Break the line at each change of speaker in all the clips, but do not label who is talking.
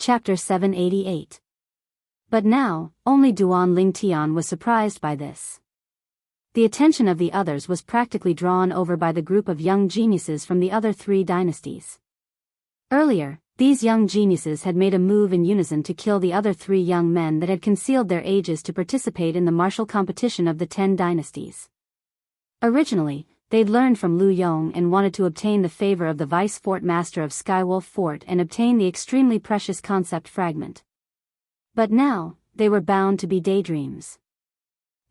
Chapter 788. But now, only Duan Lingtian was surprised by this. The attention of the others was practically drawn over by the group of young geniuses from the other three dynasties. Earlier, these young geniuses had made a move in unison to kill the other three young men that had concealed their ages to participate in the martial competition of the 10 dynasties. Originally, they'd learned from Lu Yong and wanted to obtain the favor of the vice fort master of Skywolf Fort and obtain the extremely precious concept fragment. But now, they were bound to be daydreams.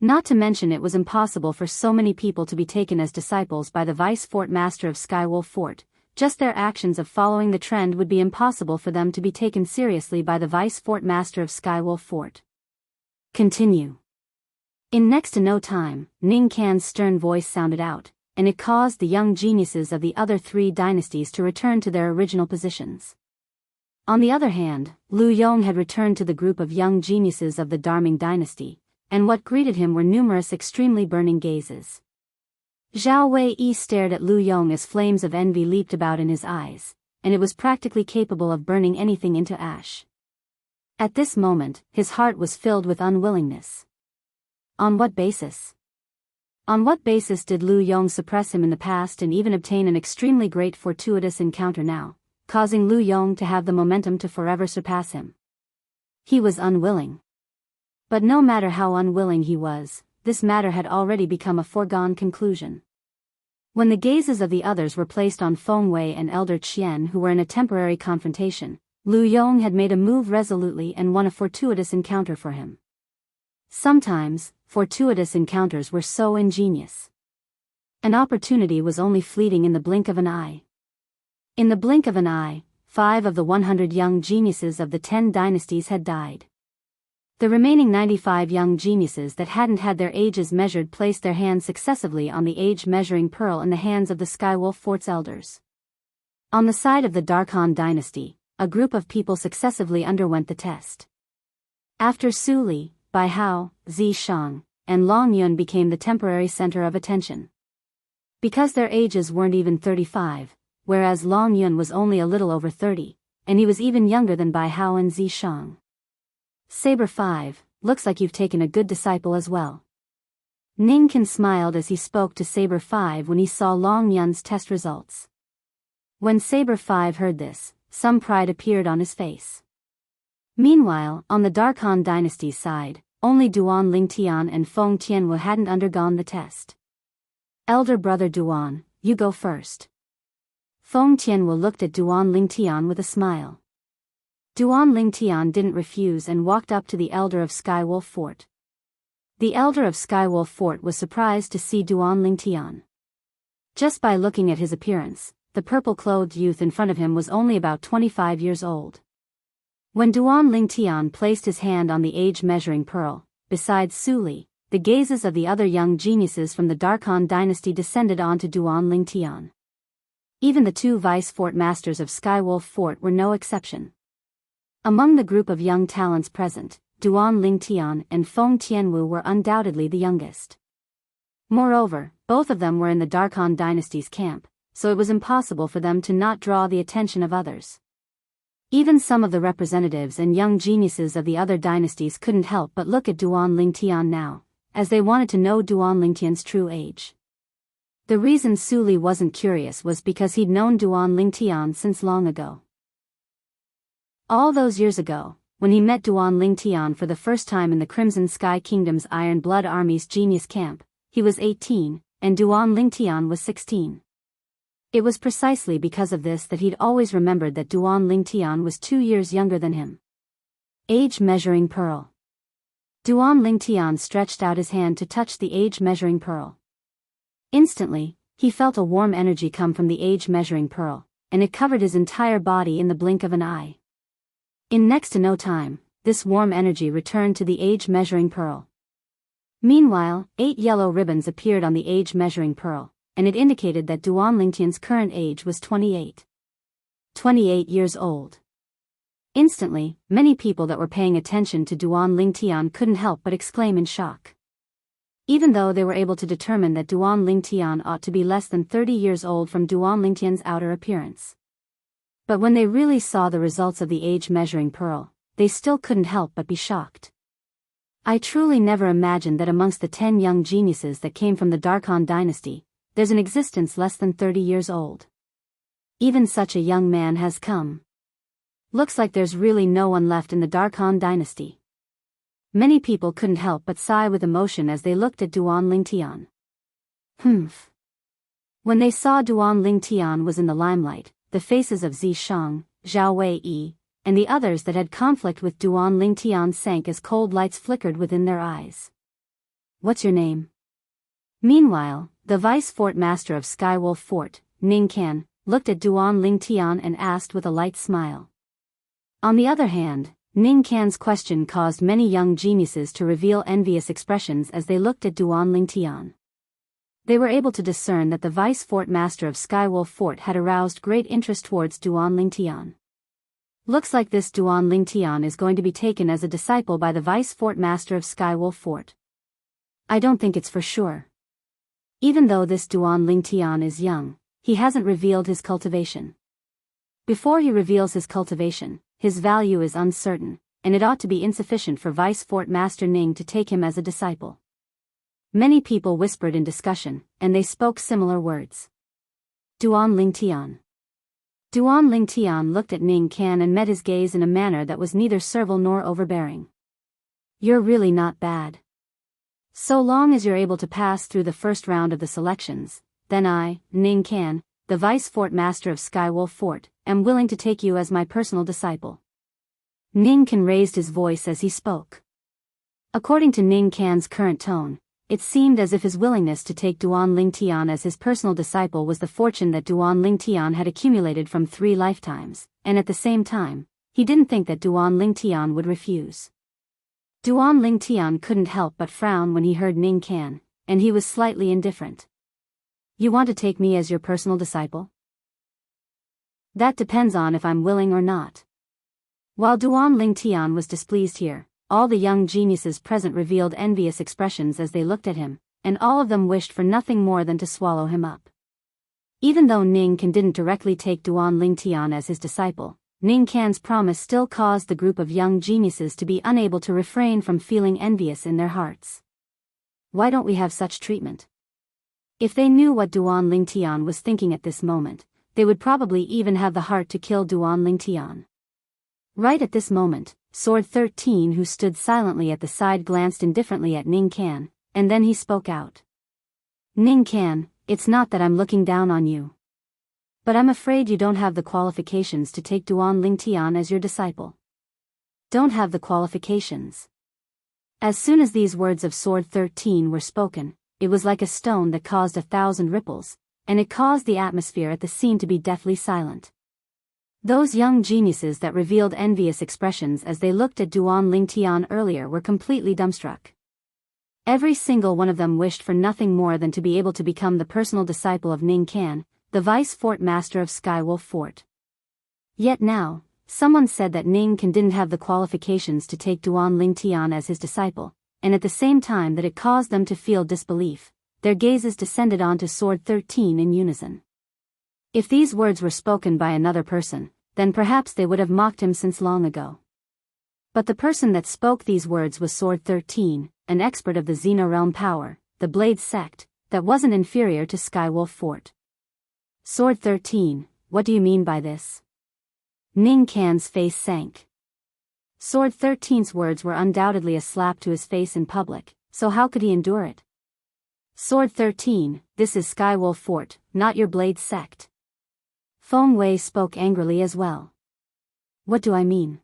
Not to mention it was impossible for so many people to be taken as disciples by the vice fort master of Skywolf Fort. Just their actions of following the trend would be impossible for them to be taken seriously by the vice fort master of Skywolf Fort. Continue. In next to no time, Ning Kan's stern voice sounded out, and it caused the young geniuses of the other three dynasties to return to their original positions. On the other hand, Lu Yong had returned to the group of young geniuses of the Darming dynasty, and what greeted him were numerous extremely burning gazes. Zhao Wei stared at Lu Yong as flames of envy leaped about in his eyes, and it was practically capable of burning anything into ash. At this moment, his heart was filled with unwillingness. On what basis? On what basis did Lu Yong suppress him in the past and even obtain an extremely great fortuitous encounter now, causing Lu Yong to have the momentum to forever surpass him? He was unwilling. But no matter how unwilling he was, this matter had already become a foregone conclusion. When the gazes of the others were placed on Feng Wei and Elder Qian who were in a temporary confrontation, Lu Yong had made a move resolutely and won a fortuitous encounter for him. Sometimes, fortuitous encounters were so ingenious. An opportunity was only fleeting in the blink of an eye. In the blink of an eye, 5 of the 100 young geniuses of the 10 dynasties had died. The remaining 95 young geniuses that hadn't had their ages measured placed their hands successively on the age-measuring pearl in the hands of the Skywolf Fort's elders. On the side of the Darkhan dynasty, a group of people successively underwent the test. After Su Li, Bai Hao, Zi Shang, and Long Yun became the temporary center of attention. Because their ages weren't even 35, whereas Long Yun was only a little over 30, and he was even younger than Bai Hao and Zi Shang. Saber 5, looks like you've taken a good disciple as well. Ning Kan smiled as he spoke to Saber 5 when he saw Long Yun's test results. When Saber 5 heard this, some pride appeared on his face. Meanwhile, on the Darkhan dynasty's side, only Duan Lingtian and Feng Tianwu hadn't undergone the test. Elder brother Duan, you go first. Feng Tianwu looked at Duan Lingtian with a smile. Duan Lingtian didn't refuse and walked up to the elder of Skywolf Fort. The elder of Skywolf Fort was surprised to see Duan Lingtian. Just by looking at his appearance, the purple-clothed youth in front of him was only about 25 years old. When Duan Lingtian placed his hand on the age-measuring pearl, besides Su Li, the gazes of the other young geniuses from the Darkhan dynasty descended onto Duan Lingtian. Even the 2 vice fort masters of Skywolf Fort were no exception. Among the group of young talents present, Duan Lingtian and Feng Tianwu were undoubtedly the youngest. Moreover, both of them were in the Darkhan dynasty's camp, so it was impossible for them to not draw the attention of others. Even some of the representatives and young geniuses of the other dynasties couldn't help but look at Duan Lingtian now, as they wanted to know Duan Lingtian's true age. The reason Su Li wasn't curious was because he'd known Duan Lingtian since long ago. All those years ago, when he met Duan Lingtian for the first time in the Crimson Sky Kingdom's Iron Blood Army's genius camp, he was 18, and Duan Lingtian was 16. It was precisely because of this that he'd always remembered that Duan Lingtian was 2 years younger than him. Age-measuring pearl. Duan Lingtian stretched out his hand to touch the age-measuring pearl. Instantly, he felt a warm energy come from the age-measuring pearl, and it covered his entire body in the blink of an eye. In next to no time, this warm energy returned to the age-measuring pearl. Meanwhile, 8 yellow ribbons appeared on the age-measuring pearl, and it indicated that Duan Lingtian's current age was 28. 28 years old. Instantly, many people that were paying attention to Duan Lingtian couldn't help but exclaim in shock. Even though they were able to determine that Duan Lingtian ought to be less than 30 years old from Duan Lingtian's outer appearance. But when they really saw the results of the age-measuring pearl, they still couldn't help but be shocked. I truly never imagined that amongst the 10 young geniuses that came from the Darkhan dynasty, there's an existence less than 30 years old. Even such a young man has come. Looks like there's really no one left in the Darkhan dynasty. Many people couldn't help but sigh with emotion as they looked at Duan Lingtian. Humph. When they saw Duan Lingtian was in the limelight, the faces of Zi Shang, Zhao Wei, and the others that had conflict with Duan Lingtian sank as cold lights flickered within their eyes. What's your name? Meanwhile, the vice fort master of Skywolf Fort, Ning Can, looked at Duan Lingtian and asked with a light smile. On the other hand, Ning Can's question caused many young geniuses to reveal envious expressions as they looked at Duan Lingtian. They were able to discern that the vice fort master of Skywolf Fort had aroused great interest towards Duan Lingtian. Looks like this Duan Lingtian is going to be taken as a disciple by the vice fort master of Skywolf Fort. I don't think it's for sure. Even though this Duan Lingtian is young, he hasn't revealed his cultivation. Before he reveals his cultivation, his value is uncertain, and it ought to be insufficient for Vice Fort Master Ning to take him as a disciple. Many people whispered in discussion, and they spoke similar words. Duan Lingtian. Duan Lingtian looked at Ning Can and met his gaze in a manner that was neither servile nor overbearing. You're really not bad. So long as you're able to pass through the first round of the selections, then I, Ning Can, the Vice Fort Master of Skywolf Fort, am willing to take you as my personal disciple. Ning Can raised his voice as he spoke. According to Ning Can's current tone, it seemed as if his willingness to take Duan Lingtian as his personal disciple was the fortune that Duan Lingtian had accumulated from 3 lifetimes, and at the same time, he didn't think that Duan Lingtian would refuse. Duan Lingtian couldn't help but frown when he heard Ning Can, and he was slightly indifferent. You want to take me as your personal disciple? That depends on if I'm willing or not. While Duan Lingtian was displeased here, all the young geniuses present revealed envious expressions as they looked at him, and all of them wished for nothing more than to swallow him up. Even though Ning Can didn't directly take Duan Lingtian as his disciple, Ning Can's promise still caused the group of young geniuses to be unable to refrain from feeling envious in their hearts. Why don't we have such treatment? If they knew what Duan Lingtian was thinking at this moment, they would probably even have the heart to kill Duan Lingtian. Right at this moment, Sword 13, who stood silently at the side, glanced indifferently at Ning Can, and then he spoke out. Ning Can, it's not that I'm looking down on you. But I'm afraid you don't have the qualifications to take Duan Lingtian as your disciple. Don't have the qualifications. As soon as these words of Sword 13 were spoken, it was like a stone that caused 1,000 ripples, and it caused the atmosphere at the scene to be deathly silent. Those young geniuses that revealed envious expressions as they looked at Duan Lingtian earlier were completely dumbstruck. Every single one of them wished for nothing more than to be able to become the personal disciple of Ning Can, the Vice Fort Master of Skywolf Fort. Yet now, someone said that Ning Can didn't have the qualifications to take Duan Lingtian as his disciple, and at the same time that it caused them to feel disbelief, their gazes descended onto Sword 13 in unison. If these words were spoken by another person, then perhaps they would have mocked him since long ago. But the person that spoke these words was Sword 13, an expert of the Xeno realm power, the Blade sect, that wasn't inferior to Skywolf Fort. Sword 13, what do you mean by this? Ning Can's face sank. Sword 13's words were undoubtedly a slap to his face in public, so how could he endure it? Sword 13, this is Skywolf Fort, not your Blade sect. Feng Wei spoke angrily as well. What do I mean?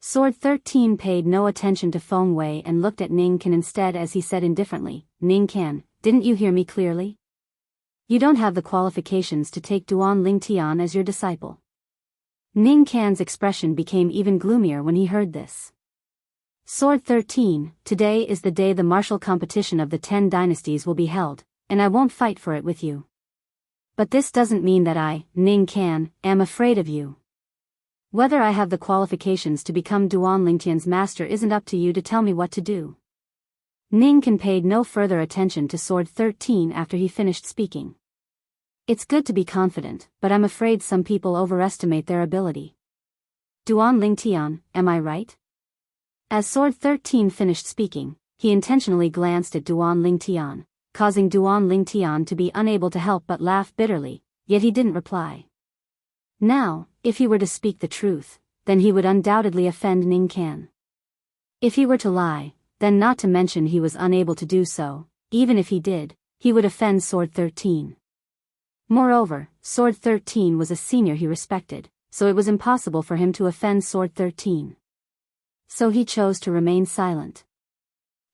Sword 13 paid no attention to Feng Wei and looked at Ning Can instead as he said indifferently, Ning Can, didn't you hear me clearly? You don't have the qualifications to take Duan Lingtian as your disciple. Ning Can's expression became even gloomier when he heard this. Sword 13, today is the day the martial competition of the 10 dynasties will be held, and I won't fight for it with you. But this doesn't mean that I, Ning Can, am afraid of you. Whether I have the qualifications to become Duan Lingtian's master isn't up to you to tell me what to do. Ning Can paid no further attention to Sword 13 after he finished speaking. It's good to be confident, but I'm afraid some people overestimate their ability. Duan Lingtian, am I right? As Sword 13 finished speaking, he intentionally glanced at Duan Lingtian, causing Duan Lingtian to be unable to help but laugh bitterly, yet he didn't reply. Now, if he were to speak the truth, then he would undoubtedly offend Ning Can. If he were to lie, then not to mention he was unable to do so, even if he did, he would offend Sword 13. Moreover, Sword 13 was a senior he respected, so it was impossible for him to offend Sword 13. So he chose to remain silent.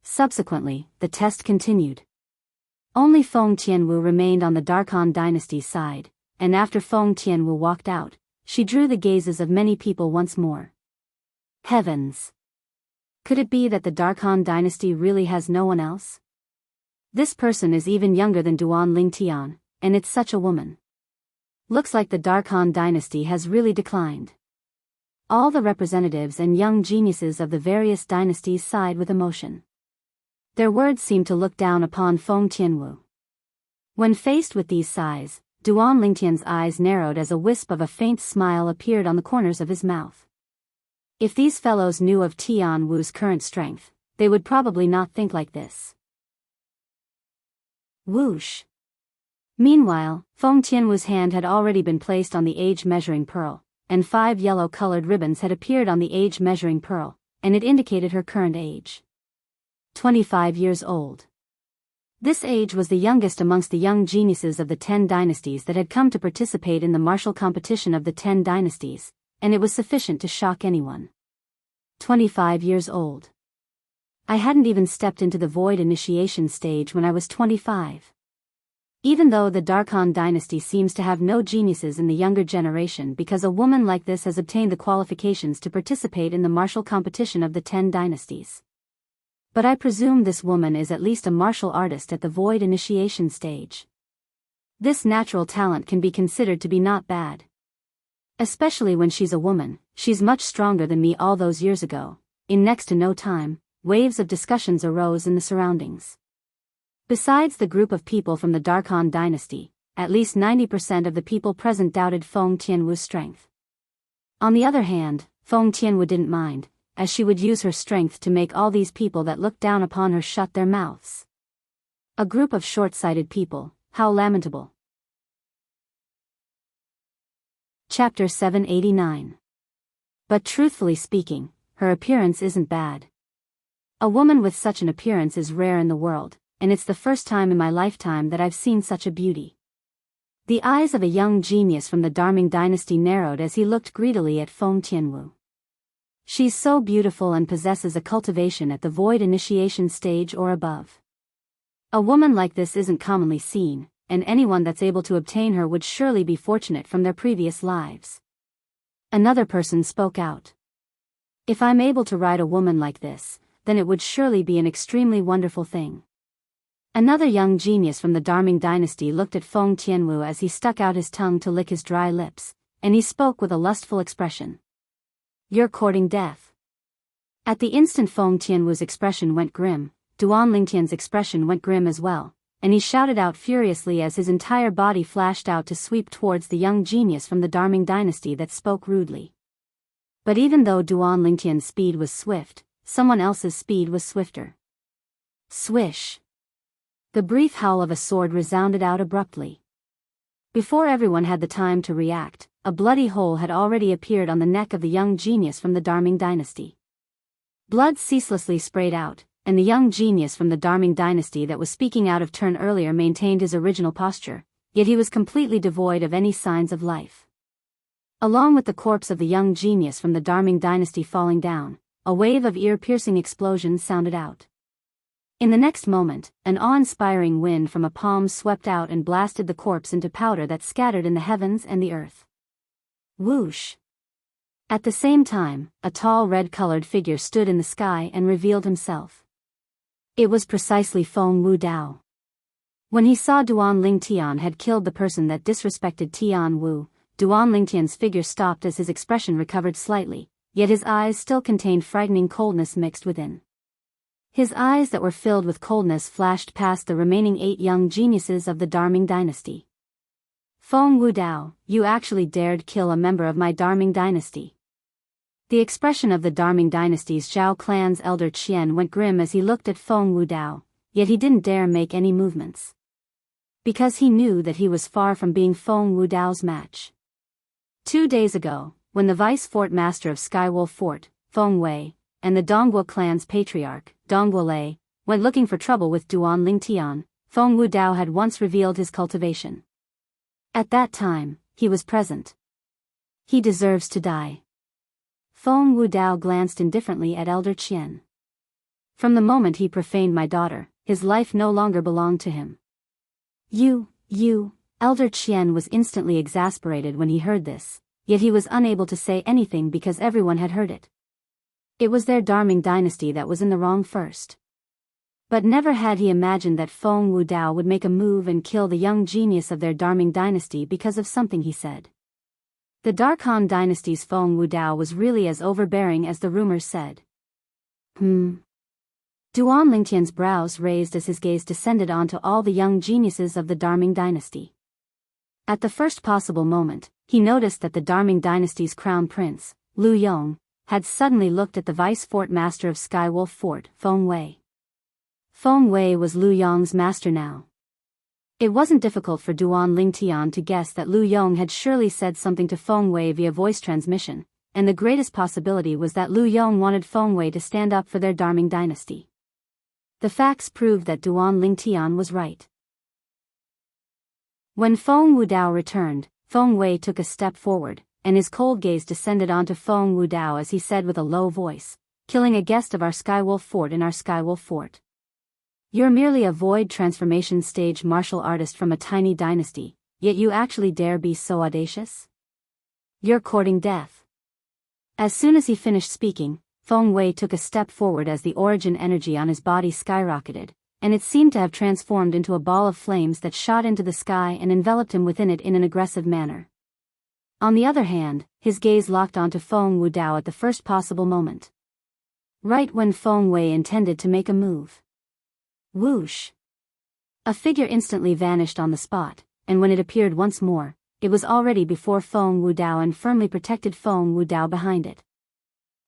Subsequently, the test continued. Only Feng Tianwu remained on the Darkhan dynasty's side, and after Feng Tianwu walked out, she drew the gazes of many people once more. Heavens! Could it be that the Darkhan dynasty really has no one else? This person is even younger than Duan Lingtian, and it's such a woman. Looks like the Darkhan dynasty has really declined. All the representatives and young geniuses of the various dynasties sighed with emotion. Their words seemed to look down upon Feng Tianwu. When faced with these sighs, Duan Lingtian's eyes narrowed as a wisp of a faint smile appeared on the corners of his mouth. If these fellows knew of Tian Wu's current strength, they would probably not think like this. Whoosh! Meanwhile, Feng Tianwu's hand had already been placed on the age-measuring pearl, and 5 yellow-colored ribbons had appeared on the age-measuring pearl, and it indicated her current age. 25 years old. This age was the youngest amongst the young geniuses of the 10 dynasties that had come to participate in the martial competition of the 10 dynasties, and it was sufficient to shock anyone. 25 years old. I hadn't even stepped into the void initiation stage when I was 25. Even though the Darkhan dynasty seems to have no geniuses in the younger generation because a woman like this has obtained the qualifications to participate in the martial competition of the 10 dynasties. But I presume this woman is at least a martial artist at the void initiation stage. This natural talent can be considered to be not bad. Especially when she's a woman, she's much stronger than me all those years ago. In next to no time, waves of discussions arose in the surroundings. Besides the group of people from the Darkhan dynasty, at least 90% of the people present doubted Feng Tianwu's strength. On the other hand, Feng Tianwu didn't mind, as she would use her strength to make all these people that looked down upon her shut their mouths. A group of short-sighted people, how lamentable. Chapter 789. But truthfully speaking, her appearance isn't bad. A woman with such an appearance is rare in the world, and it's the first time in my lifetime that I've seen such a beauty. The eyes of a young genius from the Darming dynasty narrowed as he looked greedily at Feng Tianwu. She's so beautiful and possesses a cultivation at the void initiation stage or above. A woman like this isn't commonly seen, and anyone that's able to obtain her would surely be fortunate from their previous lives. Another person spoke out. If I'm able to ride a woman like this, then it would surely be an extremely wonderful thing. Another young genius from the Darming dynasty looked at Feng Tianwu as he stuck out his tongue to lick his dry lips, and he spoke with a lustful expression. You're courting death. At the instant Feng Tianwu's expression went grim, Duan Lingtian's expression went grim as well, and he shouted out furiously as his entire body flashed out to sweep towards the young genius from the Darming dynasty that spoke rudely. But even though Duan Lingtian's speed was swift, someone else's speed was swifter. Swish! The brief howl of a sword resounded out abruptly. Before everyone had the time to react, a bloody hole had already appeared on the neck of the young genius from the Darming dynasty. Blood ceaselessly sprayed out, and the young genius from the Darming dynasty that was speaking out of turn earlier maintained his original posture, yet he was completely devoid of any signs of life. Along with the corpse of the young genius from the Darming dynasty falling down, a wave of ear-piercing explosions sounded out. In the next moment, an awe-inspiring wind from a palm swept out and blasted the corpse into powder that scattered in the heavens and the earth. Whoosh! At the same time, a tall red-colored figure stood in the sky and revealed himself. It was precisely Feng Wu Dao. When he saw Duan Lingtian had killed the person that disrespected Tian Wu, Duan Lingtian's figure stopped as his expression recovered slightly, yet his eyes still contained frightening coldness mixed within. His eyes that were filled with coldness flashed past the remaining 8 young geniuses of the Darming dynasty. Feng Wudao, you actually dared kill a member of my Darming dynasty. The expression of the Darming dynasty's Zhao clan's elder Qian went grim as he looked at Feng Wudao, yet he didn't dare make any movements. Because he knew that he was far from being Feng Wudao's match. 2 days ago, when the vice fort master of Skywolf Fort, Feng Wei, and the Dongguo clan's patriarch, Dongguo Lei, went looking for trouble with Duan Lingtian, Feng Wudao had once revealed his cultivation. At that time, he was present. He deserves to die. Feng Wudao glanced indifferently at Elder Qian. From the moment he profaned my daughter, his life no longer belonged to him. You, Elder Qian was instantly exasperated when he heard this, yet he was unable to say anything because everyone had heard it. It was their Darming dynasty that was in the wrong first. But never had he imagined that Feng Wudao would make a move and kill the young genius of their Darming dynasty because of something he said. The Darkhan dynasty's Feng Wudao was really as overbearing as the rumors said. Duan Lingtian's brows raised as his gaze descended onto all the young geniuses of the Darming dynasty. At the first possible moment, he noticed that the Darming dynasty's crown prince, Lu Yong, had suddenly looked at the vice fort master of Skywolf Fort, Feng Wei. Feng Wei was Lu Yong's master now. It wasn't difficult for Duan Lingtian to guess that Lu Yong had surely said something to Feng Wei via voice transmission, and the greatest possibility was that Lu Yong wanted Feng Wei to stand up for their Darming dynasty. The facts proved that Duan Lingtian was right. When Feng Wudao returned, Feng Wei took a step forward, and his cold gaze descended onto Feng Wudao as he said with a low voice, "Killing a guest of our Skywolf Fort in our Skywolf Fort. You're merely a void transformation stage martial artist from a tiny dynasty, yet you actually dare be so audacious? You're courting death." As soon as he finished speaking, Feng Wei took a step forward as the origin energy on his body skyrocketed, and it seemed to have transformed into a ball of flames that shot into the sky and enveloped him within it in an aggressive manner. On the other hand, his gaze locked onto Feng Wudao at the first possible moment. Right when Feng Wei intended to make a move. Whoosh! A figure instantly vanished on the spot, and when it appeared once more, it was already before Feng Wudao and firmly protected Feng Wudao behind it.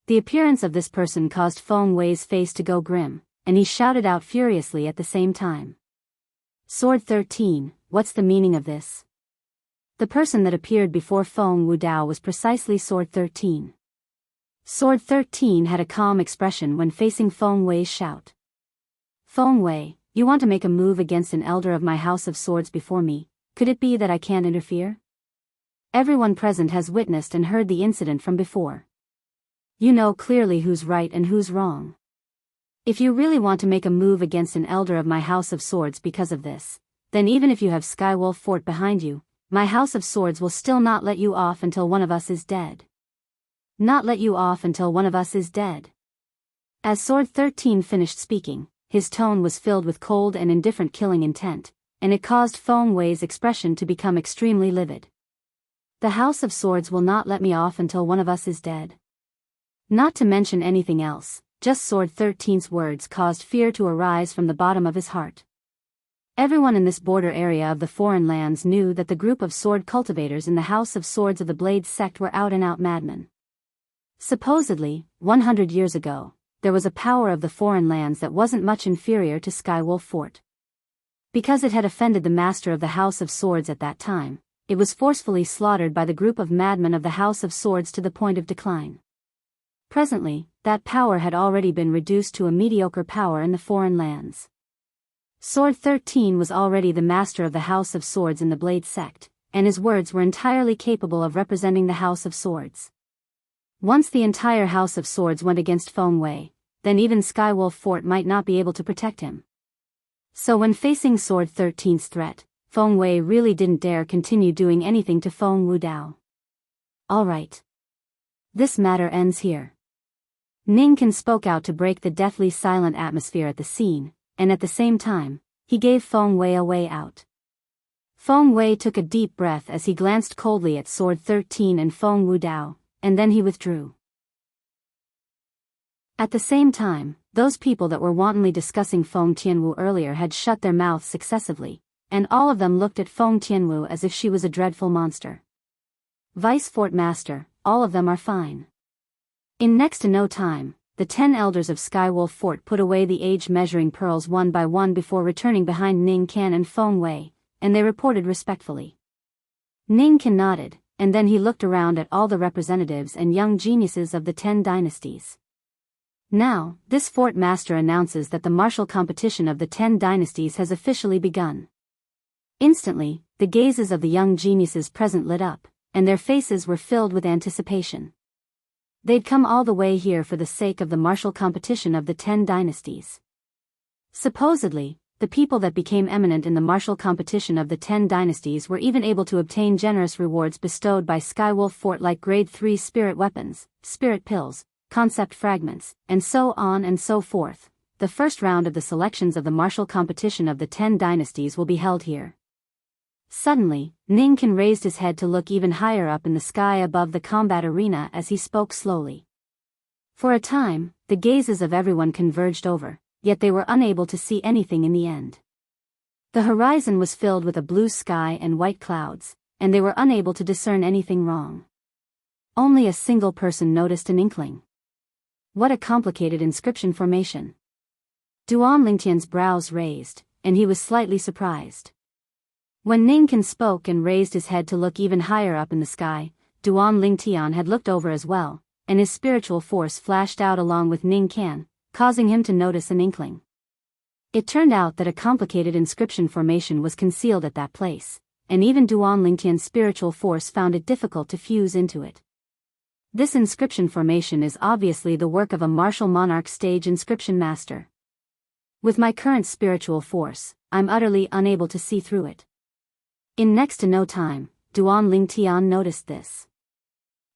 The appearance of this person caused Feng Wei's face to go grim, and he shouted out furiously at the same time. Sword 13, what's the meaning of this? The person that appeared before Feng Wudao was precisely Sword 13. Sword 13 had a calm expression when facing Feng Wei's shout. Feng Wei, you want to make a move against an elder of my House of Swords before me, could it be that I can't interfere? Everyone present has witnessed and heard the incident from before. You know clearly who's right and who's wrong. If you really want to make a move against an elder of my House of Swords because of this, then even if you have Skywolf Fort behind you, my House of Swords will still not let you off until one of us is dead. Not let you off until one of us is dead. As Sword 13 finished speaking, his tone was filled with cold and indifferent killing intent, and it caused Feng Wei's expression to become extremely livid. The House of Swords will not let me off until one of us is dead. Not to mention anything else, just Sword 13's words caused fear to arise from the bottom of his heart. Everyone in this border area of the foreign lands knew that the group of sword cultivators in the House of Swords of the Blade sect were out-and-out madmen. Supposedly, 100 years ago, there was a power of the foreign lands that wasn't much inferior to Skywolf Fort. Because it had offended the master of the House of Swords at that time, it was forcefully slaughtered by the group of madmen of the House of Swords to the point of decline. Presently, that power had already been reduced to a mediocre power in the foreign lands. Sword 13 was already the master of the House of Swords in the Blade sect, and his words were entirely capable of representing the House of Swords. Once the entire House of Swords went against Feng Wei, then even Skywolf Fort might not be able to protect him. So when facing Sword 13's threat, Feng Wei really didn't dare continue doing anything to Feng Wudao. Alright. This matter ends here. Ningkan spoke out to break the deathly silent atmosphere at the scene, and at the same time, he gave Feng Wei a way out. Feng Wei took a deep breath as he glanced coldly at Sword 13 and Feng Wudao, and then he withdrew. At the same time, those people that were wantonly discussing Feng Tianwu earlier had shut their mouths successively, and all of them looked at Feng Tianwu as if she was a dreadful monster. Vice Fort Master, all of them are fine. In next to no time, the 10 elders of Skywolf Fort put away the age-measuring pearls one by one before returning behind Ning Can and Feng Wei, and they reported respectfully. Ning Can nodded, and then he looked around at all the representatives and young geniuses of the 10 dynasties. Now, this Fort Master announces that the martial competition of the 10 dynasties has officially begun. Instantly, the gazes of the young geniuses present lit up, and their faces were filled with anticipation. They'd come all the way here for the sake of the martial competition of the 10 dynasties. Supposedly, the people that became eminent in the martial competition of the 10 dynasties were even able to obtain generous rewards bestowed by Skywolf Fort like grade 3 spirit weapons, spirit pills, concept fragments, and so on and so forth. The first round of the selections of the martial competition of the 10 dynasties will be held here. Suddenly, Ning Can raised his head to look even higher up in the sky above the combat arena as he spoke slowly. For a time, the gazes of everyone converged over, yet they were unable to see anything in the end. The horizon was filled with a blue sky and white clouds, and they were unable to discern anything wrong. Only a single person noticed an inkling. What a complicated inscription formation. Duan Lingtian's brows raised, and he was slightly surprised. When Ning Can spoke and raised his head to look even higher up in the sky, Duan Lingtian had looked over as well, and his spiritual force flashed out along with Ning Can, causing him to notice an inkling. It turned out that a complicated inscription formation was concealed at that place, and even Duan Lingtian's spiritual force found it difficult to fuse into it. This inscription formation is obviously the work of a martial monarch stage inscription master. With my current spiritual force, I'm utterly unable to see through it. In next to no time, Duan Lingtian noticed this.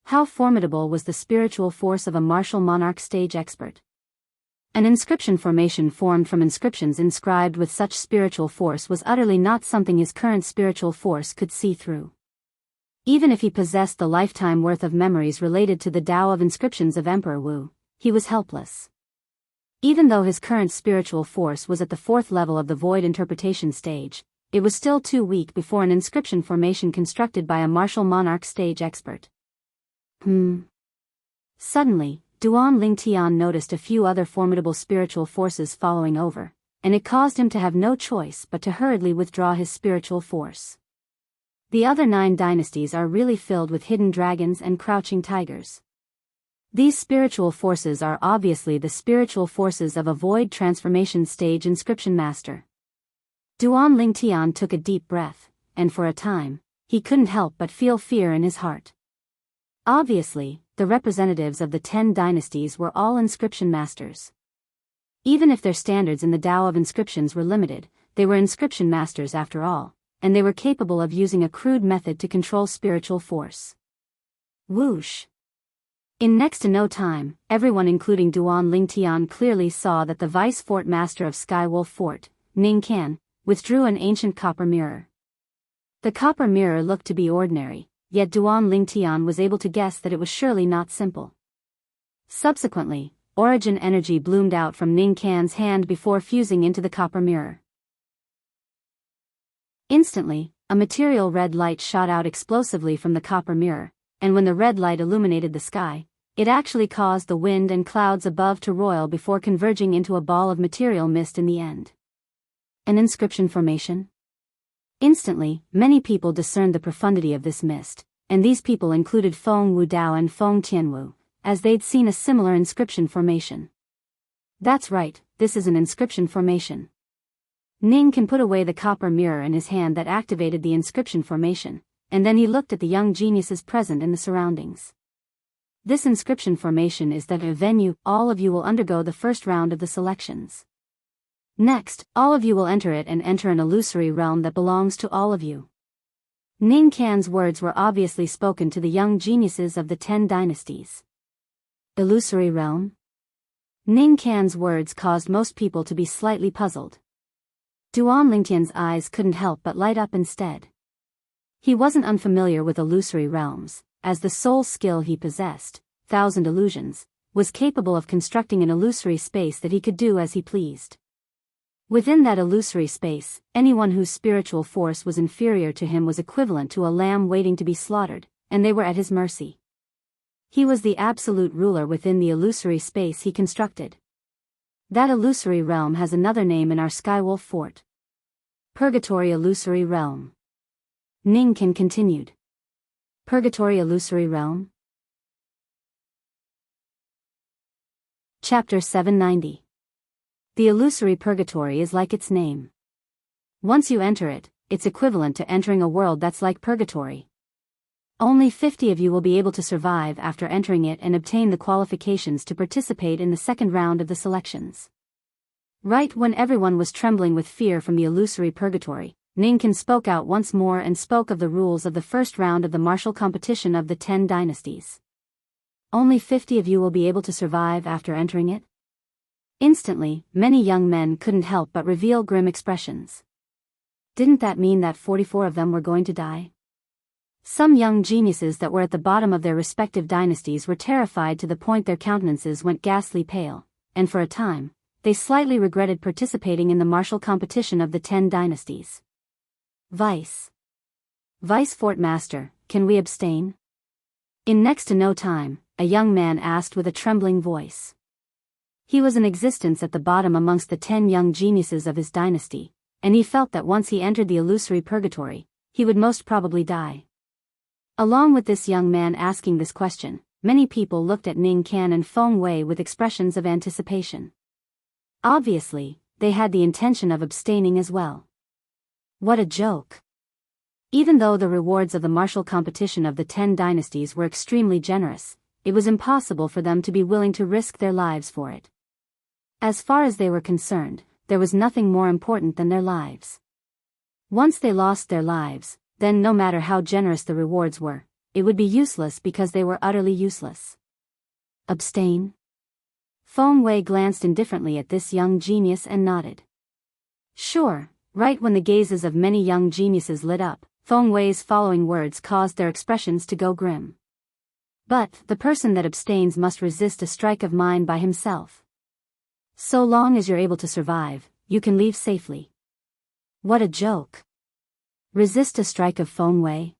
How formidable was the spiritual force of a martial monarch stage expert. An inscription formation formed from inscriptions inscribed with such spiritual force was utterly not something his current spiritual force could see through. Even if he possessed the lifetime worth of memories related to the Tao of inscriptions of Emperor Wu, he was helpless. Even though his current spiritual force was at the 4th level of the void interpretation stage, it was still too weak before an inscription formation constructed by a martial monarch stage expert. Suddenly, Duan Lingtian noticed a few other formidable spiritual forces following over, and it caused him to have no choice but to hurriedly withdraw his spiritual force. The other 9 dynasties are really filled with hidden dragons and crouching tigers. These spiritual forces are obviously the spiritual forces of a void transformation stage inscription master. Duan Lingtian took a deep breath, and for a time, he couldn't help but feel fear in his heart. Obviously, the representatives of the 10 dynasties were all inscription masters. Even if their standards in the Tao of inscriptions were limited, they were inscription masters after all, and they were capable of using a crude method to control spiritual force. Whoosh! In next to no time, everyone including Duan Lingtian clearly saw that the Vice Fort Master of Skywolf Fort, Ning Can, withdrew an ancient copper mirror. The copper mirror looked to be ordinary, yet Duan Lingtian was able to guess that it was surely not simple. Subsequently, origin energy bloomed out from Ning Can's hand before fusing into the copper mirror. Instantly, a material red light shot out explosively from the copper mirror, and when the red light illuminated the sky, it actually caused the wind and clouds above to roil before converging into a ball of material mist in the end. An inscription formation? Instantly, many people discerned the profundity of this mist, and these people included Feng Wudao and Feng Tianwu, as they'd seen a similar inscription formation. That's right, this is an inscription formation. Ning Can put away the copper mirror in his hand that activated the inscription formation, and then he looked at the young geniuses present in the surroundings. This inscription formation is that a venue, all of you will undergo the first round of the selections. Next, all of you will enter it and enter an illusory realm that belongs to all of you. Ning Can's words were obviously spoken to the young geniuses of the 10 dynasties. Illusory realm? Ning Can's words caused most people to be slightly puzzled. Duan Lingtian's eyes couldn't help but light up instead. He wasn't unfamiliar with illusory realms, as the sole skill he possessed, Thousand Illusions, was capable of constructing an illusory space that he could do as he pleased. Within that illusory space, anyone whose spiritual force was inferior to him was equivalent to a lamb waiting to be slaughtered, and they were at his mercy. He was the absolute ruler within the illusory space he constructed. That illusory realm has another name in our Skywolf Fort. Purgatory Illusory Realm. Ningkan continued. Purgatory Illusory Realm? Chapter 790. The illusory purgatory is like its name. Once you enter it, it's equivalent to entering a world that's like purgatory. Only 50 of you will be able to survive after entering it and obtain the qualifications to participate in the second round of the selections. Right when everyone was trembling with fear from the illusory purgatory, Ningkan spoke out once more and spoke of the rules of the first round of the martial competition of the 10 dynasties. Only 50 of you will be able to survive after entering it? Instantly, many young men couldn't help but reveal grim expressions. Didn't that mean that 44 of them were going to die? Some young geniuses that were at the bottom of their respective dynasties were terrified to the point their countenances went ghastly pale, and for a time, they slightly regretted participating in the martial competition of the 10 dynasties. Vice Fort Master, can we abstain? In next to no time, a young man asked with a trembling voice. He was in existence at the bottom amongst the 10 young geniuses of his dynasty, and he felt that once he entered the illusory purgatory, he would most probably die. Along with this young man asking this question, many people looked at Ning Kan and Feng Wei with expressions of anticipation. Obviously, they had the intention of abstaining as well. What a joke! Even though the rewards of the martial competition of the 10 dynasties were extremely generous, it was impossible for them to be willing to risk their lives for it. As far as they were concerned, there was nothing more important than their lives. Once they lost their lives, then no matter how generous the rewards were, it would be useless because they were utterly useless. Abstain? Feng Wei glanced indifferently at this young genius and nodded. Sure. Right when the gazes of many young geniuses lit up, Feng Wei's following words caused their expressions to go grim. But the person that abstains must resist a strike of mine by himself. So long as you're able to survive, you can leave safely. What a joke! Resist a strike of Feng Wei?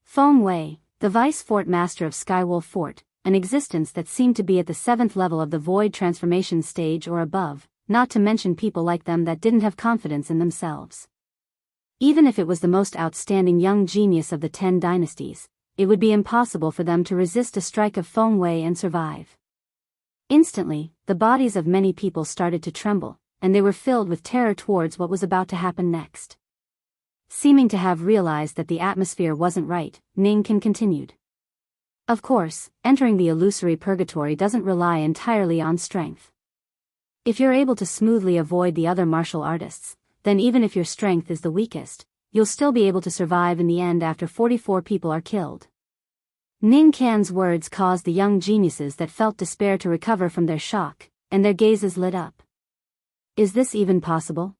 Feng Wei, the Vice Fort Master of Skywolf Fort, an existence that seemed to be at the 7th level of the Void Transformation stage or above, not to mention people like them that didn't have confidence in themselves. Even if it was the most outstanding young genius of the 10 dynasties, it would be impossible for them to resist a strike of Feng Wei and survive. Instantly, the bodies of many people started to tremble, and they were filled with terror towards what was about to happen next. Seeming to have realized that the atmosphere wasn't right, Ningkan continued. Of course, entering the illusory purgatory doesn't rely entirely on strength. If you're able to smoothly avoid the other martial artists, then even if your strength is the weakest, you'll still be able to survive in the end after 44 people are killed. Ning Kan's words caused the young geniuses that felt despair to recover from their shock, and their gazes lit up. Is this even possible?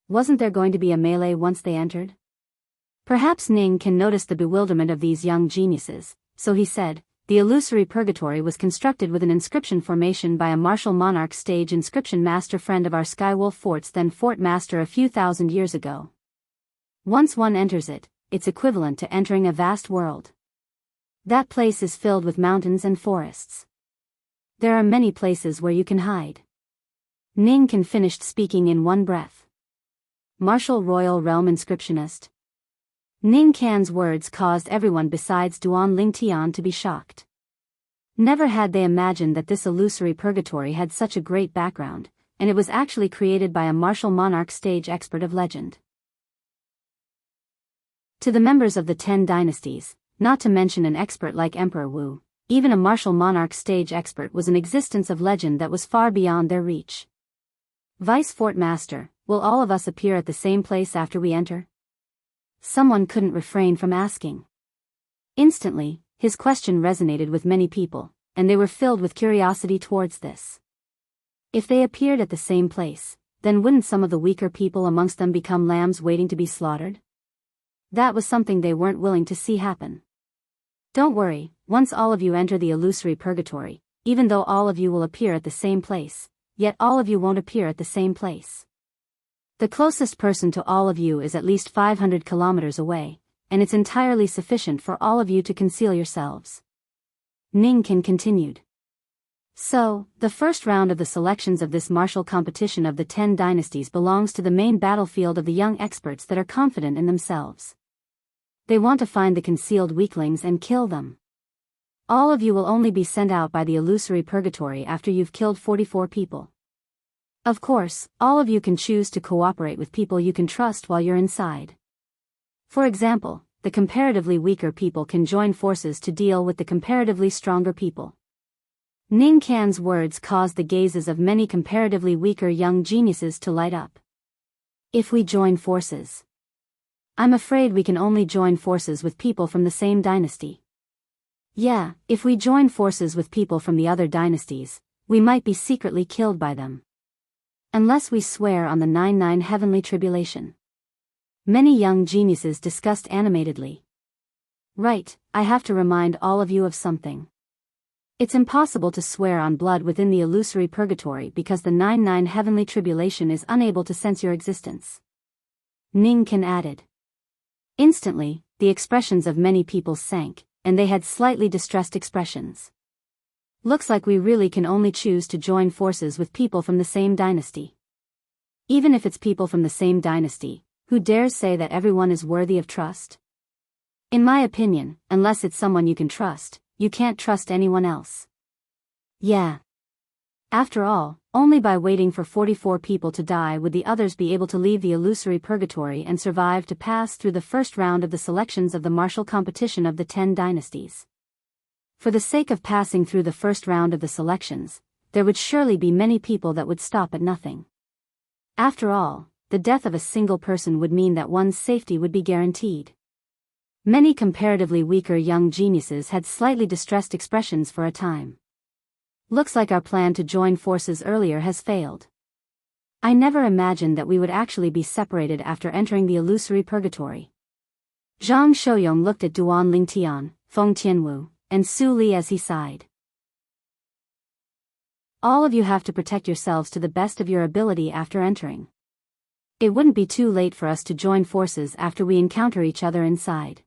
Wasn't there going to be a melee once they entered? Perhaps Ning Kan noticed the bewilderment of these young geniuses, so he said, the illusory purgatory was constructed with an inscription formation by a martial monarch stage inscription master friend of our Skywolf Fort's then Fort Master a few thousand years ago. Once one enters it, it's equivalent to entering a vast world. That place is filled with mountains and forests. There are many places where you can hide. Ning Kan finished speaking in one breath. Martial Royal Realm Inscriptionist. Ning Kan's words caused everyone besides Duan Lingtian to be shocked. Never had they imagined that this illusory purgatory had such a great background, and it was actually created by a martial monarch stage expert of legend. To the members of the 10 dynasties, not to mention an expert like Emperor Wu, even a martial monarch stage expert was an existence of legend that was far beyond their reach. Vice Fort Master, will all of us appear at the same place after we enter? Someone couldn't refrain from asking. Instantly, his question resonated with many people, and they were filled with curiosity towards this. If they appeared at the same place, then wouldn't some of the weaker people amongst them become lambs waiting to be slaughtered? That was something they weren't willing to see happen. Don't worry, once all of you enter the illusory purgatory, even though all of you will appear at the same place, yet all of you won't appear at the same place. The closest person to all of you is at least 500 kilometers away, and it's entirely sufficient for all of you to conceal yourselves. Ningkan continued. So, the first round of the selections of this martial competition of the 10 dynasties belongs to the main battlefield of the young experts that are confident in themselves. They want to find the concealed weaklings and kill them. All of you will only be sent out by the illusory purgatory after you've killed 44 people. Of course, all of you can choose to cooperate with people you can trust while you're inside. For example, the comparatively weaker people can join forces to deal with the comparatively stronger people. Ningkan's words caused the gazes of many comparatively weaker young geniuses to light up. If we join forces. I'm afraid we can only join forces with people from the same dynasty. Yeah, if we join forces with people from the other dynasties, we might be secretly killed by them. Unless we swear on the 99 heavenly tribulation. Many young geniuses discussed animatedly. Right, I have to remind all of you of something. It's impossible to swear on blood within the illusory purgatory because the 99 heavenly tribulation is unable to sense your existence. Ningkan added. Instantly, the expressions of many people sank, and they had slightly distressed expressions. Looks like we really can only choose to join forces with people from the same dynasty. Even if it's people from the same dynasty, who dares say that everyone is worthy of trust? In my opinion, unless it's someone you can trust, you can't trust anyone else. Yeah. After all, only by waiting for 44 people to die would the others be able to leave the illusory purgatory and survive to pass through the first round of the selections of the martial competition of the 10 dynasties. For the sake of passing through the first round of the selections, there would surely be many people that would stop at nothing. After all, the death of a single person would mean that one's safety would be guaranteed. Many comparatively weaker young geniuses had slightly distressed expressions for a time. Looks like our plan to join forces earlier has failed. I never imagined that we would actually be separated after entering the illusory purgatory. Zhang Shouyong looked at Duan Lingtian, Feng Tianwu, and Su Li as he sighed. All of you have to protect yourselves to the best of your ability after entering. It wouldn't be too late for us to join forces after we encounter each other inside.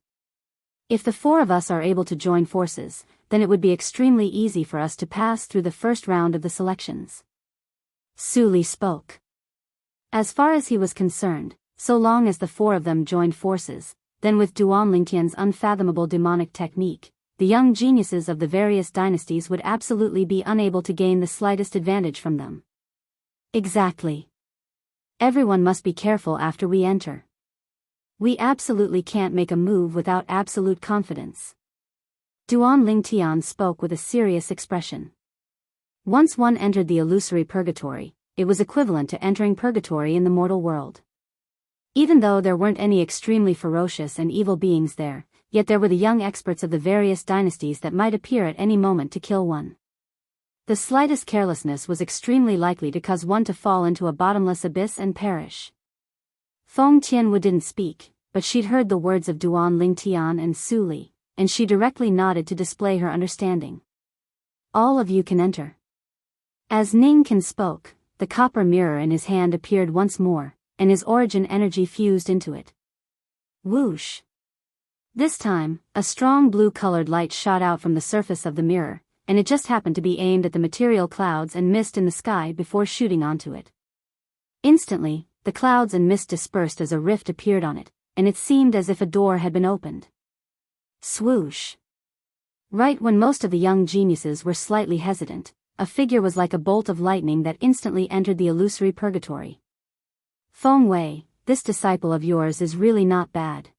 If the 4 of us are able to join forces, then it would be extremely easy for us to pass through the first round of the selections. Su Li spoke. As far as he was concerned, so long as the 4 of them joined forces, then with Duan Lingtian's unfathomable demonic technique, the young geniuses of the various dynasties would absolutely be unable to gain the slightest advantage from them. Exactly. Everyone must be careful after we enter. We absolutely can't make a move without absolute confidence. Duan Lingtian spoke with a serious expression. Once one entered the illusory purgatory, it was equivalent to entering purgatory in the mortal world. Even though there weren't any extremely ferocious and evil beings there, yet there were the young experts of the various dynasties that might appear at any moment to kill one. The slightest carelessness was extremely likely to cause one to fall into a bottomless abyss and perish. Feng Tianwu didn't speak, but she'd heard the words of Duan Lingtian and Su Li, and she directly nodded to display her understanding. All of you can enter. As Ningkan spoke, the copper mirror in his hand appeared once more, and his origin energy fused into it. Whoosh! This time, a strong blue-colored light shot out from the surface of the mirror, and it just happened to be aimed at the material clouds and mist in the sky before shooting onto it. Instantly, the clouds and mist dispersed as a rift appeared on it, and it seemed as if a door had been opened. Swoosh! Right when most of the young geniuses were slightly hesitant, a figure was like a bolt of lightning that instantly entered the illusory purgatory. Feng Wei, this disciple of yours is really not bad.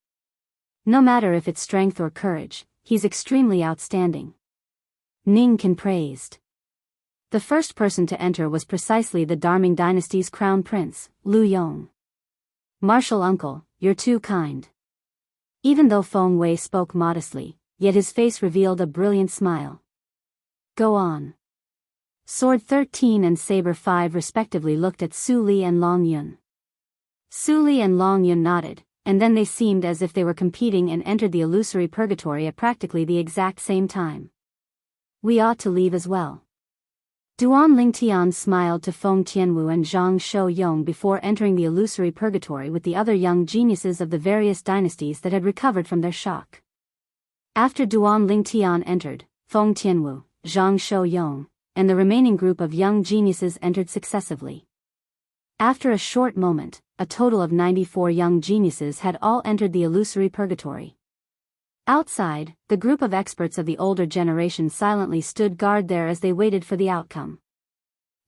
No matter if it's strength or courage, he's extremely outstanding. Ningkan praised. The first person to enter was precisely the Darming dynasty's crown prince, Lu Yong. Martial uncle, you're too kind. Even though Feng Wei spoke modestly, yet his face revealed a brilliant smile. Go on. Sword 13 and Saber 5 respectively looked at Su Li and Long Yun. Su Li and Long Yun nodded, and then they seemed as if they were competing and entered the illusory purgatory at practically the exact same time. We ought to leave as well. Duan Lingtian smiled to Feng Tianwu and Zhang Shouyong before entering the illusory purgatory with the other young geniuses of the various dynasties that had recovered from their shock. After Duan Lingtian entered, Feng Tianwu, Zhang Shouyong, and the remaining group of young geniuses entered successively. After a short moment, a total of 94 young geniuses had all entered the illusory purgatory. Outside, the group of experts of the older generation silently stood guard there as they waited for the outcome.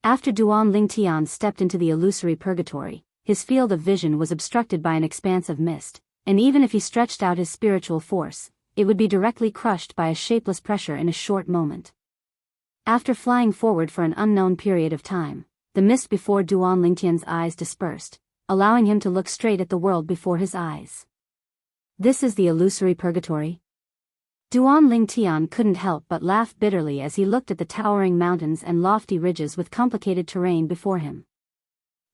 After Duan Lingtian stepped into the illusory purgatory, his field of vision was obstructed by an expanse of mist, and even if he stretched out his spiritual force, it would be directly crushed by a shapeless pressure in a short moment. After flying forward for an unknown period of time, the mist before Duan Lingtian's eyes dispersed, allowing him to look straight at the world before his eyes. This is the illusory purgatory? Duan Lingtian couldn't help but laugh bitterly as he looked at the towering mountains and lofty ridges with complicated terrain before him.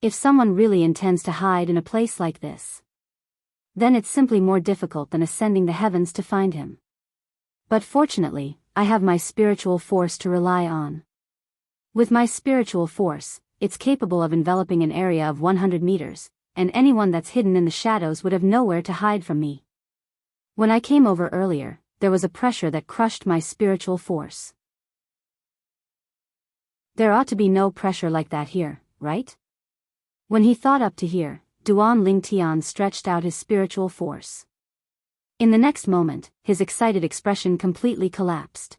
If someone really intends to hide in a place like this, then it's simply more difficult than ascending the heavens to find him. But fortunately, I have my spiritual force to rely on. With my spiritual force, it's capable of enveloping an area of 100 meters, and anyone that's hidden in the shadows would have nowhere to hide from me. When I came over earlier, there was a pressure that crushed my spiritual force. There ought to be no pressure like that here, right? When he thought up to here, Duan Lingtian stretched out his spiritual force. In the next moment, his excited expression completely collapsed.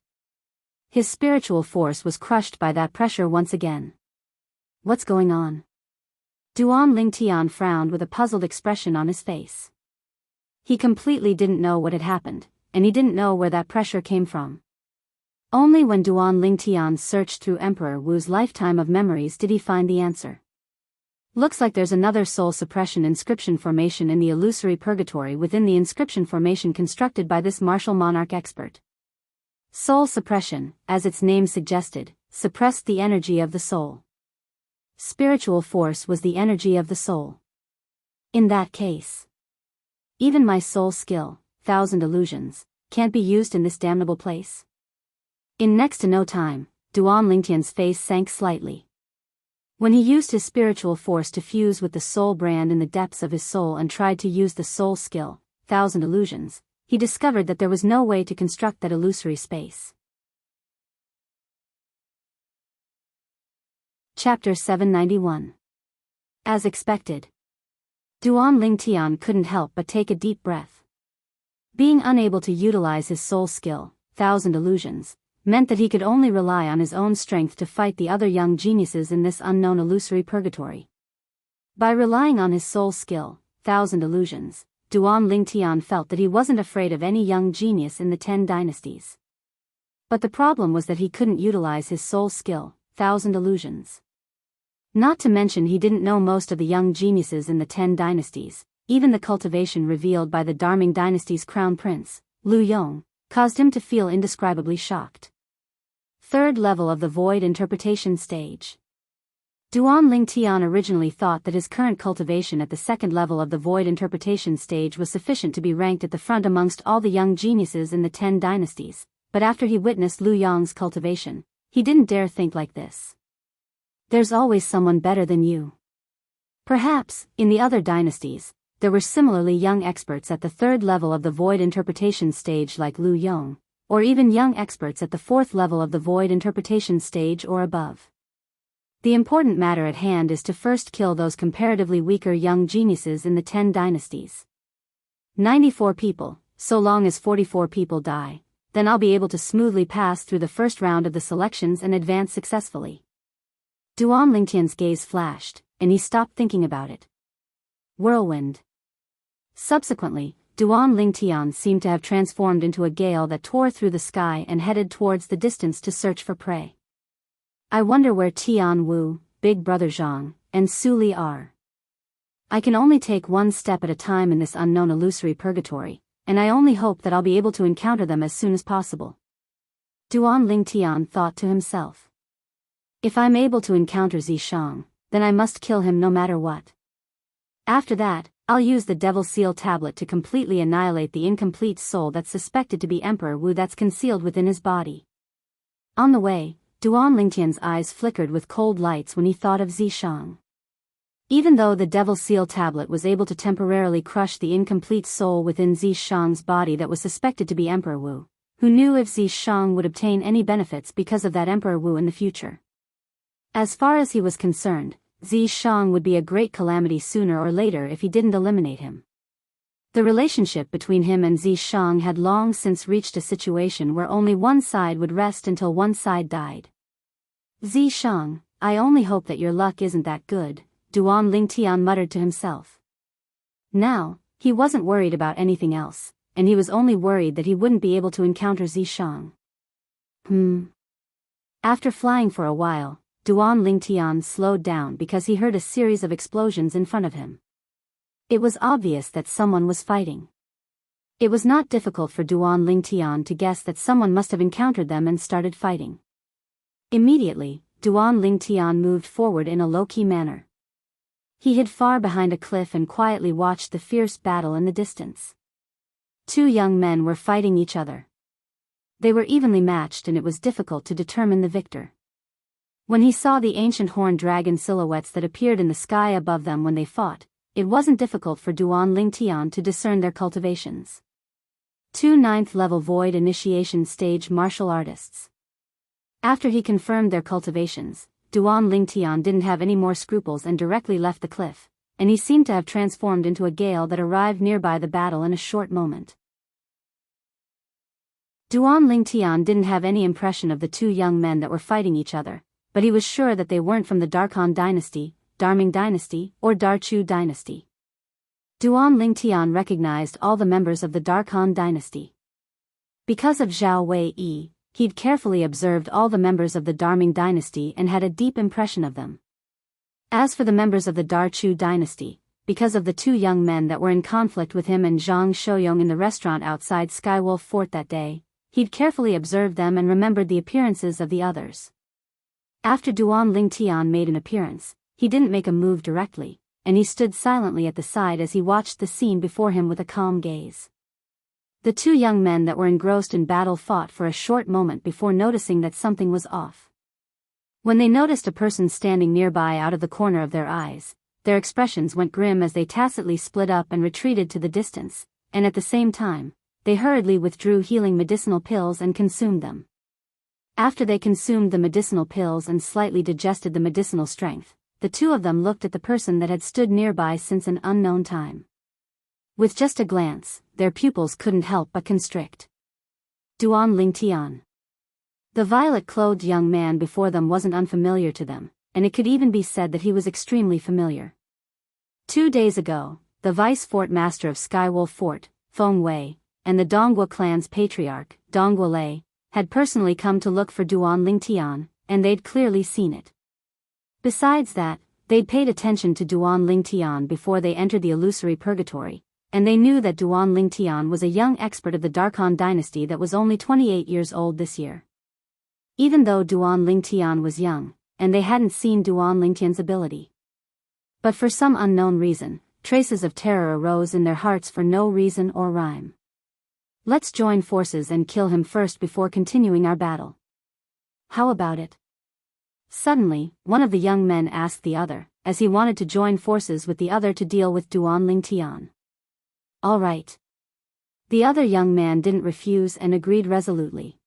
His spiritual force was crushed by that pressure once again. What's going on? Duan Lingtian frowned with a puzzled expression on his face. He completely didn't know what had happened, and he didn't know where that pressure came from. Only when Duan Lingtian searched through Emperor Wu's lifetime of memories did he find the answer. Looks like there's another soul suppression inscription formation in the illusory purgatory within the inscription formation constructed by this martial monarch expert. Soul suppression, as its name suggested, suppressed the energy of the soul. Spiritual force was the energy of the soul. In that case, even my soul skill, 1,000 illusions, can't be used in this damnable place. In next to no time, Duan Lingtian's face sank slightly. When he used his spiritual force to fuse with the soul brand in the depths of his soul and tried to use the soul skill, 1,000 illusions, he discovered that there was no way to construct that illusory space. Chapter 791. As expected, Duan Lingtian couldn't help but take a deep breath. Being unable to utilize his soul skill, 1,000 illusions, meant that he could only rely on his own strength to fight the other young geniuses in this unknown illusory purgatory. By relying on his soul skill, 1,000 illusions, Duan Lingtian felt that he wasn't afraid of any young genius in the 10 dynasties. But the problem was that he couldn't utilize his soul skill, 1,000 illusions. Not to mention he didn't know most of the young geniuses in the 10 dynasties. Even the cultivation revealed by the Darming dynasty's crown prince, Lu Yong, caused him to feel indescribably shocked. Third level of the void interpretation stage. Duan Lingtian originally thought that his current cultivation at the second level of the void interpretation stage was sufficient to be ranked at the front amongst all the young geniuses in the 10 dynasties, but after he witnessed Lu Yong's cultivation, he didn't dare think like this. There's always someone better than you. Perhaps, in the other dynasties, there were similarly young experts at the third level of the void interpretation stage like Lu Yong, or even young experts at the fourth level of the void interpretation stage or above. The important matter at hand is to first kill those comparatively weaker young geniuses in the 10 dynasties. 94 people, so long as 44 people die, then I'll be able to smoothly pass through the first round of the selections and advance successfully. Duan Lingtian's gaze flashed, and he stopped thinking about it. Whirlwind. Subsequently, Duan Lingtian seemed to have transformed into a gale that tore through the sky and headed towards the distance to search for prey. I wonder where Tian Wu, Big Brother Zhang, and Su Li are. I can only take one step at a time in this unknown illusory purgatory, and I only hope that I'll be able to encounter them as soon as possible. Duan Lingtian thought to himself. If I'm able to encounter Zishang, then I must kill him no matter what. After that, I'll use the Devil Seal tablet to completely annihilate the incomplete soul that's suspected to be Emperor Wu that's concealed within his body. On the way, Duan Lingtian's eyes flickered with cold lights when he thought of Zishang. Even though the Devil Seal tablet was able to temporarily crush the incomplete soul within Zishang's body that was suspected to be Emperor Wu, who knew if Zishang would obtain any benefits because of that Emperor Wu in the future. As far as he was concerned, Zishang would be a great calamity sooner or later if he didn't eliminate him. The relationship between him and Zishang had long since reached a situation where only one side would rest until one side died. Zishang, I only hope that your luck isn't that good, Duan Lingtian muttered to himself. Now, he wasn't worried about anything else, and he was only worried that he wouldn't be able to encounter Zishang. After flying for a while, Duan Lingtian slowed down because he heard a series of explosions in front of him. It was obvious that someone was fighting. It was not difficult for Duan Lingtian to guess that someone must have encountered them and started fighting. Immediately, Duan Lingtian moved forward in a low-key manner. He hid far behind a cliff and quietly watched the fierce battle in the distance. Two young men were fighting each other. They were evenly matched and it was difficult to determine the victor. When he saw the ancient horned dragon silhouettes that appeared in the sky above them when they fought, it wasn't difficult for Duan Lingtian to discern their cultivations. Two 9th-level void initiation stage martial artists. After he confirmed their cultivations, Duan Lingtian didn't have any more scruples and directly left the cliff, and he seemed to have transformed into a gale that arrived nearby the battle in a short moment. Duan Lingtian didn't have any impression of the two young men that were fighting each other, but he was sure that they weren't from the Darkhan dynasty, Darming dynasty, or Darchu dynasty. Duan Lingtian recognized all the members of the Darkhan dynasty. Because of Zhao Wei, he'd carefully observed all the members of the Darming dynasty and had a deep impression of them. As for the members of the Darchu dynasty, because of the two young men that were in conflict with him and Zhang Shouyong in the restaurant outside Skywolf Fort that day, he'd carefully observed them and remembered the appearances of the others. After Duan Lingtian made an appearance, he didn't make a move directly, and he stood silently at the side as he watched the scene before him with a calm gaze. The two young men that were engrossed in battle fought for a short moment before noticing that something was off. When they noticed a person standing nearby out of the corner of their eyes, their expressions went grim as they tacitly split up and retreated to the distance, and at the same time, they hurriedly withdrew healing medicinal pills and consumed them. After they consumed the medicinal pills and slightly digested the medicinal strength, the two of them looked at the person that had stood nearby since an unknown time. With just a glance, their pupils couldn't help but constrict. Duan Lingtian. The violet-clothed young man before them wasn't unfamiliar to them, and it could even be said that he was extremely familiar. 2 days ago, the vice-fort master of Skywolf Fort, Feng Wei, and the Donghua clan's patriarch, Donghua Lei, had personally come to look for Duan Lingtian, and they'd clearly seen it. Besides that, they'd paid attention to Duan Lingtian before they entered the illusory purgatory, and they knew that Duan Lingtian was a young expert of the Darkhan dynasty that was only 28 years old this year. Even though Duan Lingtian was young, and they hadn't seen Duan Lingtian's ability. But for some unknown reason, traces of terror arose in their hearts for no reason or rhyme. Let's join forces and kill him first before continuing our battle. How about it? Suddenly, one of the young men asked the other, as he wanted to join forces with the other to deal with Duan Lingtian. All right. The other young man didn't refuse and agreed resolutely.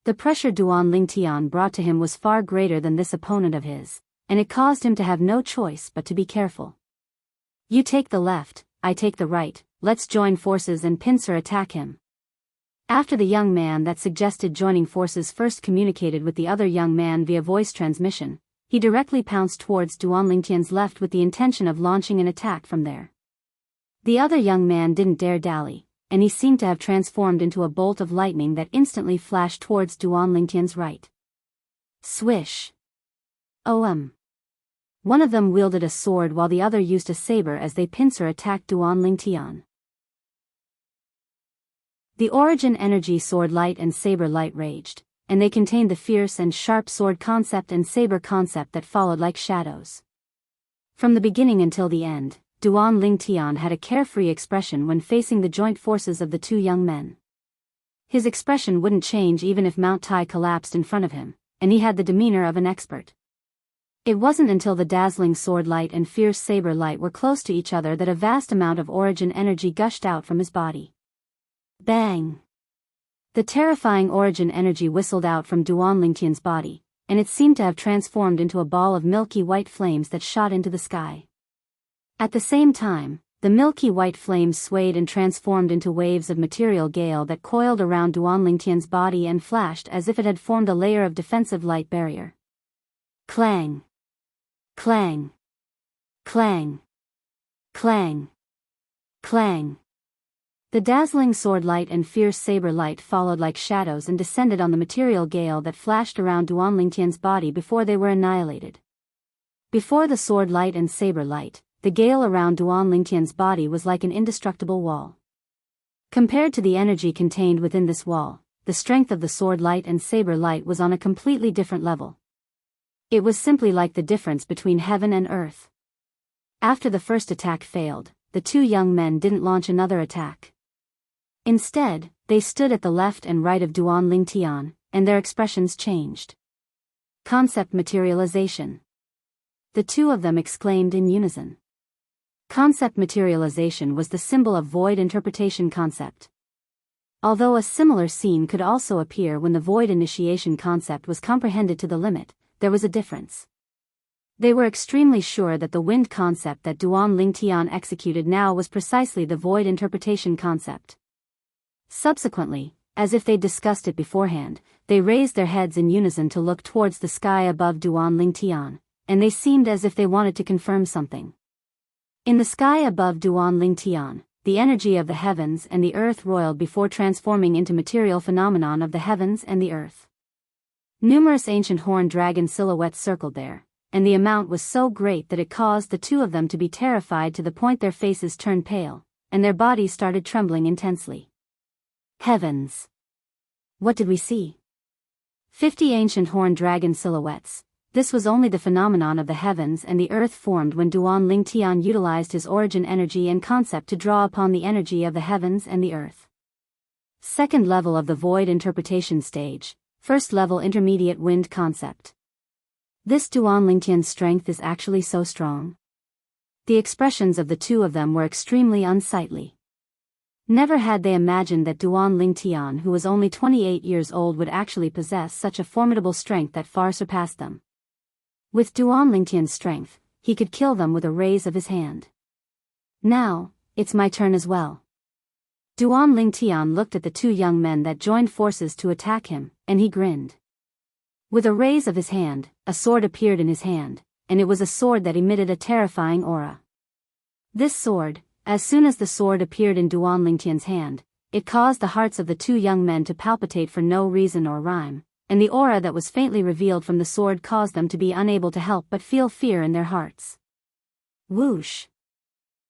The pressure Duan Lingtian brought to him was far greater than this opponent of his, and it caused him to have no choice but to be careful. You take the left, I take the right, let's join forces and pincer attack him. After the young man that suggested joining forces first communicated with the other young man via voice transmission, he directly pounced towards Duan Lingtian's left with the intention of launching an attack from there. The other young man didn't dare dally, and he seemed to have transformed into a bolt of lightning that instantly flashed towards Duan Lingtian's right. Swish! One of them wielded a sword while the other used a saber as they pincer attacked Duan Lingtian. The origin energy sword light and saber light raged, and they contained the fierce and sharp sword concept and saber concept that followed like shadows. From the beginning until the end, Duan Lingtian had a carefree expression when facing the joint forces of the two young men. His expression wouldn't change even if Mount Tai collapsed in front of him, and he had the demeanor of an expert. It wasn't until the dazzling sword light and fierce saber light were close to each other that a vast amount of origin energy gushed out from his body. Bang! The terrifying origin energy whistled out from Duan Lingtian's body, and it seemed to have transformed into a ball of milky white flames that shot into the sky. At the same time, the milky white flames swayed and transformed into waves of material gale that coiled around Duan Lingtian's body and flashed as if it had formed a layer of defensive light barrier. Clang! Clang! Clang! Clang! Clang! The dazzling sword light and fierce saber light followed like shadows and descended on the material gale that flashed around Duan Lingtian's body before they were annihilated. Before the sword light and saber light, the gale around Duan Lingtian's body was like an indestructible wall. Compared to the energy contained within this wall, the strength of the sword light and saber light was on a completely different level. It was simply like the difference between heaven and earth. After the first attack failed, the two young men didn't launch another attack. Instead, they stood at the left and right of Duan Lingtian, and their expressions changed. Concept materialization. The two of them exclaimed in unison. Concept materialization was the symbol of void interpretation concept. Although a similar scene could also appear when the void initiation concept was comprehended to the limit, there was a difference. They were extremely sure that the wind concept that Duan Lingtian executed now was precisely the void interpretation concept. Subsequently, as if they'd discussed it beforehand, they raised their heads in unison to look towards the sky above Duan Lingtian, and they seemed as if they wanted to confirm something. In the sky above Duan Lingtian, the energy of the heavens and the earth roiled before transforming into material phenomenon of the heavens and the earth. Numerous ancient horned dragon silhouettes circled there, and the amount was so great that it caused the two of them to be terrified to the point their faces turned pale, and their bodies started trembling intensely. Heavens! What did we see? 50 ancient horned dragon silhouettes. This was only the phenomenon of the heavens and the earth formed when Duan Lingtian utilized his origin energy and concept to draw upon the energy of the heavens and the earth. Second level of the void interpretation stage, first level intermediate wind concept. This Duan Lingtian's strength is actually so strong. The expressions of the two of them were extremely unsightly. Never had they imagined that Duan Lingtian, who was only 28 years old, would actually possess such a formidable strength that far surpassed them. With Duan Lingtian's strength, he could kill them with a raise of his hand. Now, it's my turn as well. Duan Lingtian looked at the two young men that joined forces to attack him, and he grinned. With a raise of his hand, a sword appeared in his hand, and it was a sword that emitted a terrifying aura. This sword, as soon as the sword appeared in Duan Lingtian's hand, it caused the hearts of the two young men to palpitate for no reason or rhyme, and the aura that was faintly revealed from the sword caused them to be unable to help but feel fear in their hearts. Whoosh!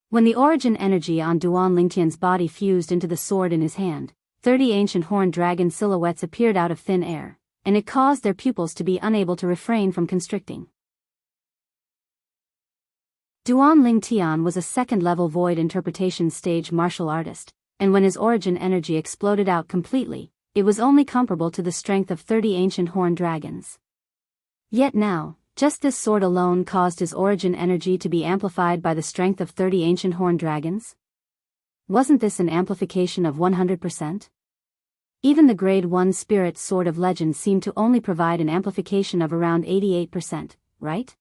When the origin energy on Duan Lingtian's body fused into the sword in his hand, 30 ancient horned dragon silhouettes appeared out of thin air, and it caused their pupils to be unable to refrain from constricting. Duan Lingtian was a second-level void interpretation stage martial artist, and when his origin energy exploded out completely, it was only comparable to the strength of 30 ancient horned dragons. Yet now, just this sword alone caused his origin energy to be amplified by the strength of 30 ancient horned dragons? Wasn't this an amplification of 100%? Even the Grade 1 Spirit Sword of Legend seemed to only provide an amplification of around 88%, right?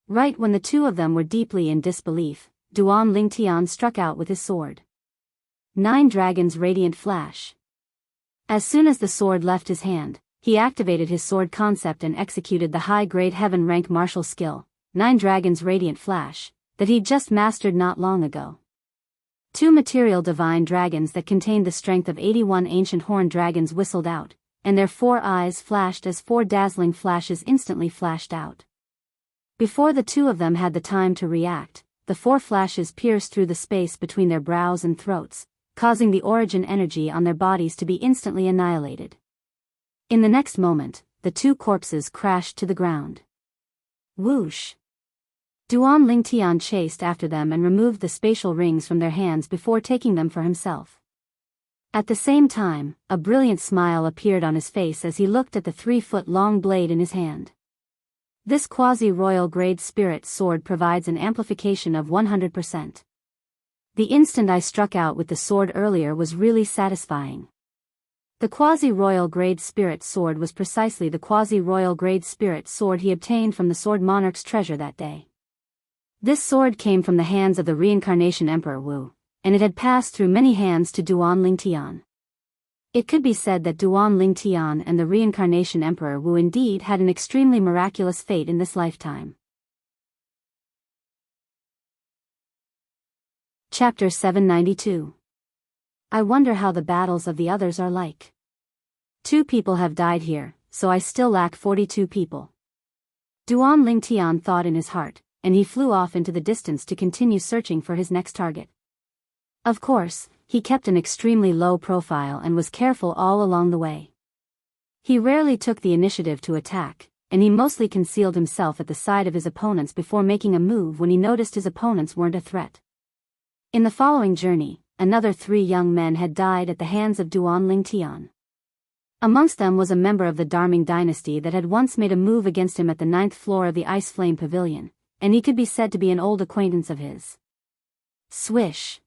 Right when the two of them were deeply in disbelief, Duan Lingtian struck out with his sword. 9 Dragons Radiant Flash. As soon as the sword left his hand, he activated his sword concept and executed the high-grade heaven rank martial skill, 9 Dragons Radiant Flash, that he'd just mastered not long ago. 2 material divine dragons that contained the strength of 81 ancient horned dragons whistled out, and their 4 eyes flashed as 4 dazzling flashes instantly flashed out. Before the two of them had the time to react, the 4 flashes pierced through the space between their brows and throats, causing the origin energy on their bodies to be instantly annihilated. In the next moment, the 2 corpses crashed to the ground. Whoosh! Duan Lingtian chased after them and removed the spatial rings from their hands before taking them for himself. At the same time, a brilliant smile appeared on his face as he looked at the 3-foot-long blade in his hand. This quasi-royal grade spirit sword provides an amplification of 100%. The instant I struck out with the sword earlier was really satisfying. The quasi-royal grade spirit sword was precisely the quasi-royal grade spirit sword he obtained from the Sword Monarch's treasure that day. This sword came from the hands of the reincarnation Emperor Wu, and it had passed through many hands to Duan Lingtian. It could be said that Duan Lingtian and the reincarnation Emperor Wu indeed had an extremely miraculous fate in this lifetime. Chapter 792. I wonder how the battles of the others are like. 2 people have died here, so I still lack 42 people. Duan Lingtian thought in his heart, and he flew off into the distance to continue searching for his next target. Of course, he kept an extremely low profile and was careful all along the way. He rarely took the initiative to attack, and he mostly concealed himself at the side of his opponents before making a move when he noticed his opponents weren't a threat. In the following journey, another 3 young men had died at the hands of Duan Lingtian. Amongst them was a member of the Darming dynasty that had once made a move against him at the 9th floor of the Ice Flame Pavilion, and he could be said to be an old acquaintance of his. Swish!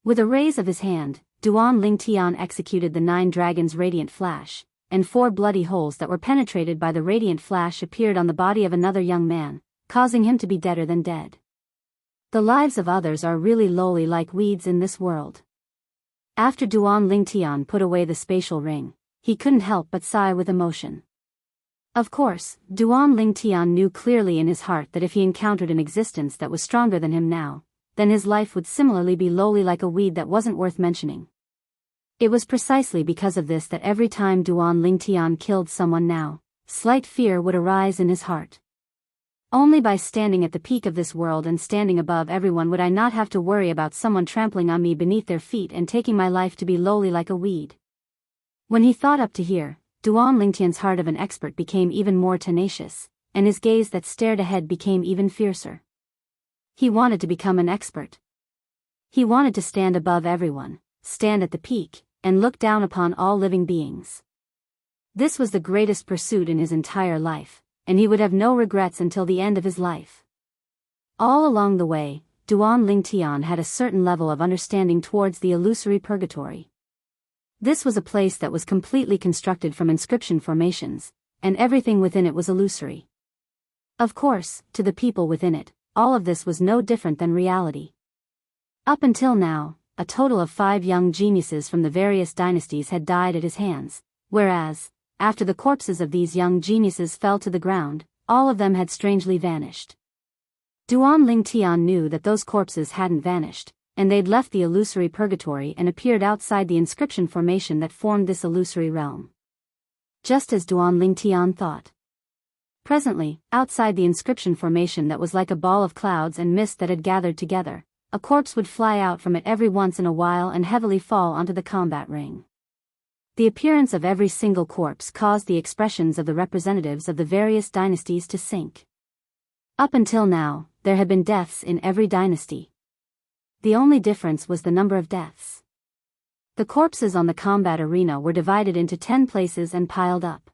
With a raise of his hand, Duan Lingtian executed the 9 dragons' radiant flash, and 4 bloody holes that were penetrated by the radiant flash appeared on the body of another young man, causing him to be deader than dead. The lives of others are really lowly like weeds in this world. After Duan Lingtian put away the spatial ring, he couldn't help but sigh with emotion. Of course, Duan Lingtian knew clearly in his heart that if he encountered an existence that was stronger than him now, then his life would similarly be lowly like a weed that wasn't worth mentioning. It was precisely because of this that every time Duan Lingtian killed someone now, slight fear would arise in his heart. Only by standing at the peak of this world and standing above everyone would I not have to worry about someone trampling on me beneath their feet and taking my life to be lowly like a weed. When he thought up to here, Duan Lingtian's heart of an expert became even more tenacious, and his gaze that stared ahead became even fiercer. He wanted to become an expert. He wanted to stand above everyone, stand at the peak, and look down upon all living beings. This was the greatest pursuit in his entire life, and he would have no regrets until the end of his life. All along the way, Duan Lingtian had a certain level of understanding towards the illusory purgatory. This was a place that was completely constructed from inscription formations, and everything within it was illusory. Of course, to the people within it, all of this was no different than reality. Up until now, a total of 5 young geniuses from the various dynasties had died at his hands, whereas, after the corpses of these young geniuses fell to the ground, all of them had strangely vanished. Duan Lingtian knew that those corpses hadn't vanished, and they'd left the illusory purgatory and appeared outside the inscription formation that formed this illusory realm. Just as Duan Lingtian thought. Presently, outside the inscription formation that was like a ball of clouds and mist that had gathered together, a corpse would fly out from it every once in a while and heavily fall onto the combat ring. The appearance of every single corpse caused the expressions of the representatives of the various dynasties to sink. Up until now, there had been deaths in every dynasty. The only difference was the number of deaths. The corpses on the combat arena were divided into 10 places and piled up.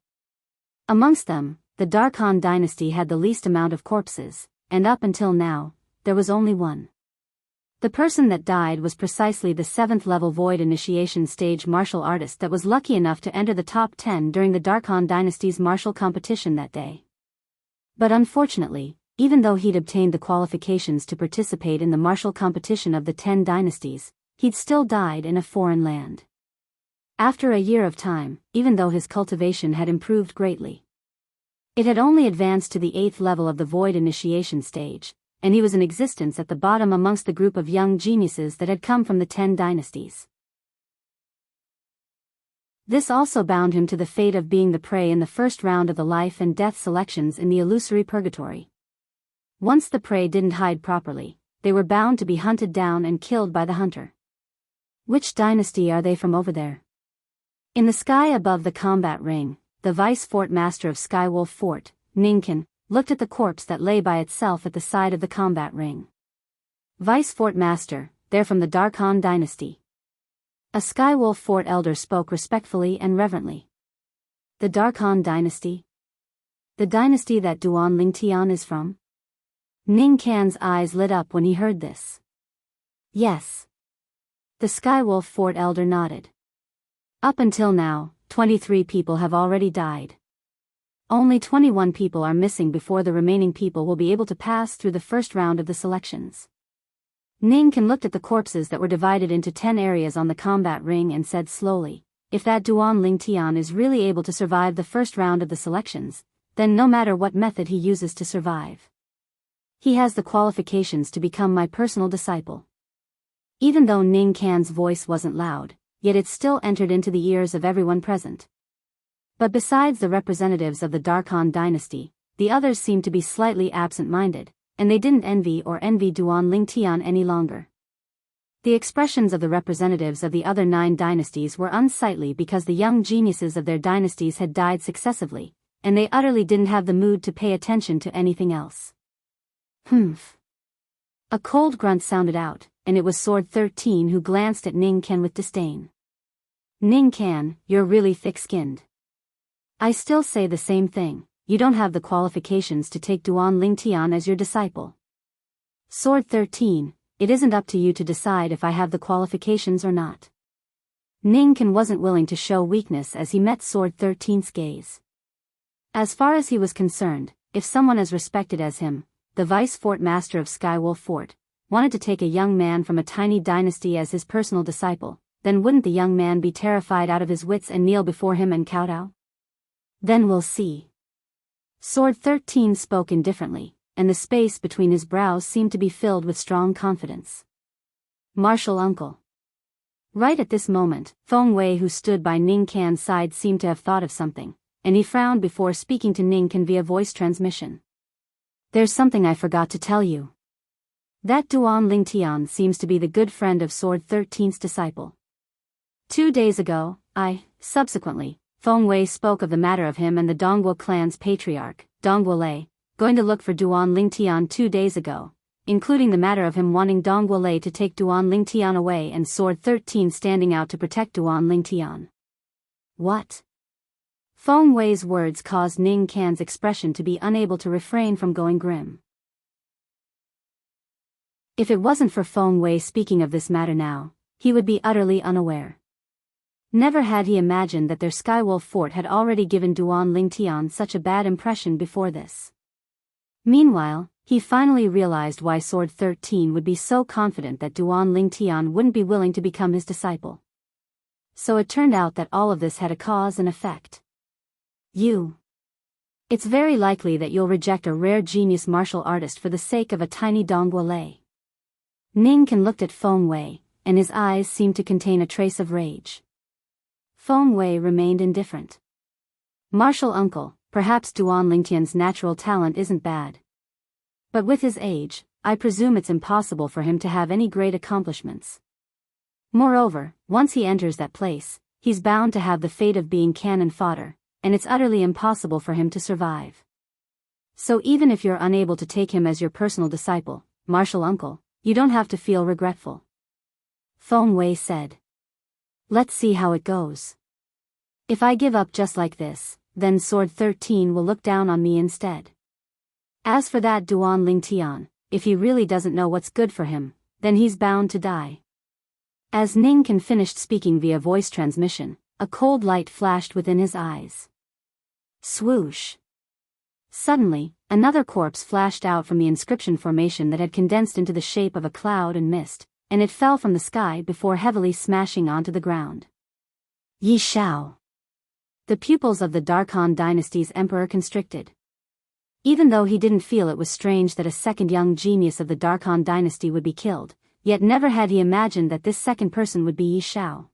Amongst them, the Darkhan dynasty had the least amount of corpses, and up until now, there was only one. The person that died was precisely the 7th level Void Initiation stage martial artist that was lucky enough to enter the top 10 during the Darkhan dynasty's martial competition that day. But unfortunately, even though he'd obtained the qualifications to participate in the martial competition of the 10 dynasties, he'd still died in a foreign land. After a year of time, even though his cultivation had improved greatly, it had only advanced to the 8th level of the Void Initiation stage, and he was in existence at the bottom amongst the group of young geniuses that had come from the 10 dynasties. This also bound him to the fate of being the prey in the first round of the life and death selections in the illusory purgatory. Once the prey didn't hide properly, they were bound to be hunted down and killed by the hunter. Which dynasty are they from over there? In the sky above the combat ring, the vice fort master of Skywolf Fort, Ningkan, looked at the corpse that lay by itself at the side of the combat ring. Vice fort master, they're from the Darkhan dynasty. A Skywolf Fort elder spoke respectfully and reverently. The Darkhan dynasty? The dynasty that Duan Lingtian is from? Ning Can's eyes lit up when he heard this. Yes. The Skywolf Fort elder nodded. Up until now, 23 people have already died. Only 21 people are missing before the remaining people will be able to pass through the first round of the selections. Ning Can looked at the corpses that were divided into 10 areas on the combat ring and said slowly, if that Duan Lingtian is really able to survive the first round of the selections, then no matter what method he uses to survive, he has the qualifications to become my personal disciple. Even though Ning Can's voice wasn't loud, yet it still entered into the ears of everyone present. But besides the representatives of the Darkhan dynasty, the others seemed to be slightly absent-minded, and they didn't envy Duan Lingtian any longer. The expressions of the representatives of the other 9 dynasties were unsightly because the young geniuses of their dynasties had died successively, and they utterly didn't have the mood to pay attention to anything else. Humph. A cold grunt sounded out, and it was Sword 13 who glanced at Ning Can with disdain. Ning Can, you're really thick-skinned. I still say the same thing, you don't have the qualifications to take Duan Lingtian as your disciple. Sword 13, it isn't up to you to decide if I have the qualifications or not. Ning Can wasn't willing to show weakness as he met Sword 13's gaze. As far as he was concerned, if someone as respected as him, the Vice Fort Master of Skywolf Fort, wanted to take a young man from a tiny dynasty as his personal disciple, then wouldn't the young man be terrified out of his wits and kneel before him and kowtow? Then we'll see. Sword 13 spoke indifferently, and the space between his brows seemed to be filled with strong confidence. Martial uncle. Right at this moment, Feng Wei, who stood by Ning Can's side, seemed to have thought of something, and he frowned before speaking to Ning Can via voice transmission. There's something I forgot to tell you. That Duan Lingtian seems to be the good friend of Sword 13's disciple. 2 days ago, subsequently, Feng Wei spoke of the matter of him and the Dongguo clan's patriarch, Dongguo Lei, going to look for Duan Lingtian 2 days ago, including the matter of him wanting Dongguo Lei to take Duan Lingtian away and Sword 13 standing out to protect Duan Lingtian. What? Feng Wei's words caused Ning Can's expression to be unable to refrain from going grim. If it wasn't for Feng Wei speaking of this matter now, he would be utterly unaware. Never had he imagined that their Skywolf Fort had already given Duan Lingtian such a bad impression before this. Meanwhile, he finally realized why Sword 13 would be so confident that Duan Lingtian wouldn't be willing to become his disciple. So it turned out that all of this had a cause and effect. It's very likely that you'll reject a rare genius martial artist for the sake of a tiny Dongguo Lei. Ning Can looked at Feng Wei, and his eyes seemed to contain a trace of rage. Feng Wei remained indifferent. Martial uncle, perhaps Duan Lingtian's natural talent isn't bad. But with his age, I presume it's impossible for him to have any great accomplishments. Moreover, once he enters that place, he's bound to have the fate of being cannon fodder, and it's utterly impossible for him to survive. So even if you're unable to take him as your personal disciple, martial uncle, you don't have to feel regretful. Feng Wei said. Let's see how it goes. If I give up just like this, then Sword 13 will look down on me instead. As for that Duan Lingtian, if he really doesn't know what's good for him, then he's bound to die. As Ning Can finished speaking via voice transmission, a cold light flashed within his eyes. Swoosh. Suddenly, another corpse flashed out from the inscription formation that had condensed into the shape of a cloud and mist, and it fell from the sky before heavily smashing onto the ground. Yi Shao. The pupils of the Darkhan dynasty's emperor constricted. Even though he didn't feel it was strange that a second young genius of the Darkhan dynasty would be killed, yet never had he imagined that this second person would be Yi Shao.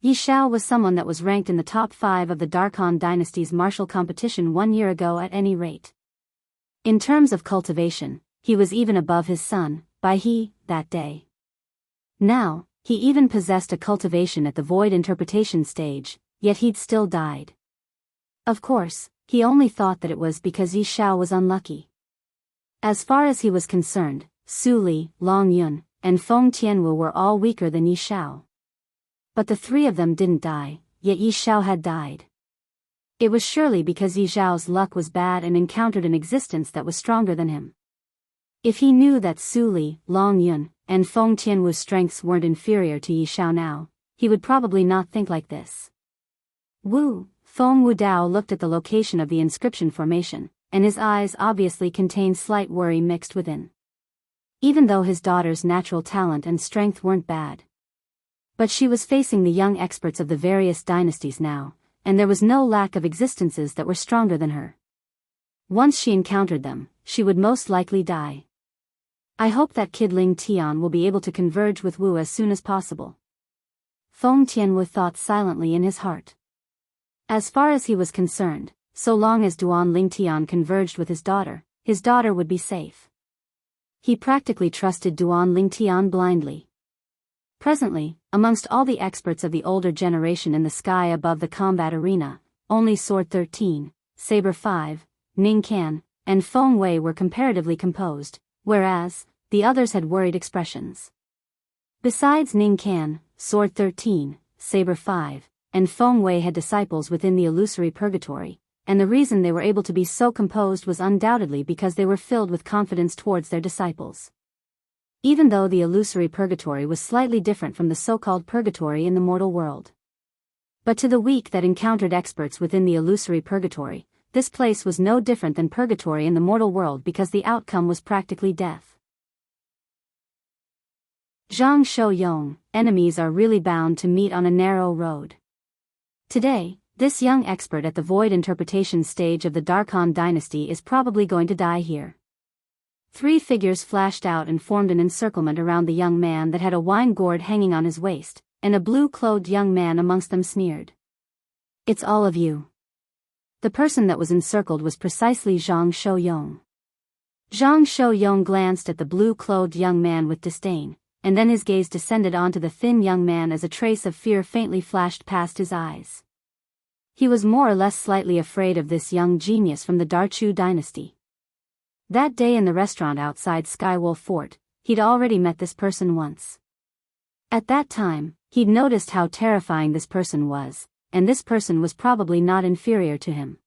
Yi Shao was someone that was ranked in the top 5 of the Darkhan dynasty's martial competition 1 year ago at any rate. In terms of cultivation, he was even above his son, Bai He, that day. Now, he even possessed a cultivation at the void interpretation stage, yet he'd still died. Of course, he only thought that it was because Yi Shao was unlucky. As far as he was concerned, Su Li, Long Yun, and Feng Tianwu were all weaker than Yi Shao. But the three of them didn't die, yet Yi Xiao had died. It was surely because Yi Xiao's luck was bad and encountered an existence that was stronger than him. If he knew that Su Li, Long Yun, and Feng Tianwu's strengths weren't inferior to Yi Xiao now, he would probably not think like this. Feng Wudao looked at the location of the inscription formation, and his eyes obviously contained slight worry mixed within. Even though his daughter's natural talent and strength weren't bad. But she was facing the young experts of the various dynasties now, and there was no lack of existences that were stronger than her. Once she encountered them, she would most likely die. I hope that kid Ling Tian will be able to converge with Wu as soon as possible. Feng Tianwu thought silently in his heart. As far as he was concerned, so long as Duan Ling Tian converged with his daughter would be safe. He practically trusted Duan Ling Tian blindly. Presently, amongst all the experts of the older generation in the sky above the combat arena, only Sword 13, Saber 5, Ning Can, and Feng Wei were comparatively composed, whereas, the others had worried expressions. Besides Ning Can, Sword 13, Saber 5, and Feng Wei had disciples within the illusory purgatory, and the reason they were able to be so composed was undoubtedly because they were filled with confidence towards their disciples. Even though the illusory purgatory was slightly different from the so-called purgatory in the mortal world. But to the weak that encountered experts within the illusory purgatory, this place was no different than purgatory in the mortal world because the outcome was practically death. Zhang Shouyong, enemies are really bound to meet on a narrow road. Today, this young expert at the void interpretation stage of the Darkhan dynasty is probably going to die here. Three figures flashed out and formed an encirclement around the young man that had a wine gourd hanging on his waist, and a blue-clothed young man amongst them sneered. "It's all of you." The person that was encircled was precisely Zhang Shouyong. Zhang Shouyong glanced at the blue-clothed young man with disdain, and then his gaze descended onto the thin young man as a trace of fear faintly flashed past his eyes. He was more or less slightly afraid of this young genius from the Darchu dynasty. That day in the restaurant outside Skywolf Fort, he'd already met this person once. At that time, he'd noticed how terrifying this person was, and this person was probably not inferior to him.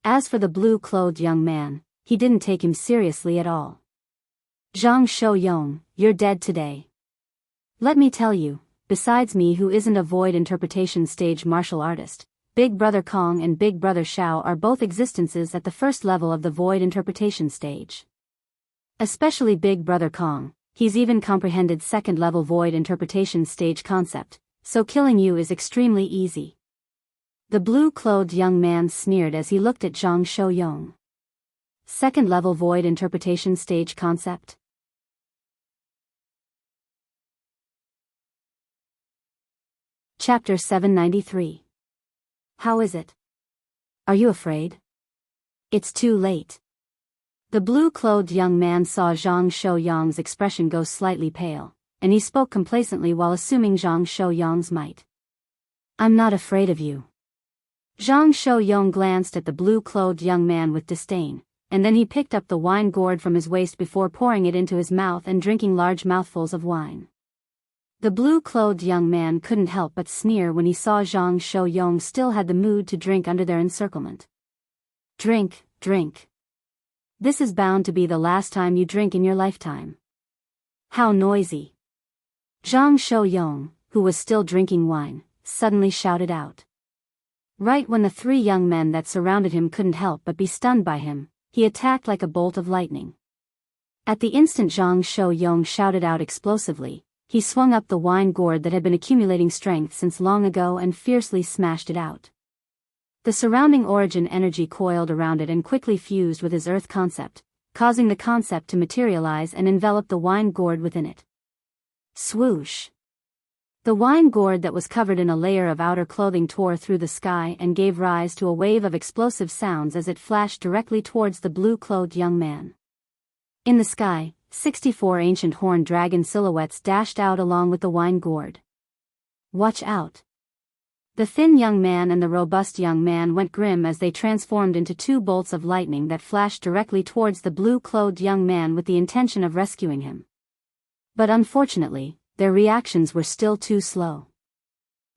As for the blue-clothed young man, he didn't take him seriously at all. "Zhang Shouyong, you're dead today. Let me tell you, besides me who isn't a void interpretation stage martial artist, Big Brother Kong and Big Brother Shao are both existences at the first level of the void interpretation stage. Especially Big Brother Kong, he's even comprehended second-level void interpretation stage concept, so killing you is extremely easy." The blue-clothed young man sneered as he looked at Zhang Shouyong. Second-level void interpretation stage concept? Chapter 793. How is it? Are you afraid? It's too late. The blue-clothed young man saw Zhang Shouyong's expression go slightly pale, and he spoke complacently while assuming Zhang Shouyong's might. "I'm not afraid of you." Zhang Shouyong glanced at the blue-clothed young man with disdain, and then he picked up the wine gourd from his waist before pouring it into his mouth and drinking large mouthfuls of wine. The blue-clothed young man couldn't help but sneer when he saw Zhang Shouyong still had the mood to drink under their encirclement. "Drink, drink. This is bound to be the last time you drink in your lifetime." "How noisy." Zhang Shouyong, who was still drinking wine, suddenly shouted out. Right when the three young men that surrounded him couldn't help but be stunned by him, he attacked like a bolt of lightning. At the instant Zhang Shouyong shouted out explosively, he swung up the wine gourd that had been accumulating strength since long ago and fiercely smashed it out. The surrounding origin energy coiled around it and quickly fused with his earth concept, causing the concept to materialize and envelop the wine gourd within it. Swoosh! The wine gourd that was covered in a layer of outer clothing tore through the sky and gave rise to a wave of explosive sounds as it flashed directly towards the blue-clothed young man. In the sky, 64 ancient horned dragon silhouettes dashed out along with the wine gourd. "Watch out!" The thin young man and the robust young man went grim as they transformed into two bolts of lightning that flashed directly towards the blue-clothed young man with the intention of rescuing him. But unfortunately, their reactions were still too slow.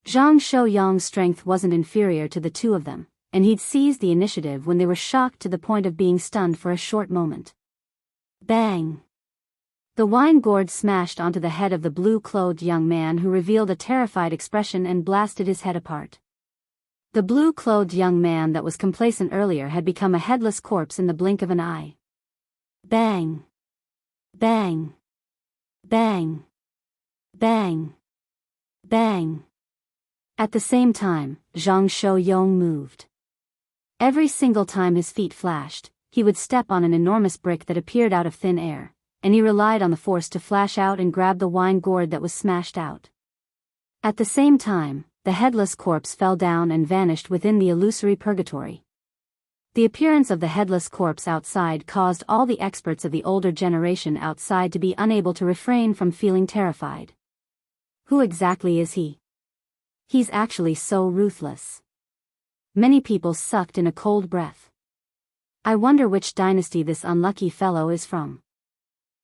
Jiang Shouyang's strength wasn't inferior to the two of them, and he'd seized the initiative when they were shocked to the point of being stunned for a short moment. Bang! The wine gourd smashed onto the head of the blue-clothed young man, who revealed a terrified expression and blasted his head apart. The blue-clothed young man that was complacent earlier had become a headless corpse in the blink of an eye. Bang! Bang! Bang! Bang! Bang! At the same time, Jiang Shouyang moved. Every single time his feet flashed, he would step on an enormous brick that appeared out of thin air, and he relied on the force to flash out and grab the wine gourd that was smashed out. At the same time, the headless corpse fell down and vanished within the illusory purgatory. The appearance of the headless corpse outside caused all the experts of the older generation outside to be unable to refrain from feeling terrified. Who exactly is he? He's actually so ruthless. Many people sucked in a cold breath. I wonder which dynasty this unlucky fellow is from.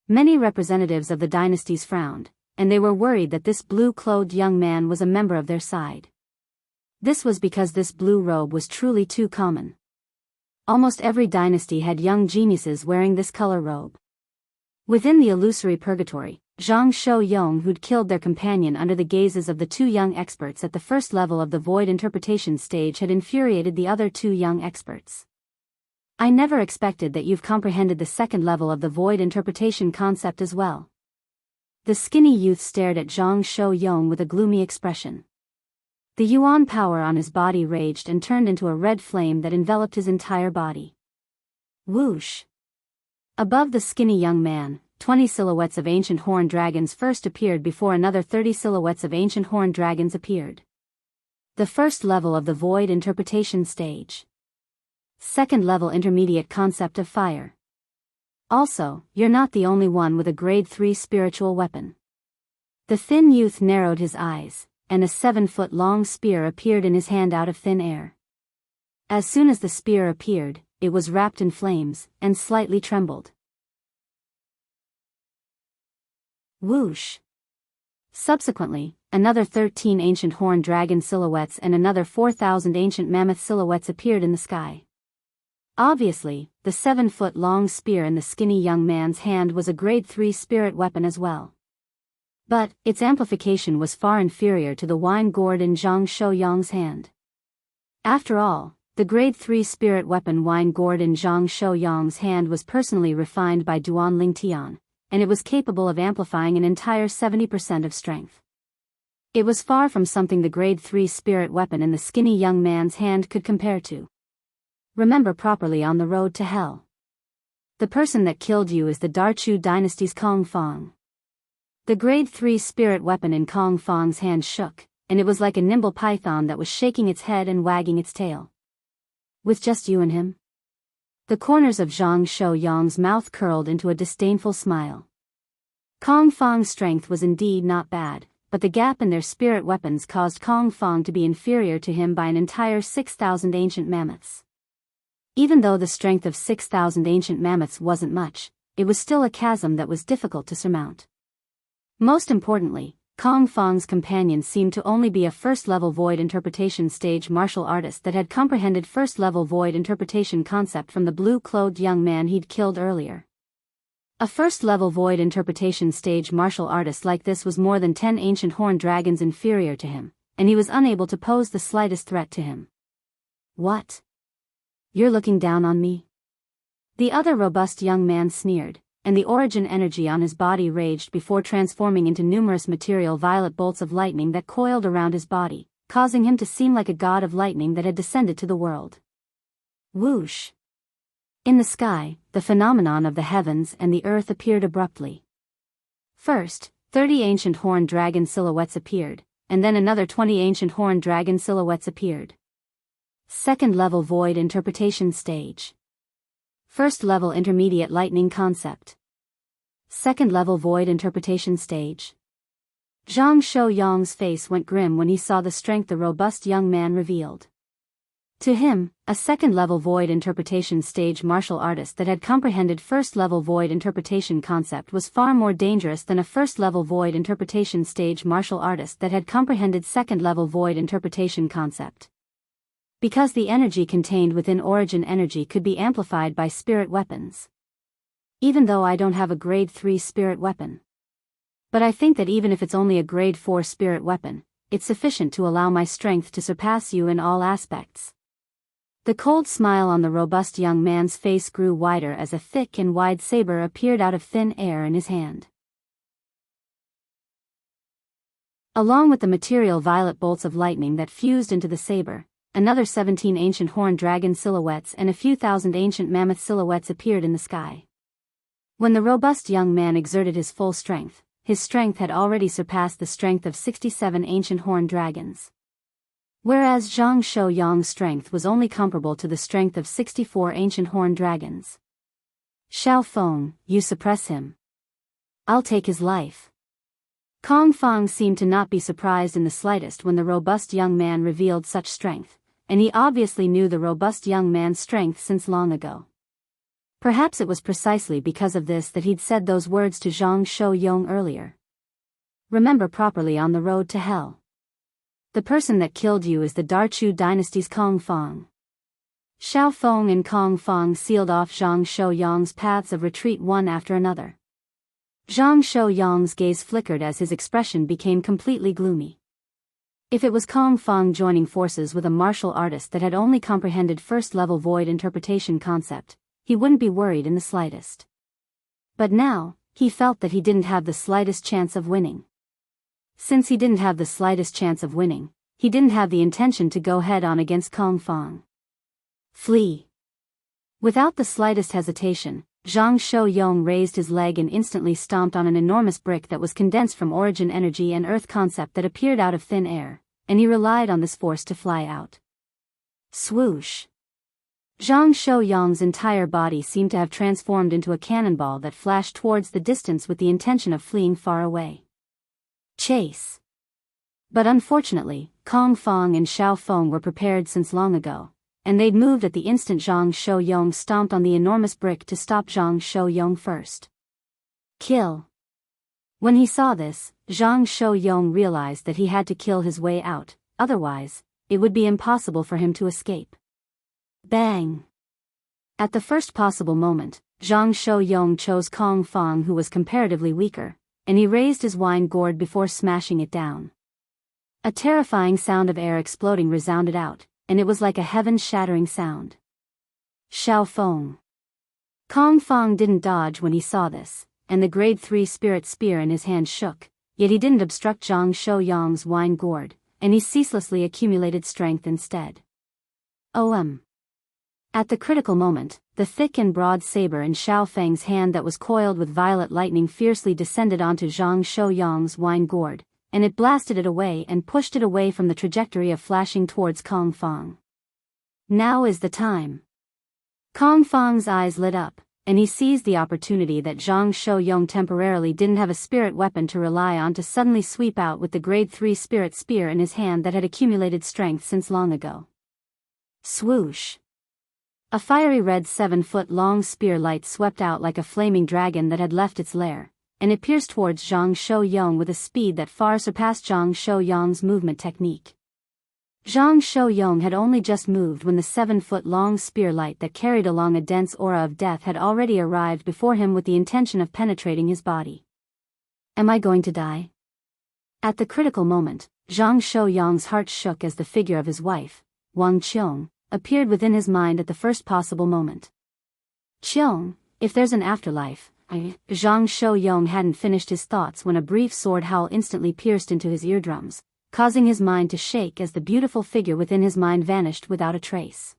Many representatives of the dynasties frowned, and they were worried that this blue-clothed young man was a member of their side. This was because this blue robe was truly too common. Almost every dynasty had young geniuses wearing this color robe. Within the illusory purgatory, Jiang Shouyang, who'd killed their companion under the gazes of the two young experts at the first level of the void interpretation stage, had infuriated the other two young experts. I never expected that you've comprehended the second level of the void interpretation concept as well. The skinny youth stared at Jiang Shouyang with a gloomy expression. The yuan power on his body raged and turned into a red flame that enveloped his entire body. Whoosh! Above the skinny young man, 20 silhouettes of ancient horned dragons first appeared before another 30 silhouettes of ancient horned dragons appeared. The first level of the void interpretation stage. Second level intermediate concept of fire. Also, you're not the only one with a grade 3 spiritual weapon. The thin youth narrowed his eyes, and a 7-foot-long spear appeared in his hand out of thin air. As soon as the spear appeared, it was wrapped in flames, and slightly trembled. Whoosh! Subsequently, another 13 ancient horned dragon silhouettes and another 4,000 ancient mammoth silhouettes appeared in the sky. Obviously, the 7-foot-long spear in the skinny young man's hand was a grade 3 spirit weapon as well. But, its amplification was far inferior to the wine gourd in Jiang Shouyang's hand. After all, the grade 3 spirit weapon wine gourd in Jiang Shouyang's hand was personally refined by Duan Lingtian, and it was capable of amplifying an entire 70% of strength. It was far from something the grade 3 spirit weapon in the skinny young man's hand could compare to. Remember properly on the road to hell. The person that killed you is the Darchu dynasty's Kong Fong. The grade 3 spirit weapon in Kong Fong's hand shook, and it was like a nimble python that was shaking its head and wagging its tail. With just you and him? The corners of Jiang Shouyang's mouth curled into a disdainful smile. Kong Fong's strength was indeed not bad, but the gap in their spirit weapons caused Kong Fong to be inferior to him by an entire 6,000 ancient mammoths. Even though the strength of 6,000 ancient mammoths wasn't much, it was still a chasm that was difficult to surmount. Most importantly, Kong Fong's companion seemed to only be a first-level void interpretation stage martial artist that had comprehended first-level void interpretation concept from the blue-clothed young man he'd killed earlier. A first-level void interpretation stage martial artist like this was more than 10 ancient horned dragons inferior to him, and he was unable to pose the slightest threat to him. What? You're looking down on me? The other robust young man sneered, and the origin energy on his body raged before transforming into numerous material violet bolts of lightning that coiled around his body, causing him to seem like a god of lightning that had descended to the world. Whoosh! In the sky, the phenomenon of the heavens and the earth appeared abruptly. First, 30 ancient horned dragon silhouettes appeared, and then another 20 ancient horned dragon silhouettes appeared. Second level void interpretation stage. First level intermediate lightning concept. Second level void interpretation stage. Jiang Shouyang's face went grim when he saw the strength the robust young man revealed. To him, a second-level void interpretation stage martial artist that had comprehended first-level void interpretation concept was far more dangerous than a first-level void interpretation stage martial artist that had comprehended second-level void interpretation concept. Because the energy contained within origin energy could be amplified by spirit weapons. Even though I don't have a grade 3 spirit weapon. But I think that even if it's only a grade 4 spirit weapon, it's sufficient to allow my strength to surpass you in all aspects. The cold smile on the robust young man's face grew wider as a thick and wide saber appeared out of thin air in his hand. Along with the material violet bolts of lightning that fused into the saber, another 17 ancient horned dragon silhouettes and a few thousand ancient mammoth silhouettes appeared in the sky. When the robust young man exerted his full strength, his strength had already surpassed the strength of 67 ancient horned dragons. Whereas Zhang Shouyang's strength was only comparable to the strength of 64 ancient horned dragons. Xiao Feng, you suppress him. I'll take his life. Kong Feng seemed to not be surprised in the slightest when the robust young man revealed such strength, and he obviously knew the robust young man's strength since long ago. Perhaps it was precisely because of this that he'd said those words to Zhang Shouyang earlier. Remember properly on the road to hell. The person that killed you is the Darchu dynasty's Kong Feng. Xiao Feng and Kong Feng sealed off Zhang Shouyang's paths of retreat one after another. Zhang Shouyang's gaze flickered as his expression became completely gloomy. If it was Kong Feng joining forces with a martial artist that had only comprehended first-level void interpretation concept, he wouldn't be worried in the slightest. But now, he felt that he didn't have the slightest chance of winning. Since he didn't have the slightest chance of winning, he didn't have the intention to go head-on against Kong Feng. Flee! Without the slightest hesitation, Zhang Shouyang raised his leg and instantly stomped on an enormous brick that was condensed from origin energy and earth concept that appeared out of thin air, and he relied on this force to fly out. Swoosh! Zhang Shouyang's entire body seemed to have transformed into a cannonball that flashed towards the distance with the intention of fleeing far away. Chase! But unfortunately, Kong Feng and Xiao Feng were prepared since long ago, and they'd moved at the instant Zhang Shouyang stomped on the enormous brick to stop Zhang Shouyang first. Kill! When he saw this, Zhang Shouyang realized that he had to kill his way out, otherwise, it would be impossible for him to escape. Bang! At the first possible moment, Zhang Shouyang chose Kong Feng, who was comparatively weaker, and he raised his wine gourd before smashing it down. A terrifying sound of air exploding resounded out, and it was like a heaven-shattering sound. Xiao Feng! Kong Feng didn't dodge when he saw this, and the grade 3 spirit spear in his hand shook, yet he didn't obstruct Zhang Shouyang's wine gourd, and he ceaselessly accumulated strength instead. At the critical moment, the thick and broad saber in Xiao Feng's hand that was coiled with violet lightning fiercely descended onto Zhang Shouyang's wine gourd, and it blasted it away and pushed it away from the trajectory of flashing towards Kong Feng. Now is the time. Kong Feng's eyes lit up, and he seized the opportunity that Zhang Shouyang temporarily didn't have a spirit weapon to rely on to suddenly sweep out with the grade 3 spirit spear in his hand that had accumulated strength since long ago. Swoosh! A fiery red 7-foot-long spear light swept out like a flaming dragon that had left its lair, and it pierced towards Zhang Shouyang with a speed that far surpassed Zhang Shouyang's movement technique. Zhang Shouyang had only just moved when the 7-foot-long spear light that carried along a dense aura of death had already arrived before him with the intention of penetrating his body. Am I going to die? At the critical moment, Zhang Shouyang's heart shook as the figure of his wife, Wang Qiong, appeared within his mind at the first possible moment. Qiong, if there's an afterlife, Zhang Shouyang hadn't finished his thoughts when a brief sword howl instantly pierced into his eardrums, causing his mind to shake as the beautiful figure within his mind vanished without a trace.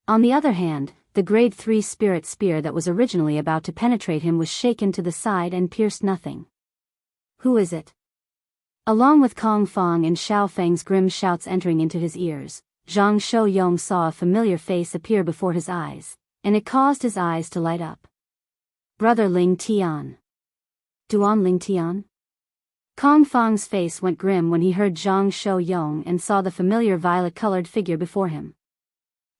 On the other hand, the grade 3 spirit spear that was originally about to penetrate him was shaken to the side and pierced nothing. Who is it? Along with Kong Feng and Xiao Feng's grim shouts entering into his ears, Zhang Shouyang saw a familiar face appear before his eyes, and it caused his eyes to light up. Brother Ling Tian. Duan Ling Tian? Kong Fong's face went grim when he heard Zhang Shouyong and saw the familiar violet-colored figure before him.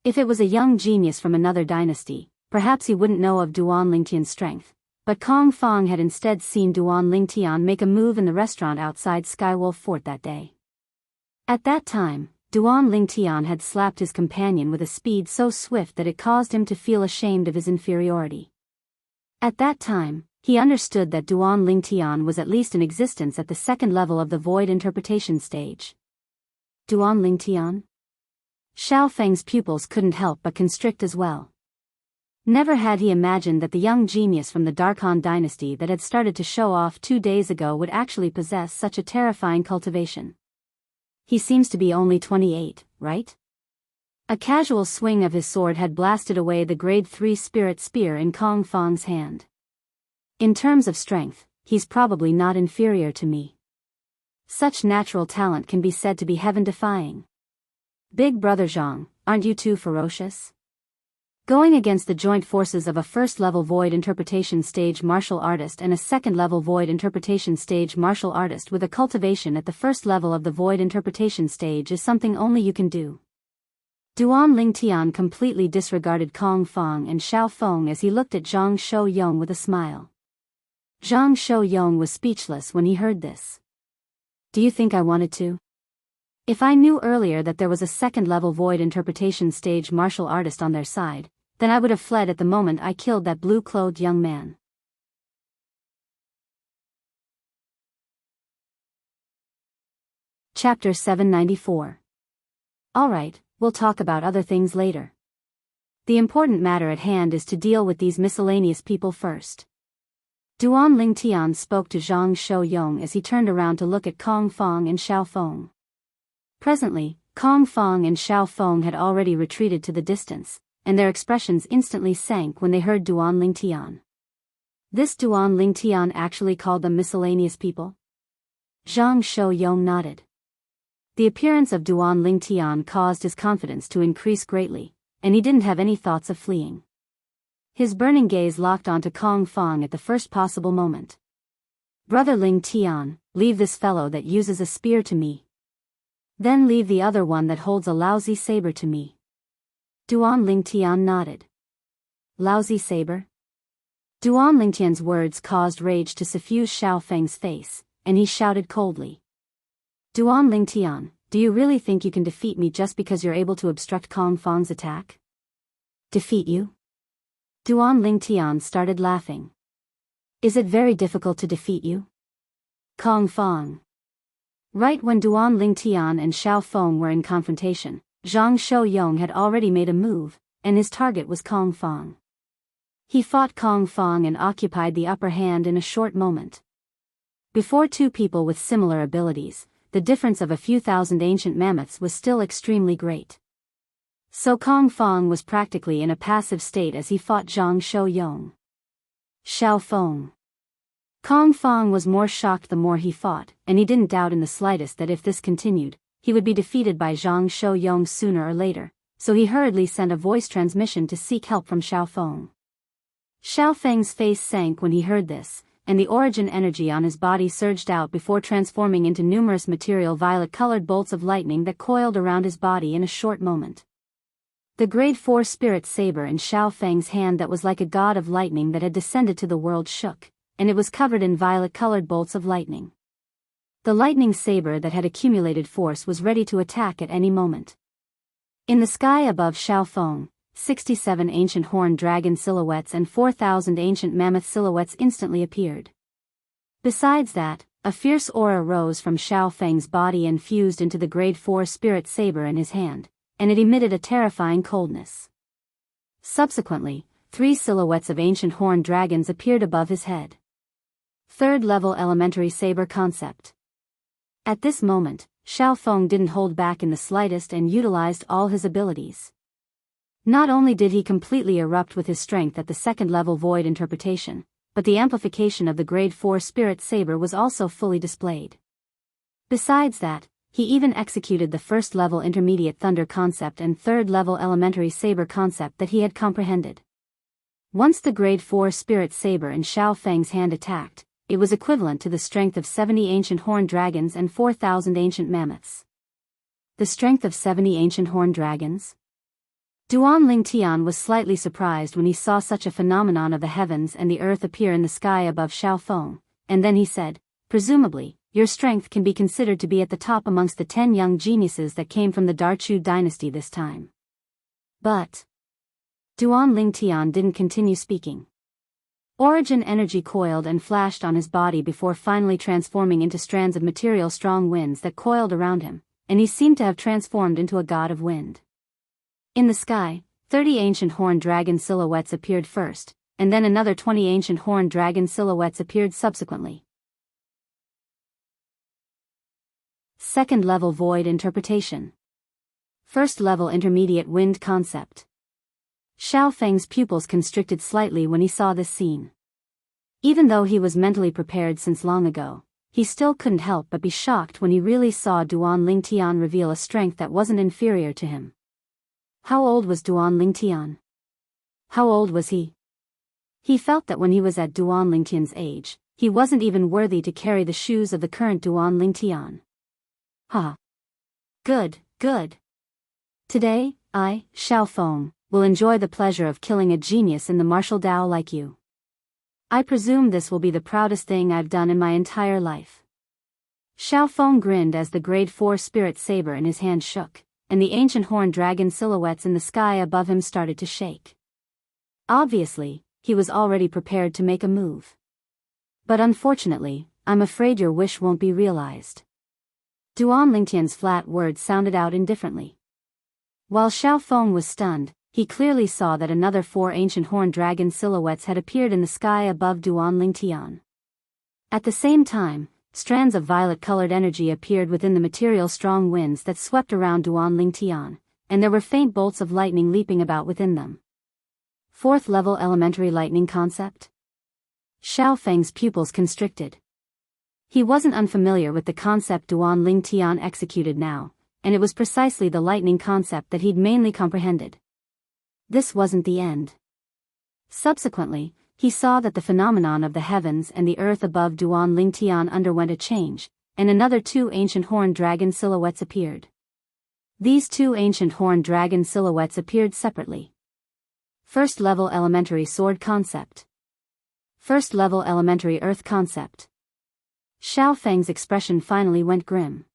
If it was a young genius from another dynasty, perhaps he wouldn't know of Duan Lingtian's strength, but Kong Fong had instead seen Duan Lingtian make a move in the restaurant outside Skywolf Fort that day. At that time, Duan Lingtian had slapped his companion with a speed so swift that it caused him to feel ashamed of his inferiority. At that time, he understood that Duan Lingtian was at least in existence at the second level of the void interpretation stage. Duan Lingtian? Xiao Feng's pupils couldn't help but constrict as well. Never had he imagined that the young genius from the Darkhan dynasty that had started to show off 2 days ago would actually possess such a terrifying cultivation. He seems to be only 28, right? A casual swing of his sword had blasted away the grade 3 spirit spear in Kong Fong's hand. In terms of strength, he's probably not inferior to me. Such natural talent can be said to be heaven-defying. Big brother Zhang, aren't you too ferocious? Going against the joint forces of a first-level void interpretation stage martial artist and a second-level void interpretation stage martial artist with a cultivation at the first level of the void interpretation stage is something only you can do. Duan Lingtian completely disregarded Kong Fong and Xiao Feng as he looked at Zhang Shouyong with a smile. Zhang Shouyong was speechless when he heard this. Do you think I wanted to? If I knew earlier that there was a second-level void interpretation stage martial artist on their side, then I would have fled at the moment I killed that blue-clothed young man. Chapter 794. Alright, we'll talk about other things later. The important matter at hand is to deal with these miscellaneous people first. Duan Lingtian spoke to Zhang Shouyong as he turned around to look at Kong Fong and Xiao Feng. Presently, Kong Fong and Xiao Feng had already retreated to the distance, and their expressions instantly sank when they heard Duan Lingtian. This Duan Lingtian actually called them miscellaneous people? Zhang Shouyong nodded. The appearance of Duan Lingtian caused his confidence to increase greatly, and he didn't have any thoughts of fleeing. His burning gaze locked onto Kong Fong at the first possible moment. Brother Lingtian, leave this fellow that uses a spear to me. Then leave the other one that holds a lousy saber to me. Duan Lingtian nodded. Lousy saber? Duan Lingtian's words caused rage to suffuse Xiao Feng's face, and he shouted coldly. Duan Lingtian, do you really think you can defeat me just because you're able to obstruct Kong Fong's attack? Defeat you? Duan Lingtian started laughing. Is it very difficult to defeat you? Kong Fong. Right when Duan Lingtian and Xiao Feng were in confrontation, Zhang Shouyong had already made a move, and his target was Kong Fong. He fought Kong Fong and occupied the upper hand in a short moment. Before two people with similar abilities, the difference of a few thousand ancient mammoths was still extremely great. So Kong Fong was practically in a passive state as he fought Zhang Shouyong. Xiao Feng. Kong Fong was more shocked the more he fought, and he didn't doubt in the slightest that if this continued, he would be defeated by Zhang Shouyong sooner or later, so he hurriedly sent a voice transmission to seek help from Xiao Feng. Xiao Feng's face sank when he heard this, and the origin energy on his body surged out before transforming into numerous material violet-colored bolts of lightning that coiled around his body in a short moment. The grade 4 spirit saber in Xiao Feng's hand that was like a god of lightning that had descended to the world shook, and it was covered in violet-colored bolts of lightning. The lightning saber that had accumulated force was ready to attack at any moment. In the sky above Xiao Feng, 67 ancient horned dragon silhouettes and 4,000 ancient mammoth silhouettes instantly appeared. Besides that, a fierce aura rose from Xiao Feng's body and fused into the grade 4 spirit saber in his hand, and it emitted a terrifying coldness. Subsequently, 3 silhouettes of ancient horned dragons appeared above his head. Third-level elementary saber concept. At this moment, Xiao Feng didn't hold back in the slightest and utilized all his abilities. Not only did he completely erupt with his strength at the second-level void interpretation, but the amplification of the grade 4 spirit saber was also fully displayed. Besides that, he even executed the first-level intermediate thunder concept and third-level elementary saber concept that he had comprehended. Once the grade 4 spirit saber in Xiao Feng's hand attacked, it was equivalent to the strength of 70 ancient horned dragons and 4,000 ancient mammoths. The strength of 70 ancient horned dragons? Duan Lingtian was slightly surprised when he saw such a phenomenon of the heavens and the earth appear in the sky above Xiaofeng, and then he said, "Presumably, your strength can be considered to be at the top amongst the 10 young geniuses that came from the Darchu dynasty this time." But Duan Lingtian didn't continue speaking. Origin energy coiled and flashed on his body before finally transforming into strands of material strong winds that coiled around him, and he seemed to have transformed into a god of wind. In the sky, 30 ancient horned dragon silhouettes appeared first, and then another 20 ancient horned dragon silhouettes appeared subsequently. Second level void interpretation. First level intermediate wind concept. Xiaofeng's pupils constricted slightly when he saw this scene. Even though he was mentally prepared since long ago, he still couldn't help but be shocked when he really saw Duan Lingtian reveal a strength that wasn't inferior to him. How old was Duan Lingtian? How old was he? He felt that when he was at Duan Lingtian's age, he wasn't even worthy to carry the shoes of the current Duan Lingtian. Ha! Good, good. Today, I, Xiaofeng, will enjoy the pleasure of killing a genius in the martial Dao like you. I presume this will be the proudest thing I've done in my entire life. Xiaofeng grinned as the grade 4 spirit saber in his hand shook, and the ancient horned dragon silhouettes in the sky above him started to shake. Obviously, he was already prepared to make a move. But unfortunately, I'm afraid your wish won't be realized. Duan Lingtian's flat words sounded out indifferently. While Xiaofeng was stunned, he clearly saw that another 4 ancient horned dragon silhouettes had appeared in the sky above Duan Lingtian. At the same time, strands of violet-colored energy appeared within the material strong winds that swept around Duan Lingtian, and there were faint bolts of lightning leaping about within them. Fourth level elementary lightning concept? Xiaofeng's pupils constricted. He wasn't unfamiliar with the concept Duan Lingtian executed now, and it was precisely the lightning concept that he'd mainly comprehended. This wasn't the end. Subsequently, he saw that the phenomenon of the heavens and the earth above Duan Lingtian underwent a change, and another 2 ancient horned dragon silhouettes appeared. These 2 ancient horned dragon silhouettes appeared separately. First level elementary sword concept. First level elementary earth concept. Xiaofeng's expression finally went grim.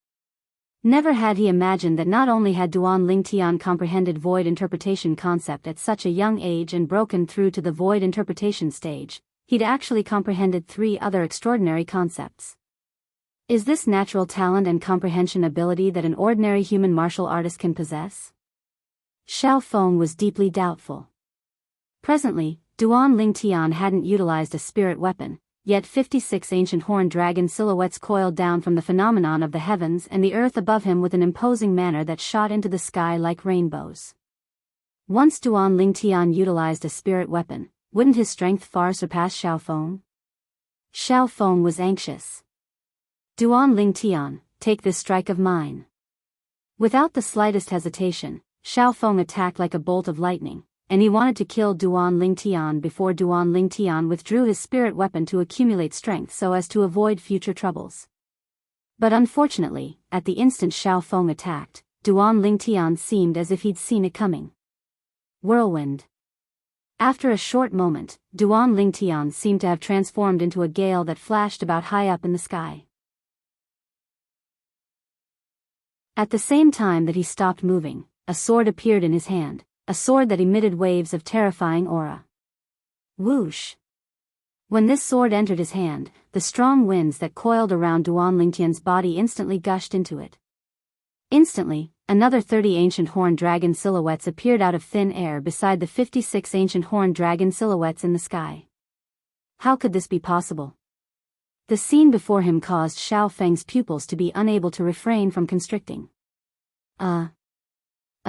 Never had he imagined that not only had Duan Lingtian comprehended void interpretation concept at such a young age and broken through to the void interpretation stage, he'd actually comprehended 3 other extraordinary concepts. Is this natural talent and comprehension ability that an ordinary human martial artist can possess? Xiaofeng was deeply doubtful. Presently, Duan Lingtian hadn't utilized a spirit weapon, yet 56 ancient horned dragon silhouettes coiled down from the phenomenon of the heavens and the earth above him with an imposing manner that shot into the sky like rainbows. Once Duan Lingtian utilized a spirit weapon, wouldn't his strength far surpass Xiaofeng? Xiaofeng was anxious. Duan Lingtian, take this strike of mine. Without the slightest hesitation, Xiaofeng attacked like a bolt of lightning, and he wanted to kill Duan Lingtian before Duan Lingtian withdrew his spirit weapon to accumulate strength so as to avoid future troubles. But unfortunately, at the instant Xiaofeng attacked, Duan Lingtian seemed as if he'd seen it coming. Whirlwind. After a short moment, Duan Lingtian seemed to have transformed into a gale that flashed about high up in the sky. At the same time that he stopped moving, a sword appeared in his hand, a sword that emitted waves of terrifying aura. Whoosh! When this sword entered his hand, the strong winds that coiled around Duan Lingtian's body instantly gushed into it. Instantly, another 30 ancient horned dragon silhouettes appeared out of thin air beside the 56 ancient horned dragon silhouettes in the sky. How could this be possible? The scene before him caused Xiaofeng's pupils to be unable to refrain from constricting. A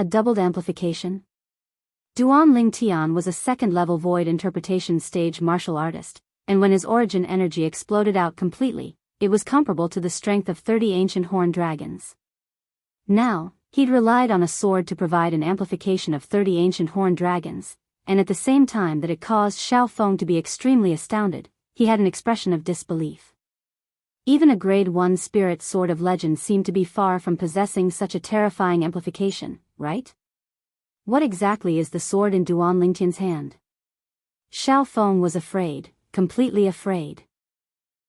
doubled amplification? Duan Lingtian was a second-level void interpretation stage martial artist, and when his origin energy exploded out completely, it was comparable to the strength of 30 ancient horned dragons. Now, he'd relied on a sword to provide an amplification of 30 ancient horned dragons, and at the same time that it caused Xiaofeng to be extremely astounded, he had an expression of disbelief. Even a grade 1 spirit sword of legend seemed to be far from possessing such a terrifying amplification, right? What exactly is the sword in Duan Lingtian's hand? Xiao Feng was afraid, completely afraid.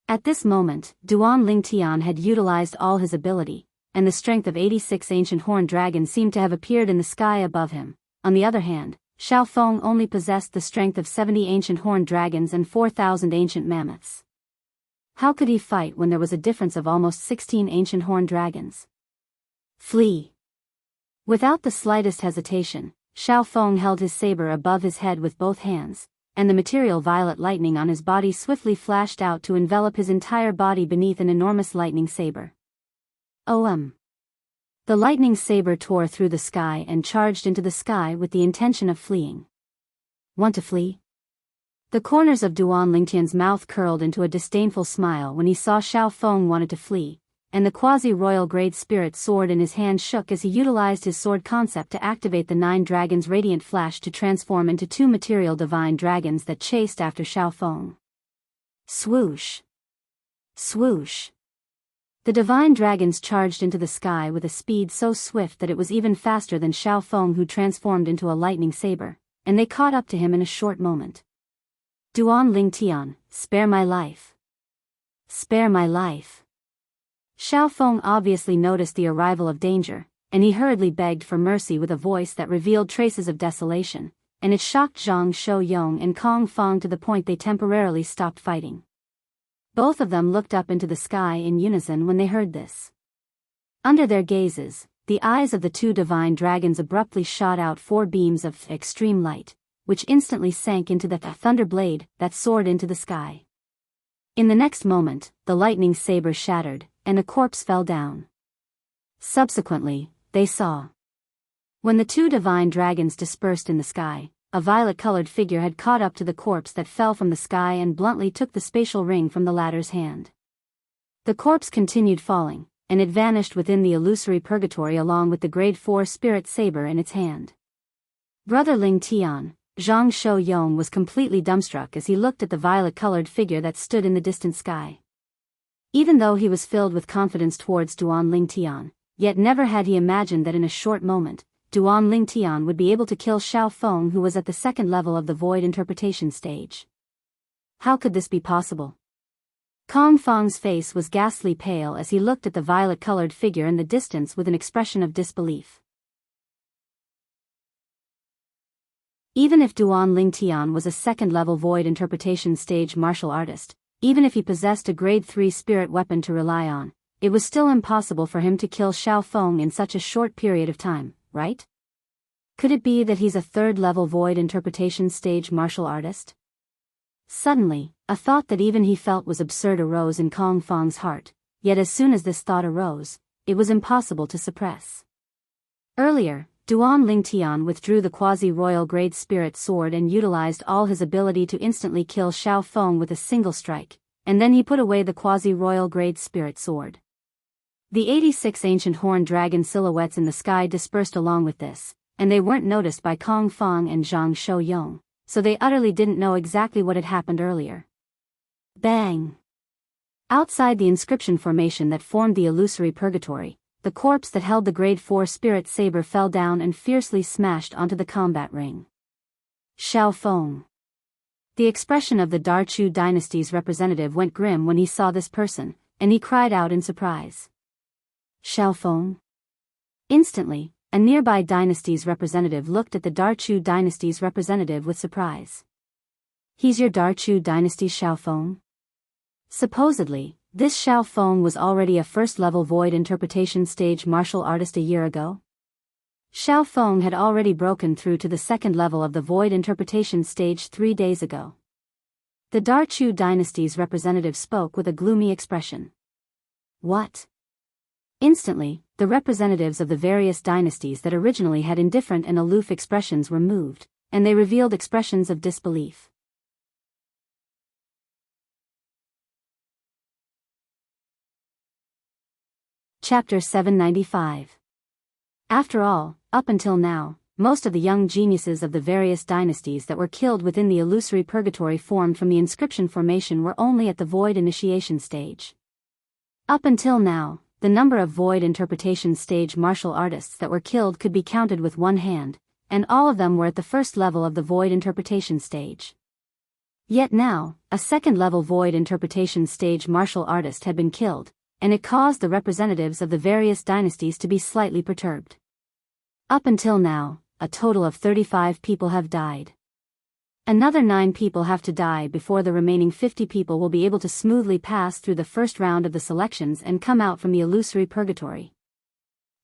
At this moment, Duan Lingtian had utilized all his ability, and the strength of 86 ancient horned dragons seemed to have appeared in the sky above him. On the other hand, Xiao Feng only possessed the strength of 70 ancient horned dragons and 4,000 ancient mammoths. How could he fight when there was a difference of almost 16 ancient horned dragons? Flee! Without the slightest hesitation, Xiao Feng held his saber above his head with both hands, and the material violet lightning on his body swiftly flashed out to envelop his entire body beneath an enormous lightning saber. The lightning saber tore through the sky and charged into the sky with the intention of fleeing. Want to flee? The corners of Duan Lingtian's mouth curled into a disdainful smile when he saw Xiao Feng wanted to flee, and the quasi-royal grade spirit sword in his hand shook as he utilized his sword concept to activate the 9 dragons' radiant flash to transform into 2 material divine dragons that chased after Xiao Feng. Swoosh! Swoosh! The divine dragons charged into the sky with a speed so swift that it was even faster than Xiao Feng, who transformed into a lightning saber, and they caught up to him in a short moment. Duan Lingtian, spare my life! Spare my life! Xiao Feng obviously noticed the arrival of danger, and he hurriedly begged for mercy with a voice that revealed traces of desolation, and it shocked Zhang Shouyong and Kong Feng to the point they temporarily stopped fighting. Both of them looked up into the sky in unison when they heard this. Under their gazes, the eyes of the 2 divine dragons abruptly shot out 4 beams of extreme light, which instantly sank into the thunder blade that soared into the sky. In the next moment, the lightning saber shattered, and a corpse fell down. Subsequently, they saw. When the 2 divine dragons dispersed in the sky, a violet-colored figure had caught up to the corpse that fell from the sky and bluntly took the spatial ring from the latter's hand. The corpse continued falling, and it vanished within the illusory purgatory along with the grade 4 spirit saber in its hand. Brother Ling Tian, Zhang Shouyong, was completely dumbstruck as he looked at the violet-colored figure that stood in the distant sky. Even though he was filled with confidence towards Duan Lingtian, yet never had he imagined that in a short moment, Duan Lingtian would be able to kill Xiao Feng, who was at the 2nd level of the void interpretation stage. How could this be possible? Kong Feng's face was ghastly pale as he looked at the violet-colored figure in the distance with an expression of disbelief. Even if Duan Lingtian was a 2nd level void interpretation stage martial artist, even if he possessed a grade 3 spirit weapon to rely on, it was still impossible for him to kill Xiao Feng in such a short period of time, right? Could it be that he's a 3rd level void interpretation stage martial artist? Suddenly, a thought that even he felt was absurd arose in Kong Feng's heart, yet as soon as this thought arose, it was impossible to suppress. Earlier, Duan Lingtian withdrew the quasi-royal grade spirit sword and utilized all his ability to instantly kill Xiao Feng with a single strike, and then he put away the quasi-royal grade spirit sword. The 86 ancient horned dragon silhouettes in the sky dispersed along with this, and they weren't noticed by Kong Feng and Zhang Shouyong, so they utterly didn't know exactly what had happened earlier. Bang! Outside the inscription formation that formed the illusory purgatory, the corpse that held the grade 4 spirit saber fell down and fiercely smashed onto the combat ring. Xiao Feng. The expression of the Darchu dynasty's representative went grim when he saw this person, and he cried out in surprise. Xiao Feng? Instantly, a nearby dynasty's representative looked at the Darchu dynasty's representative with surprise. He's your Darchu dynasty's Xiao Feng? Supposedly, this Xiao Feng was already a 1st level void interpretation stage martial artist a year ago. Xiao Feng had already broken through to the 2nd level of the void interpretation stage 3 days ago. The Darchu dynasty's representative spoke with a gloomy expression. What? Instantly, the representatives of the various dynasties that originally had indifferent and aloof expressions were moved, and they revealed expressions of disbelief. Chapter 795. After all, up until now, most of the young geniuses of the various dynasties that were killed within the illusory purgatory formed from the inscription formation were only at the void initiation stage. Up until now, the number of void interpretation stage martial artists that were killed could be counted with one hand, and all of them were at the first level of the void interpretation stage. Yet now, a second-level void interpretation stage martial artist had been killed, and it caused the representatives of the various dynasties to be slightly perturbed. Up until now, a total of 35 people have died. Another 9 people have to die before the remaining 50 people will be able to smoothly pass through the first round of the selections and come out from the illusory purgatory.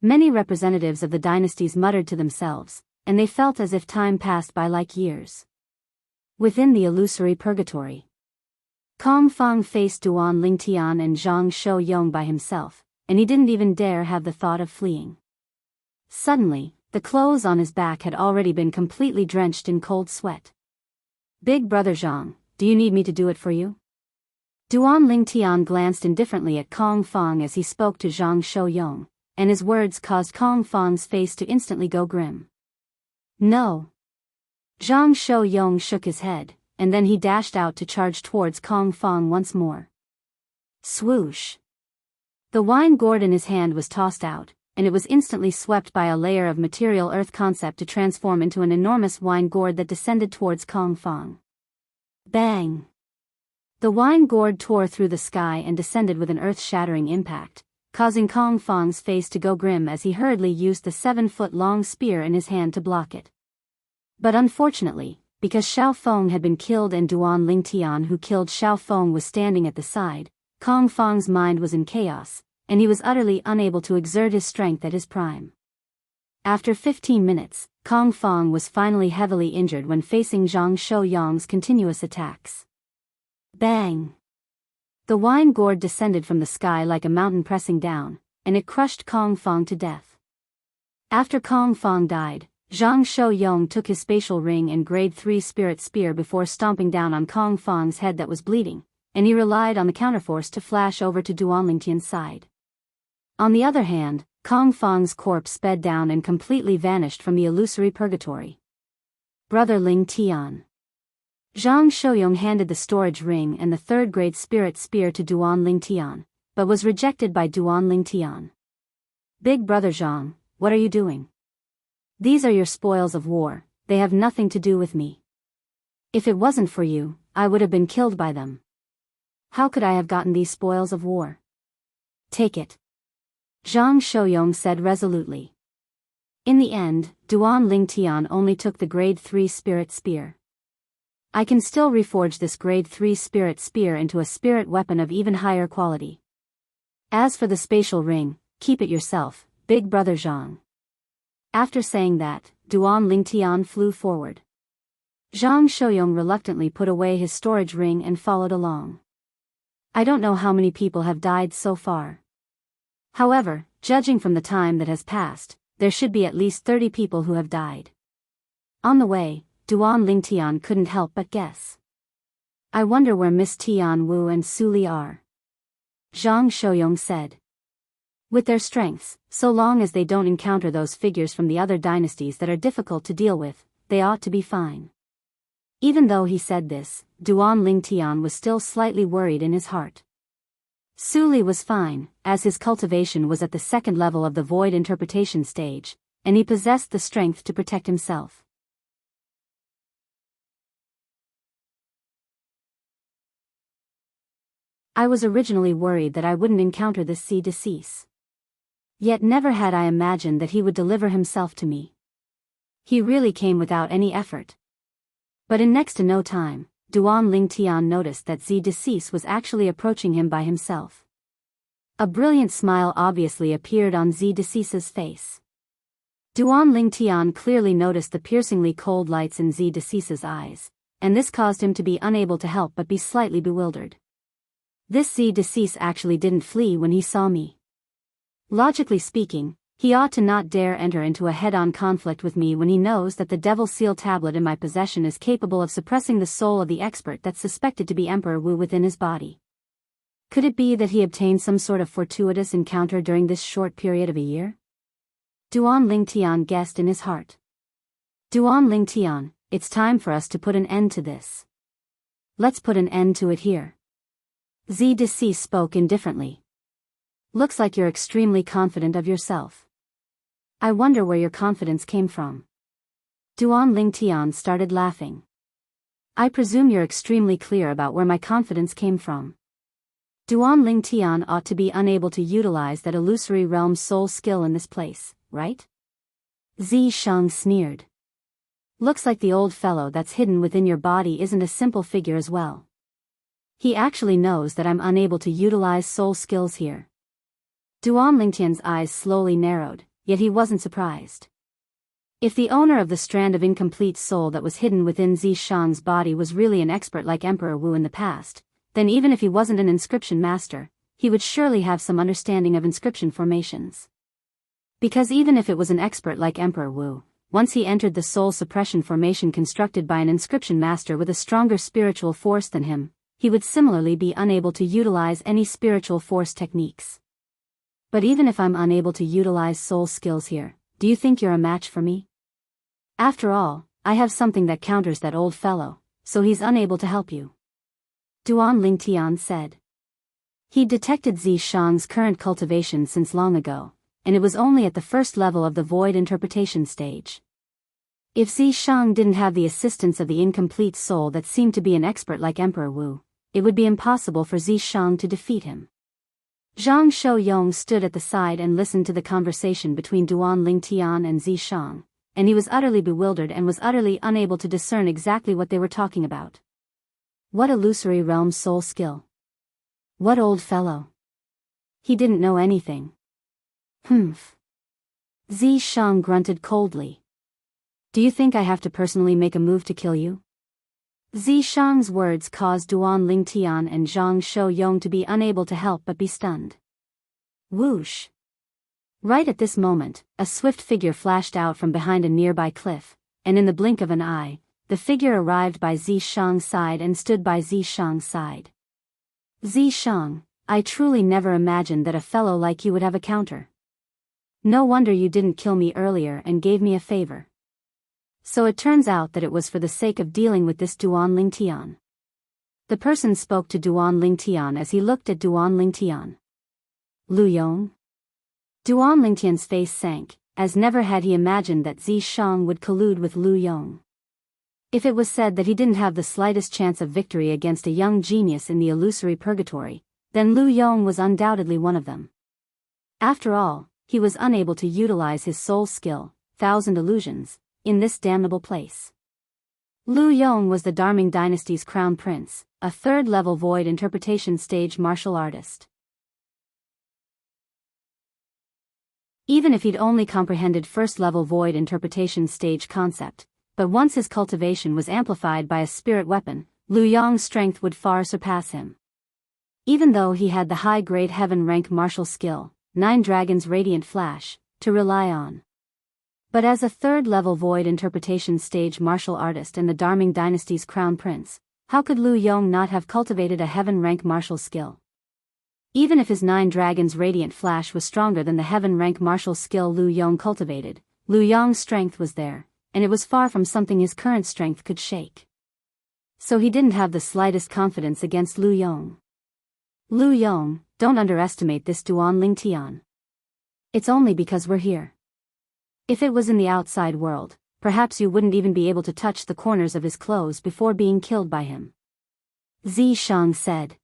Many representatives of the dynasties muttered to themselves, and they felt as if time passed by like years. Within the illusory purgatory, Kong Fong faced Duan Lingtian and Zhang Shouyong by himself, and he didn't even dare have the thought of fleeing. Suddenly, the clothes on his back had already been completely drenched in cold sweat. "Big brother Zhang, do you need me to do it for you?" Duan Lingtian glanced indifferently at Kong Fong as he spoke to Zhang Shouyong, and his words caused Kong Fong's face to instantly go grim. "No." Zhang Shouyong shook his head, and then he dashed out to charge towards Kong Fong once more. Swoosh! The wine gourd in his hand was tossed out, and it was instantly swept by a layer of material earth concept to transform into an enormous wine gourd that descended towards Kong Fong. Bang! The wine gourd tore through the sky and descended with an earth-shattering impact, causing Kong Fong's face to go grim as he hurriedly used the 7-foot-long spear in his hand to block it. But unfortunately, because Xiao Feng had been killed and Duan Lingtian who killed Xiao Feng was standing at the side, Kong Fong's mind was in chaos, and he was utterly unable to exert his strength at his prime. After 15 minutes, Kong Fong was finally heavily injured when facing Zhang Shouyong's continuous attacks. Bang! The wine gourd descended from the sky like a mountain pressing down, and it crushed Kong Fong to death. After Kong Fong died, Zhang Shouyong took his spatial ring and grade 3 spirit spear before stomping down on Kong Fong's head that was bleeding, and he relied on the counterforce to flash over to Duan Lingtian's side. On the other hand, Kong Fong's corpse sped down and completely vanished from the illusory purgatory. Brother Ling Tian. Zhang Shouyong handed the storage ring and the 3rd-grade spirit spear to Duan Lingtian, but was rejected by Duan Lingtian. "Big brother Zhang, what are you doing? These are your spoils of war, they have nothing to do with me. If it wasn't for you, I would have been killed by them. How could I have gotten these spoils of war? Take it," Zhang Shouyong said resolutely. In the end, Duan Lingtian only took the grade 3 spirit spear. "I can still reforge this grade 3 spirit spear into a spirit weapon of even higher quality. As for the spatial ring, keep it yourself, big brother Zhang." After saying that, Duan Lingtian flew forward. Zhang Shouyong reluctantly put away his storage ring and followed along. I don't know how many people have died so far. However, judging from the time that has passed, there should be at least 30 people who have died. On the way, Duan Lingtian couldn't help but guess. "I wonder where Miss Tian Wu and Su Li are," Zhang Shouyong said. "With their strengths, so long as they don't encounter those figures from the other dynasties that are difficult to deal with, they ought to be fine." Even though he said this, Duan Lingtian was still slightly worried in his heart. Su Li was fine, as his cultivation was at the 2nd level of the void interpretation stage, and he possessed the strength to protect himself. I was originally worried that I wouldn't encounter this si decease. Yet never had I imagined that he would deliver himself to me. He really came without any effort. But in next to no time, Duan Lingtian noticed that Zi Decease was actually approaching him by himself. A brilliant smile obviously appeared on Zi Decease's face. Duan Lingtian clearly noticed the piercingly cold lights in Zi Decease's eyes, and this caused him to be unable to help but be slightly bewildered. This Zi Decease actually didn't flee when he saw me. Logically speaking, he ought to not dare enter into a head-on conflict with me when he knows that the Devil Seal tablet in my possession is capable of suppressing the soul of the expert that's suspected to be Emperor Wu within his body. Could it be that he obtained some sort of fortuitous encounter during this short period of a year? Duan Lingtian guessed in his heart. Duan Lingtian, it's time for us to put an end to this. Let's put an end to it here. ZDC spoke indifferently. Looks like you're extremely confident of yourself. I wonder where your confidence came from. Duan Lingtian started laughing. I presume you're extremely clear about where my confidence came from. Duan Lingtian ought to be unable to utilize that illusory realm soul skill in this place, right? Shang sneered. Looks like the old fellow that's hidden within your body isn't a simple figure as well. He actually knows that I'm unable to utilize soul skills here. Duan Lingtian's eyes slowly narrowed, yet he wasn't surprised. If the owner of the strand of incomplete soul that was hidden within Shang's body was really an expert like Emperor Wu in the past, then even if he wasn't an inscription master, he would surely have some understanding of inscription formations. Because even if it was an expert like Emperor Wu, once he entered the soul suppression formation constructed by an inscription master with a stronger spiritual force than him, he would similarly be unable to utilize any spiritual force techniques. But even if I'm unable to utilize soul skills here, do you think you're a match for me? After all, I have something that counters that old fellow, so he's unable to help you. Duan Lingtian said. He detected Shang's current cultivation since long ago, and it was only at the first level of the void interpretation stage. If Shang didn't have the assistance of the incomplete soul that seemed to be an expert like Emperor Wu, it would be impossible for Shang to defeat him. Zhang Shouyong stood at the side and listened to the conversation between Duan Lingtian and Shang, and he was utterly bewildered and was utterly unable to discern exactly what they were talking about. What illusory realm soul skill? What old fellow? He didn't know anything. Humph. Shang grunted coldly. Do you think I have to personally make a move to kill you? Shang's words caused Duan Lingtian and Zhang Shouyong to be unable to help but be stunned. Whoosh. Right at this moment, a swift figure flashed out from behind a nearby cliff, and in the blink of an eye, the figure arrived by Shang's side and stood by Shang's side. Shang, I truly never imagined that a fellow like you would have a counter. No wonder you didn't kill me earlier and gave me a favor. So it turns out that it was for the sake of dealing with this Duan Lingtian. The person spoke to Duan Lingtian as he looked at Duan Lingtian. Lu Yong? Duan Lingtian's face sank, as never had he imagined that Shang would collude with Lu Yong. If it was said that he didn't have the slightest chance of victory against a young genius in the illusory purgatory, then Lu Yong was undoubtedly one of them. After all, he was unable to utilize his soul skill, Thousand Illusions, in this damnable place. Lu Yong was the Darming dynasty's crown prince, a third-level void interpretation stage martial artist. Even if he'd only comprehended first-level void interpretation stage concept, but once his cultivation was amplified by a spirit weapon, Lu Yong's strength would far surpass him. Even though he had the high-grade heaven rank martial skill, 9 Dragons Radiant Flash, to rely on. But as a third-level void interpretation stage martial artist and the Darming dynasty's crown prince, how could Lu Yong not have cultivated a heaven rank martial skill? Even if his 9 Dragons Radiant Flash was stronger than the heaven rank martial skill Lu Yong cultivated, Lu Yong's strength was there, and it was far from something his current strength could shake. So he didn't have the slightest confidence against Lu Yong. Lu Yong, don't underestimate this Duan Lingtian. It's only because we're here. If it was in the outside world, perhaps you wouldn't even be able to touch the corners of his clothes before being killed by him. Shang said.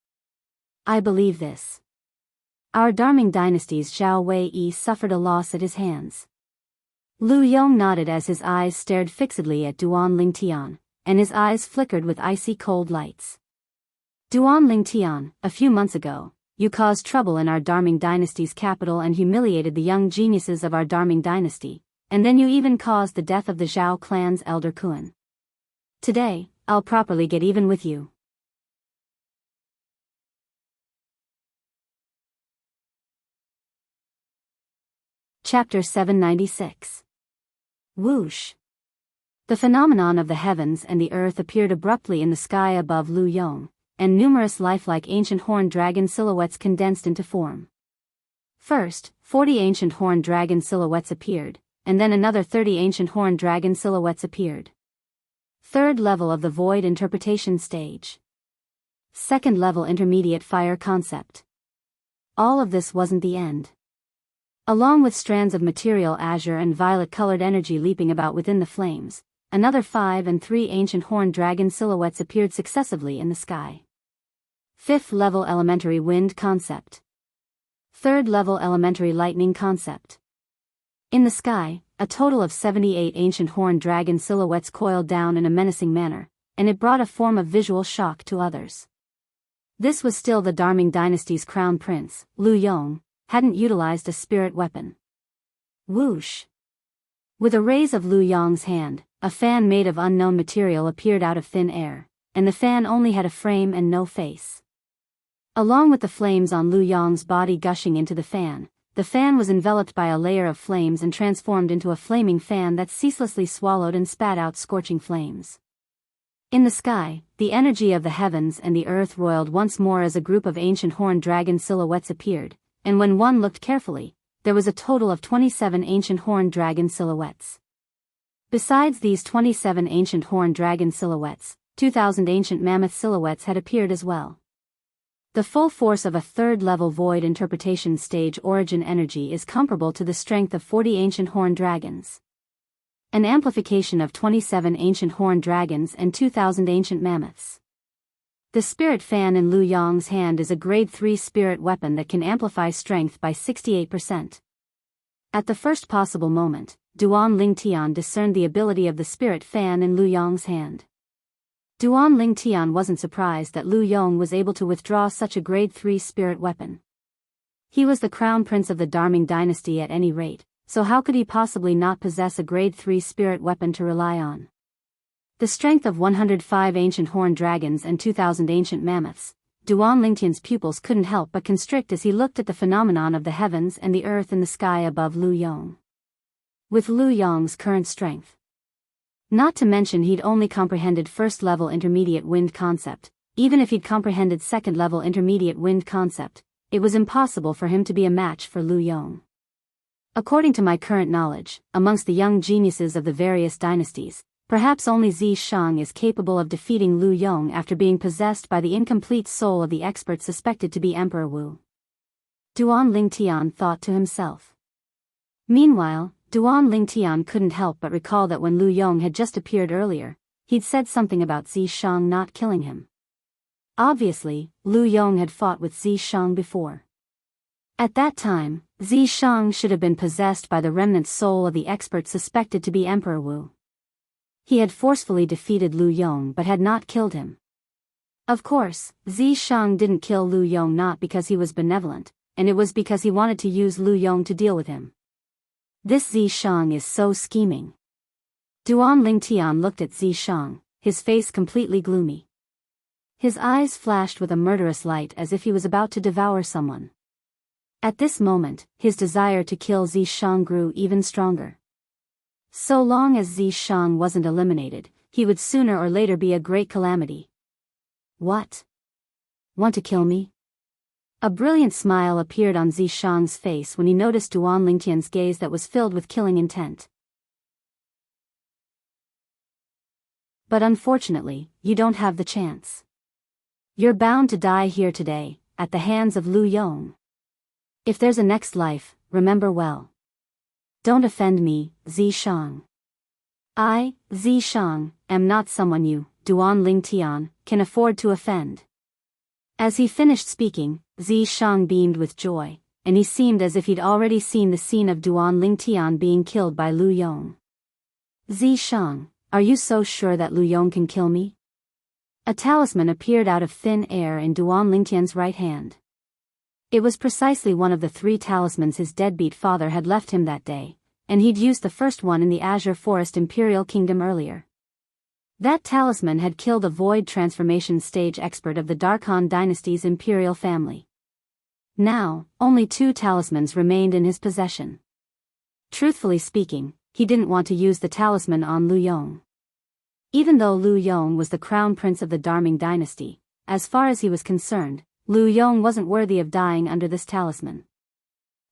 I believe this. Our Darming dynasty's Zhao Wei suffered a loss at his hands. Lu Yong nodded as his eyes stared fixedly at Duan Lingtian, and his eyes flickered with icy cold lights. Duan Lingtian, a few months ago, you caused trouble in our Darming dynasty's capital and humiliated the young geniuses of our Darming dynasty, and then you even caused the death of the Zhao clan's elder Kun. Today, I'll properly get even with you. Chapter 796. Whoosh. The phenomenon of the heavens and the earth appeared abruptly in the sky above Lu Yong, and numerous lifelike ancient horned dragon silhouettes condensed into form. First, 40 ancient horned dragon silhouettes appeared, and then another 30 ancient horned dragon silhouettes appeared. Third level of the void interpretation stage. Second level intermediate fire concept. All of this wasn't the end. Along with strands of material azure and violet-colored energy leaping about within the flames, another 5 and 3 ancient horned dragon silhouettes appeared successively in the sky. Fifth level elementary wind concept. Third level elementary lightning concept. In the sky, a total of 78 ancient horned dragon silhouettes coiled down in a menacing manner, and it brought a form of visual shock to others. This was still the Darming dynasty's crown prince, Lu Yong, hadn't utilized a spirit weapon. Whoosh! With a raise of Lu Yong's hand, a fan made of unknown material appeared out of thin air, and the fan only had a frame and no face. Along with the flames on Lu Yong's body gushing into the fan was enveloped by a layer of flames and transformed into a flaming fan that ceaselessly swallowed and spat out scorching flames. In the sky, the energy of the heavens and the earth roiled once more as a group of ancient horned dragon silhouettes appeared, and when one looked carefully, there was a total of 27 ancient horned dragon silhouettes. Besides these 27 ancient horned dragon silhouettes, 2,000 ancient mammoth silhouettes had appeared as well. The full force of a third-level void interpretation stage origin energy is comparable to the strength of 40 ancient horned dragons. An amplification of 27 ancient horned dragons and 2,000 ancient mammoths. The spirit fan in Lu Yong's hand is a grade 3 spirit weapon that can amplify strength by 68%. At the first possible moment, Duan Lingtian discerned the ability of the spirit fan in Lu Yong's hand. Duan Lingtian wasn't surprised that Lu Yong was able to withdraw such a grade 3 spirit weapon. He was the crown prince of the Darming dynasty at any rate, so how could he possibly not possess a grade 3 spirit weapon to rely on? The strength of 105 ancient horned dragons and 2,000 ancient mammoths, Duan Lingtian's pupils couldn't help but constrict as he looked at the phenomenon of the heavens and the earth and the sky above Lu Yong. With Lu Yong's current strength. Not to mention he'd only comprehended first-level intermediate wind concept. Even if he'd comprehended second-level intermediate wind concept, it was impossible for him to be a match for Lu Yong. According to my current knowledge, amongst the young geniuses of the various dynasties, perhaps only Zi Shang is capable of defeating Lu Yong after being possessed by the incomplete soul of the expert suspected to be Emperor Wu. Duan Lingtian thought to himself. Meanwhile, Duan Lingtian couldn't help but recall that when Lu Yong had just appeared earlier, he'd said something about Zi Shang not killing him. Obviously, Lu Yong had fought with Zi Shang before. At that time, Zi Shang should have been possessed by the remnant soul of the expert suspected to be Emperor Wu. He had forcefully defeated Lu Yong but had not killed him. Of course, Zi Shang didn't kill Lu Yong not because he was benevolent, and it was because he wanted to use Lu Yong to deal with him. This Zi Shang is so scheming. Duan Lingtian looked at Zi Shang, his face completely gloomy. His eyes flashed with a murderous light as if he was about to devour someone. At this moment, his desire to kill Zi Shang grew even stronger. So long as Zi Shang wasn't eliminated, he would sooner or later be a great calamity. What? Want to kill me? A brilliant smile appeared on Zi Shang's face when he noticed Duan Lingtian's gaze that was filled with killing intent. But unfortunately, you don't have the chance. You're bound to die here today, at the hands of Lu Yong. If there's a next life, remember well. Don't offend me, Zi Shang. I, Zi Shang, am not someone you, Duan Lingtian, can afford to offend. As he finished speaking, Zi Shang beamed with joy, and he seemed as if he'd already seen the scene of Duan Lingtian being killed by Lu Yong. Zi Shang, are you so sure that Lu Yong can kill me? A talisman appeared out of thin air in Duan Lingtian's right hand. It was precisely one of the 3 talismans his deadbeat father had left him that day, and he'd used the first one in the Azure Forest Imperial Kingdom earlier. That talisman had killed a void transformation stage expert of the Darkhan dynasty's imperial family. Now, only 2 talismans remained in his possession. Truthfully speaking, he didn't want to use the talisman on Lu Yong. Even though Lu Yong was the crown prince of the Darming dynasty, as far as he was concerned, Lu Yong wasn't worthy of dying under this talisman.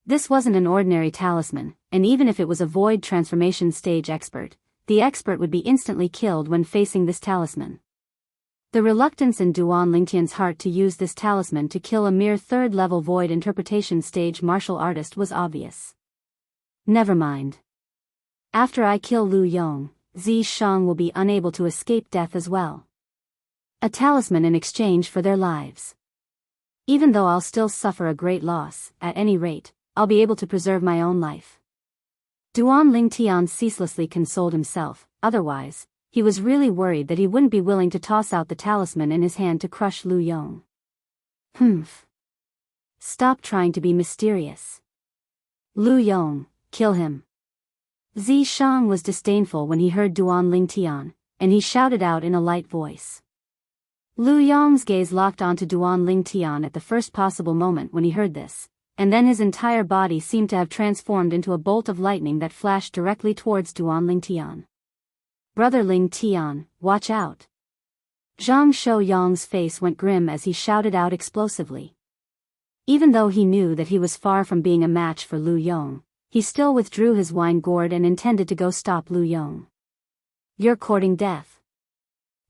This wasn't an ordinary talisman, and even if it was a void transformation stage expert, the expert would be instantly killed when facing this talisman. The reluctance in Duan Lingtian's heart to use this talisman to kill a mere third-level void interpretation stage martial artist was obvious. Never mind. After I kill Lu Yong, Zi Shang will be unable to escape death as well. A talisman in exchange for their lives. Even though I'll still suffer a great loss, at any rate, I'll be able to preserve my own life. Duan Lingtian ceaselessly consoled himself, otherwise, he was really worried that he wouldn't be willing to toss out the talisman in his hand to crush Lu Yong. Humph. Stop trying to be mysterious. Lu Yong, kill him. Zi Shang was disdainful when he heard Duan Lingtian, and he shouted out in a light voice. Lu Yong's gaze locked onto Duan Lingtian at the first possible moment when he heard this, and then his entire body seemed to have transformed into a bolt of lightning that flashed directly towards Duan Lingtian. Brother Lingtian, watch out. Zhang Shouyang's face went grim as he shouted out explosively. Even though he knew that he was far from being a match for Lu Yong, he still withdrew his wine gourd and intended to go stop Lu Yong. You're courting death.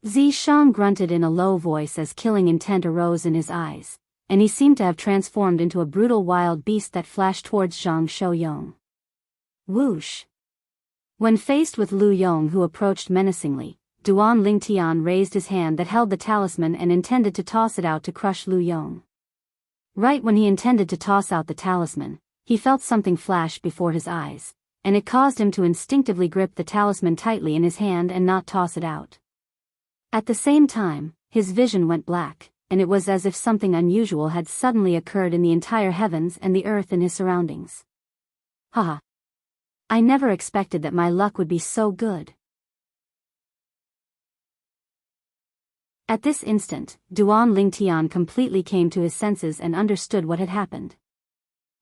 Zi Shang grunted in a low voice as killing intent arose in his eyes, and he seemed to have transformed into a brutal wild beast that flashed towards Zhang Shouyang. Whoosh! When faced with Lu Yong, who approached menacingly, Duan Lingtian raised his hand that held the talisman and intended to toss it out to crush Lu Yong. Right when he intended to toss out the talisman, he felt something flash before his eyes, and it caused him to instinctively grip the talisman tightly in his hand and not toss it out. At the same time, his vision went black, and it was as if something unusual had suddenly occurred in the entire heavens and the earth in his surroundings. Haha. I never expected that my luck would be so good. At this instant, Duan Lingtian completely came to his senses and understood what had happened.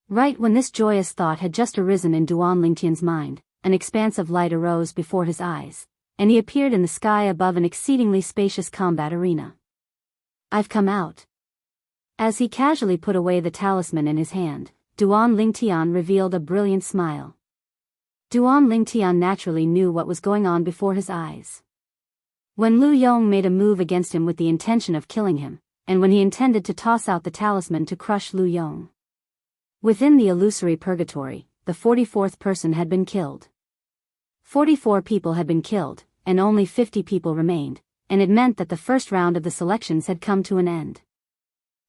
Right when this joyous thought had just arisen in Duan Lingtian's mind, an expanse of light arose before his eyes, and he appeared in the sky above an exceedingly spacious combat arena. I've come out. As he casually put away the talisman in his hand, Duan Lingtian revealed a brilliant smile. Duan Lingtian naturally knew what was going on before his eyes. When Lu Yong made a move against him with the intention of killing him, and when he intended to toss out the talisman to crush Lu Yong. Within the illusory purgatory, the 44th person had been killed. 44 people had been killed, and only 50 people remained, and it meant that the first round of the selections had come to an end.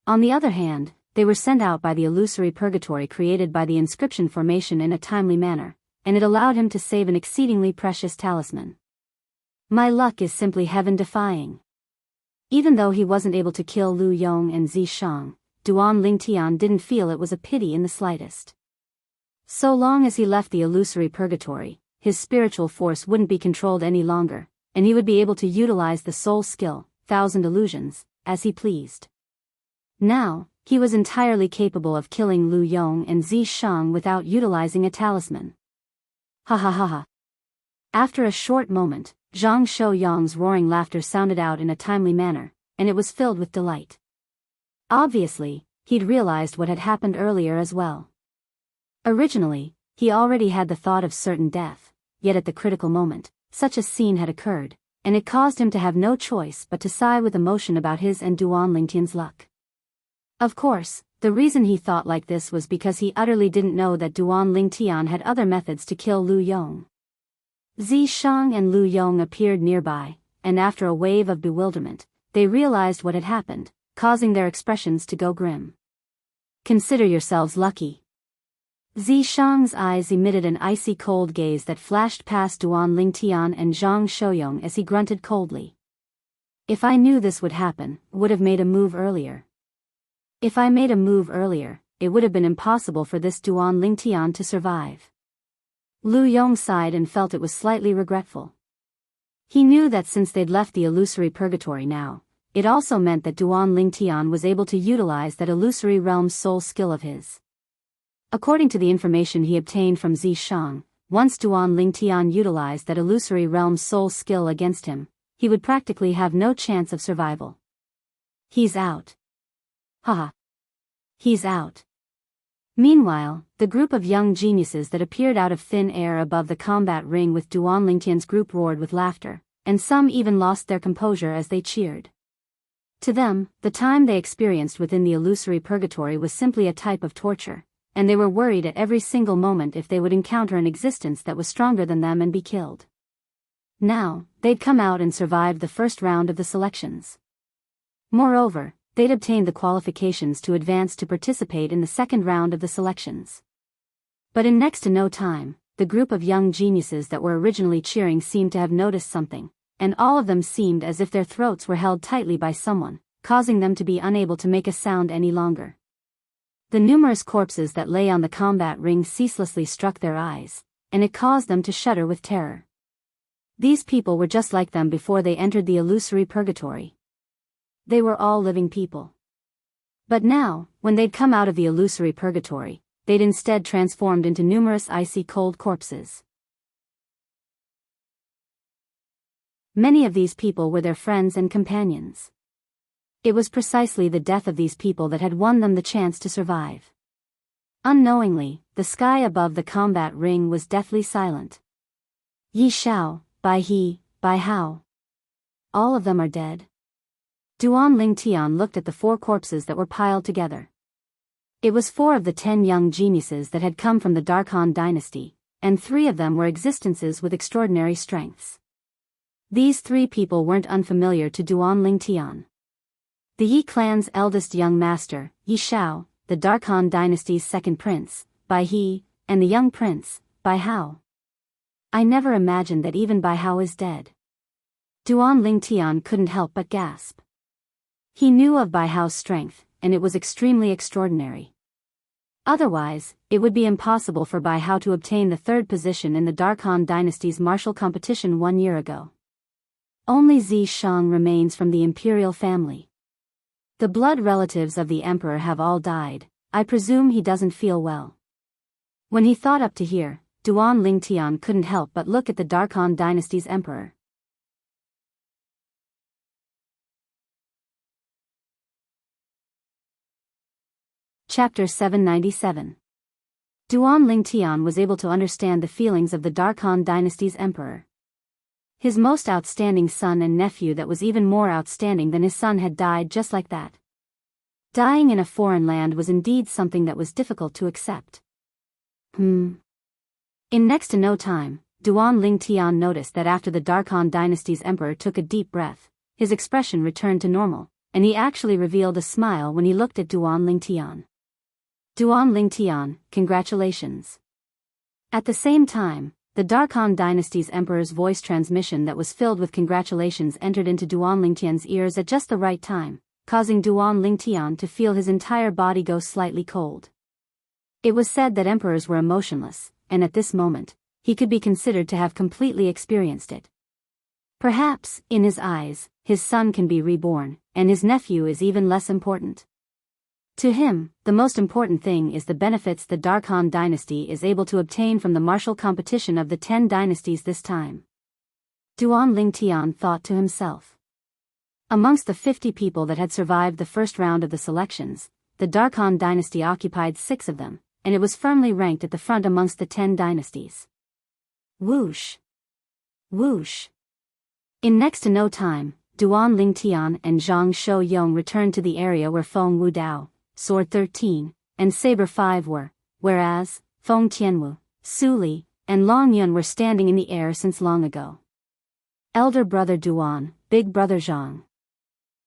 On the other hand, they were sent out by the illusory purgatory created by the inscription formation in a timely manner, and it allowed him to save an exceedingly precious talisman. My luck is simply heaven-defying. Even though he wasn't able to kill Lu Yong and Zi Shang, Duan Lingtian didn't feel it was a pity in the slightest. So long as he left the illusory purgatory, his spiritual force wouldn't be controlled any longer, and he would be able to utilize the soul skill, Thousand Illusions, as he pleased. Now, he was entirely capable of killing Lu Yong and Zi Shang without utilizing a talisman. Ha ha ha ha. After a short moment, Zhang Shouyang's roaring laughter sounded out in a timely manner, and it was filled with delight. Obviously, he'd realized what had happened earlier as well. Originally, he already had the thought of certain death, yet at the critical moment, such a scene had occurred, and it caused him to have no choice but to sigh with emotion about his and Duan Lingtian's luck. Of course, the reason he thought like this was because he utterly didn't know that Duan Lingtian had other methods to kill Lu Yong. Zi Shang and Lu Yong appeared nearby, and after a wave of bewilderment, they realized what had happened, causing their expressions to go grim. Consider yourselves lucky. Zi Shang's eyes emitted an icy cold gaze that flashed past Duan Lingtian and Zhang Shouyang as he grunted coldly. If I knew this would happen, would have made a move earlier. If I made a move earlier, it would have been impossible for this Duan Lingtian to survive. Lu Yong sighed and felt it was slightly regretful. He knew that since they'd left the illusory purgatory now, it also meant that Duan Lingtian was able to utilize that illusory realm's soul skill of his. According to the information he obtained from Zi Shang, once Duan Lingtian utilized that illusory realm's soul skill against him, he would practically have no chance of survival. He's out. Haha. He's out. Meanwhile, the group of young geniuses that appeared out of thin air above the combat ring with Duan Lingtian's group roared with laughter, and some even lost their composure as they cheered. To them, the time they experienced within the illusory purgatory was simply a type of torture, and they were worried at every single moment if they would encounter an existence that was stronger than them and be killed. Now, they'd come out and survived the first round of the selections. Moreover, they'd obtained the qualifications to advance to participate in the second round of the selections. But in next to no time, the group of young geniuses that were originally cheering seemed to have noticed something, and all of them seemed as if their throats were held tightly by someone, causing them to be unable to make a sound any longer. The numerous corpses that lay on the combat ring ceaselessly struck their eyes, and it caused them to shudder with terror. These people were just like them before they entered the illusory purgatory. They were all living people. But now, when they'd come out of the illusory purgatory, they'd instead transformed into numerous icy cold corpses. Many of these people were their friends and companions. It was precisely the death of these people that had won them the chance to survive. Unknowingly, the sky above the combat ring was deathly silent. Yi Shao, Bai He, Bai Hao. All of them are dead. Duan Lingtian looked at the 4 corpses that were piled together. It was 4 of the 10 young geniuses that had come from the Dark Han dynasty, and 3 of them were existences with extraordinary strengths. These 3 people weren't unfamiliar to Duan Lingtian. The Yi clan's eldest young master, Yi Shao, the Dark Han dynasty's second prince, Bai He, and the young prince, Bai Hao. I never imagined that even Bai Hao is dead. Duan Lingtian couldn't help but gasp. He knew of Bai Hao's strength, and it was extremely extraordinary. Otherwise, it would be impossible for Bai Hao to obtain the 3rd position in the Dark Han dynasty's martial competition 1 year ago. Only Zi Shang remains from the imperial family. The blood relatives of the emperor have all died. I presume he doesn't feel well. When he thought up to here, Duan Lingtian couldn't help but look at the Dark Han dynasty's emperor. Chapter 797. Duan Lingtian was able to understand the feelings of the Dark Han dynasty's emperor. His most outstanding son and nephew that was even more outstanding than his son had died just like that. Dying in a foreign land was indeed something that was difficult to accept. In next to no time, Duan Lingtian noticed that after the Dark Han dynasty's emperor took a deep breath, his expression returned to normal, and he actually revealed a smile when he looked at Duan Lingtian. Duan Lingtian, congratulations. At the same time, the Dark Han dynasty's emperor's voice transmission that was filled with congratulations entered into Duan Lingtian's ears at just the right time, causing Duan Lingtian to feel his entire body go slightly cold. It was said that emperors were emotionless, and at this moment, he could be considered to have completely experienced it. Perhaps, in his eyes, his son can be reborn, and his nephew is even less important. To him, the most important thing is the benefits the Dark Han dynasty is able to obtain from the martial competition of the 10 dynasties this time. Duan Lingtian thought to himself. Amongst the 50 people that had survived the first round of the selections, the Dark Han dynasty occupied 6 of them, and it was firmly ranked at the front amongst the 10 dynasties. Whoosh! Whoosh! In next to no time, Duan Lingtian and Zhang Shou-yong returned to the area where Feng Wudao, Sword 13, and Saber 5 were, whereas Feng Tianwu, Su Li, and Long Yun were standing in the air since long ago. Elder brother Duan, big brother Zhang.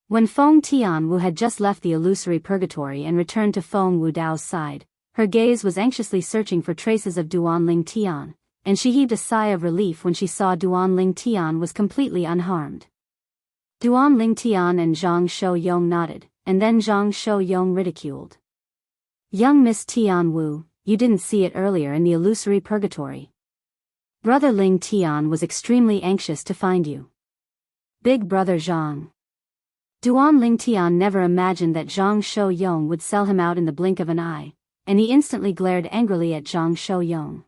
When Feng Tianwu had just left the illusory purgatory and returned to Feng Wudao's side, her gaze was anxiously searching for traces of Duan Lingtian, and she heaved a sigh of relief when she saw Duan Lingtian was completely unharmed. Duan Lingtian and Zhang Shou-yong nodded, and then Zhang Shou-yong ridiculed. Young Miss Tianwu, you didn't see it earlier in the illusory purgatory. Brother Lingtian was extremely anxious to find you. Big brother Zhang. Duan Lingtian never imagined that Zhang Shou-yong would sell him out in the blink of an eye, and he instantly glared angrily at Zhang Shou-yong.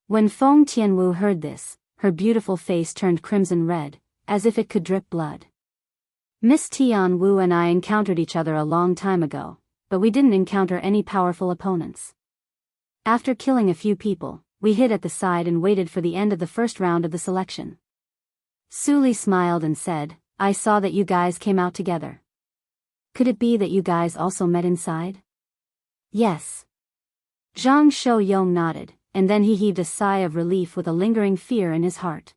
When Feng Tianwu heard this, her beautiful face turned crimson red, as if it could drip blood. Miss Tianwu and I encountered each other a long time ago, but we didn't encounter any powerful opponents. After killing a few people, we hid at the side and waited for the end of the first round of the selection. Su Li smiled and said, I saw that you guys came out together. Could it be that you guys also met inside? Yes. Zhang Shouyong nodded, and then he heaved a sigh of relief with a lingering fear in his heart.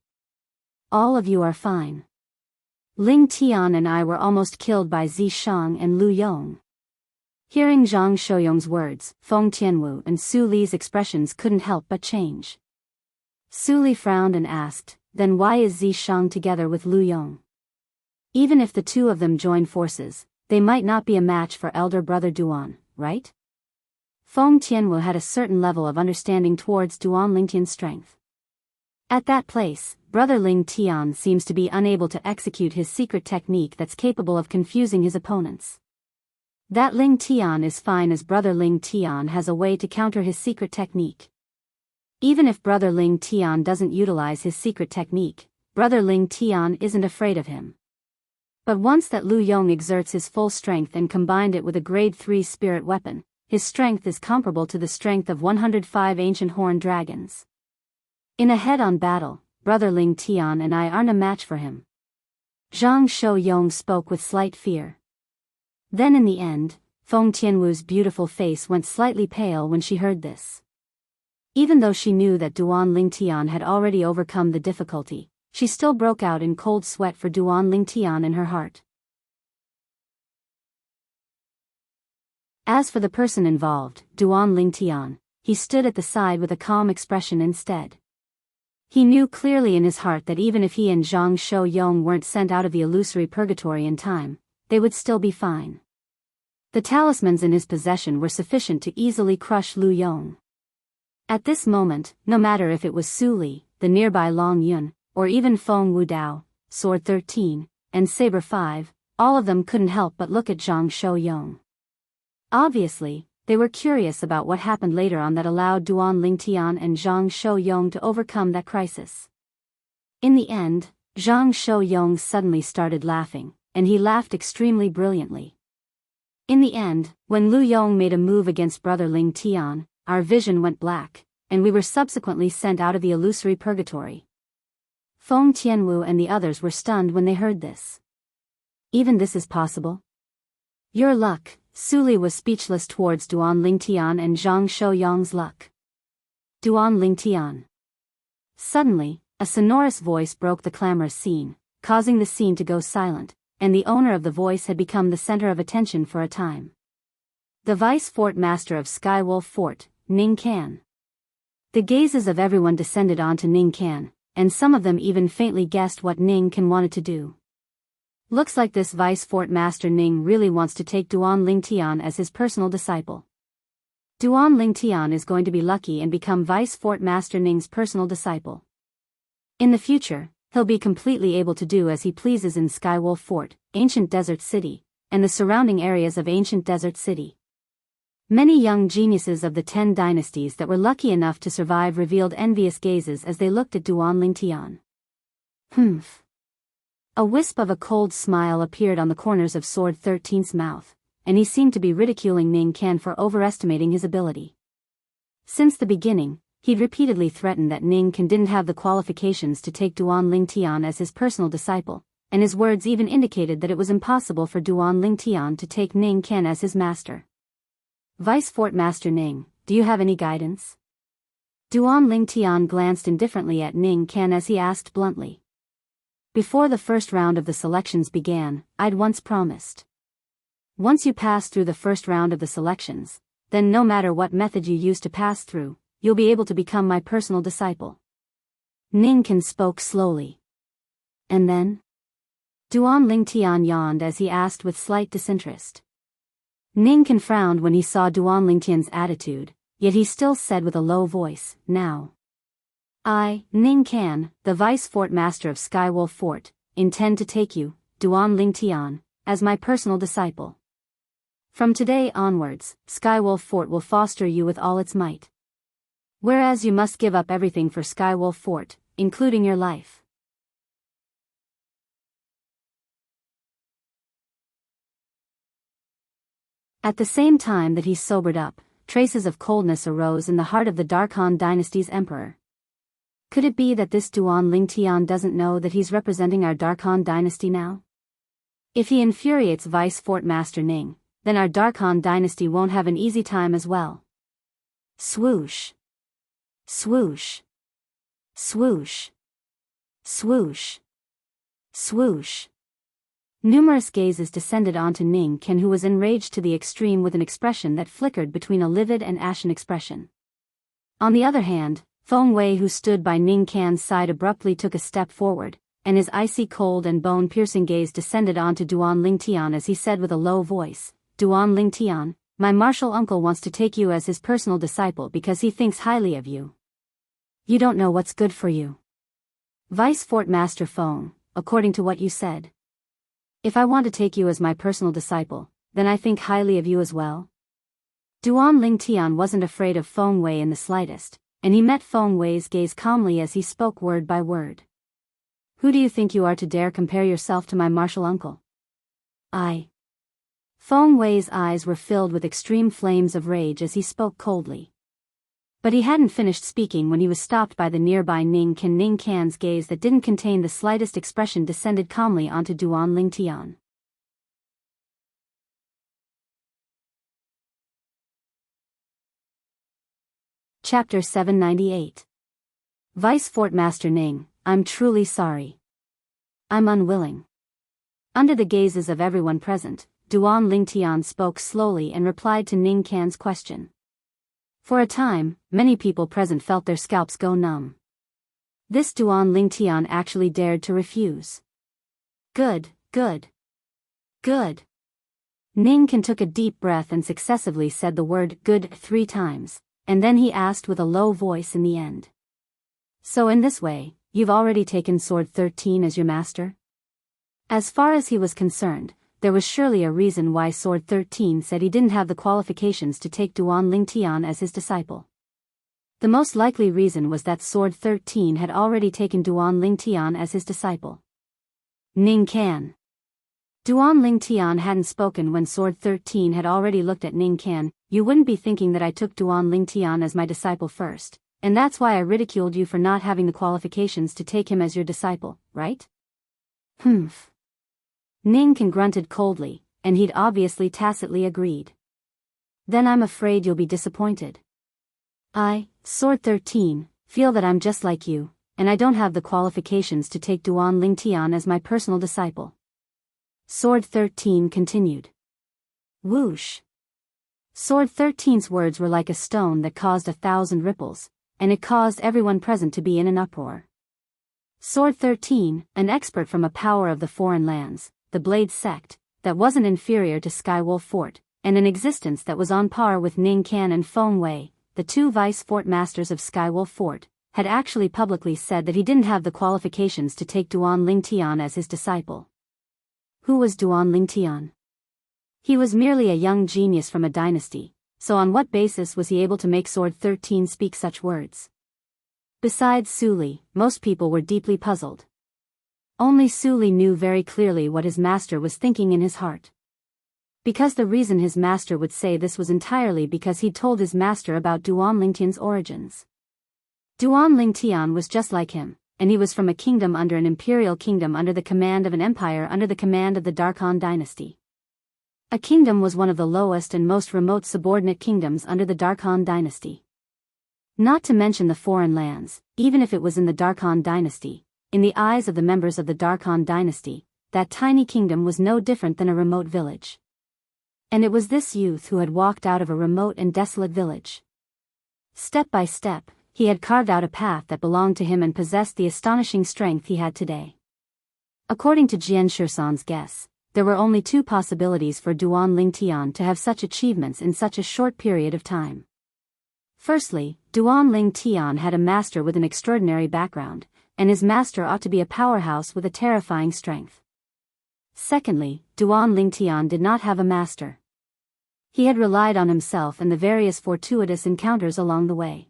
All of you are fine. Ling Tian and I were almost killed by Zi Shang and Lu Yong. Hearing Zhang Shouyong's words, Feng Tianwu and Su Li's expressions couldn't help but change. Su Li frowned and asked, then why is Zi Shang together with Lu Yong? Even if the two of them join forces, they might not be a match for elder brother Duan, right? Feng Tianwu had a certain level of understanding towards Duan Lingtian's strength. At that place, brother Ling Tian seems to be unable to execute his secret technique that's capable of confusing his opponents. That Ling Tian is fine as brother Ling Tian has a way to counter his secret technique. Even if brother Ling Tian doesn't utilize his secret technique, brother Ling Tian isn't afraid of him. But once that Lu Yong exerts his full strength and combined it with a grade 3 spirit weapon, his strength is comparable to the strength of 105 ancient horned dragons. In a head-on battle, brother Ling Tian and I aren't a match for him. Zhang Shouyong spoke with slight fear. Then in the end, Feng Tianwu's beautiful face went slightly pale when she heard this. Even though she knew that Duan Lingtian had already overcome the difficulty, she still broke out in cold sweat for Duan Lingtian in her heart. As for the person involved, Duan Lingtian, he stood at the side with a calm expression instead. He knew clearly in his heart that even if he and Zhang Shouyong weren't sent out of the illusory purgatory in time, they would still be fine. The talismans in his possession were sufficient to easily crush Lu Yong. At this moment, no matter if it was Su Li, the nearby Long Yun, or even Feng Wudao, Sword 13, and Saber 5, all of them couldn't help but look at Zhang Shouyong. Obviously, they were curious about what happened later on that allowed Duan Lingtian and Zhang Shouyong to overcome that crisis. In the end, Zhang Shouyong suddenly started laughing, and he laughed extremely brilliantly. In the end, when Lu Yong made a move against brother Ling Tian, our vision went black, and we were subsequently sent out of the illusory purgatory. Feng Tianwu and the others were stunned when they heard this. Even this is possible? Your luck. Su Li was speechless towards Duan Lingtian and Zhang Shouyong's luck. Duan Lingtian. Suddenly, a sonorous voice broke the clamorous scene, causing the scene to go silent, and the owner of the voice had become the center of attention for a time. The Vice Fort Master of Skywolf Fort, Ning Kan. The gazes of everyone descended onto Ning Kan, and some of them even faintly guessed what Ning Kan wanted to do. Looks like this Vice Fort Master Ning really wants to take Duan Lingtian as his personal disciple. Duan Lingtian is going to be lucky and become Vice Fort Master Ning's personal disciple. In the future, he'll be completely able to do as he pleases in Skywolf Fort, Ancient Desert City, and the surrounding areas of Ancient Desert City. Many young geniuses of the 10 dynasties that were lucky enough to survive revealed envious gazes as they looked at Duan Lingtian. Humph. A wisp of a cold smile appeared on the corners of Sword 13's mouth, and he seemed to be ridiculing Ning Kan for overestimating his ability. Since the beginning, he'd repeatedly threatened that Ning Kan didn't have the qualifications to take Duan Lingtian as his personal disciple, and his words even indicated that it was impossible for Duan Lingtian to take Ning Kan as his master. Vice Fort Master Ning, do you have any guidance? Duan Lingtian glanced indifferently at Ning Kan as he asked bluntly. Before the first round of the selections began, I'd once promised. Once you pass through the first round of the selections, then no matter what method you use to pass through, you'll be able to become my personal disciple. Ning Kan spoke slowly. And then? Duan Lingtian yawned as he asked with slight disinterest. Ning Kan frowned when he saw Duan Lingtian's attitude, yet he still said with a low voice, now. I, Ning Kan, the Vice Fort Master of Skywolf Fort, intend to take you, Duan Lingtian, as my personal disciple. From today onwards, Skywolf Fort will foster you with all its might. Whereas you must give up everything for Skywolf Fort, including your life. At the same time that he sobered up, traces of coldness arose in the heart of the Dark Han dynasty's emperor. Could it be that this Duan Lingtian doesn't know that he's representing our Dark Han dynasty now? If he infuriates Vice Fort Master Ning, then our Dark Han dynasty won't have an easy time as well. Swoosh. Swoosh. Swoosh. Swoosh. Swoosh. Numerous gazes descended onto Ning Ken, who was enraged to the extreme with an expression that flickered between a livid and ashen expression. On the other hand, Feng Wei, who stood by Ning Can's side, abruptly took a step forward, and his icy cold and bone-piercing gaze descended onto Duan Lingtian as he said with a low voice, "Duan Lingtian, my martial uncle wants to take you as his personal disciple because he thinks highly of you. You don't know what's good for you. Vice Fort Master Feng, according to what you said. If I want to take you as my personal disciple, then I think highly of you as well." Duan Lingtian wasn't afraid of Feng Wei in the slightest, and he met Feng Wei's gaze calmly as he spoke word by word. "Who do you think you are to dare compare yourself to my martial uncle?" Feng Wei's eyes were filled with extreme flames of rage as he spoke coldly. But he hadn't finished speaking when he was stopped by the nearby Ning Can's gaze that didn't contain the slightest expression descended calmly onto Duan Lingtian. Chapter 798. Vice Fort Master Ning, I'm truly sorry. I'm unwilling. Under the gazes of everyone present, Duan Lingtian spoke slowly and replied to Ning Can's question. For a time, many people present felt their scalps go numb. This Duan Lingtian actually dared to refuse. Good. Ning Can took a deep breath and successively said the word "good" 3 times, and then he asked with a low voice in the end. "So in this way, you've already taken Sword 13 as your master?" As far as he was concerned, there was surely a reason why Sword 13 said he didn't have the qualifications to take Duan Lingtian as his disciple. The most likely reason was that Sword 13 had already taken Duan Lingtian as his disciple. Ning Can. Duan Lingtian hadn't spoken when Sword 13 had already looked at Ning Can. "You wouldn't be thinking that I took Duan Lingtian as my disciple first, and that's why I ridiculed you for not having the qualifications to take him as your disciple, right?" "Humph." Ning Can grunted coldly, and he'd obviously tacitly agreed. "Then I'm afraid you'll be disappointed. I, Sword 13, feel that I'm just like you, and I don't have the qualifications to take Duan Lingtian as my personal disciple." Sword 13 continued. Whoosh. Sword 13's words were like a stone that caused 1,000 ripples, and it caused everyone present to be in an uproar. Sword 13, an expert from a power of the foreign lands, the Blade sect, that wasn't inferior to Skywolf Fort, and an existence that was on par with Ning Can and Feng Wei, the 2 vice fort masters of Skywolf Fort, had actually publicly said that he didn't have the qualifications to take Duan Lingtian as his disciple. Who was Duan Lingtian? He was merely a young genius from a dynasty, so on what basis was he able to make Sword 13 speak such words? Besides Su Li, most people were deeply puzzled. Only Su Li knew very clearly what his master was thinking in his heart. Because the reason his master would say this was entirely because he'd told his master about Duan Lingtian's origins. Duan Lingtian was just like him, and he was from a kingdom under an imperial kingdom under the command of an empire under the command of the Dark Han dynasty. A kingdom was one of the lowest and most remote subordinate kingdoms under the Dark Han dynasty. Not to mention the foreign lands, even if it was in the Dark Han dynasty, in the eyes of the members of the Dark Han dynasty, that tiny kingdom was no different than a remote village. And it was this youth who had walked out of a remote and desolate village. Step by step, he had carved out a path that belonged to him and possessed the astonishing strength he had today. According to Jian Shisan's guess, there were only 2 possibilities for Duan Lingtian to have such achievements in such a short period of time. Firstly, Duan Lingtian had a master with an extraordinary background, and his master ought to be a powerhouse with a terrifying strength. Secondly, Duan Lingtian did not have a master. He had relied on himself and the various fortuitous encounters along the way.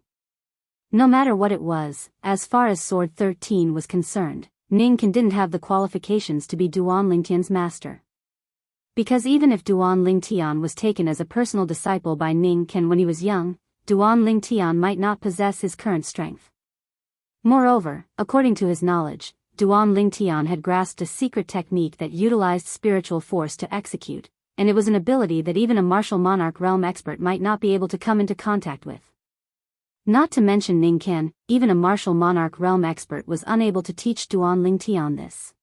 No matter what it was, as far as Sword 13 was concerned, Ning Can didn't have the qualifications to be Duan Lingtian's master. Because even if Duan Lingtian was taken as a personal disciple by Ning Ken when he was young, Duan Lingtian might not possess his current strength. Moreover, according to his knowledge, Duan Lingtian had grasped a secret technique that utilized spiritual force to execute, and it was an ability that even a martial monarch realm expert might not be able to come into contact with. Not to mention Ning Ken, even a martial monarch realm expert was unable to teach Duan Lingtian this.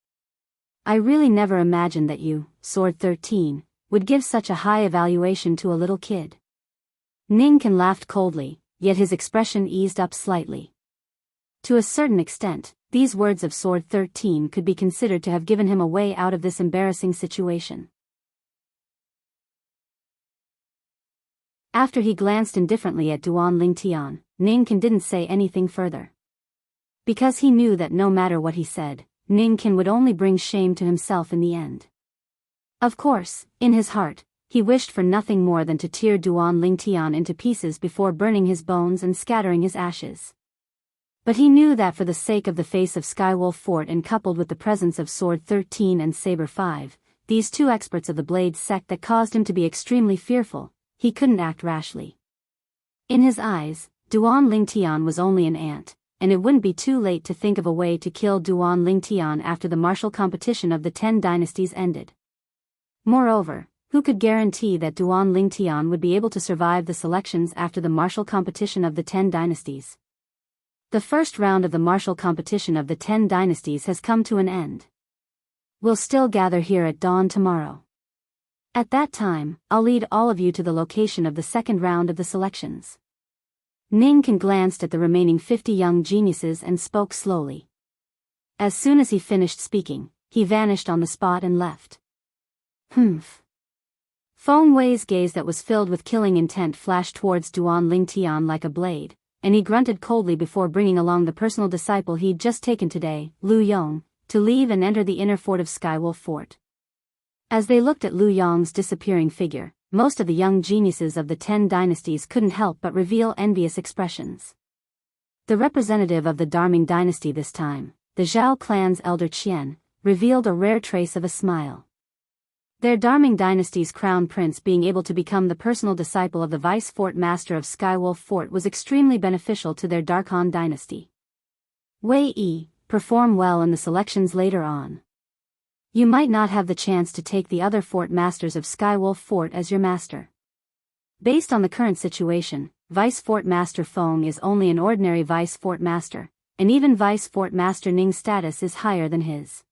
I really never imagined that you, Sword 13, would give such a high evaluation to a little kid. Ning Ken laughed coldly, yet his expression eased up slightly. To a certain extent, these words of Sword 13 could be considered to have given him a way out of this embarrassing situation. After he glanced indifferently at Duan Lingtian, Ning Ken didn't say anything further. Because he knew that no matter what he said, Ning Ken would only bring shame to himself in the end. Of course, in his heart, he wished for nothing more than to tear Duan Lingtian into pieces before burning his bones and scattering his ashes. But he knew that for the sake of the face of Skywolf Fort and coupled with the presence of Sword 13 and Saber 5, these two experts of the Blade sect that caused him to be extremely fearful, he couldn't act rashly. In his eyes, Duan Lingtian was only an ant, and it wouldn't be too late to think of a way to kill Duan Lingtian after the martial competition of the 10 dynasties ended. Moreover, who could guarantee that Duan Lingtian would be able to survive the selections after the martial competition of the 10 dynasties? The first round of the martial competition of the 10 dynasties has come to an end. We'll still gather here at dawn tomorrow. At that time, I'll lead all of you to the location of the second round of the selections. Ning Ken glanced at the remaining 50 young geniuses and spoke slowly. As soon as he finished speaking, he vanished on the spot and left. Humph. Feng Wei's gaze that was filled with killing intent flashed towards Duan Lingtian like a blade, and he grunted coldly before bringing along the personal disciple he'd just taken today, Lu Yong, to leave and enter the inner fort of Skywolf Fort. As they looked at Lu Yong's disappearing figure, most of the young geniuses of the 10 dynasties couldn't help but reveal envious expressions. The representative of the Darming dynasty this time, the Zhao clan's elder Qian, revealed a rare trace of a smile. Their Darming dynasty's crown prince being able to become the personal disciple of the vice fort master of Skywolf Fort was extremely beneficial to their Darkhan dynasty. Wei Yi, perform well in the selections later on. You might not have the chance to take the other fort masters of Skywolf Fort as your master. Based on the current situation, Vice Fort Master Feng is only an ordinary Vice Fort Master, and even Vice Fort Master Ning's status is higher than his.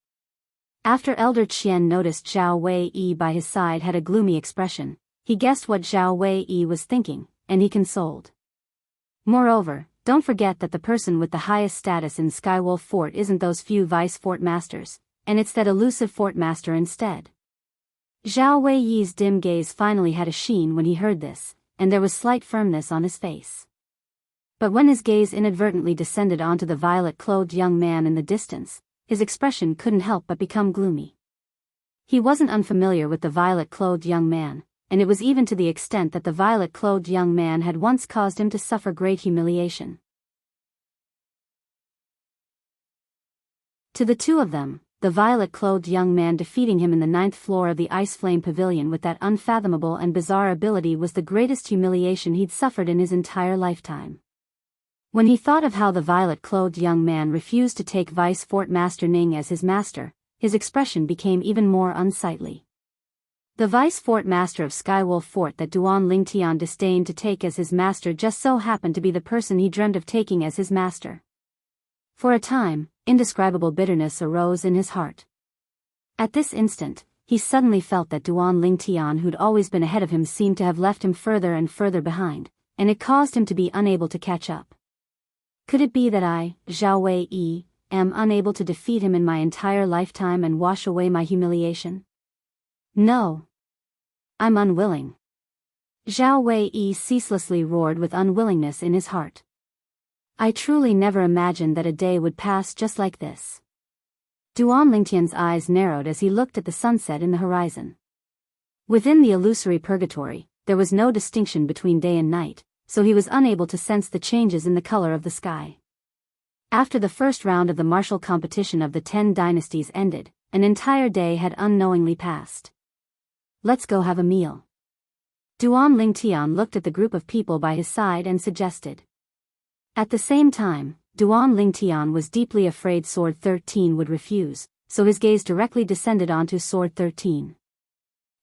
After Elder Qian noticed Zhao Wei Yi by his side had a gloomy expression, he guessed what Zhao Wei Yi was thinking, and he consoled. Moreover, don't forget that the person with the highest status in Skywolf Fort isn't those few Vice Fort Masters, and it's that elusive Fort Master instead. Zhao Wei Yi's dim gaze finally had a sheen when he heard this, and there was slight firmness on his face. But when his gaze inadvertently descended onto the violet-clothed young man in the distance, his expression couldn't help but become gloomy. He wasn't unfamiliar with the violet-clothed young man, and it was even to the extent that the violet-clothed young man had once caused him to suffer great humiliation. To the two of them, the violet-clothed young man defeating him in the 9th floor of the Ice Flame Pavilion with that unfathomable and bizarre ability was the greatest humiliation he'd suffered in his entire lifetime. When he thought of how the violet-clothed young man refused to take Vice Fort Master Ning as his master, his expression became even more unsightly. The Vice Fort Master of Skywolf Fort that Duan Lingtian disdained to take as his master just so happened to be the person he dreamed of taking as his master. For a time, indescribable bitterness arose in his heart. At this instant, he suddenly felt that Duan Lingtian, who'd always been ahead of him, seemed to have left him further and further behind, and it caused him to be unable to catch up. Could it be that I, Zhao Wei Yi, am unable to defeat him in my entire lifetime and wash away my humiliation? No. I'm unwilling. Zhao Wei Yi ceaselessly roared with unwillingness in his heart. I truly never imagined that a day would pass just like this. Duan Lingtian's eyes narrowed as he looked at the sunset in the horizon. Within the illusory purgatory, there was no distinction between day and night, so he was unable to sense the changes in the color of the sky. After the first round of the martial competition of the 10 dynasties ended, an entire day had unknowingly passed. Let's go have a meal. Duan Lingtian looked at the group of people by his side and suggested. At the same time, Duan Lingtian was deeply afraid Sword 13 would refuse, so his gaze directly descended onto Sword 13.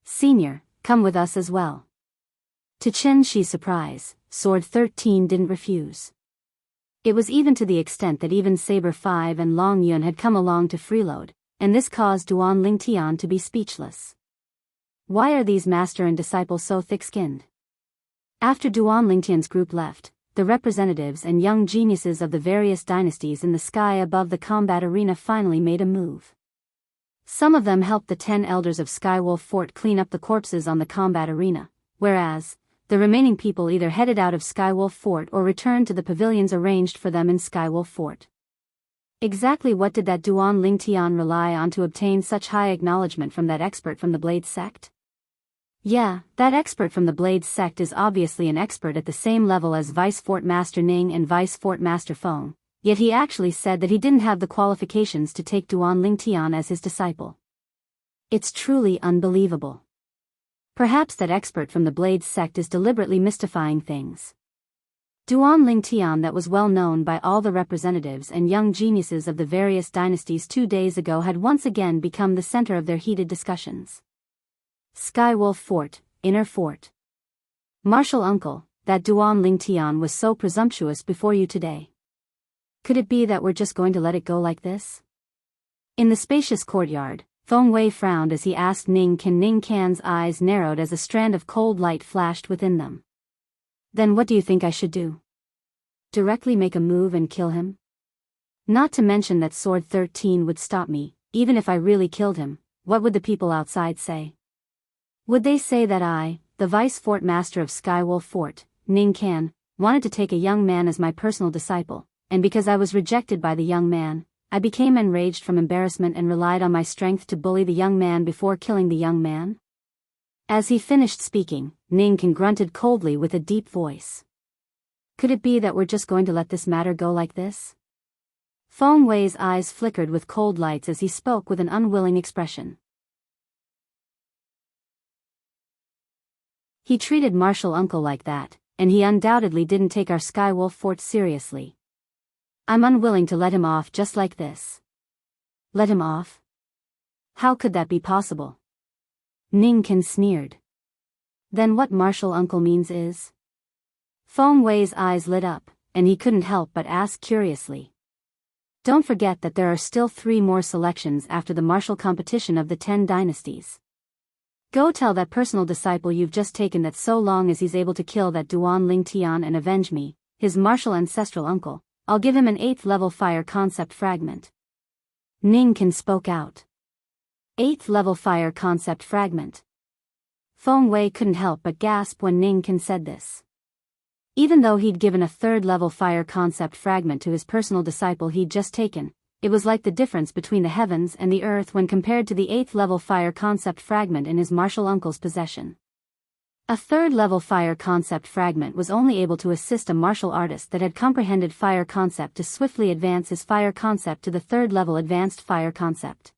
Senior, come with us as well. To Chen Shi's surprise, Sword 13 didn't refuse. It was even to the extent that even Saber 5 and Long Yun had come along to freeload, and this caused Duan Lingtian to be speechless. Why are these master and disciple so thick-skinned? After Duan Lingtian's group left, the representatives and young geniuses of the various dynasties in the sky above the combat arena finally made a move. Some of them helped the 10 elders of Skywolf Fort clean up the corpses on the combat arena, whereas the remaining people either headed out of Skywolf Fort or returned to the pavilions arranged for them in Skywolf Fort. Exactly what did that Duan Lingtian rely on to obtain such high acknowledgement from that expert from the Blade Sect? Yeah, that expert from the Blade Sect is obviously an expert at the same level as Vice Fort Master Ning and Vice Fort Master Feng, yet he actually said that he didn't have the qualifications to take Duan Lingtian as his disciple. It's truly unbelievable. Perhaps that expert from the Blade Sect is deliberately mystifying things. Duan Lingtian, that was well known by all the representatives and young geniuses of the various dynasties 2 days ago, had once again become the center of their heated discussions. Skywolf Fort, Inner Fort. Martial Uncle, that Duan Lingtian was so presumptuous before you today. Could it be that we're just going to let it go like this? In the spacious courtyard, Feng Wei frowned as he asked Ning Can. Ning Can's eyes narrowed as a strand of cold light flashed within them. Then what do you think I should do? Directly make a move and kill him? Not to mention that Sword 13 would stop me. Even if I really killed him, what would the people outside say? Would they say that I, the Vice Fort Master of Skywolf Fort, Ning Can, wanted to take a young man as my personal disciple, and because I was rejected by the young man, I became enraged from embarrassment and relied on my strength to bully the young man before killing the young man? As he finished speaking, Ning Can grunted coldly with a deep voice. Could it be that we're just going to let this matter go like this? Feng Wei's eyes flickered with cold lights as he spoke with an unwilling expression. He treated Martial Uncle like that, and he undoubtedly didn't take our Skywolf Fort seriously. I'm unwilling to let him off just like this. Let him off? How could that be possible? Ning Can sneered. Then what Martial Uncle means is? Feng Wei's eyes lit up, and he couldn't help but ask curiously. Don't forget that there are still 3 more selections after the martial competition of the 10 dynasties. Go tell that personal disciple you've just taken that so long as he's able to kill that Duan Lingtian and avenge me, his martial ancestral uncle, I'll give him an 8th level fire concept fragment. Ning Can spoke out. 8th level fire concept fragment. Feng Wei couldn't help but gasp when Ning Can said this. Even though he'd given a 3rd level fire concept fragment to his personal disciple he'd just taken, it was like the difference between the heavens and the earth when compared to the 8th level fire concept fragment in his martial uncle's possession. A 3rd level fire concept fragment was only able to assist a martial artist that had comprehended fire concept to swiftly advance his fire concept to the 3rd level advanced fire concept.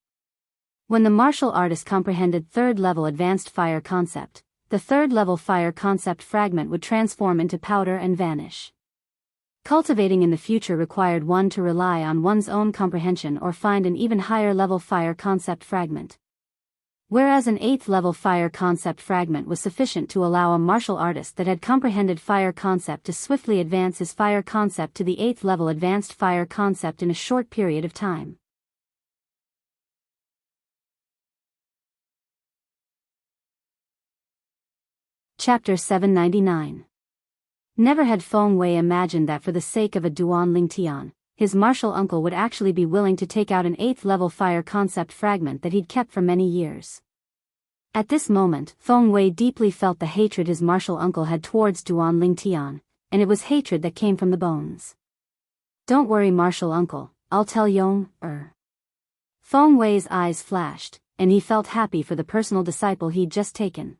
When the martial artist comprehended 3rd level advanced fire concept, the 3rd level fire concept fragment would transform into powder and vanish. Cultivating in the future required one to rely on one's own comprehension or find an even higher level fire concept fragment. Whereas an 8th level fire concept fragment was sufficient to allow a martial artist that had comprehended fire concept to swiftly advance his fire concept to the 8th level advanced fire concept in a short period of time. Chapter 799. Never had Feng Wei imagined that for the sake of a Duan Lingtian, his martial uncle would actually be willing to take out an 8th level fire concept fragment that he'd kept for many years. At this moment, Feng Wei deeply felt the hatred his martial uncle had towards Duan Lingtian, and it was hatred that came from the bones. Don't worry, martial uncle, I'll tell Yong. Feng Wei's eyes flashed, and he felt happy for the personal disciple he'd just taken.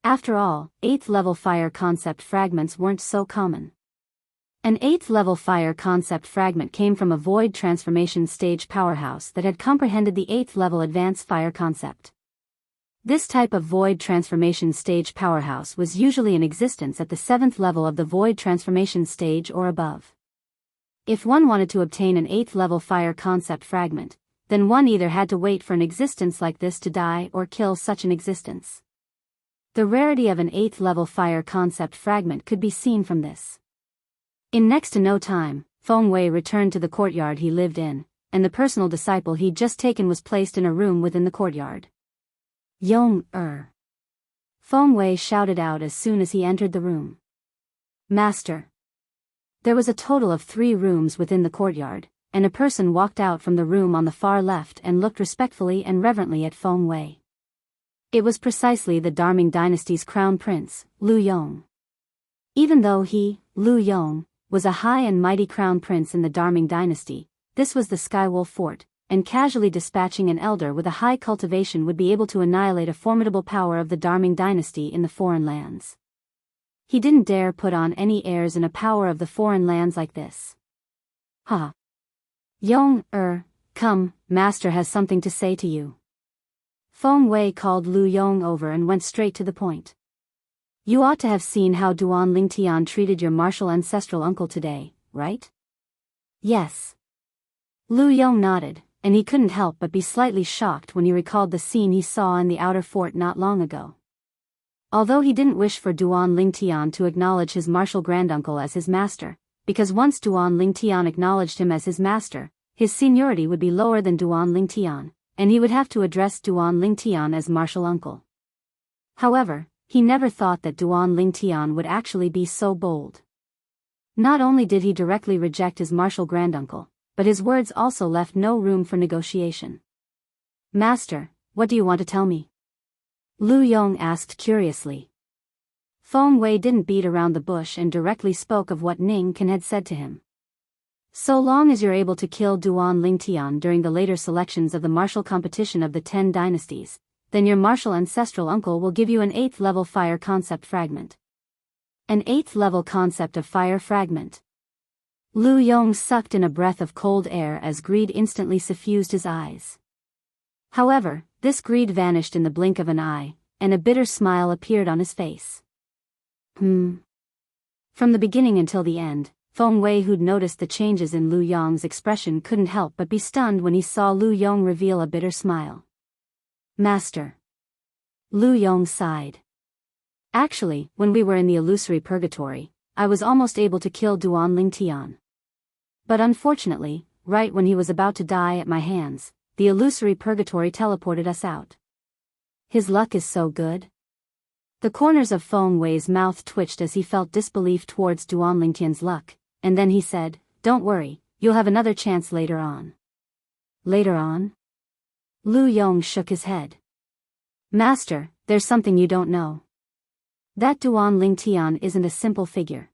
After all, 8th level fire concept fragments weren't so common. An 8th level fire concept fragment came from a void transformation stage powerhouse that had comprehended the 8th level advanced fire concept. This type of void transformation stage powerhouse was usually in existence at the 7th level of the void transformation stage or above. If one wanted to obtain an 8th level fire concept fragment, then one either had to wait for an existence like this to die or kill such an existence. The rarity of an 8th level fire concept fragment could be seen from this. In next to no time, Feng Wei returned to the courtyard he lived in, and the personal disciple he'd just taken was placed in a room within the courtyard. Yong-er. Feng Wei shouted out as soon as he entered the room. Master. There was a total of 3 rooms within the courtyard, and a person walked out from the room on the far left and looked respectfully and reverently at Feng Wei. It was precisely the Darming dynasty's crown prince, Lu Yong. Even though he, Lu Yong, was a high and mighty crown prince in the Darming dynasty, this was the Skywolf fort, and casually dispatching an elder with a high cultivation would be able to annihilate a formidable power of the Darming dynasty in the foreign lands. He didn't dare put on any airs in a power of the foreign lands like this. Ha! Yong-er, come, master has something to say to you. Feng Wei called Lu Yong over and went straight to the point. You ought to have seen how Duan Lingtian treated your martial ancestral uncle today, right? Yes. Lu Yong nodded, and he couldn't help but be slightly shocked when he recalled the scene he saw in the outer fort not long ago. Although he didn't wish for Duan Lingtian to acknowledge his martial granduncle as his master, because once Duan Lingtian acknowledged him as his master, his seniority would be lower than Duan Lingtian, and he would have to address Duan Lingtian as martial uncle. However, he never thought that Duan Lingtian would actually be so bold. Not only did he directly reject his martial granduncle, but his words also left no room for negotiation. Master, what do you want to tell me? Lu Yong asked curiously. Feng Wei didn't beat around the bush and directly spoke of what Ning Can had said to him. So long as you're able to kill Duan Lingtian during the later selections of the martial competition of the 10 dynasties, then your martial ancestral uncle will give you an 8th level fire concept fragment. An 8th level concept of fire fragment. Lu Yong sucked in a breath of cold air as greed instantly suffused his eyes. However, this greed vanished in the blink of an eye, and a bitter smile appeared on his face. From the beginning until the end, Feng Wei, who'd noticed the changes in Lu Yong's expression, couldn't help but be stunned when he saw Lu Yong reveal a bitter smile. Master. Lu Yong sighed. Actually, when we were in the illusory purgatory, I was almost able to kill Duan Lingtian. But unfortunately, right when he was about to die at my hands, the illusory purgatory teleported us out. His luck is so good. The corners of Feng Wei's mouth twitched as he felt disbelief towards Duan Lingtian's luck, and then he said, Don't worry, you'll have another chance later on. Later on? Lu Yong shook his head. Master, there's something you don't know. That Duan Lingtian isn't a simple figure.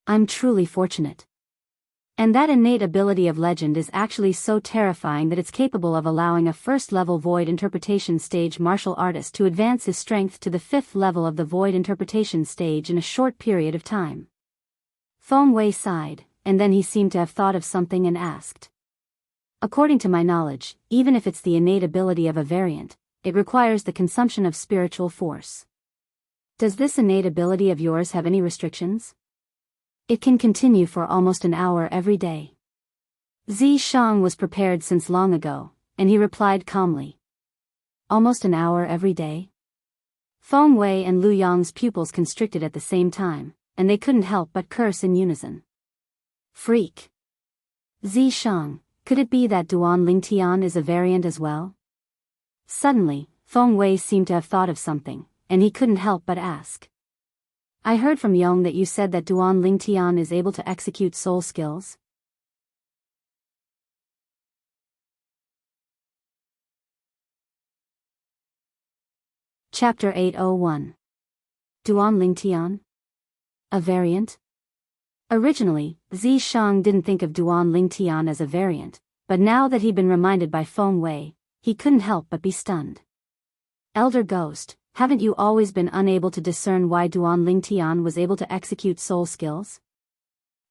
I'm truly fortunate. And that innate ability of legend is actually so terrifying that it's capable of allowing a first-level void interpretation stage martial artist to advance his strength to the 5th level of the void interpretation stage in a short period of time. Feng Wei sighed, and then he seemed to have thought of something and asked. According to my knowledge, even if it's the innate ability of a variant, it requires the consumption of spiritual force. Does this innate ability of yours have any restrictions? It can continue for almost an hour every day. Zi Shang was prepared since long ago, and he replied calmly. Almost an hour every day? Feng Wei and Lu Yong's pupils constricted at the same time, and they couldn't help but curse in unison. Freak. Zi Shang, could it be that Duan Lingtian is a variant as well? Suddenly, Feng Wei seemed to have thought of something, and he couldn't help but ask. I heard from Yong that you said that Duan Lingtian is able to execute soul skills. Chapter 801. Duan Lingtian? A variant? Originally, Zi Shang didn't think of Duan Lingtian as a variant, but now that he'd been reminded by Feng Wei, he couldn't help but be stunned. Elder Ghost, haven't you always been unable to discern why Duan Lingtian was able to execute soul skills?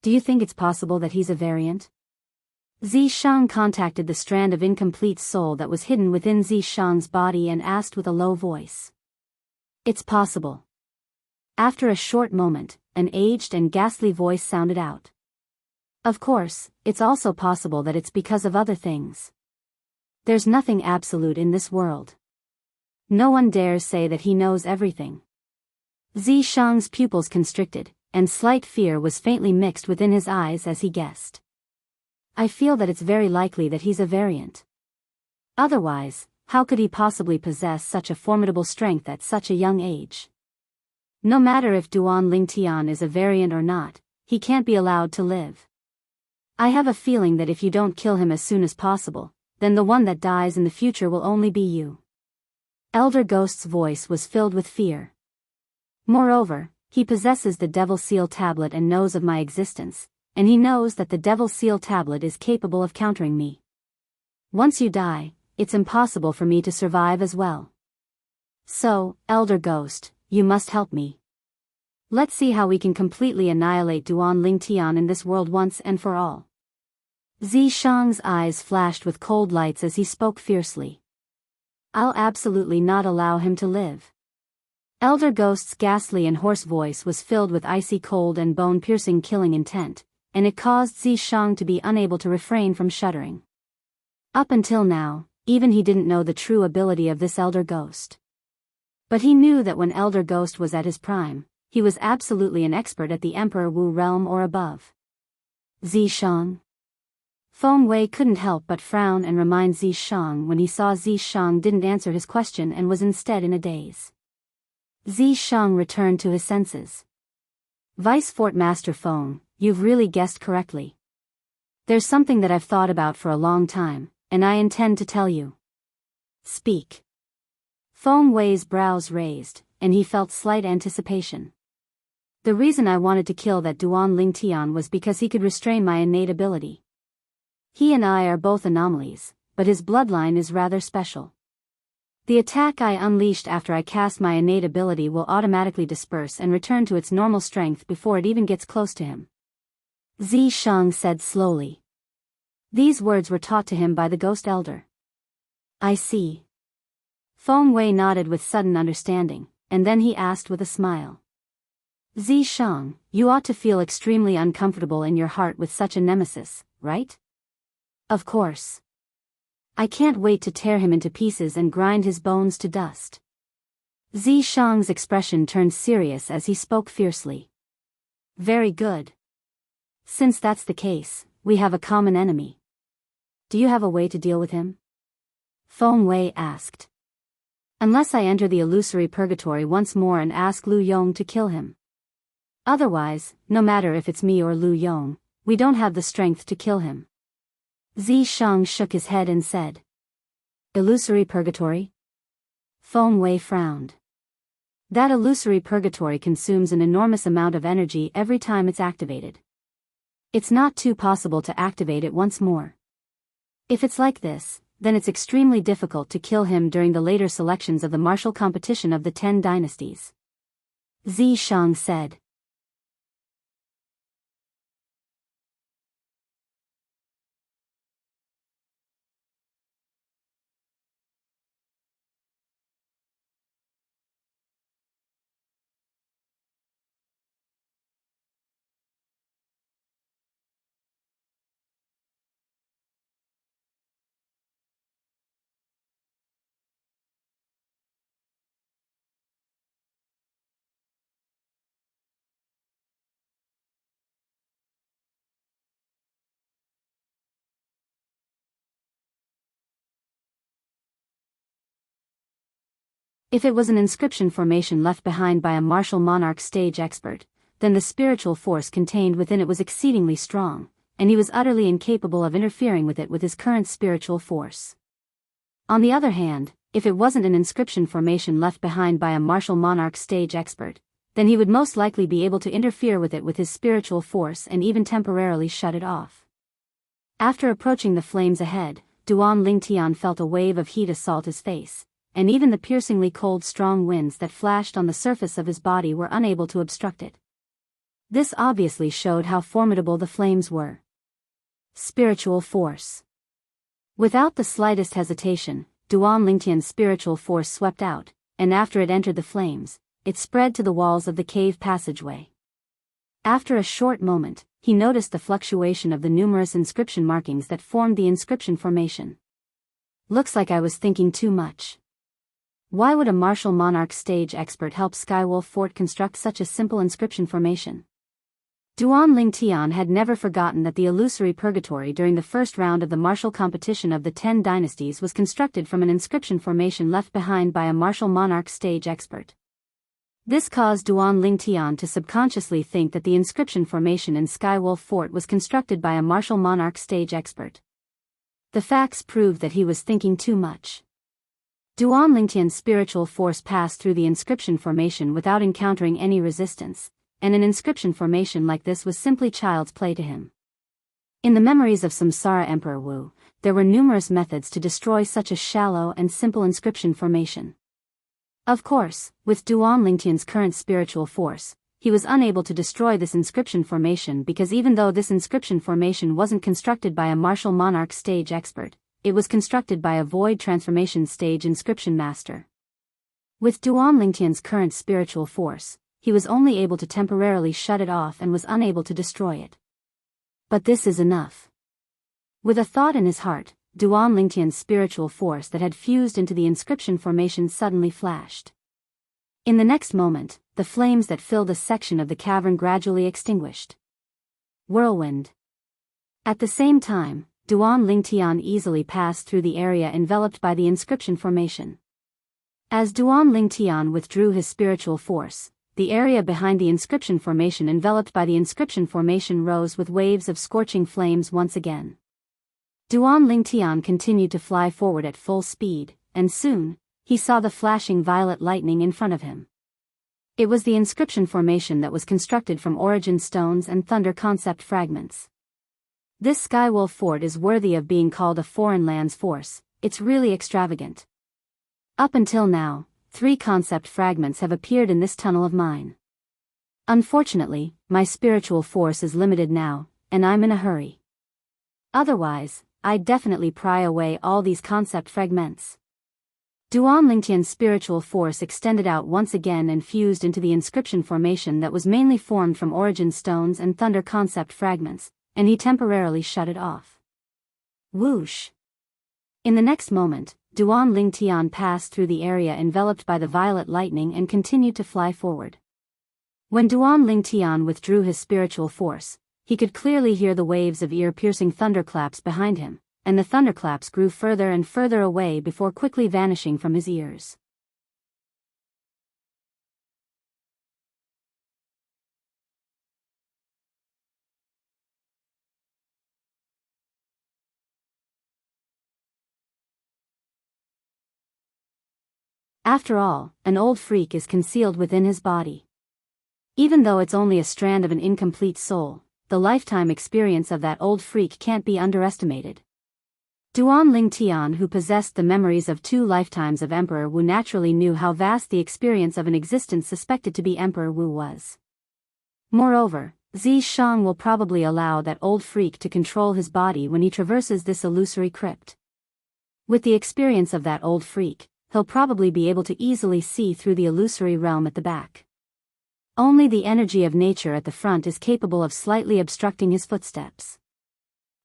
Do you think it's possible that he's a variant? Zi Shang contacted the strand of incomplete soul that was hidden within Zi Shang's body and asked with a low voice. It's possible. After a short moment, an aged and ghastly voice sounded out. Of course, it's also possible that it's because of other things. There's nothing absolute in this world. No one dares say that he knows everything. Zi Shang's pupils constricted, and slight fear was faintly mixed within his eyes as he guessed. I feel that it's very likely that he's a variant. Otherwise, how could he possibly possess such a formidable strength at such a young age? No matter if Duan Lingtian is a variant or not, he can't be allowed to live. I have a feeling that if you don't kill him as soon as possible, then the one that dies in the future will only be you. Elder Ghost's voice was filled with fear. Moreover, he possesses the Devil Seal Tablet and knows of my existence, and he knows that the Devil Seal Tablet is capable of countering me. Once you die, it's impossible for me to survive as well. So, Elder Ghost, you must help me. Let's see how we can completely annihilate Duan Lingtian in this world once and for all. Zi Shang's eyes flashed with cold lights as he spoke fiercely. I'll absolutely not allow him to live. Elder Ghost's ghastly and hoarse voice was filled with icy cold and bone-piercing killing intent, and it caused Zi Shang to be unable to refrain from shuddering. Up until now, even he didn't know the true ability of this Elder Ghost. But he knew that when Elder Ghost was at his prime, he was absolutely an expert at the Emperor Wu realm or above. Zi Shang? Feng Wei couldn't help but frown and remind Zi Shang when he saw Zi Shang didn't answer his question and was instead in a daze. Zi Shang returned to his senses. Vice Fort Master Feng, you've really guessed correctly. There's something that I've thought about for a long time, and I intend to tell you. Speak. Feng Wei's brows raised, and he felt slight anticipation. The reason I wanted to kill that Duan Lingtian was because he could restrain my innate ability. He and I are both anomalies, but his bloodline is rather special. The attack I unleashed after I cast my innate ability will automatically disperse and return to its normal strength before it even gets close to him. Zi Shang said slowly. These words were taught to him by the Ghost Elder. I see. Feng Wei nodded with sudden understanding, and then he asked with a smile. Zi Shang, you ought to feel extremely uncomfortable in your heart with such a nemesis, right? Of course. I can't wait to tear him into pieces and grind his bones to dust. Zi Shang's expression turned serious as he spoke fiercely. Very good. Since that's the case, we have a common enemy. Do you have a way to deal with him? Feng Wei asked. Unless I enter the illusory purgatory once more and ask Lu Yong to kill him. Otherwise, no matter if it's me or Lu Yong, we don't have the strength to kill him. Zi Shang shook his head and said. Illusory purgatory? Feng Wei frowned. That illusory purgatory consumes an enormous amount of energy every time it's activated. It's not too possible to activate it once more. If it's like this, then it's extremely difficult to kill him during the later selections of the martial competition of the 10 dynasties. Zi Shang said. If it was an inscription formation left behind by a martial monarch stage expert, then the spiritual force contained within it was exceedingly strong, and he was utterly incapable of interfering with it with his current spiritual force. On the other hand, if it wasn't an inscription formation left behind by a martial monarch stage expert, then he would most likely be able to interfere with it with his spiritual force and even temporarily shut it off. After approaching the flames ahead, Duan Lingtian felt a wave of heat assault his face, and even the piercingly cold strong winds that flashed on the surface of his body were unable to obstruct it. This obviously showed how formidable the flames were. Spiritual force. Without the slightest hesitation, Duan Lingtian's spiritual force swept out, and after it entered the flames, it spread to the walls of the cave passageway. After a short moment, he noticed the fluctuation of the numerous inscription markings that formed the inscription formation. Looks like I was thinking too much. Why would a martial monarch stage expert help Skywolf Fort construct such a simple inscription formation? Duan Lingtian had never forgotten that the illusory purgatory during the first round of the martial competition of the 10 dynasties was constructed from an inscription formation left behind by a martial monarch stage expert. This caused Duan Lingtian to subconsciously think that the inscription formation in Skywolf Fort was constructed by a martial monarch stage expert. The facts proved that he was thinking too much. Duan Lingtian's spiritual force passed through the inscription formation without encountering any resistance, and an inscription formation like this was simply child's play to him. In the memories of Samsara Emperor Wu, there were numerous methods to destroy such a shallow and simple inscription formation. Of course, with Duan Lingtian's current spiritual force, he was unable to destroy this inscription formation because even though this inscription formation wasn't constructed by a martial monarch stage expert, it was constructed by a void transformation stage inscription master. With Duan Lingtian's current spiritual force, he was only able to temporarily shut it off and was unable to destroy it. But this is enough. With a thought in his heart, Duan Lingtian's spiritual force that had fused into the inscription formation suddenly flashed. In the next moment, the flames that filled a section of the cavern gradually extinguished. Whirlwind. At the same time, Duan Lingtian easily passed through the area enveloped by the inscription formation. As Duan Lingtian withdrew his spiritual force, the area behind the inscription formation enveloped by the inscription formation rose with waves of scorching flames once again. Duan Lingtian continued to fly forward at full speed, and soon, he saw the flashing violet lightning in front of him. It was the inscription formation that was constructed from origin stones and thunder concept fragments. This Skywolf Fort is worthy of being called a foreign lands force, it's really extravagant. Up until now, 3 concept fragments have appeared in this tunnel of mine. Unfortunately, my spiritual force is limited now, and I'm in a hurry. Otherwise, I'd definitely pry away all these concept fragments. Duan Lingtian's spiritual force extended out once again and fused into the inscription formation that was mainly formed from origin stones and thunder concept fragments, and he temporarily shut it off. Whoosh! In the next moment, Duan Lingtian passed through the area enveloped by the violet lightning and continued to fly forward. When Duan Lingtian withdrew his spiritual force, he could clearly hear the waves of ear-piercing thunderclaps behind him, and the thunderclaps grew further and further away before quickly vanishing from his ears. After all, an old freak is concealed within his body. Even though it's only a strand of an incomplete soul, the lifetime experience of that old freak can't be underestimated. Duan Lingtian, who possessed the memories of 2 lifetimes of Emperor Wu, naturally knew how vast the experience of an existence suspected to be Emperor Wu was. Moreover, Zi Shang will probably allow that old freak to control his body when he traverses this illusory crypt. With the experience of that old freak, he'll probably be able to easily see through the illusory realm at the back. Only the energy of nature at the front is capable of slightly obstructing his footsteps.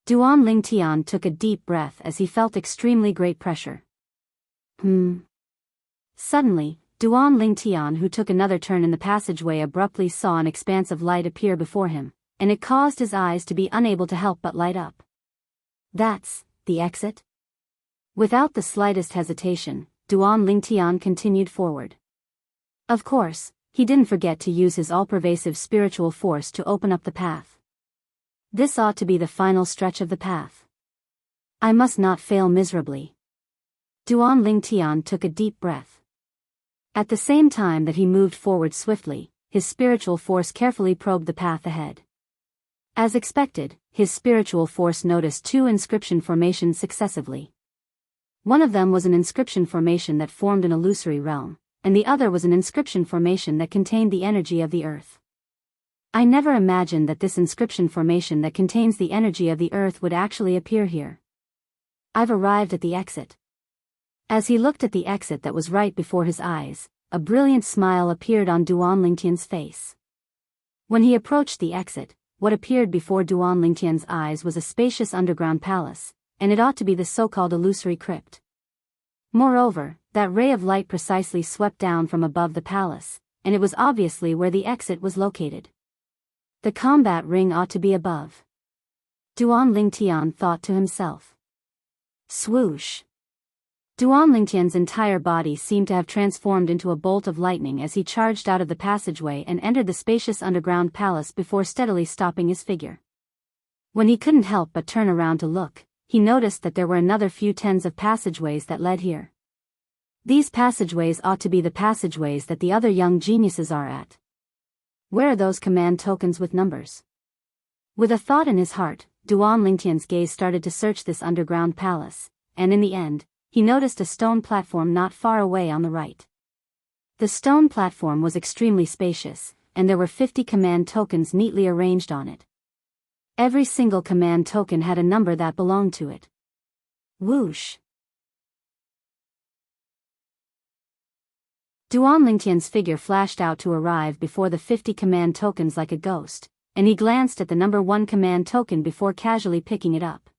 Duan Lingtian took a deep breath as he felt extremely great pressure. Suddenly, Duan Lingtian, who took another turn in the passageway, abruptly saw an expanse of light appear before him, and it caused his eyes to be unable to help but light up. That's the exit? Without the slightest hesitation, Duan Lingtian continued forward. Of course, he didn't forget to use his all-pervasive spiritual force to open up the path. This ought to be the final stretch of the path. I must not fail miserably. Duan Lingtian took a deep breath. At the same time that he moved forward swiftly, his spiritual force carefully probed the path ahead. As expected, his spiritual force noticed two inscription formations successively. One of them was an inscription formation that formed an illusory realm, and the other was an inscription formation that contained the energy of the earth. I never imagined that this inscription formation that contains the energy of the earth would actually appear here. I've arrived at the exit. As he looked at the exit that was right before his eyes, a brilliant smile appeared on Duan Lingtian's face. When he approached the exit, what appeared before Duan Lingtian's eyes was a spacious underground palace, and it ought to be the so-called illusory crypt. Moreover, that ray of light precisely swept down from above the palace, and it was obviously where the exit was located. The combat ring ought to be above. Duan Lingtian thought to himself. Swoosh! Duan Lingtian's entire body seemed to have transformed into a bolt of lightning as he charged out of the passageway and entered the spacious underground palace before steadily stopping his figure. When he couldn't help but turn around to look, he noticed that there were another few tens of passageways that led here. These passageways ought to be the passageways that the other young geniuses are at. Where are those command tokens with numbers? With a thought in his heart, Duan Lingtian's gaze started to search this underground palace, and in the end, he noticed a stone platform not far away on the right. The stone platform was extremely spacious, and there were 50 command tokens neatly arranged on it. Every single command token had a number that belonged to it. Whoosh! Duan Lingtian's figure flashed out to arrive before the 50 command tokens like a ghost, and he glanced at the number 1 command token before casually picking it up.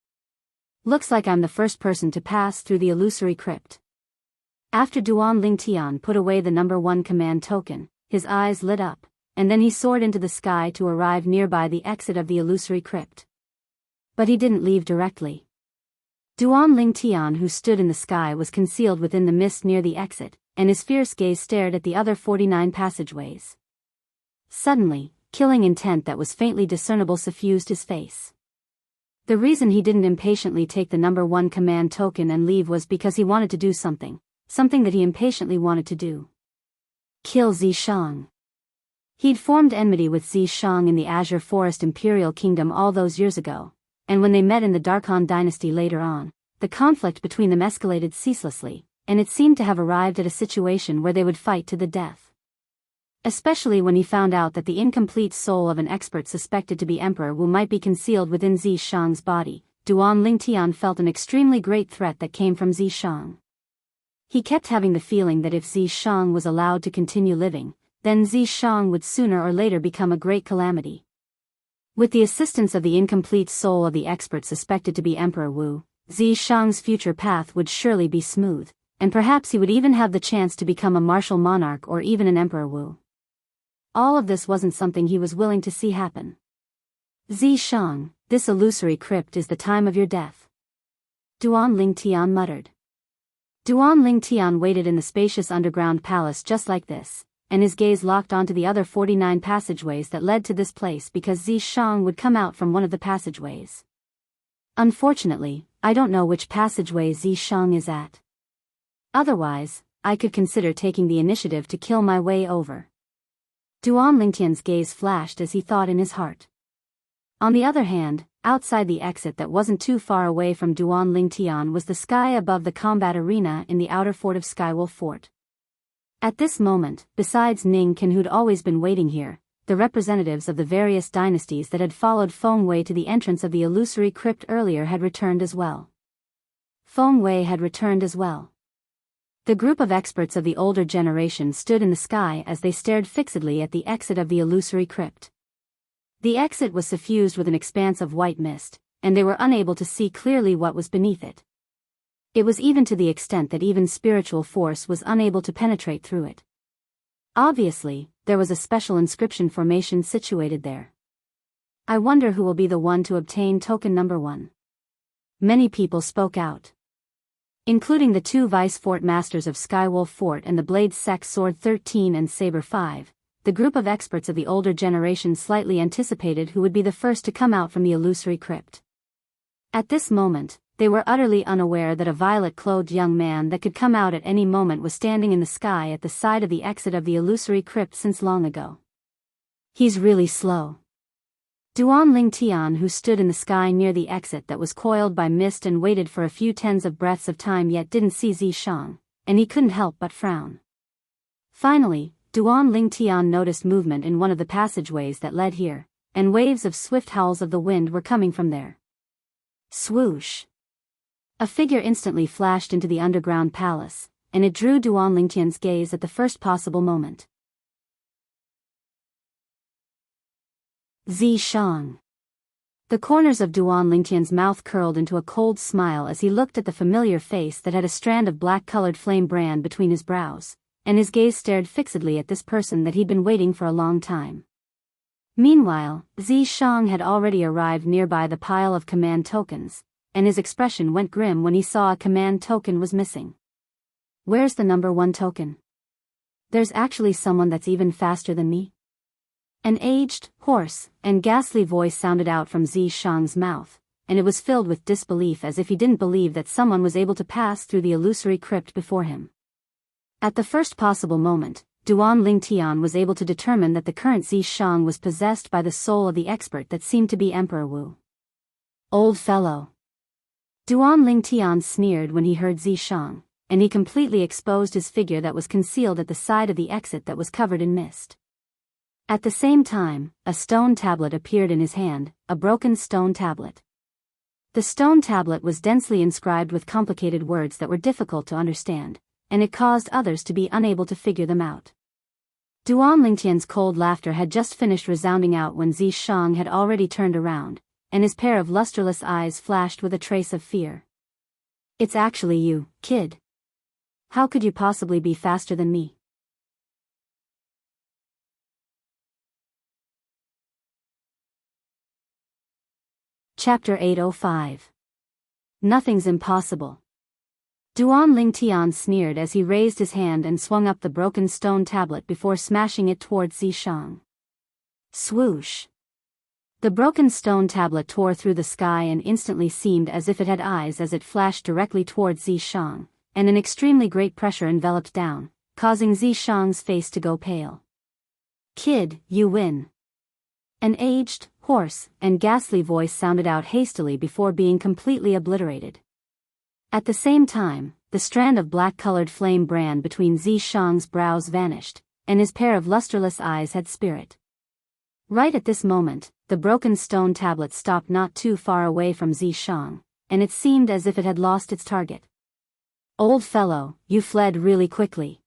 Looks like I'm the first person to pass through the illusory crypt. After Duan Lingtian put away the number 1 command token, his eyes lit up, and then he soared into the sky to arrive nearby the exit of the illusory crypt. But he didn't leave directly. Duan Lingtian, who stood in the sky, was concealed within the mist near the exit, and his fierce gaze stared at the other 49 passageways. Suddenly, killing intent that was faintly discernible suffused his face. The reason he didn't impatiently take the number 1 command token and leave was because he wanted to do something that he impatiently wanted to do. Kill Zishang. He'd formed enmity with Zishang in the Azure Forest Imperial Kingdom all those years ago, and when they met in the Darkhan dynasty later on, the conflict between them escalated ceaselessly, and it seemed to have arrived at a situation where they would fight to the death. Especially when he found out that the incomplete soul of an expert suspected to be Emperor Wu might be concealed within Zishang's body, Duan Lingtian felt an extremely great threat that came from Zishang. He kept having the feeling that if Zishang was allowed to continue living, then Zishang would sooner or later become a great calamity. With the assistance of the incomplete soul of the expert suspected to be Emperor Wu, Zishang's future path would surely be smooth, and perhaps he would even have the chance to become a martial monarch or even an Emperor Wu. All of this wasn't something he was willing to see happen. Zishang, this illusory crypt is the time of your death. Duan Lingtian muttered. Duan Lingtian waited in the spacious underground palace just like this, and his gaze locked onto the other 49 passageways that led to this place because Zishang would come out from one of the passageways. Unfortunately, I don't know which passageway Zishang is at. Otherwise, I could consider taking the initiative to kill my way over. Duan Lingtian's gaze flashed as he thought in his heart. On the other hand, outside the exit that wasn't too far away from Duan Lingtian was the sky above the combat arena in the outer fort of Skywolf Fort. At this moment, besides Ning Qin who'd always been waiting here, the representatives of the various dynasties that had followed Feng Wei to the entrance of the illusory crypt earlier had returned as well. Feng Wei had returned as well. The group of experts of the older generation stood in the sky as they stared fixedly at the exit of the illusory crypt. The exit was suffused with an expanse of white mist, and they were unable to see clearly what was beneath it. It was even to the extent that even spiritual force was unable to penetrate through it. Obviously, there was a special inscription formation situated there. I wonder who will be the one to obtain token number 1. Many people spoke out, including the 2 vice fort masters of Skywolf Fort and the Blade Sect Sword 13 and Saber 5, the group of experts of the older generation slightly anticipated who would be the first to come out from the illusory crypt. At this moment, they were utterly unaware that a violet-clothed young man that could come out at any moment was standing in the sky at the side of the exit of the illusory crypt since long ago. He's really slow. Duan Lingtian, who stood in the sky near the exit that was coiled by mist and waited for a few tens of breaths of time yet didn't see Zishang, and he couldn't help but frown. Finally, Duan Lingtian noticed movement in one of the passageways that led here, and waves of swift howls of the wind were coming from there. Swoosh! A figure instantly flashed into the underground palace, and it drew Duan Lingtian's gaze at the first possible moment. Zishang. The corners of Duan Lingtian's mouth curled into a cold smile as he looked at the familiar face that had a strand of black-colored flame brand between his brows, and his gaze stared fixedly at this person that he'd been waiting for a long time. Meanwhile, Zishang had already arrived nearby the pile of command tokens, and his expression went grim when he saw a command token was missing. Where's the number 1 token? There's actually someone that's even faster than me? An aged, hoarse, and ghastly voice sounded out from Zishang's mouth, and it was filled with disbelief as if he didn't believe that someone was able to pass through the illusory crypt before him. At the first possible moment, Duan Lingtian was able to determine that the current Zishang was possessed by the soul of the expert that seemed to be Emperor Wu. Old fellow. Duan Lingtian sneered when he heard Zishang, and he completely exposed his figure that was concealed at the side of the exit that was covered in mist. At the same time, a stone tablet appeared in his hand, a broken stone tablet. The stone tablet was densely inscribed with complicated words that were difficult to understand, and it caused others to be unable to figure them out. Duan Lingtian's cold laughter had just finished resounding out when Zishang had already turned around, and his pair of lusterless eyes flashed with a trace of fear. It's actually you, kid. How could you possibly be faster than me? Chapter 805. Nothing's impossible. Duan Lingtian sneered as he raised his hand and swung up the broken stone tablet before smashing it towards Zishang. Swoosh! The broken stone tablet tore through the sky and instantly seemed as if it had eyes as it flashed directly towards Zishang, and an extremely great pressure enveloped down, causing Zishang's face to go pale. Kid, you win. An aged, hoarse, and ghastly voice sounded out hastily before being completely obliterated. At the same time, the strand of black-colored flame brand between Zishang's brows vanished, and his pair of lusterless eyes had spirit. Right at this moment, the broken stone tablet stopped not too far away from Zishang, and it seemed as if it had lost its target. Old fellow, you fled really quickly.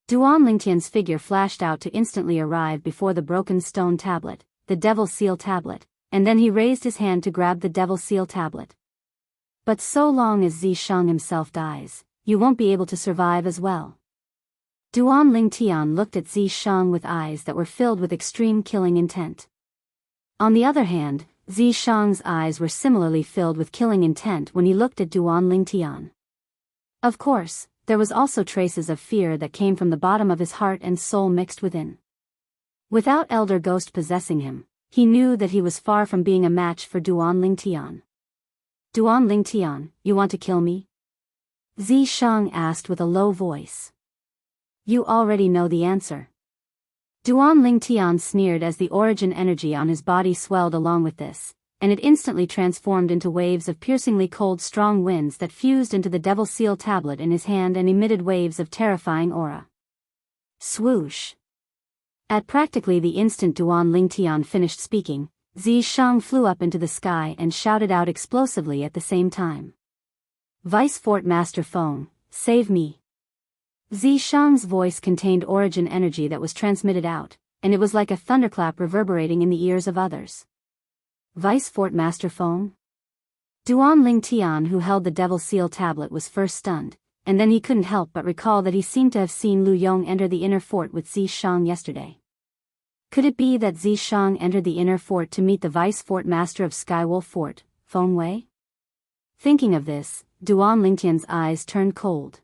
Duan Lingtian's figure flashed out to instantly arrive before the broken stone tablet, the Devil Seal tablet, and then he raised his hand to grab the Devil Seal tablet. But so long as Zishang himself dies, you won't be able to survive as well. Duan Lingtian looked at Zishang with eyes that were filled with extreme killing intent. On the other hand, Zishang's eyes were similarly filled with killing intent when he looked at Duan Lingtian. Of course, there was also traces of fear that came from the bottom of his heart and soul mixed within. Without Elder Ghost possessing him, he knew that he was far from being a match for Duan Lingtian. Duan Lingtian, you want to kill me? Zishang asked with a low voice. You already know the answer. Duan Lingtian sneered as the origin energy on his body swelled along with this, and it instantly transformed into waves of piercingly cold strong winds that fused into the Devil Seal tablet in his hand and emitted waves of terrifying aura. Swoosh! At practically the instant Duan Lingtian finished speaking, Zishang flew up into the sky and shouted out explosively at the same time. Vice Fort Master Feng, save me. Zishang's voice contained origin energy that was transmitted out, and it was like a thunderclap reverberating in the ears of others. Vice Fort Master Feng? Duan Lingtian, who held the Devil Seal tablet, was first stunned, and then he couldn't help but recall that he seemed to have seen Lu Yong enter the inner fort with Zishang yesterday. Could it be that Zishang entered the inner fort to meet the Vice Fort Master of Skywolf Fort, Feng Wei? Thinking of this, Duan Lingtian's eyes turned cold.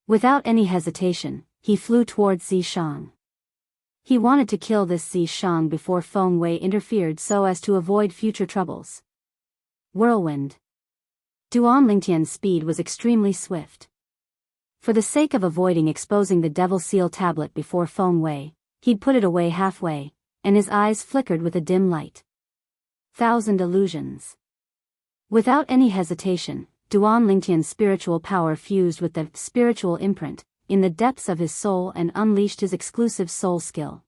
Without any hesitation, he flew towards Zishang. He wanted to kill this Zishang before Feng Wei interfered so as to avoid future troubles. Whirlwind. Duan Lingtian's speed was extremely swift. For the sake of avoiding exposing the Devil Seal tablet before Feng Wei, he'd put it away halfway, and his eyes flickered with a dim light. 1,000 illusions. Without any hesitation, Duan Lingtian's spiritual power fused with the spiritual imprint in the depths of his soul and unleashed his exclusive soul skill.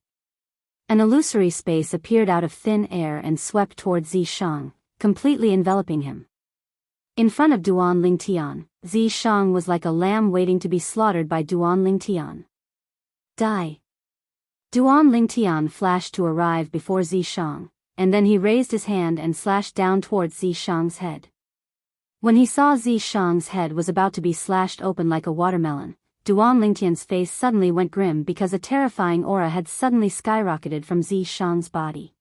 An illusory space appeared out of thin air and swept toward Zishang, completely enveloping him. In front of Duan Lingtian, Zishang was like a lamb waiting to be slaughtered by Duan Lingtian. Die! Duan Lingtian flashed to arrive before Zishang, and then he raised his hand and slashed down towards Zishang's head. When he saw Zishang's head was about to be slashed open like a watermelon, Duan Lingtian's face suddenly went grim because a terrifying aura had suddenly skyrocketed from Zishang's body.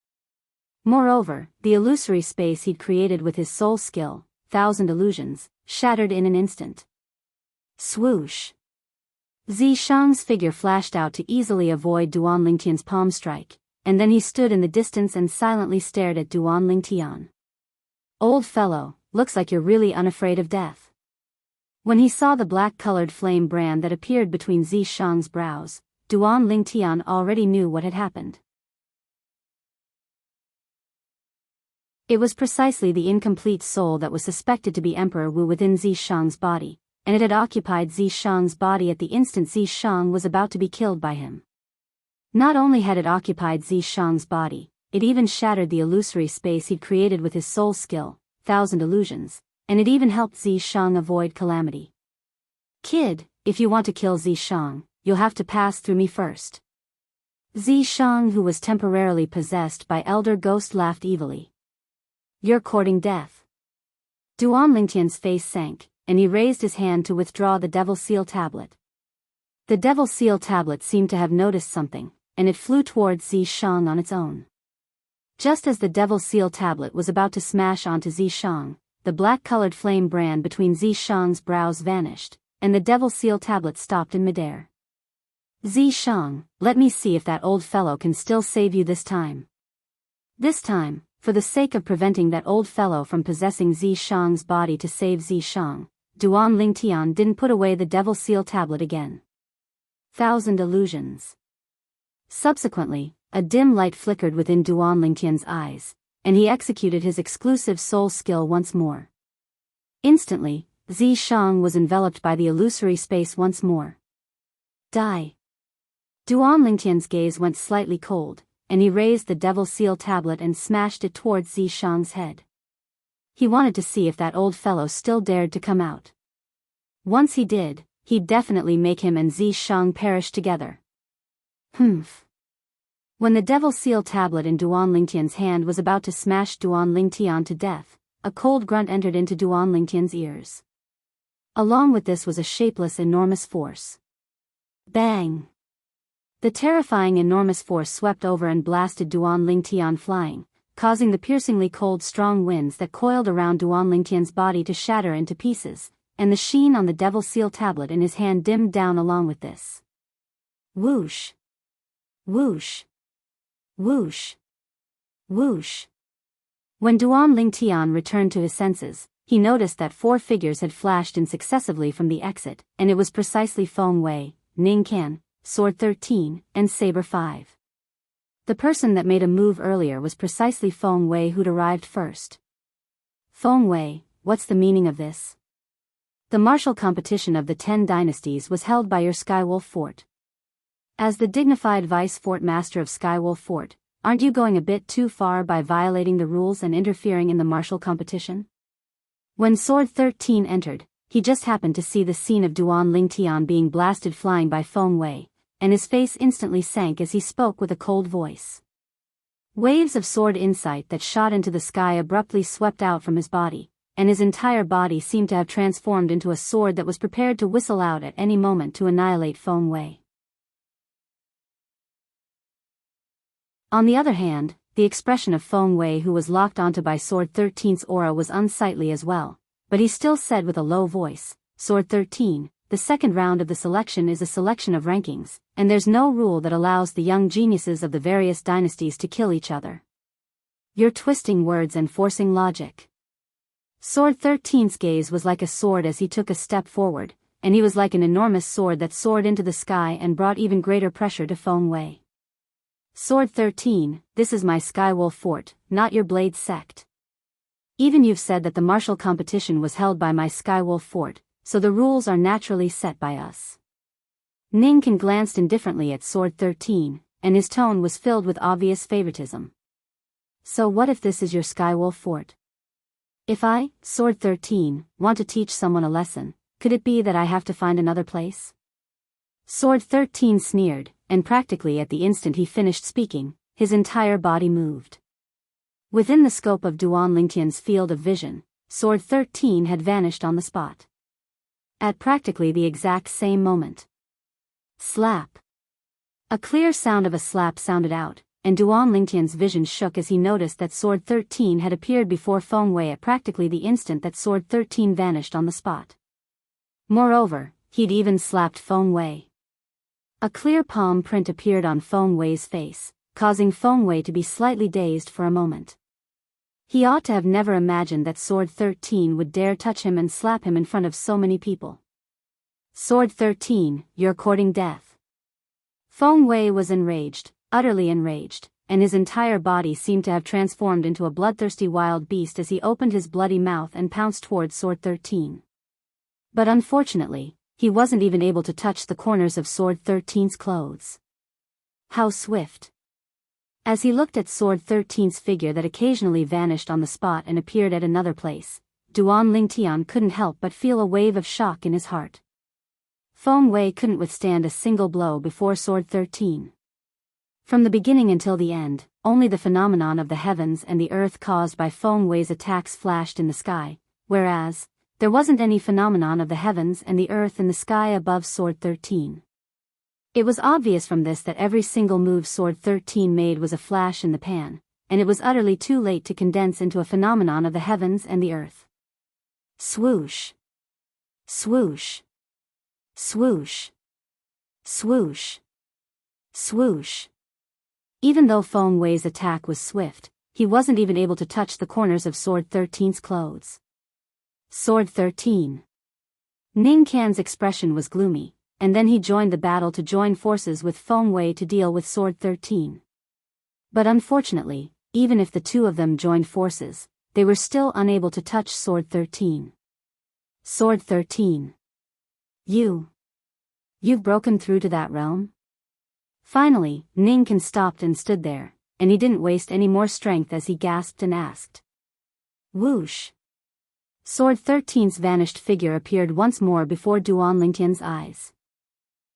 Moreover, the illusory space he'd created with his soul skill, 1,000 illusions, shattered in an instant. Swoosh! Zishang's figure flashed out to easily avoid Duan Lingtian's palm strike, and then he stood in the distance and silently stared at Duan Lingtian. Old fellow, looks like you're really unafraid of death. When he saw the black-colored flame brand that appeared between Zishang's brows, Duan Lingtian already knew what had happened. It was precisely the incomplete soul that was suspected to be Emperor Wu within Zishang's body, and it had occupied Zishang's body at the instant Zishang was about to be killed by him. Not only had it occupied Zishang's body, it even shattered the illusory space he'd created with his soul skill, 1,000 illusions, and it even helped Zishang avoid calamity. Kid, if you want to kill Zishang, you'll have to pass through me first. Zishang, who was temporarily possessed by Elder Ghost, laughed evilly. You're courting death. Duan Lingtian's face sank, and he raised his hand to withdraw the Devil Seal tablet. The Devil Seal tablet seemed to have noticed something, and it flew towards Zishang on its own. Just as the Devil Seal tablet was about to smash onto Zishang, the black-colored flame brand between Zishang's brows vanished, and the Devil Seal tablet stopped in midair. Zishang, let me see if that old fellow can still save you this time. This time, for the sake of preventing that old fellow from possessing Zishang's body to save Zishang, Duan Lingtian didn't put away the Devil Seal tablet again. 1,000 illusions. Subsequently, a dim light flickered within Duan Lingtian's eyes, and he executed his exclusive soul skill once more. Instantly, Zishang was enveloped by the illusory space once more. Die! Duan Lingtian's gaze went slightly cold, and he raised the Devil Seal tablet and smashed it towards Zishang's head. He wanted to see if that old fellow still dared to come out. Once he did, he'd definitely make him and Zishang perish together. Humph. When the Devil Seal tablet in Duan Lingtian's hand was about to smash Duan Lingtian to death, a cold grunt entered into Duan Lingtian's ears. Along with this was a shapeless enormous force. Bang! The terrifying enormous force swept over and blasted Duan Lingtian flying, causing the piercingly cold strong winds that coiled around Duan Lingtian's body to shatter into pieces, and the sheen on the Devil Seal tablet in his hand dimmed down along with this. Whoosh! Whoosh! Whoosh! Whoosh! When Duan Lingtian returned to his senses, he noticed that 4 figures had flashed in successively from the exit, and it was precisely Feng Wei, Ning Qian, Sword 13, and Saber 5. The person that made a move earlier was precisely Feng Wei who'd arrived first. Feng Wei, what's the meaning of this? The martial competition of the 10 dynasties was held by your Skywolf Fort. As the dignified Vice Fort Master of Skywolf Fort, aren't you going a bit too far by violating the rules and interfering in the martial competition? When Sword 13 entered, he just happened to see the scene of Duan Lingtian being blasted flying by Feng Wei, and his face instantly sank as he spoke with a cold voice. Waves of sword insight that shot into the sky abruptly swept out from his body, and his entire body seemed to have transformed into a sword that was prepared to whistle out at any moment to annihilate Feng Wei. On the other hand, the expression of Feng Wei, who was locked onto by Sword 13's aura, was unsightly as well, but he still said with a low voice, Sword 13, the second round of the selection is a selection of rankings, and there's no rule that allows the young geniuses of the various dynasties to kill each other. You're twisting words and forcing logic. Sword 13's gaze was like a sword as he took a step forward, and he was like an enormous sword that soared into the sky and brought even greater pressure to Feng Wei. Sword 13, this is my Skywolf Fort, not your Blade sect. Even you've said that the martial competition was held by my Skywolf Fort, so the rules are naturally set by us. Ningkan glanced indifferently at Sword 13, and his tone was filled with obvious favoritism. So what if this is your Skywolf Fort? If I, Sword 13, want to teach someone a lesson, could it be that I have to find another place? Sword 13 sneered, and practically at the instant he finished speaking, his entire body moved. Within the scope of Duan Lingtian's field of vision, Sword 13 had vanished on the spot. At practically the exact same moment. Slap. A clear sound of a slap sounded out, and Duan Lingtian's vision shook as he noticed that Sword 13 had appeared before Feng Wei at practically the instant that Sword 13 vanished on the spot. Moreover, he'd even slapped Feng Wei. A clear palm print appeared on Feng Wei's face, causing Feng Wei to be slightly dazed for a moment. He ought to have never imagined that Sword 13 would dare touch him and slap him in front of so many people. Sword 13, you're courting death. Feng Wei was enraged, utterly enraged, and his entire body seemed to have transformed into a bloodthirsty wild beast as he opened his bloody mouth and pounced towards Sword 13. But unfortunately, he wasn't even able to touch the corners of Sword 13's clothes. How swift. As he looked at Sword 13's figure that occasionally vanished on the spot and appeared at another place, Duan Lingtian couldn't help but feel a wave of shock in his heart. Feng Wei couldn't withstand a single blow before Sword 13. From the beginning until the end, only the phenomenon of the heavens and the earth caused by Feng Wei's attacks flashed in the sky, whereas, there wasn't any phenomenon of the heavens and the earth in the sky above Sword 13. It was obvious from this that every single move Sword 13 made was a flash in the pan, and it was utterly too late to condense into a phenomenon of the heavens and the earth. Swoosh. Swoosh. Swoosh. Swoosh. Swoosh. Even though Feng Wei's attack was swift, he wasn't even able to touch the corners of Sword 13's clothes. Sword 13. Ningkan's expression was gloomy, and then he joined the battle to join forces with Feng Wei to deal with Sword 13. But unfortunately, even if the two of them joined forces, they were still unable to touch Sword 13. Sword 13. You've broken through to that realm? Finally, Ningkan stopped and stood there, and he didn't waste any more strength as he gasped and asked. Whoosh. Sword 13's vanished figure appeared once more before Duan Lingtian's eyes.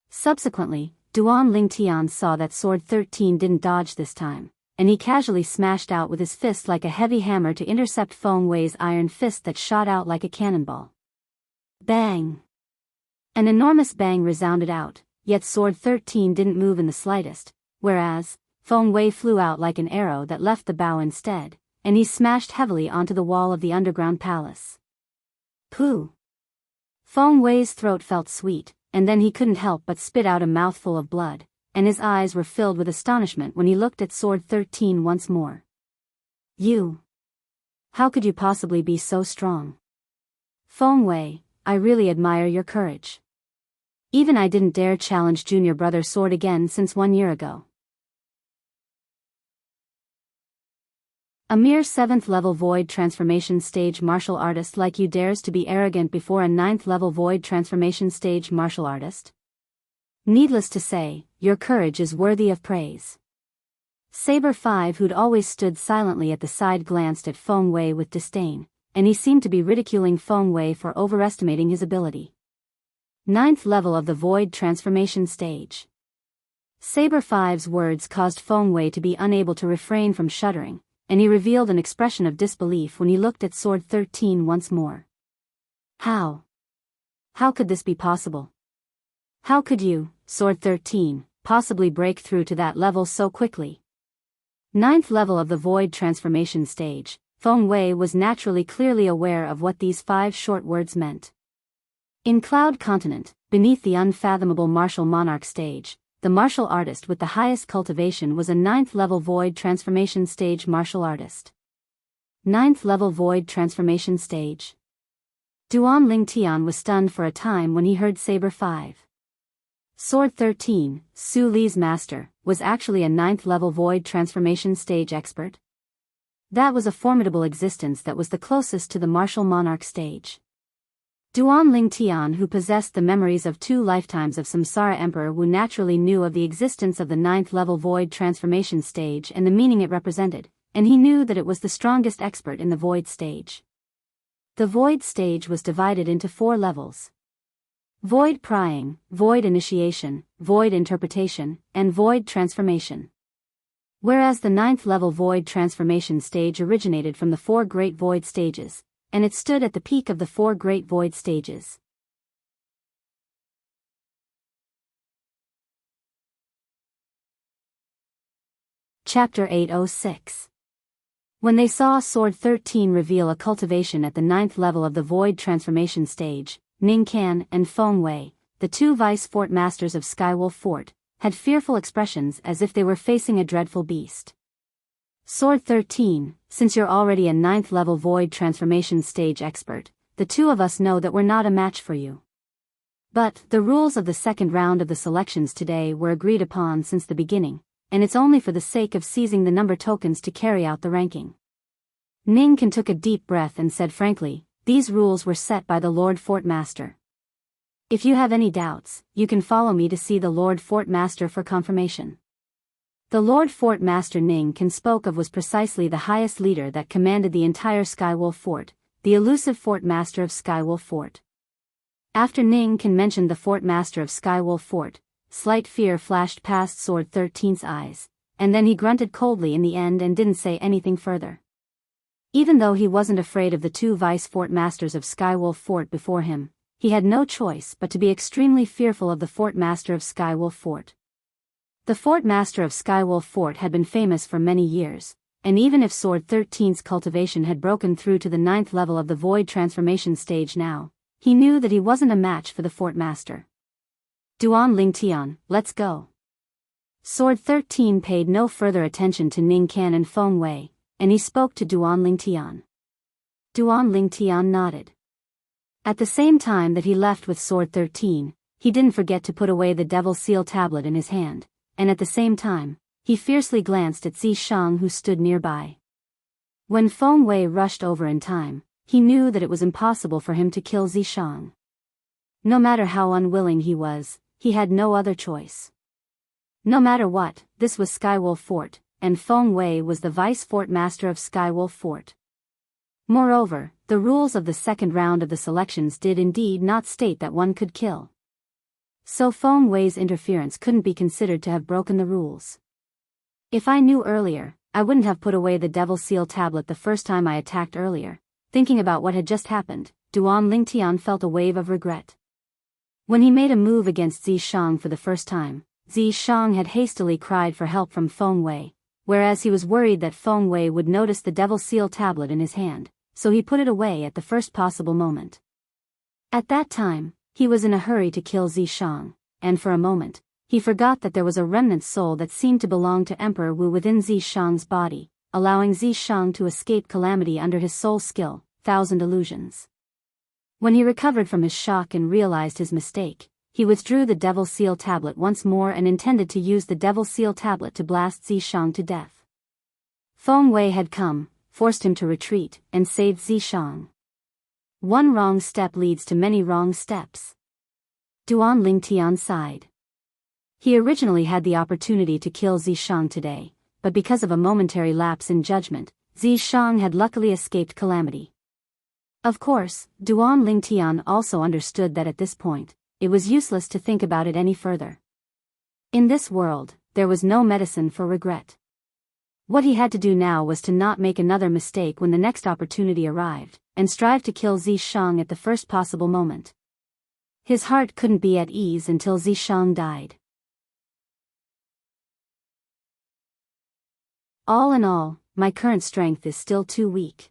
Subsequently, Duan Lingtian saw that Sword 13 didn't dodge this time, and he casually smashed out with his fist like a heavy hammer to intercept Feng Wei's iron fist that shot out like a cannonball. Bang! An enormous bang resounded out, yet Sword 13 didn't move in the slightest, whereas, Feng Wei flew out like an arrow that left the bow instead, and he smashed heavily onto the wall of the underground palace. Pooh! Feng Wei's throat felt sweet, and then he couldn't help but spit out a mouthful of blood, and his eyes were filled with astonishment when he looked at Sword 13 once more. How could you possibly be so strong? Feng Wei, I really admire your courage. Even I didn't dare challenge junior brother Sword again since 1 year ago. A mere 7th level void transformation stage martial artist like you dares to be arrogant before a 9th level void transformation stage martial artist? Needless to say, your courage is worthy of praise. Saber 5, who'd always stood silently at the side, glanced at Feng Wei with disdain, and he seemed to be ridiculing Feng Wei for overestimating his ability. 9th level of the void transformation stage. Saber 5's words caused Feng Wei to be unable to refrain from shuddering, and he revealed an expression of disbelief when he looked at Sword 13 once more. How could this be possible? How could you, Sword 13, possibly break through to that level so quickly? 9th level of the void transformation stage, Feng Wei was naturally clearly aware of what these 5 short words meant. In Cloud Continent, beneath the unfathomable martial monarch stage, the martial artist with the highest cultivation was a 9th level void transformation stage martial artist. 9th level void transformation stage. Duan Lingtian was stunned for a time when he heard Saber 5. Sword 13, Su Li's master, was actually a 9th level void transformation stage expert? That was a formidable existence that was the closest to the martial monarch stage. Duan Lingtian, who possessed the memories of 2 lifetimes of Samsara Emperor Wu, naturally knew of the existence of the 9th level void transformation stage and the meaning it represented, and he knew that it was the strongest expert in the void stage. The void stage was divided into 4 levels: void prying, void initiation, void interpretation, and void transformation. Whereas the 9th level void transformation stage originated from the 4 great void stages, and it stood at the peak of the 4 great void stages. Chapter 806. When they saw Sword 13 reveal a cultivation at the 9th level of the void transformation stage, Ning Can and Feng Wei, the 2 vice fort masters of Skywolf Fort, had fearful expressions as if they were facing a dreadful beast. Sword 13, since you're already a 9th level void transformation stage expert, the 2 of us know that we're not a match for you. But the rules of the second round of the selections today were agreed upon since the beginning, and it's only for the sake of seizing the number tokens to carry out the ranking. Ning Can took a deep breath and said frankly, these rules were set by the Lord Fort Master. If you have any doubts, you can follow me to see the Lord Fort Master for confirmation. The Lord Fort Master Ning Can spoke of was precisely the highest leader that commanded the entire Skywolf Fort, the elusive Fort Master of Skywolf Fort. After Ning Can mentioned the Fort Master of Skywolf Fort, slight fear flashed past Sword 13's eyes, and then he grunted coldly in the end and didn't say anything further. Even though he wasn't afraid of the 2 vice fort masters of Skywolf Fort before him, he had no choice but to be extremely fearful of the Fort Master of Skywolf Fort. The Fort Master of Skywolf Fort had been famous for many years, and even if Sword 13's cultivation had broken through to the 9th level of the void transformation stage now, he knew that he wasn't a match for the Fort Master. Duan Lingtian, let's go. Sword 13 paid no further attention to Ning Can and Feng Wei, and he spoke to Duan Lingtian. Duan Lingtian nodded. At the same time that he left with Sword 13, he didn't forget to put away the Devil Seal tablet in his hand, and at the same time, he fiercely glanced at Zishang who stood nearby. When Feng Wei rushed over in time, he knew that it was impossible for him to kill Zishang. No matter how unwilling he was, he had no other choice. No matter what, this was Skywolf Fort, and Feng Wei was the vice fort master of Skywolf Fort. Moreover, the rules of the second round of the selections did indeed not state that one could kill. So Feng Wei's interference couldn't be considered to have broken the rules. If I knew earlier, I wouldn't have put away the Devil Seal tablet the first time I attacked earlier. Thinking about what had just happened, Duan Lingtian felt a wave of regret. When he made a move against Zishang for the first time, Zishang had hastily cried for help from Feng Wei, whereas he was worried that Feng Wei would notice the Devil Seal tablet in his hand, so he put it away at the first possible moment. At that time, he was in a hurry to kill Zishang, and for a moment, he forgot that there was a remnant soul that seemed to belong to Emperor Wu within Zishang's body, allowing Zishang to escape calamity under his soul skill, Thousand Illusions. When he recovered from his shock and realized his mistake, he withdrew the Devil Seal tablet once more and intended to use the Devil Seal tablet to blast Zishang to death. Feng Wei had come, forced him to retreat, and saved Zishang. One wrong step leads to many wrong steps. Duan Lingtian sighed. He originally had the opportunity to kill Zishang today, but because of a momentary lapse in judgment, Zishang had luckily escaped calamity. Of course, Duan Lingtian also understood that at this point, it was useless to think about it any further. In this world, there was no medicine for regret. What he had to do now was to not make another mistake when the next opportunity arrived, and strive to kill Zishang at the first possible moment. His heart couldn't be at ease until Zishang died. All in all, my current strength is still too weak.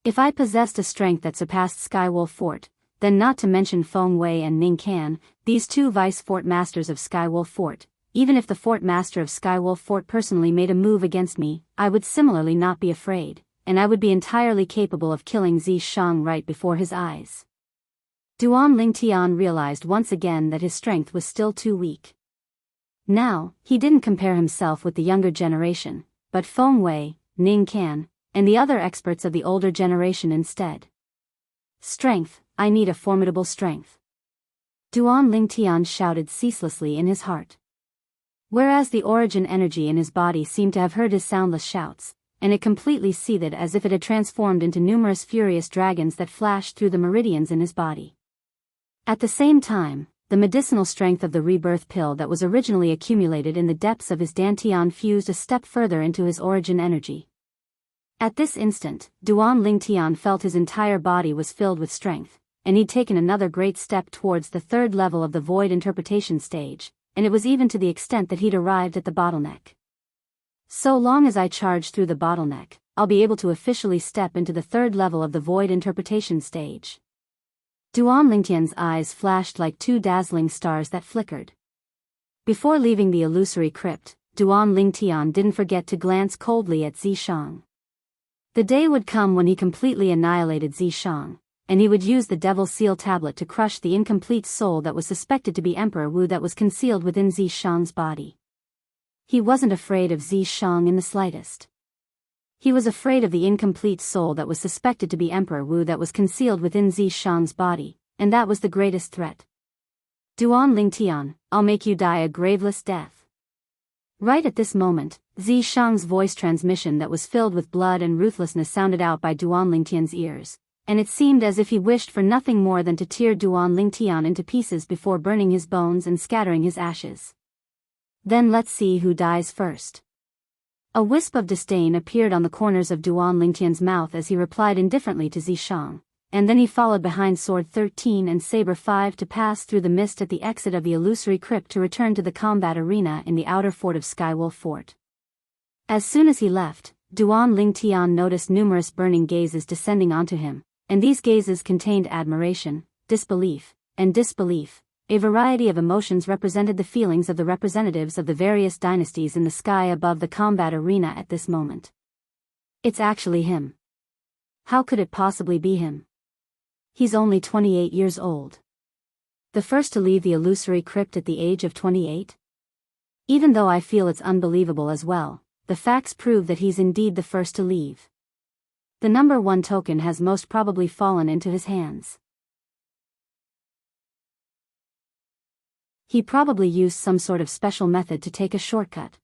If I possessed a strength that surpassed Skywolf Fort, then not to mention Feng Wei and Ning Can, these 2 vice fort masters of Skywolf Fort, even if the fort master of Skywolf Fort personally made a move against me, I would similarly not be afraid, and I would be entirely capable of killing Zishang right before his eyes. Duan Lingtian realized once again that his strength was still too weak. Now, he didn't compare himself with the younger generation, but Feng Wei, Ning Can, and the other experts of the older generation instead. Strength, I need a formidable strength. Duan Lingtian shouted ceaselessly in his heart. Whereas the origin energy in his body seemed to have heard his soundless shouts, and it completely seethed as if it had transformed into numerous furious dragons that flashed through the meridians in his body. At the same time, the medicinal strength of the rebirth pill that was originally accumulated in the depths of his dantian fused a step further into his origin energy. At this instant, Duan Lingtian felt his entire body was filled with strength, and he'd taken another great step towards the third level of the void interpretation stage, and it was even to the extent that he'd arrived at the bottleneck. So long as I charge through the bottleneck, I'll be able to officially step into the third level of the void interpretation stage. Duan Lingtian's eyes flashed like two dazzling stars that flickered. Before leaving the illusory crypt, Duan Lingtian didn't forget to glance coldly at Zishang. The day would come when he completely annihilated Zishang, and he would use the Devil Seal tablet to crush the incomplete soul that was suspected to be Emperor Wu that was concealed within Zishang's body. He wasn't afraid of Zishang in the slightest. He was afraid of the incomplete soul that was suspected to be Emperor Wu that was concealed within Zishang's body, and that was the greatest threat. Duan Lingtian, I'll make you die a graveless death. Right at this moment, Zishang's voice transmission that was filled with blood and ruthlessness sounded out by Duan Lingtian's ears, and it seemed as if he wished for nothing more than to tear Duan Lingtian into pieces before burning his bones and scattering his ashes. Then let's see who dies first. A wisp of disdain appeared on the corners of Duan Lingtian's mouth as he replied indifferently to Zishang, and then he followed behind Sword 13 and Saber 5 to pass through the mist at the exit of the illusory crypt to return to the combat arena in the outer fort of Skywolf Fort. As soon as he left, Duan Lingtian noticed numerous burning gazes descending onto him, and these gazes contained admiration, disbelief, and disbelief. A variety of emotions represented the feelings of the representatives of the various dynasties in the sky above the combat arena at this moment. It's actually him. How could it possibly be him? He's only 28 years old. The first to leave the illusory crypt at the age of 28? Even though I feel it's unbelievable as well, the facts prove that he's indeed the first to leave. The number 1 token has most probably fallen into his hands. He probably used some sort of special method to take a shortcut.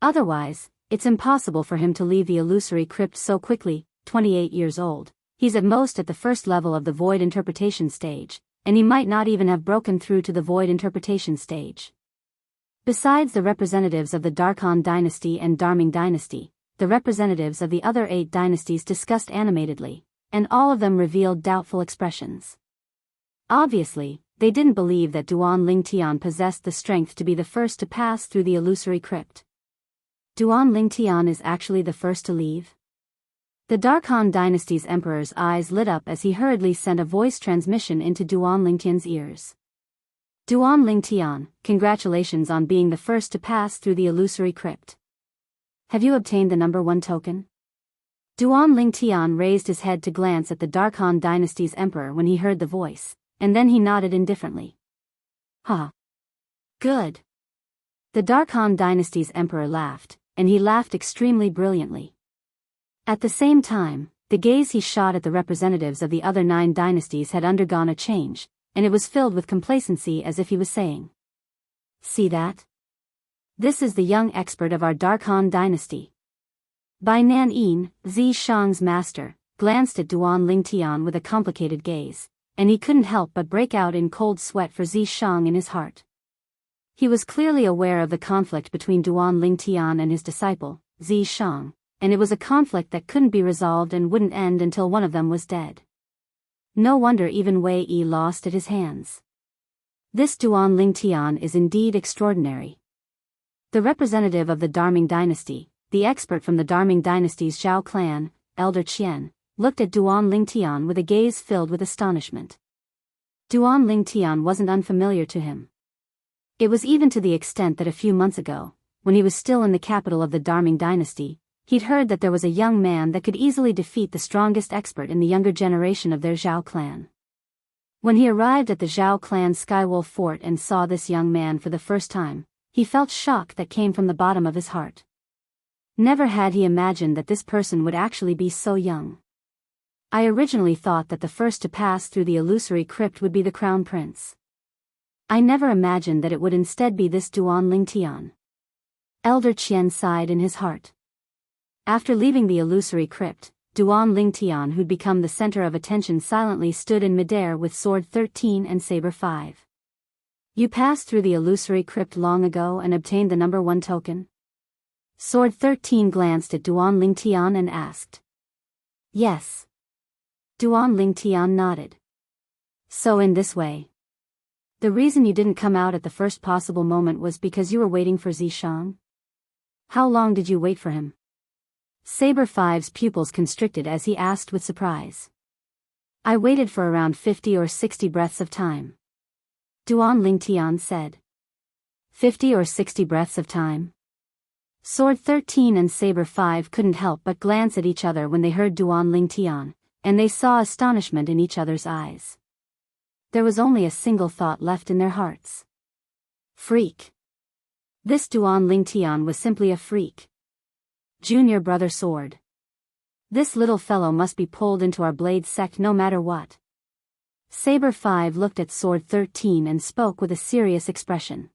Otherwise, it's impossible for him to leave the illusory crypt so quickly. 28 years old. He's at most at the first level of the void interpretation stage, and he might not even have broken through to the void interpretation stage. Besides the representatives of the Darkhan dynasty and Darming dynasty, the representatives of the other 8 dynasties discussed animatedly, and all of them revealed doubtful expressions. Obviously, they didn't believe that Duan Lingtian possessed the strength to be the first to pass through the illusory crypt. Duan Lingtian is actually the first to leave? The Darkhan dynasty's emperor's eyes lit up as he hurriedly sent a voice transmission into Duan Lingtian's ears. Duan Lingtian, congratulations on being the first to pass through the illusory crypt. Have you obtained the number 1 token? Duan Lingtian raised his head to glance at the Darkhan dynasty's emperor when he heard the voice, and then he nodded indifferently. Huh. Good. The Darkhan dynasty's emperor laughed, and he laughed extremely brilliantly. At the same time, the gaze he shot at the representatives of the other 9 dynasties had undergone a change, and it was filled with complacency as if he was saying, "See that? This is the young expert of our Darkhan dynasty." Bai Nan-in, Zishang's master, glanced at Duan Lingtian with a complicated gaze, and he couldn't help but break out in cold sweat for Zishang in his heart. He was clearly aware of the conflict between Duan Lingtian and his disciple, Zishang, and it was a conflict that couldn't be resolved and wouldn't end until one of them was dead. No wonder even Wei Yi lost at his hands. This Duan Lingtian is indeed extraordinary. The representative of the Darming dynasty, the expert from the Darming dynasty's Zhao clan, Elder Qian, looked at Duan Lingtian with a gaze filled with astonishment. Duan Lingtian wasn't unfamiliar to him. It was even to the extent that a few months ago, when he was still in the capital of the Darming dynasty, he'd heard that there was a young man that could easily defeat the strongest expert in the younger generation of their Zhao clan. When he arrived at the Zhao clan Skywolf Fort and saw this young man for the first time, he felt shock that came from the bottom of his heart. Never had he imagined that this person would actually be so young. I originally thought that the first to pass through the illusory crypt would be the crown prince. I never imagined that it would instead be this Duan Lingtian. Elder Qian sighed in his heart. After leaving the illusory crypt, Duan Lingtian, who'd become the center of attention, silently stood in midair with sword 13 and saber 5. You passed through the illusory crypt long ago and obtained the number 1 token? Sword 13 glanced at Duan Lingtian and asked. Yes. Duan Lingtian nodded. So in this way. The reason you didn't come out at the first possible moment was because you were waiting for Zishang? How long did you wait for him? Saber 5's pupils constricted as he asked with surprise. I waited for around 50 or 60 breaths of time. Duan Lingtian said. 50 or 60 breaths of time? Sword 13 and Saber 5 couldn't help but glance at each other when they heard Duan Lingtian, and they saw astonishment in each other's eyes. There was only a single thought left in their hearts. Freak. This Duan Lingtian was simply a freak. Junior brother sword. This little fellow must be pulled into our blade sect no matter what. Saber 5 looked at sword 13 and spoke with a serious expression.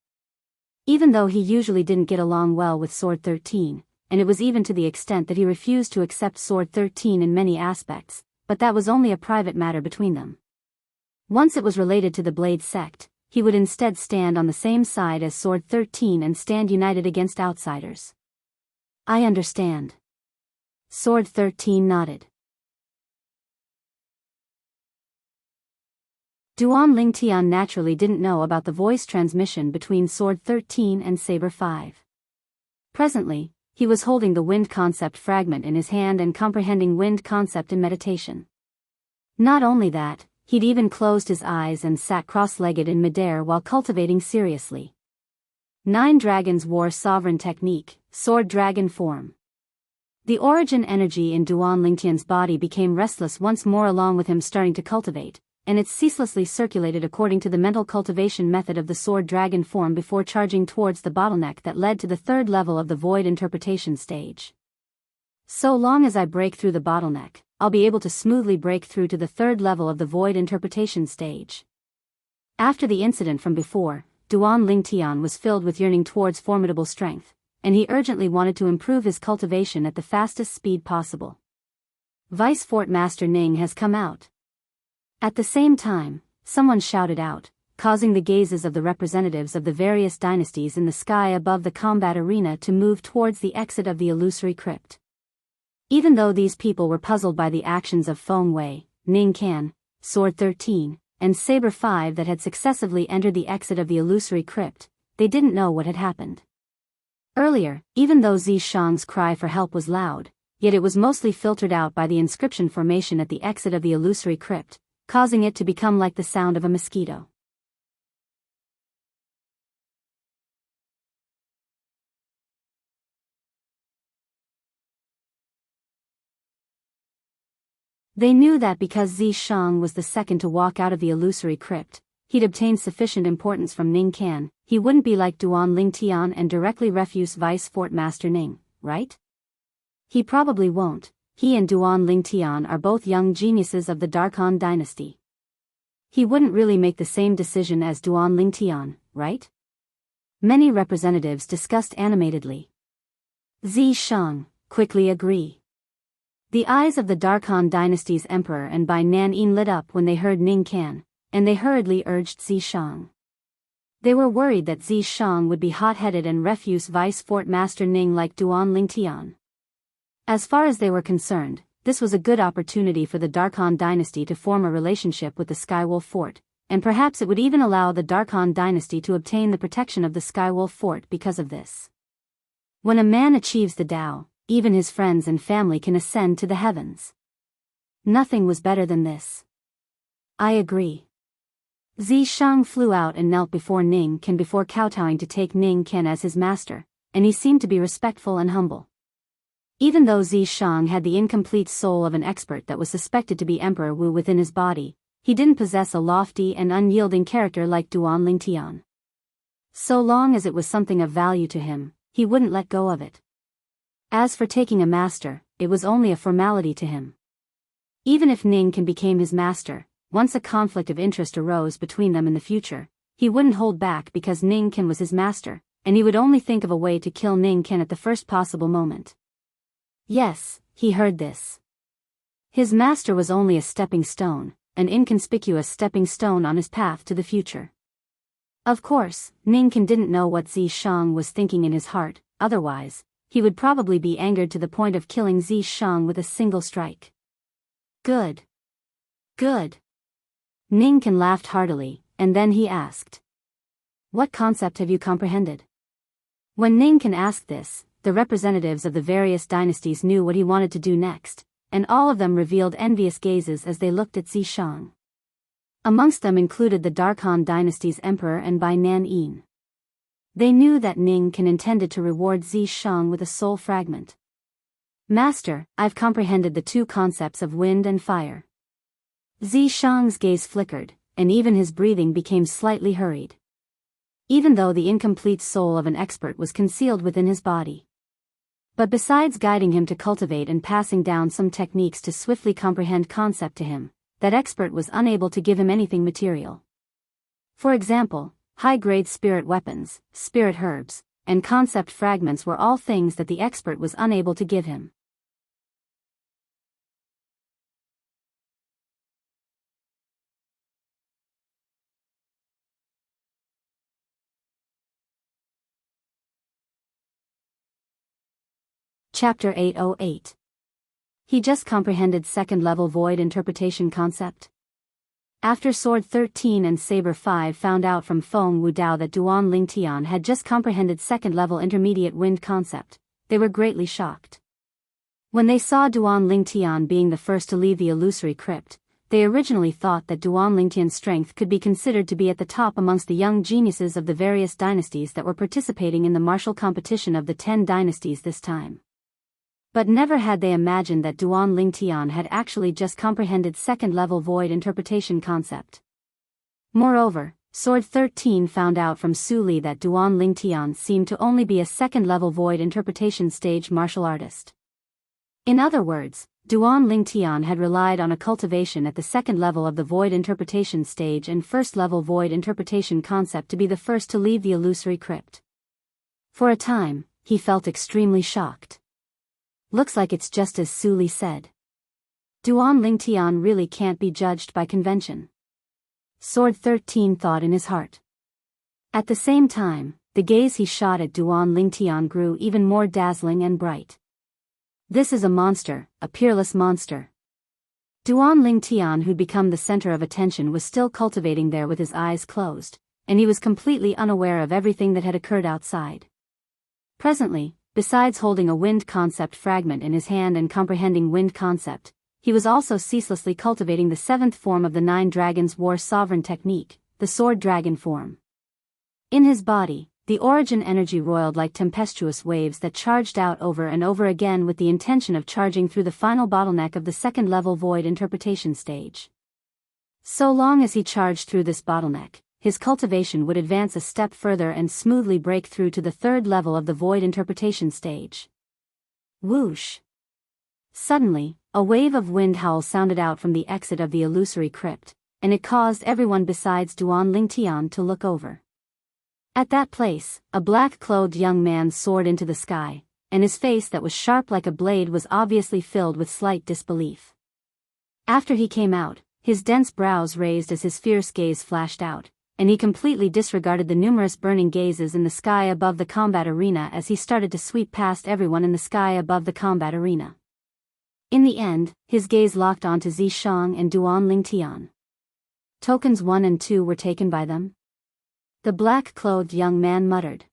Even though he usually didn't get along well with sword 13, and it was even to the extent that he refused to accept sword 13 in many aspects, but that was only a private matter between them. Once it was related to the Blade sect, he would instead stand on the same side as sword 13 and stand united against outsiders. I understand. Sword 13 nodded. Duan Lingtian naturally didn't know about the voice transmission between sword 13 and saber 5. Presently, he was holding the wind concept fragment in his hand and comprehending wind concept in meditation. Not only that, he'd even closed his eyes and sat cross-legged in midair while cultivating seriously. 9 Dragons War Sovereign Technique, Sword Dragon Form. The origin energy in Duan Lingtian's body became restless once more along with him starting to cultivate, and it ceaselessly circulated according to the mental cultivation method of the sword dragon form before charging towards the bottleneck that led to the 3rd level of the void interpretation stage. So long as I break through the bottleneck, I'll be able to smoothly break through to the 3rd level of the void interpretation stage. After the incident from before, Duan Lingtian was filled with yearning towards formidable strength, and he urgently wanted to improve his cultivation at the fastest speed possible. Vice Fort Master Ning has come out. At the same time, someone shouted out, causing the gazes of the representatives of the various dynasties in the sky above the combat arena to move towards the exit of the illusory crypt. Even though these people were puzzled by the actions of Feng Wei, Ning Can, Sword 13, and Saber 5 that had successively entered the exit of the illusory crypt, they didn't know what had happened. Earlier, even though Zishang's cry for help was loud, yet it was mostly filtered out by the inscription formation at the exit of the illusory crypt, causing it to become like the sound of a mosquito. They knew that because Zishang was the second to walk out of the illusory crypt, he'd obtained sufficient importance from Ning Can, he wouldn't be like Duan Lingtian and directly refuse Vice Fort Master Ning, right? He probably won't. He and Duan Lingtian are both young geniuses of the Darkhan dynasty. He wouldn't really make the same decision as Duan Lingtian, right? Many representatives discussed animatedly. Zishang, quickly agree. The eyes of the Darkhan dynasty's emperor and Bai Nan lit up when they heard Ning Can, and they hurriedly urged Zishang. They were worried that Zishang would be hot-headed and refuse Vice Fort Master Ning like Duan Lingtian. As far as they were concerned, this was a good opportunity for the Darkhan dynasty to form a relationship with the Skywolf Fort, and perhaps it would even allow the Darkhan dynasty to obtain the protection of the Skywolf Fort because of this. When a man achieves the Tao, even his friends and family can ascend to the heavens. Nothing was better than this. I agree. Zishang flew out and knelt before Ning Can before kowtowing to take Ning Can as his master, and he seemed to be respectful and humble. Even though Zishang had the incomplete soul of an expert that was suspected to be Emperor Wu within his body, he didn't possess a lofty and unyielding character like Duan Lingtian. So long as it was something of value to him, he wouldn't let go of it. As for taking a master, it was only a formality to him. Even if Ningkan became his master, once a conflict of interest arose between them in the future, he wouldn't hold back because Ningkan was his master, and he would only think of a way to kill Ningkan at the first possible moment. Yes, he heard this. His master was only a stepping stone, an inconspicuous stepping stone on his path to the future. Of course, Ningkan didn't know what Zishang was thinking in his heart, otherwise, he would probably be angered to the point of killing Zishang with a single strike. Good. Good. Ningkan laughed heartily, and then he asked. What concept have you comprehended? When Ningkan asked this, the representatives of the various dynasties knew what he wanted to do next, and all of them revealed envious gazes as they looked at Zishang. Amongst them included the Darkhan dynasty's emperor and Bai Nan Yin. They knew that Ningkan intended to reward Zishang with a soul fragment. Master, I've comprehended the two concepts of wind and fire. Zishang's gaze flickered, and even his breathing became slightly hurried. Even though the incomplete soul of an expert was concealed within his body. But besides guiding him to cultivate and passing down some techniques to swiftly comprehend concept to him, that expert was unable to give him anything material. For example, high-grade spirit weapons, spirit herbs, and concept fragments were all things that the expert was unable to give him. Chapter 808. He just comprehended second-level void interpretation concept. After Sword 13 and Saber 5 found out from Feng Wudao that Duan Lingtian had just comprehended second-level intermediate wind concept, they were greatly shocked. When they saw Duan Lingtian being the first to leave the illusory crypt, they originally thought that Duan Lingtian's strength could be considered to be at the top amongst the young geniuses of the various dynasties that were participating in the martial competition of the 10 dynasties this time. But never had they imagined that Duan Lingtian had actually just comprehended second-level void interpretation concept. Moreover, Sword 13 found out from Su Li that Duan Lingtian seemed to only be a second-level void interpretation stage martial artist. In other words, Duan Lingtian had relied on a cultivation at the second level of the void interpretation stage and first-level void interpretation concept to be the first to leave the illusory crypt. For a time, he felt extremely shocked. Looks like it's just as Su Li said. Duan Lingtian really can't be judged by convention. Sword 13 thought in his heart. At the same time, the gaze he shot at Duan Lingtian grew even more dazzling and bright. This is a monster, a peerless monster. Duan Lingtian, who'd become the center of attention, was still cultivating there with his eyes closed, and he was completely unaware of everything that had occurred outside. Presently, besides holding a wind concept fragment in his hand and comprehending wind concept, he was also ceaselessly cultivating the seventh form of the 9 Dragons War Sovereign technique, the Sword Dragon form. In his body, the origin energy roiled like tempestuous waves that charged out over and over again with the intention of charging through the final bottleneck of the second-level void interpretation stage. So long as he charged through this bottleneck, his cultivation would advance a step further and smoothly break through to the third level of the void interpretation stage. Whoosh! Suddenly, a wave of wind howl sounded out from the exit of the illusory crypt, and it caused everyone besides Duan Lingtian to look over. At that place, a black-clothed young man soared into the sky, and his face that was sharp like a blade was obviously filled with slight disbelief. After he came out, his dense brows raised as his fierce gaze flashed out, and he completely disregarded the numerous burning gazes in the sky above the combat arena as he started to sweep past everyone in the sky above the combat arena. In the end, his gaze locked onto Zishang and Duan Lingtian. Tokens 1 and 2 were taken by them? The black-clothed young man muttered.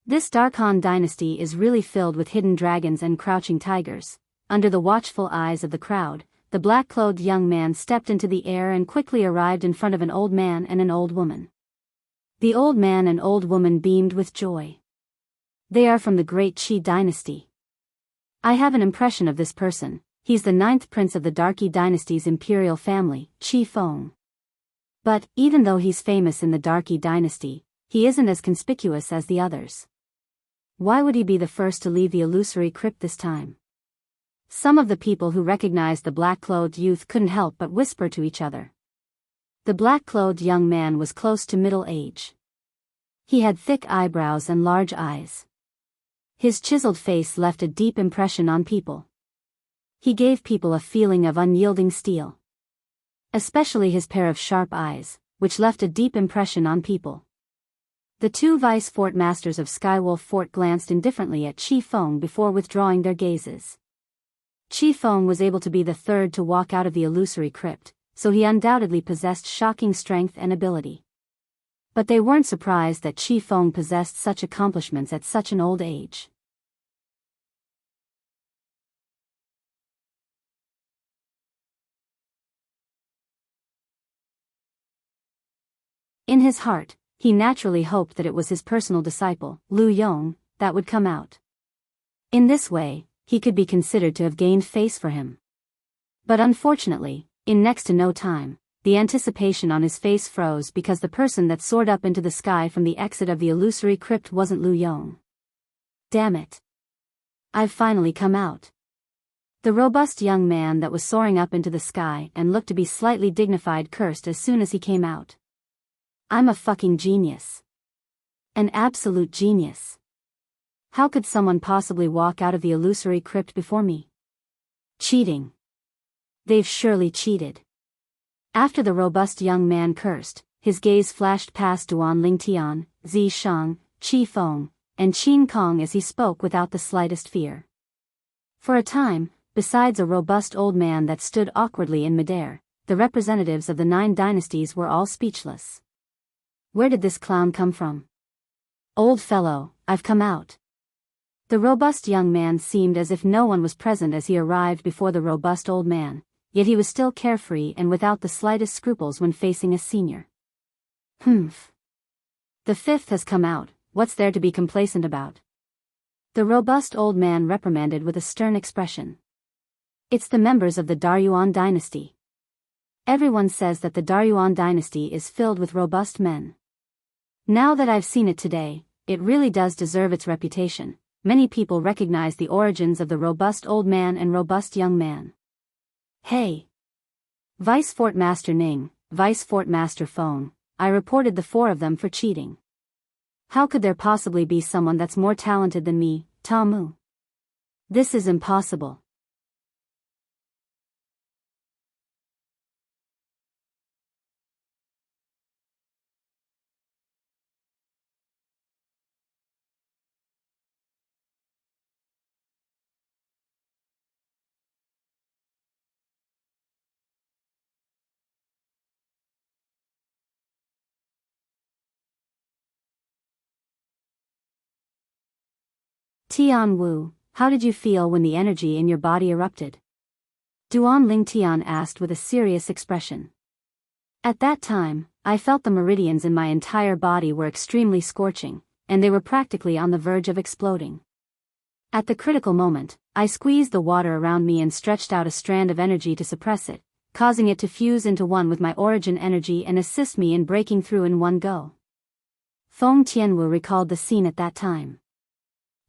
This Darkhan dynasty is really filled with hidden dragons and crouching tigers. Under the watchful eyes of the crowd, the black-clothed young man stepped into the air and quickly arrived in front of an old man and an old woman. The old man and old woman beamed with joy. They are from the great Qi dynasty. I have an impression of this person. He's the 9th prince of the Darky dynasty's imperial family, Qi Feng. But, even though he's famous in the Darky dynasty, he isn't as conspicuous as the others. Why would he be the first to leave the illusory crypt this time? Some of the people who recognized the black-clothed youth couldn't help but whisper to each other. The black-clothed young man was close to middle age. He had thick eyebrows and large eyes. His chiseled face left a deep impression on people. He gave people a feeling of unyielding steel. Especially his pair of sharp eyes, which left a deep impression on people. The two vice fort masters of Skywolf Fort glanced indifferently at Qi Feng before withdrawing their gazes. Qi Feng was able to be the third to walk out of the illusory crypt, so he undoubtedly possessed shocking strength and ability. But they weren't surprised that Qi Feng possessed such accomplishments at such an old age. In his heart, he naturally hoped that it was his personal disciple, Lu Yong, that would come out. In this way, he could be considered to have gained face for him. But unfortunately, in next to no time, the anticipation on his face froze because the person that soared up into the sky from the exit of the illusory crypt wasn't Lu Yong. Damn it. I've finally come out. The robust young man that was soaring up into the sky and looked to be slightly dignified cursed as soon as he came out. I'm a fucking genius. An absolute genius. How could someone possibly walk out of the illusory crypt before me? Cheating. They've surely cheated. After the robust young man cursed, his gaze flashed past Duan Lingtian, Zi Shang, Qi Feng, and Qin Kong as he spoke without the slightest fear. For a time, besides a robust old man that stood awkwardly in midair, the representatives of the 9 dynasties were all speechless. Where did this clown come from? Old fellow, I've come out. The robust young man seemed as if no one was present as he arrived before the robust old man, yet he was still carefree and without the slightest scruples when facing a senior. Humph. The 5th has come out, what's there to be complacent about? The robust old man reprimanded with a stern expression. It's the members of the Daoist dynasty. Everyone says that the Daoist dynasty is filled with robust men. Now that I've seen it today, it really does deserve its reputation. Many people recognize the origins of the robust old man and robust young man. Hey! Vice Fort Master Ning, Vice Fort Master Feng, I reported the 4 of them for cheating. How could there possibly be someone that's more talented than me, Tamu? This is impossible. Tian Wu, how did you feel when the energy in your body erupted? Duan Lingtian asked with a serious expression. At that time, I felt the meridians in my entire body were extremely scorching, and they were practically on the verge of exploding. At the critical moment, I squeezed the water around me and stretched out a strand of energy to suppress it, causing it to fuse into one with my origin energy and assist me in breaking through in one go. Feng Tianwu recalled the scene at that time.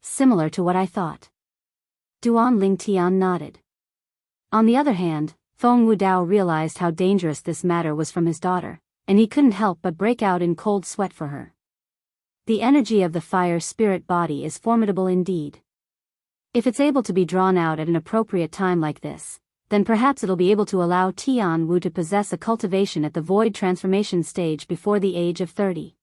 Similar to what I thought. Duan Lingtian nodded. On the other hand, Feng Wudao realized how dangerous this matter was from his daughter, and he couldn't help but break out in cold sweat for her. The energy of the fire spirit body is formidable indeed. If it's able to be drawn out at an appropriate time like this, then perhaps it'll be able to allow Tian Wu to possess a cultivation at the void transformation stage before the age of 30.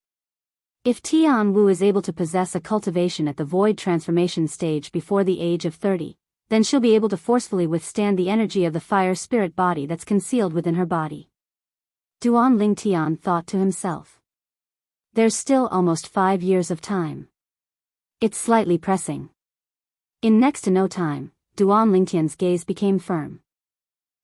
If Tian Wu is able to possess a cultivation at the void transformation stage before the age of 30, then she'll be able to forcefully withstand the energy of the fire spirit body that's concealed within her body. Duan Lingtian thought to himself. There's still almost 5 years of time. It's slightly pressing. In next to no time, Duan Lingtian's gaze became firm.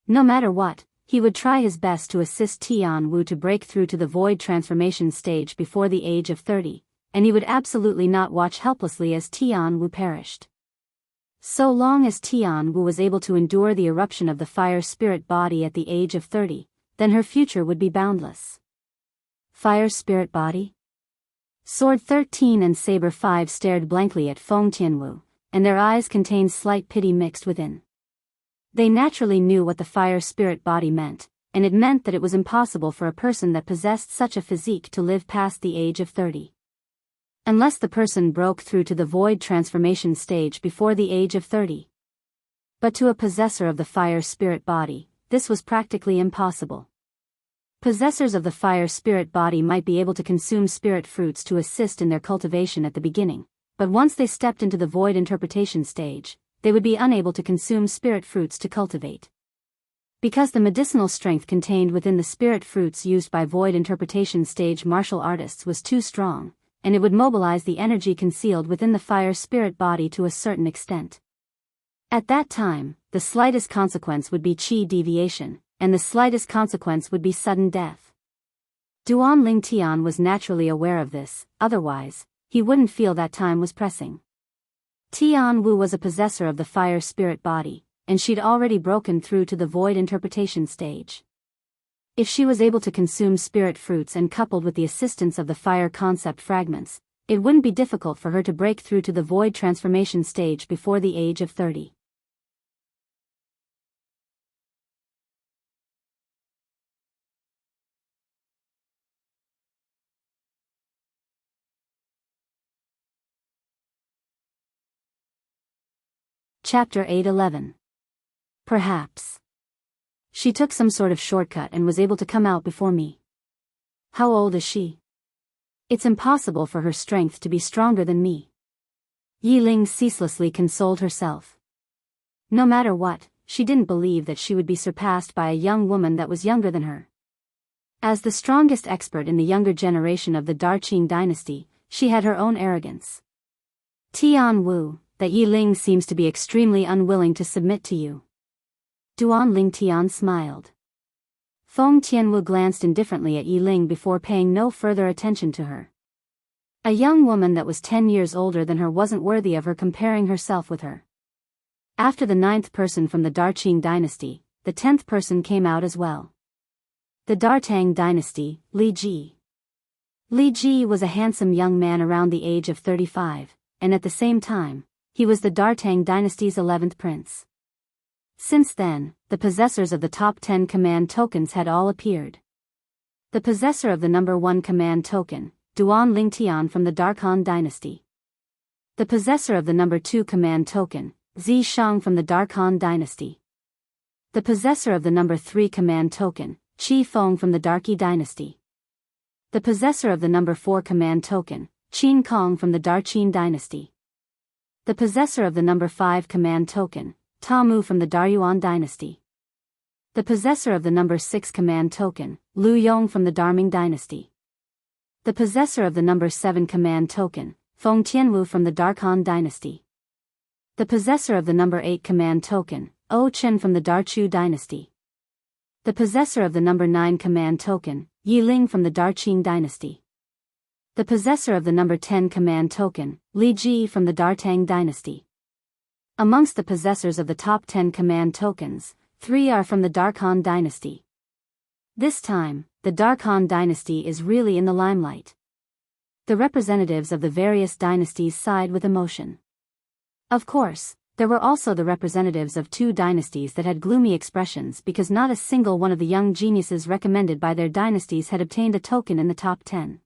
No matter what, he would try his best to assist Tian Wu to break through to the void transformation stage before the age of 30, and he would absolutely not watch helplessly as Tian Wu perished. So long as Tian Wu was able to endure the eruption of the fire spirit body at the age of 30, then her future would be boundless. Fire spirit body? Sword 13 and Saber 5 stared blankly at Feng Tianwu, and their eyes contained slight pity mixed within. They naturally knew what the fire spirit body meant, and it meant that it was impossible for a person that possessed such a physique to live past the age of 30. Unless the person broke through to the void transformation stage before the age of 30. But to a possessor of the fire spirit body, this was practically impossible. Possessors of the fire spirit body might be able to consume spirit fruits to assist in their cultivation at the beginning, but once they stepped into the void interpretation stage, they would be unable to consume spirit fruits to cultivate. Because the medicinal strength contained within the spirit fruits used by void interpretation stage martial artists was too strong, and it would mobilize the energy concealed within the fire spirit body to a certain extent. At that time, the slightest consequence would be chi deviation, and the slightest consequence would be sudden death. Duan Lingtian was naturally aware of this, otherwise, he wouldn't feel that time was pressing. Tian Wu was a possessor of the fire spirit body, and she'd already broken through to the void interpretation stage. If she was able to consume spirit fruits and coupled with the assistance of the fire concept fragments, it wouldn't be difficult for her to break through to the void transformation stage before the age of 30. Chapter 8:11. Perhaps. She took some sort of shortcut and was able to come out before me. How old is she? It's impossible for her strength to be stronger than me. Yi Ling ceaselessly consoled herself. No matter what, she didn't believe that she would be surpassed by a young woman that was younger than her. As the strongest expert in the younger generation of the Darqing dynasty, she had her own arrogance. Tian Wu, that Yi Ling seems to be extremely unwilling to submit to you. Duan Lingtian smiled. Feng Tianwu glanced indifferently at Yi Ling before paying no further attention to her. A young woman that was 10 years older than her wasn't worthy of her comparing herself with her. After the 9th person from the Darqing dynasty, the 10th person came out as well. The Dartang dynasty, Li Ji. Li Ji was a handsome young man around the age of 35, and at the same time, he was the Dartang dynasty's 11th prince. Since then, the possessors of the top 10 command tokens had all appeared. The possessor of the number 1 command token, Duan Lingtian from the Darkhan dynasty. The possessor of the number 2 command token, Zi Shang from the Darkhan dynasty. The possessor of the number 3 command token, Qi Feng from the Darqi dynasty. The possessor of the number 4 command token, Qin Kong from the Darqin dynasty. The possessor of the number 5 command token, Tamu from the Daryuan dynasty. The possessor of the number 6 command token, Lu Yong from the Darming dynasty. The possessor of the number 7 command token, Feng Tianwu from the Darkhan dynasty. The possessor of the number 8 command token, O Chen from the Darchu dynasty. The possessor of the number 9 command token, Yi Ling from the Darqing dynasty. The possessor of the number 10 command token, Li Ji from the Dartang dynasty. Amongst the possessors of the top 10 command tokens, 3 are from the Darkhan dynasty. This time, the Darkhan dynasty is really in the limelight. The representatives of the various dynasties side with emotion. Of course, there were also the representatives of 2 dynasties that had gloomy expressions because not a single one of the young geniuses recommended by their dynasties had obtained a token in the top 10.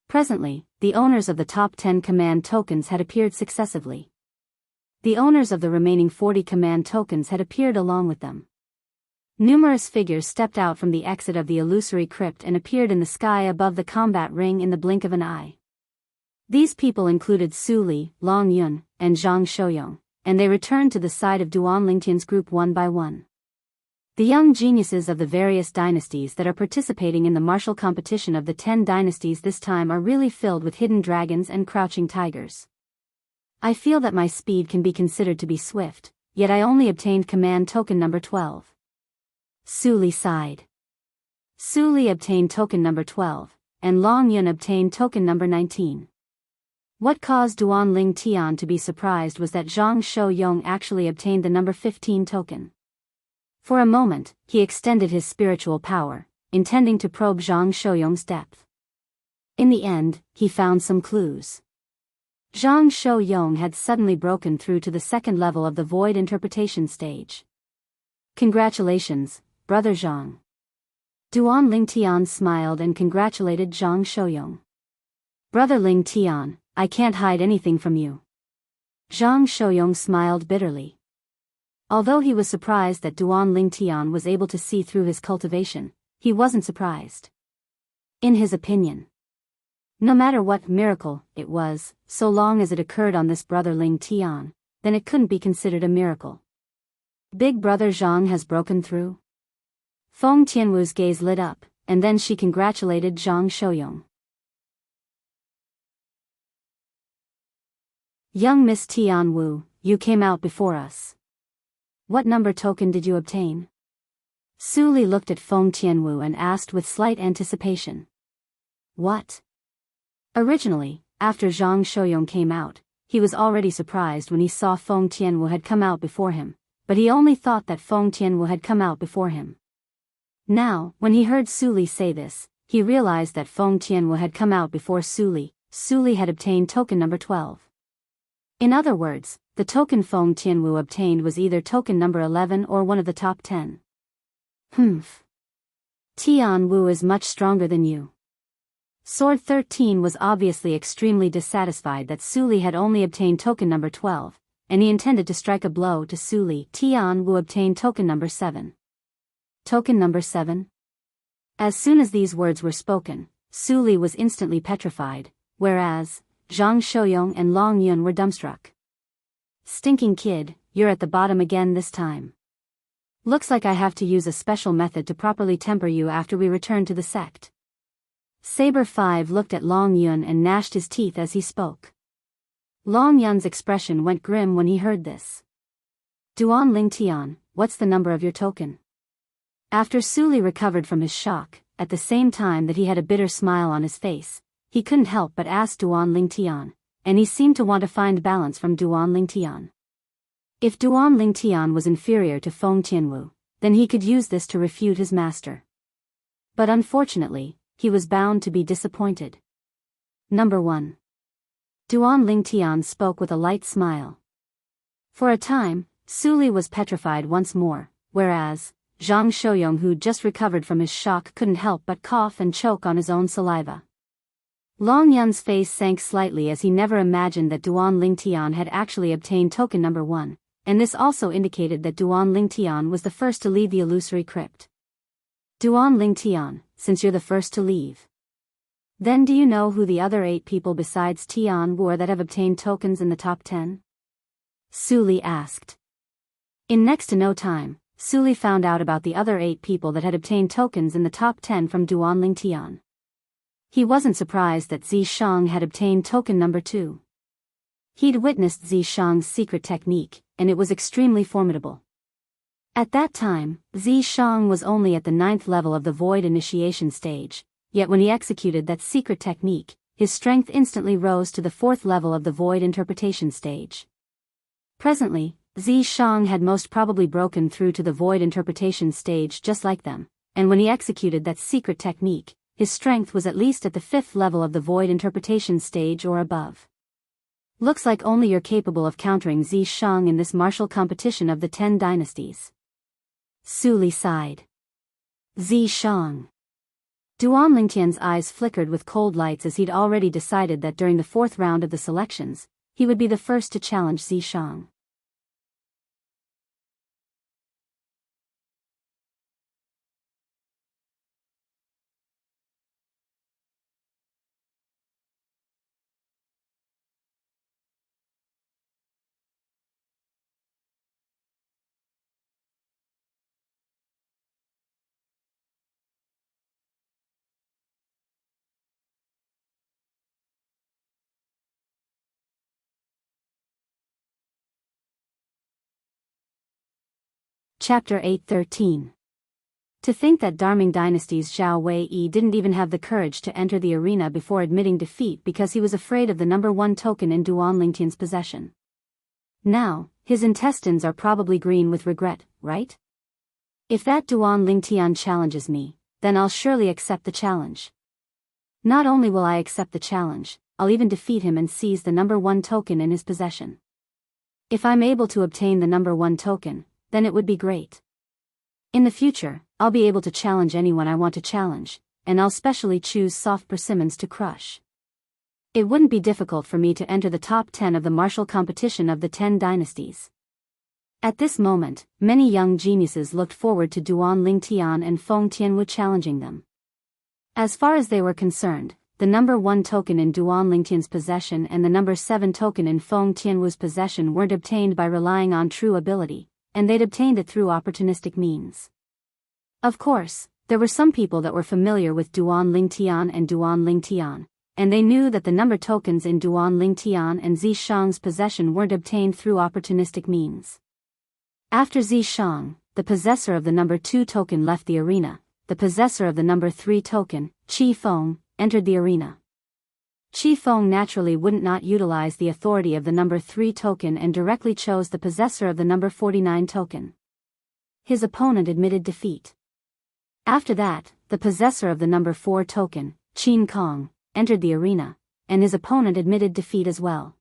Presently, the owners of the top 10 command tokens had appeared successively. The owners of the remaining 40 command tokens had appeared along with them. Numerous figures stepped out from the exit of the illusory crypt and appeared in the sky above the combat ring in the blink of an eye. These people included Su Li, Long Yun, and Zhang Shouyong, and they returned to the side of Duan Lingtian's group one by one. The young geniuses of the various dynasties that are participating in the martial competition of the 10 dynasties this time are really filled with hidden dragons and crouching tigers. I feel that my speed can be considered to be swift, yet I only obtained command token number 12. Su Li sighed. Su Li obtained token number 12, and Long Yun obtained token number 19. What caused Duan Lingtian to be surprised was that Zhang Shouyong actually obtained the number 15 token. For a moment, he extended his spiritual power, intending to probe Zhang Shouyong's depth. In the end, he found some clues. Zhang Shouyong had suddenly broken through to the second level of the void interpretation stage. Congratulations, Brother Zhang. Duan Lingtian smiled and congratulated Zhang Shouyong. Brother Lingtian, I can't hide anything from you. Zhang Shouyong smiled bitterly. Although he was surprised that Duan Lingtian was able to see through his cultivation, he wasn't surprised. In his opinion, no matter what miracle it was, so long as it occurred on this brother Lingtian, then it couldn't be considered a miracle. Big brother Zhang has broken through? Feng Tianwu's gaze lit up, and then she congratulated Zhang Shouyong. Young Miss Tianwu, you came out before us. What number token did you obtain? Su Li looked at Feng Tianwu and asked with slight anticipation. What? Originally, after Zhang Shouyong came out, he was already surprised when he saw Feng Tianwu had come out before him, but he only thought that Feng Tianwu had come out before him. Now, when he heard Su Li say this, he realized that Feng Tianwu had come out before Su Li. Su Li had obtained token number 12. In other words, the token Feng Tianwu obtained was either token number 11 or one of the top 10. Humph. Tianwu is much stronger than you. Sword 13 was obviously extremely dissatisfied that Su Li had only obtained token number 12, and he intended to strike a blow to Su Li. Tianwu obtained token number 7. Token number 7? As soon as these words were spoken, Su Li was instantly petrified, whereas Zhang Shouyong and Long Yun were dumbstruck. Stinking kid, you're at the bottom again this time. Looks like I have to use a special method to properly temper you after we return to the sect. Saber 5 looked at Long Yun and gnashed his teeth as he spoke. Long Yun's expression went grim when he heard this. Duan Lingtian, what's the number of your token? After Su Li recovered from his shock, at the same time that he had a bitter smile on his face, he couldn't help but ask Duan Lingtian, and he seemed to want to find balance from Duan Lingtian. If Duan Lingtian was inferior to Feng Tianwu, then he could use this to refute his master. But unfortunately, he was bound to be disappointed. Number 1. Duan Lingtian spoke with a light smile. For a time, Su Li was petrified once more, whereas Zhang Shouyong, who'd just recovered from his shock, couldn't help but cough and choke on his own saliva. Long Yun's face sank slightly as he never imagined that Duan Lingtian had actually obtained token number 1, and this also indicated that Duan Lingtian was the first to leave the illusory crypt. Duan Lingtian, since you're the first to leave, then do you know who the other 8 people besides Tianwu are that have obtained tokens in the top 10? Su Li asked. In next to no time, Su Li found out about the other 8 people that had obtained tokens in the top 10 from Duan Lingtian. He wasn't surprised that Zishang had obtained token number 2. He'd witnessed Zishang's secret technique, and it was extremely formidable. At that time, Zishang was only at the 9th level of the void initiation stage, yet when he executed that secret technique, his strength instantly rose to the 4th level of the void interpretation stage. Presently, Zishang had most probably broken through to the void interpretation stage just like them, and when he executed that secret technique, his strength was at least at the 5th level of the void interpretation stage or above. Looks like only you're capable of countering Zishang in this martial competition of the 10 dynasties. Su Li sighed. Zishang. Duan Lingtian's eyes flickered with cold lights as he'd already decided that during the 4th round of the selections, he would be the first to challenge Zishang. Chapter 8:13. To think that Darming Dynasty's Zhao Wei didn't even have the courage to enter the arena before admitting defeat because he was afraid of the number 1 token in Duan Lingtian's possession. Now, his intestines are probably green with regret, right? If that Duan Lingtian challenges me, then I'll surely accept the challenge. Not only will I accept the challenge, I'll even defeat him and seize the number 1 token in his possession. If I'm able to obtain the number 1 token, then it would be great. In the future, I'll be able to challenge anyone I want to challenge, and I'll specially choose soft persimmons to crush. It wouldn't be difficult for me to enter the top 10 of the martial competition of the 10 dynasties. At this moment, many young geniuses looked forward to Duan Lingtian and Feng Tianwu challenging them. As far as they were concerned, the number 1 token in Duan Lingtian's possession and the number 7 token in Feng Tianwu's possession weren't obtained by relying on true ability, and they'd obtained it through opportunistic means. Of course, there were some people that were familiar with Duan Lingtian and Duan Lingtian, and they knew that the number tokens in Duan Lingtian and Zishang's possession weren't obtained through opportunistic means. After Zishang, the possessor of the number 2 token left the arena, the possessor of the number 3 token, Qi Feng, entered the arena. Qi Feng naturally wouldn't not utilize the authority of the number 3 token and directly chose the possessor of the number 49 token. His opponent admitted defeat. After that, the possessor of the number 4 token, Qin Kong, entered the arena, and his opponent admitted defeat as well.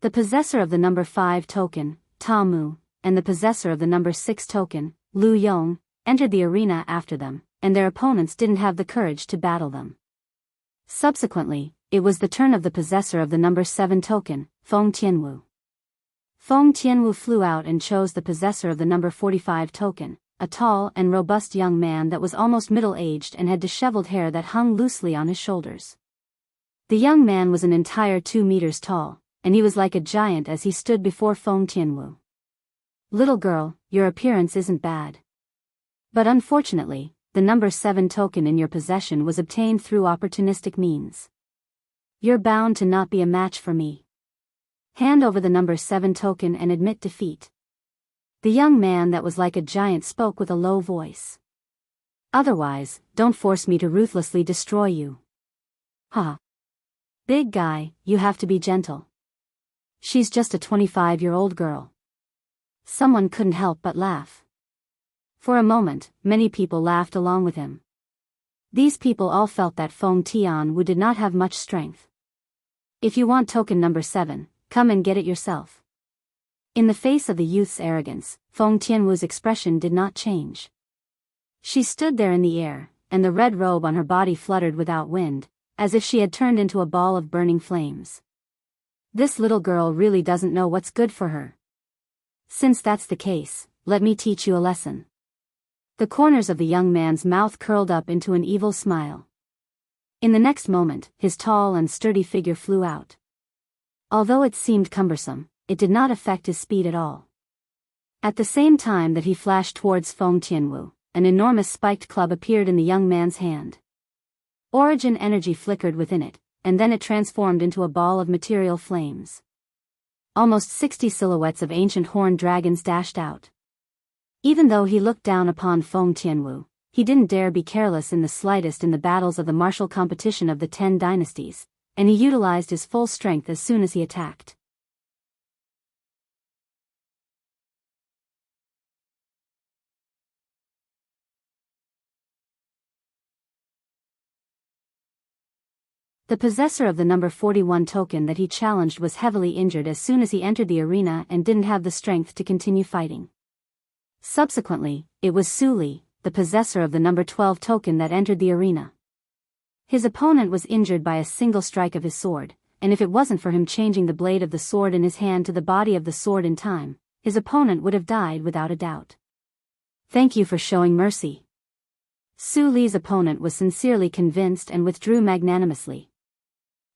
The possessor of the number 5 token, Ta Mu, and the possessor of the number 6 token, Lu Yong, entered the arena after them, and their opponents didn't have the courage to battle them. Subsequently, it was the turn of the possessor of the number 7 token, Feng Tianwu. Feng Tianwu flew out and chose the possessor of the number 45 token, a tall and robust young man that was almost middle-aged and had disheveled hair that hung loosely on his shoulders. The young man was an entire 2 meters tall, and he was like a giant as he stood before Feng Tianwu. "Little girl, your appearance isn't bad. But unfortunately, the number 7 token in your possession was obtained through opportunistic means. You're bound to not be a match for me. Hand over the number 7 token and admit defeat." The young man that was like a giant spoke with a low voice. "Otherwise, don't force me to ruthlessly destroy you." "Huh. Big guy, you have to be gentle. She's just a 25-year-old girl." Someone couldn't help but laugh. For a moment, many people laughed along with him. These people all felt that Feng Tianwu did not have much strength. "If you want token number 7, come and get it yourself." In the face of the youth's arrogance, Feng Tianwu's expression did not change. She stood there in the air, and the red robe on her body fluttered without wind, as if she had turned into a ball of burning flames. This little girl really doesn't know what's good for her. Since that's the case, let me teach you a lesson. The corners of the young man's mouth curled up into an evil smile. In the next moment, his tall and sturdy figure flew out. Although it seemed cumbersome, it did not affect his speed at all. At the same time that he flashed towards Feng Tianwu, an enormous spiked club appeared in the young man's hand. Origin energy flickered within it, and then it transformed into a ball of material flames. Almost 60 silhouettes of ancient horned dragons dashed out. Even though he looked down upon Feng Tianwu, he didn't dare be careless in the slightest in the battles of the martial competition of the 10 dynasties, and he utilized his full strength as soon as he attacked. The possessor of the number 41 token that he challenged was heavily injured as soon as he entered the arena and didn't have the strength to continue fighting. Subsequently, it was Su Li, the possessor of the number 12 token that entered the arena. His opponent was injured by a single strike of his sword, and if it wasn't for him changing the blade of the sword in his hand to the body of the sword in time, his opponent would have died without a doubt. "Thank you for showing mercy." Su Li's opponent was sincerely convinced and withdrew magnanimously.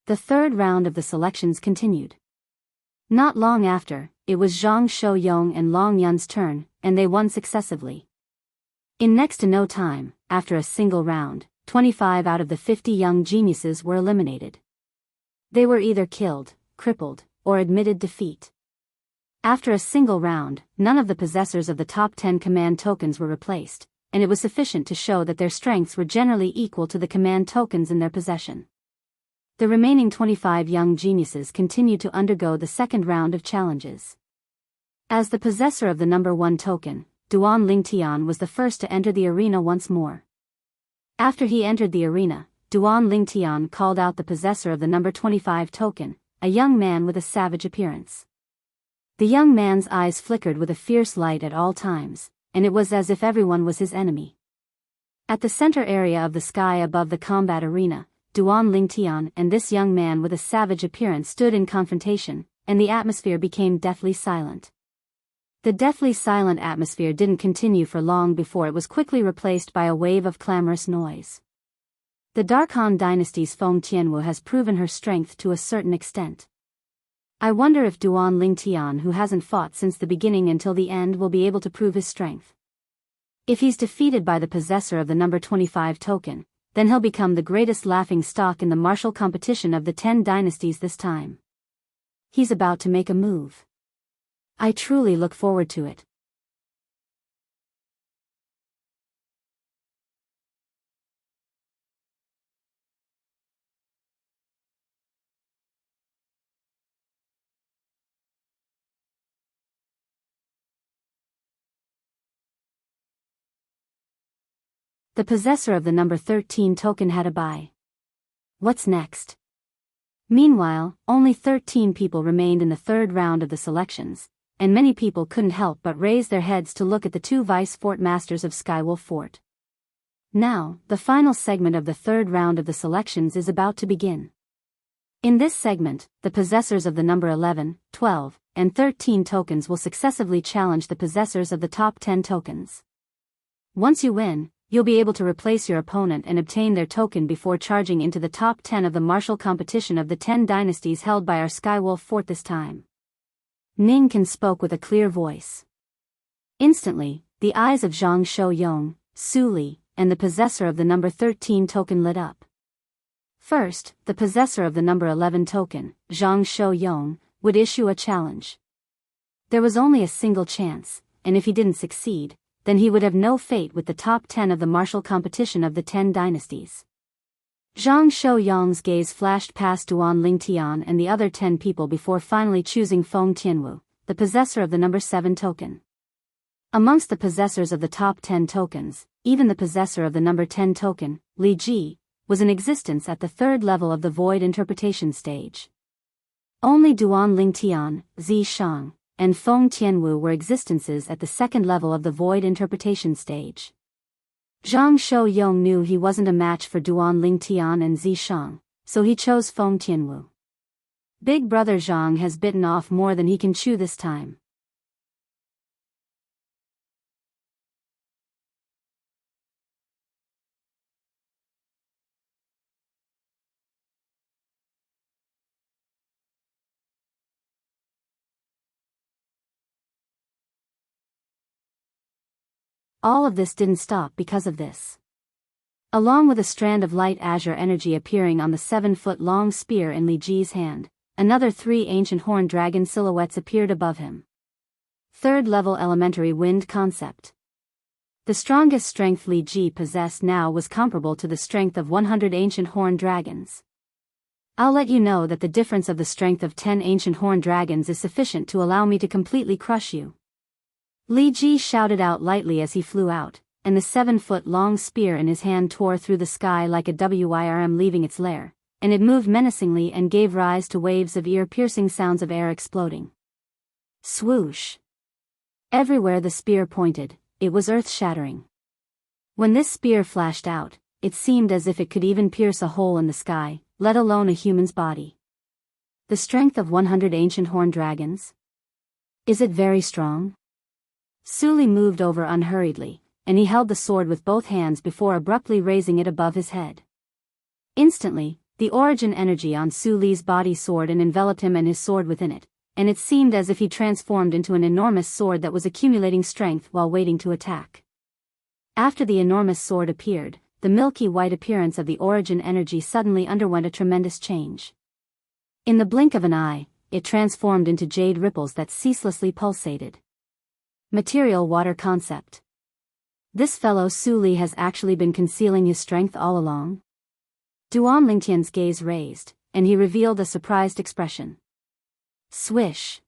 The third round of the selections continued. Not long after, it was Zhang Shouyong and Long Yun's turn, and they won successively. In next to no time, after a single round, 25 out of the 50 young geniuses were eliminated. They were either killed, crippled, or admitted defeat. After a single round, none of the possessors of the top 10 command tokens were replaced, and it was sufficient to show that their strengths were generally equal to the command tokens in their possession. The remaining 25 young geniuses continued to undergo the second round of challenges. As the possessor of the number 1 token, Duan Lingtian was the first to enter the arena once more. After he entered the arena, Duan Lingtian called out the possessor of the number 25 token, a young man with a savage appearance. The young man's eyes flickered with a fierce light at all times, and it was as if everyone was his enemy. At the center area of the sky above the combat arena, Duan Lingtian and this young man with a savage appearance stood in confrontation, and the atmosphere became deathly silent. The deathly silent atmosphere didn't continue for long before it was quickly replaced by a wave of clamorous noise. The Dark Han Dynasty's Feng Tianwu has proven her strength to a certain extent. I wonder if Duan Lingtian, who hasn't fought since the beginning until the end, will be able to prove his strength. If he's defeated by the possessor of the number 25 token, then he'll become the greatest laughing stock in the martial competition of the 10 dynasties this time. He's about to make a move. I truly look forward to it. The possessor of the number 13 token had a bye. What's next? Meanwhile, only 13 people remained in the third round of the selections, and many people couldn't help but raise their heads to look at the two vice fort masters of Skywolf Fort. Now, the final segment of the third round of the selections is about to begin. In this segment, the possessors of the number 11, 12, and 13 tokens will successively challenge the possessors of the top 10 tokens. Once you win, you'll be able to replace your opponent and obtain their token before charging into the top 10 of the martial competition of the 10 dynasties held by our Skywolf Fort this time. Ningkan spoke with a clear voice. Instantly, the eyes of Zhang Shouyong, Su Li, and the possessor of the number 13 token lit up. First, the possessor of the number 11 token, Zhang Shouyong, would issue a challenge. There was only a single chance, and if he didn't succeed, then he would have no fate with the top 10 of the martial competition of the 10 dynasties. Zhang Shouyong's gaze flashed past Duan Lingtian and the other 10 people before finally choosing Feng Tianwu, the possessor of the number 7 token. Amongst the possessors of the top 10 tokens, even the possessor of the number 10 token, Li Ji, was in existence at the third level of the void interpretation stage. Only Duan Lingtian, Zi Shang, and Feng Tianwu were existences at the second level of the void interpretation stage. Zhang Shouyong knew he wasn't a match for Duan Lingtian and Zi Shang, so he chose Feng Tianwu. Big brother Zhang has bitten off more than he can chew this time. All of this didn't stop because of this. Along with a strand of light azure energy appearing on the 7-foot-long spear in Li Ji's hand, another 3 ancient horned dragon silhouettes appeared above him. Third-level elementary wind concept. The strongest strength Li Ji possessed now was comparable to the strength of 100 ancient horned dragons. I'll let you know that the difference of the strength of 10 ancient horned dragons is sufficient to allow me to completely crush you. Li Ji shouted out lightly as he flew out, and the 7-foot-long spear in his hand tore through the sky like a WIRM leaving its lair, and it moved menacingly and gave rise to waves of ear-piercing sounds of air exploding. Swoosh! Everywhere the spear pointed, it was earth-shattering. When this spear flashed out, it seemed as if it could even pierce a hole in the sky, let alone a human's body. The strength of 100 ancient horned dragons? Is it very strong? Su Li moved over unhurriedly, and he held the sword with both hands before abruptly raising it above his head. Instantly, the origin energy on Su Li's body soared and enveloped him and his sword within it, and it seemed as if he transformed into an enormous sword that was accumulating strength while waiting to attack. After the enormous sword appeared, the milky white appearance of the origin energy suddenly underwent a tremendous change. In the blink of an eye, it transformed into jade ripples that ceaselessly pulsated. Material water concept. This fellow Su Li has actually been concealing his strength all along? Duan Lingtian's gaze raised, and he revealed a surprised expression. Swish!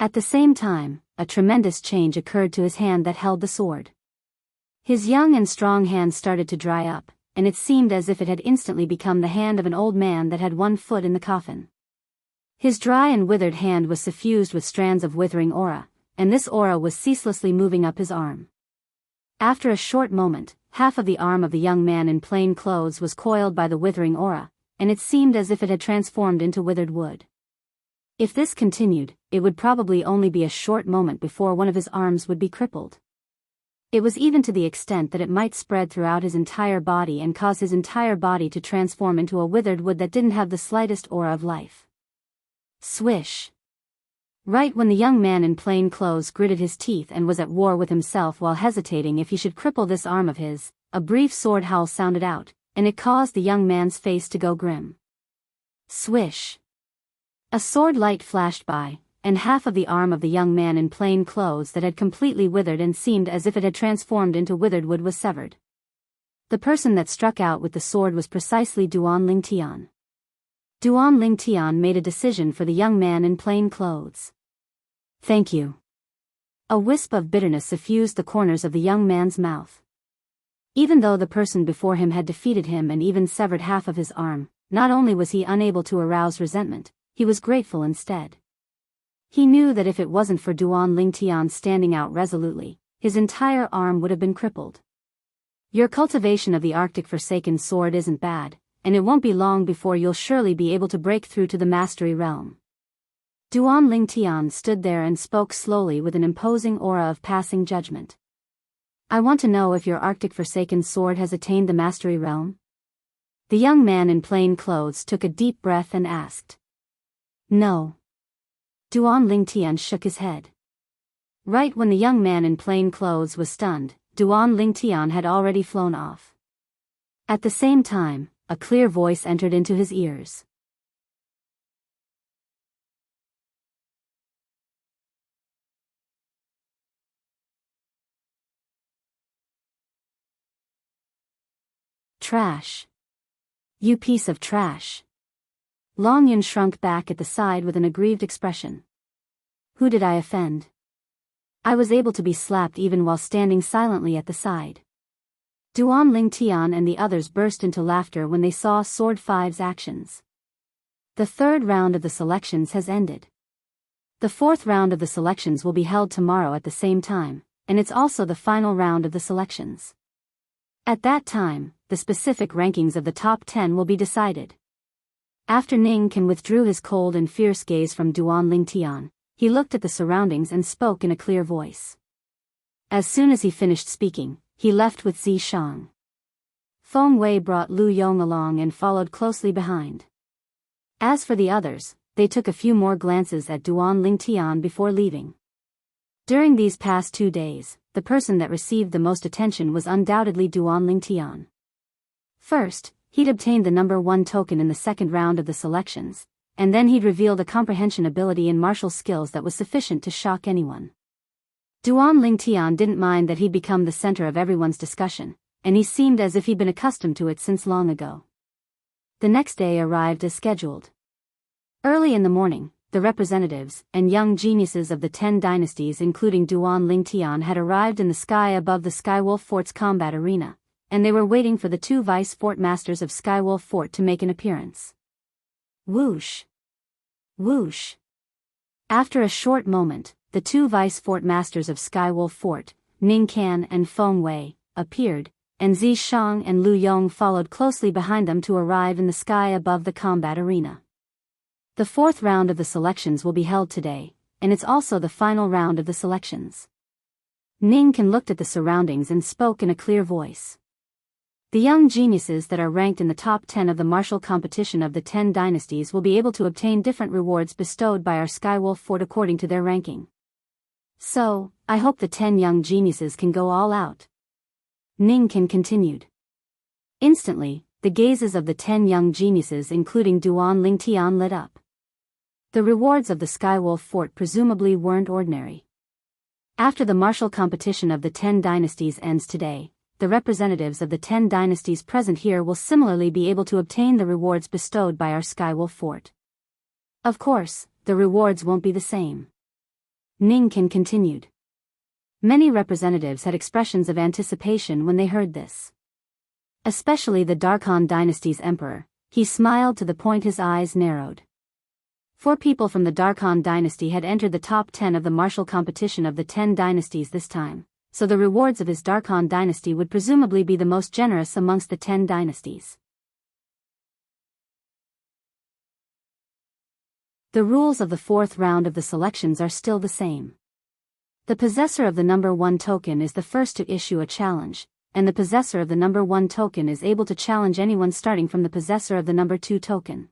At the same time, a tremendous change occurred to his hand that held the sword. His young and strong hand started to dry up, and it seemed as if it had instantly become the hand of an old man that had one foot in the coffin. His dry and withered hand was suffused with strands of withering aura, and this aura was ceaselessly moving up his arm. After a short moment, half of the arm of the young man in plain clothes was coiled by the withering aura, and it seemed as if it had transformed into withered wood. If this continued, it would probably only be a short moment before one of his arms would be crippled. It was even to the extent that it might spread throughout his entire body and cause his entire body to transform into a withered wood that didn't have the slightest aura of life. Swish! Right when the young man in plain clothes gritted his teeth and was at war with himself while hesitating if he should cripple this arm of his, a brief sword howl sounded out, and it caused the young man's face to go grim. Swish! A sword light flashed by, and half of the arm of the young man in plain clothes that had completely withered and seemed as if it had transformed into withered wood was severed. The person that struck out with the sword was precisely Duan Lingtian. Duan Lingtian made a decision for the young man in plain clothes. Thank you. A wisp of bitterness suffused the corners of the young man's mouth. Even though the person before him had defeated him and even severed half of his arm, not only was he unable to arouse resentment, he was grateful instead. He knew that if it wasn't for Duan Lingtian standing out resolutely, his entire arm would have been crippled. Your cultivation of the Arctic Forsaken Sword isn't bad, and it won't be long before you'll surely be able to break through to the Mastery Realm. Duan Lingtian stood there and spoke slowly with an imposing aura of passing judgment. I want to know if your Arctic Forsaken Sword has attained the Mastery Realm? The young man in plain clothes took a deep breath and asked. No. Duan Lingtian shook his head. Right when the young man in plain clothes was stunned, Duan Lingtian had already flown off. At the same time, a clear voice entered into his ears. Trash. You piece of trash. Long Yun shrunk back at the side with an aggrieved expression. Who did I offend? I was able to be slapped even while standing silently at the side. Duan Lingtian and the others burst into laughter when they saw Sword 5's actions. The third round of the selections has ended. The fourth round of the selections will be held tomorrow at the same time, and it's also the final round of the selections. At that time, the specific rankings of the top 10 will be decided. After Ning Kan withdrew his cold and fierce gaze from Duan Lingtian, he looked at the surroundings and spoke in a clear voice. As soon as he finished speaking, he left with Zi Shang. Feng Wei brought Lu Yong along and followed closely behind. As for the others, they took a few more glances at Duan Lingtian before leaving. During these past 2 days, the person that received the most attention was undoubtedly Duan Lingtian. First, he'd obtained the number 1 token in the second round of the selections, and then he'd revealed a comprehension ability in martial skills that was sufficient to shock anyone. Duan Lingtian didn't mind that he'd become the center of everyone's discussion, and he seemed as if he'd been accustomed to it since long ago. The next day arrived as scheduled. Early in the morning, the representatives and young geniuses of the 10 dynasties including Duan Lingtian had arrived in the sky above the Skywolf Fort's combat arena, and they were waiting for the 2 vice fort masters of Skywolf Fort to make an appearance. Whoosh! Whoosh! After a short moment, the 2 vice fort masters of Skywolf Fort, Ning Kan and Feng Wei, appeared, and Zi Shang and Lu Yong followed closely behind them to arrive in the sky above the combat arena. The fourth round of the selections will be held today, and it's also the final round of the selections. Ning Kan looked at the surroundings and spoke in a clear voice. The young geniuses that are ranked in the top 10 of the martial competition of the 10 dynasties will be able to obtain different rewards bestowed by our Skywolf Fort according to their ranking. So, I hope the 10 young geniuses can go all out. Ning Kan continued. Instantly, the gazes of the 10 young geniuses including Duan Lingtian lit up. The rewards of the Skywolf Fort presumably weren't ordinary. After the martial competition of the 10 dynasties ends today, the representatives of the 10 dynasties present here will similarly be able to obtain the rewards bestowed by our Skywolf Fort. Of course, the rewards won't be the same. Ningkin continued. Many representatives had expressions of anticipation when they heard this. Especially the Darkhan dynasty's emperor. He smiled to the point his eyes narrowed. 4 people from the Darkhan dynasty had entered the top 10 of the martial competition of the 10 dynasties this time, so the rewards of his Darkhan dynasty would presumably be the most generous amongst the 10 dynasties. The rules of the 4th round of the selections are still the same. The possessor of the number 1 token is the first to issue a challenge, and the possessor of the number 1 token is able to challenge anyone starting from the possessor of the number 2 token.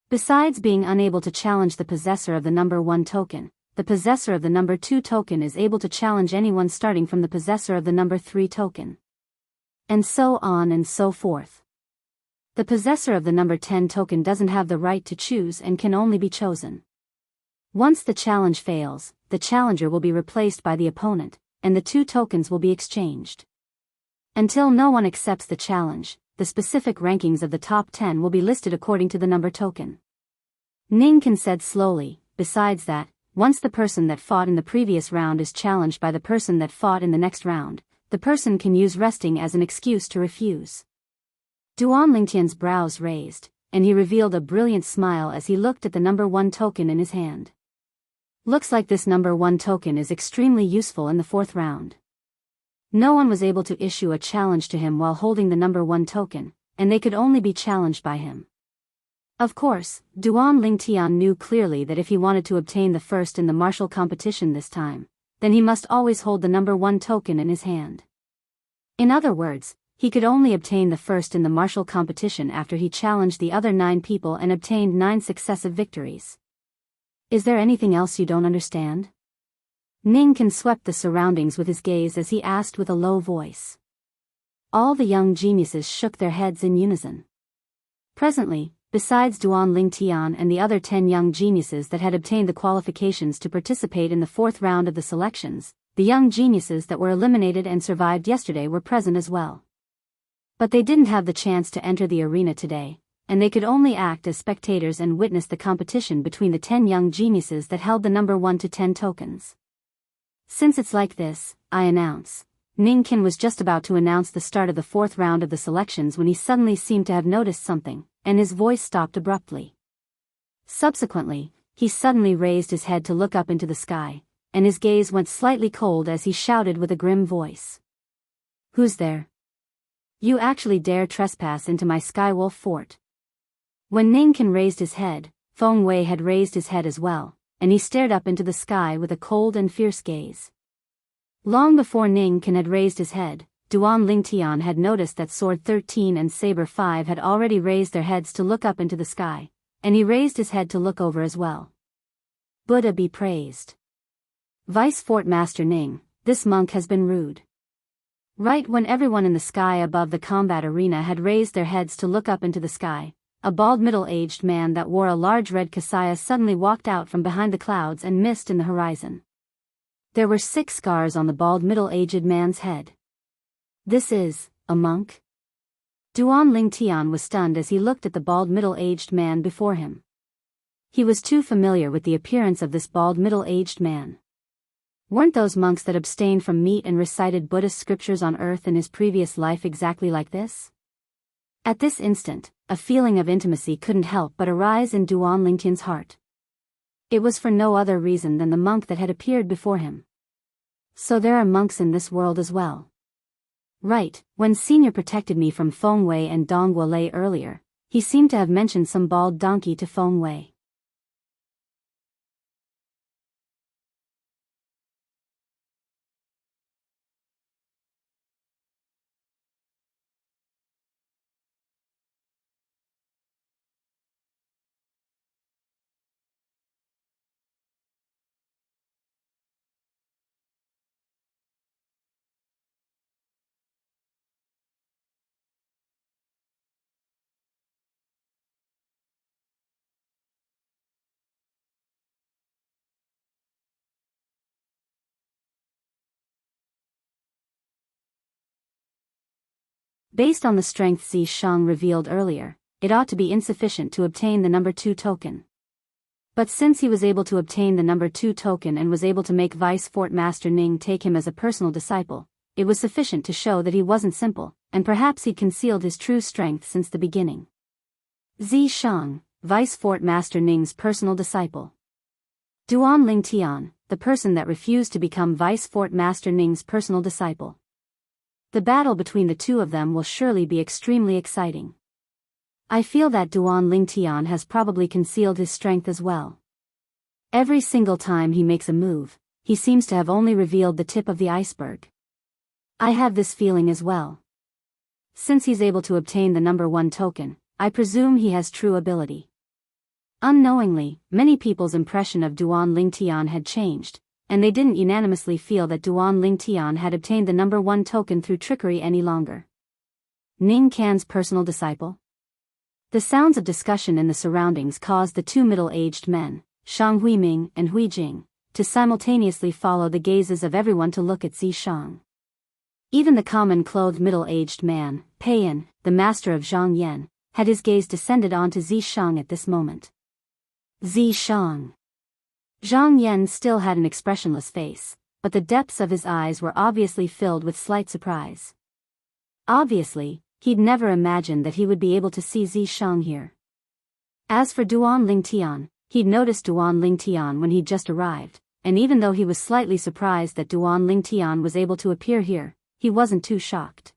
Besides being unable to challenge the possessor of the number 1 token, the possessor of the number 2 token is able to challenge anyone starting from the possessor of the number 3 token. And so on and so forth. The possessor of the number 10 token doesn't have the right to choose and can only be chosen. Once the challenge fails, the challenger will be replaced by the opponent, and the 2 tokens will be exchanged. Until no one accepts the challenge, the specific rankings of the top 10 will be listed according to the number token. Ningkin said slowly. Besides that, once the person that fought in the previous round is challenged by the person that fought in the next round, the person can use resting as an excuse to refuse. Duan Lingtian's brows raised, and he revealed a brilliant smile as he looked at the number 1 token in his hand. Looks like this number 1 token is extremely useful in the 4th round. No one was able to issue a challenge to him while holding the number 1 token, and they could only be challenged by him. Of course, Duan Lingtian knew clearly that if he wanted to obtain the first in the martial competition this time, then he must always hold the number 1 token in his hand. In other words, he could only obtain the first in the martial competition after he challenged the other 9 people and obtained 9 successive victories. Is there anything else you don't understand? Ningkin swept the surroundings with his gaze as he asked with a low voice. All the young geniuses shook their heads in unison. Presently, besides Duan Lingtian and the other 10 young geniuses that had obtained the qualifications to participate in the 4th round of the selections, the young geniuses that were eliminated and survived yesterday were present as well. But they didn't have the chance to enter the arena today, and they could only act as spectators and witness the competition between the 10 young geniuses that held the number 1 to 10 tokens. Since it's like this, I announce. Ningkin was just about to announce the start of the 4th round of the selections when he suddenly seemed to have noticed something, and his voice stopped abruptly. Subsequently, he suddenly raised his head to look up into the sky, and his gaze went slightly cold as he shouted with a grim voice. Who's there? You actually dare trespass into my Skywolf fort? When Ningkin raised his head, Feng Wei had raised his head as well, and he stared up into the sky with a cold and fierce gaze. Long before Ningkin had raised his head, Duan Lingtian had noticed that Sword 13 and Saber 5 had already raised their heads to look up into the sky, and he raised his head to look over as well. Buddha be praised. Vice Fort Master Ning, this monk has been rude. Right when everyone in the sky above the combat arena had raised their heads to look up into the sky, a bald middle-aged man that wore a large red kasaya suddenly walked out from behind the clouds and mist in the horizon. There were 6 scars on the bald middle-aged man's head. This is a monk? Duan Lingtian was stunned as he looked at the bald middle-aged man before him. He was too familiar with the appearance of this bald middle-aged man. Weren't those monks that abstained from meat and recited Buddhist scriptures on earth in his previous life exactly like this? At this instant, a feeling of intimacy couldn't help but arise in Duan Lingtian's heart. It was for no other reason than the monk that had appeared before him. So there are monks in this world as well. Right, when Senior protected me from Feng Wei and Dong Guolei earlier, he seemed to have mentioned some bald donkey to Feng Wei. Based on the strength Xi Shang revealed earlier, it ought to be insufficient to obtain the number 2 token. But since he was able to obtain the number 2 token and was able to make Vice Fort Master Ning take him as a personal disciple, it was sufficient to show that he wasn't simple, and perhaps he'd concealed his true strength since the beginning. Zishang, Vice Fort Master Ning's personal disciple. Duan Lingtian, the person that refused to become Vice Fort Master Ning's personal disciple. The battle between the two of them will surely be extremely exciting. I feel that Duan Lingtian has probably concealed his strength as well. Every single time he makes a move, he seems to have only revealed the tip of the iceberg. I have this feeling as well. Since he's able to obtain the number 1 token, I presume he has true ability. Unknowingly, many people's impression of Duan Lingtian had changed, and they didn't unanimously feel that Duan Lingtian had obtained the number 1 token through trickery any longer. Ning Can's personal disciple? The sounds of discussion in the surroundings caused the 2 middle-aged men, Shang Huiming and Hui Jing, to simultaneously follow the gazes of everyone to look at Zishang. Even the common-clothed middle-aged man, Peiyan, the master of Zhang Yan, had his gaze descended onto Zishang at this moment. Zishang. Zhang Yan still had an expressionless face, but the depths of his eyes were obviously filled with slight surprise. Obviously, he'd never imagined that he would be able to see Zishang here. As for Duan Lingtian, he'd noticed Duan Lingtian when he'd just arrived, and even though he was slightly surprised that Duan Lingtian was able to appear here, he wasn't too shocked.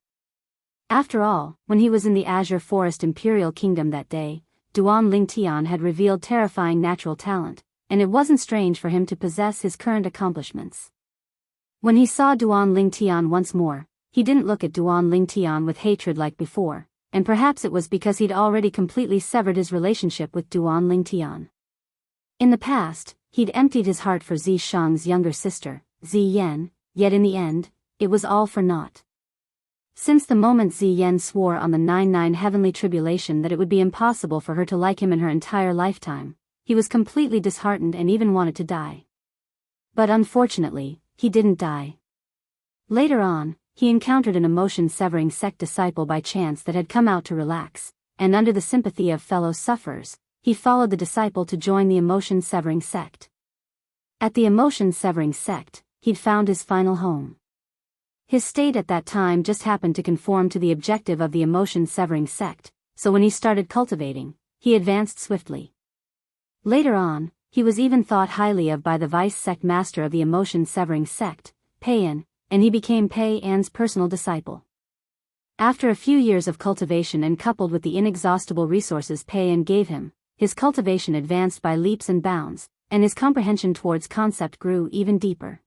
After all, when he was in the Azure Forest Imperial Kingdom that day, Duan Lingtian had revealed terrifying natural talent, and it wasn't strange for him to possess his current accomplishments. When he saw Duan Lingtian once more, he didn't look at Duan Lingtian with hatred like before, and perhaps it was because he'd already completely severed his relationship with Duan Lingtian. In the past, he'd emptied his heart for Zishang's younger sister, Ziyan, yet in the end, it was all for naught. Since the moment Ziyan swore on the 99 heavenly tribulation that it would be impossible for her to like him in her entire lifetime, he was completely disheartened and even wanted to die. But unfortunately, he didn't die. Later on, he encountered an emotion-severing sect disciple by chance that had come out to relax, and under the sympathy of fellow sufferers, he followed the disciple to join the emotion-severing sect. At the emotion-severing sect, he'd found his final home. His state at that time just happened to conform to the objective of the emotion-severing sect, so when he started cultivating, he advanced swiftly. Later on, he was even thought highly of by the vice-sect master of the emotion-severing sect, Peiyan, and he became Pei-An's personal disciple. After a few years of cultivation and coupled with the inexhaustible resources Pei-An gave him, his cultivation advanced by leaps and bounds, and his comprehension towards concept grew even deeper.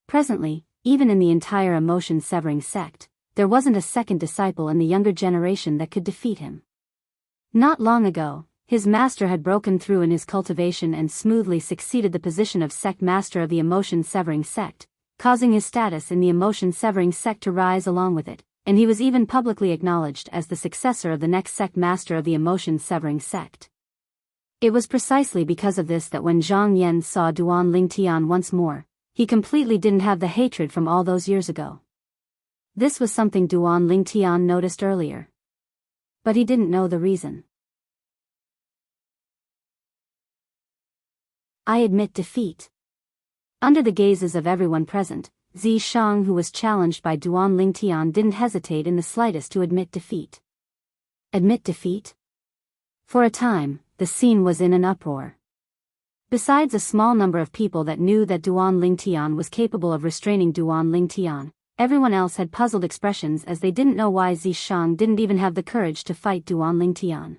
Presently, even in the entire emotion-severing sect, there wasn't a second disciple in the younger generation that could defeat him. Not long ago, his master had broken through in his cultivation and smoothly succeeded the position of sect master of the emotion-severing sect, causing his status in the emotion-severing sect to rise along with it, and he was even publicly acknowledged as the successor of the next sect master of the emotion-severing sect. It was precisely because of this that when Zhang Yan saw Duan Lingtian once more, he completely didn't have the hatred from all those years ago. This was something Duan Lingtian noticed earlier. But he didn't know the reason. I admit defeat. Under the gazes of everyone present, Zishang, who was challenged by Duan Lingtian, didn't hesitate in the slightest to admit defeat. Admit defeat? For a time, the scene was in an uproar. Besides a small number of people that knew that Duan Lingtian was capable of restraining Duan Lingtian, everyone else had puzzled expressions as they didn't know why Zishang didn't even have the courage to fight Duan Lingtian.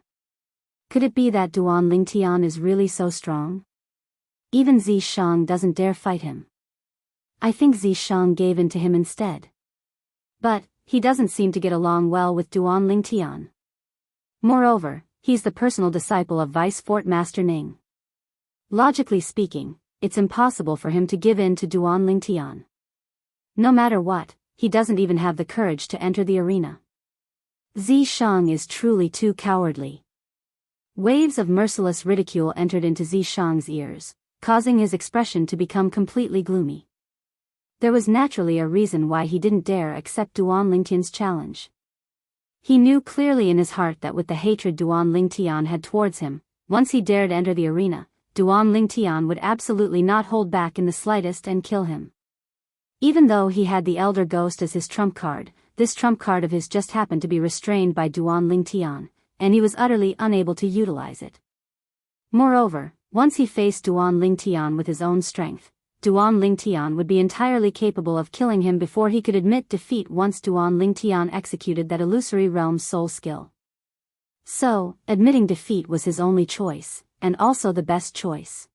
Could it be that Duan Lingtian is really so strong? Even Zishang doesn't dare fight him. I think Zishang gave in to him instead. But, he doesn't seem to get along well with Duan Lingtian. Moreover, he's the personal disciple of Vice Fort Master Ning. Logically speaking, it's impossible for him to give in to Duan Lingtian. No matter what, he doesn't even have the courage to enter the arena. Zishang is truly too cowardly. Waves of merciless ridicule entered into Zishang's ears, causing his expression to become completely gloomy. There was naturally a reason why he didn't dare accept Duan Lingtian's challenge. He knew clearly in his heart that with the hatred Duan Lingtian had towards him, once he dared enter the arena, Duan Lingtian would absolutely not hold back in the slightest and kill him. Even though he had the Elder Ghost as his trump card, this trump card of his just happened to be restrained by Duan Lingtian, and he was utterly unable to utilize it. Moreover, once he faced Duan Lingtian with his own strength, Duan Lingtian would be entirely capable of killing him before he could admit defeat once Duan Lingtian executed that illusory realm's soul skill. So, admitting defeat was his only choice, and also the best choice.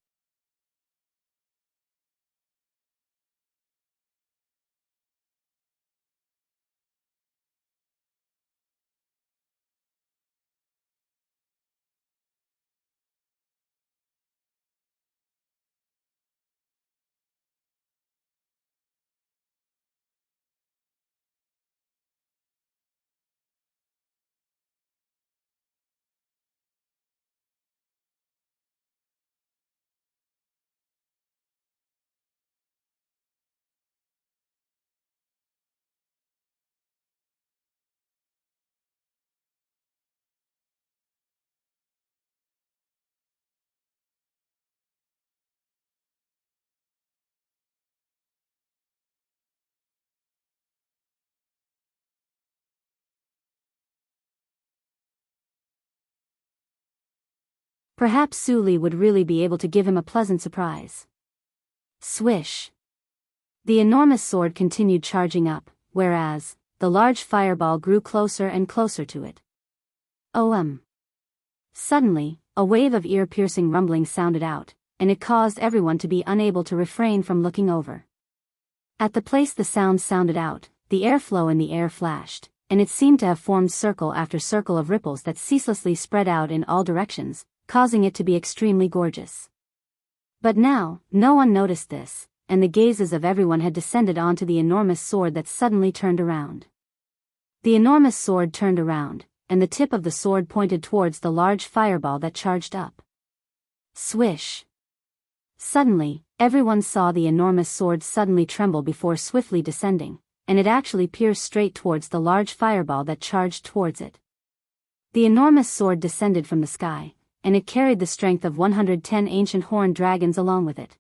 Perhaps Su Li would really be able to give him a pleasant surprise. Swish! The enormous sword continued charging up, whereas the large fireball grew closer and closer to it. Suddenly, a wave of ear-piercing rumbling sounded out, and it caused everyone to be unable to refrain from looking over. At the place the sound sounded out, the airflow in the air flashed, and it seemed to have formed circle after circle of ripples that ceaselessly spread out in all directions, causing it to be extremely gorgeous. But now, no one noticed this, and the gazes of everyone had descended onto the enormous sword that suddenly turned around. The enormous sword turned around, and the tip of the sword pointed towards the large fireball that charged up. Swish! Suddenly, everyone saw the enormous sword suddenly tremble before swiftly descending, and it actually pierced straight towards the large fireball that charged towards it. The enormous sword descended from the sky, and it carried the strength of 110 ancient horned dragons along with it.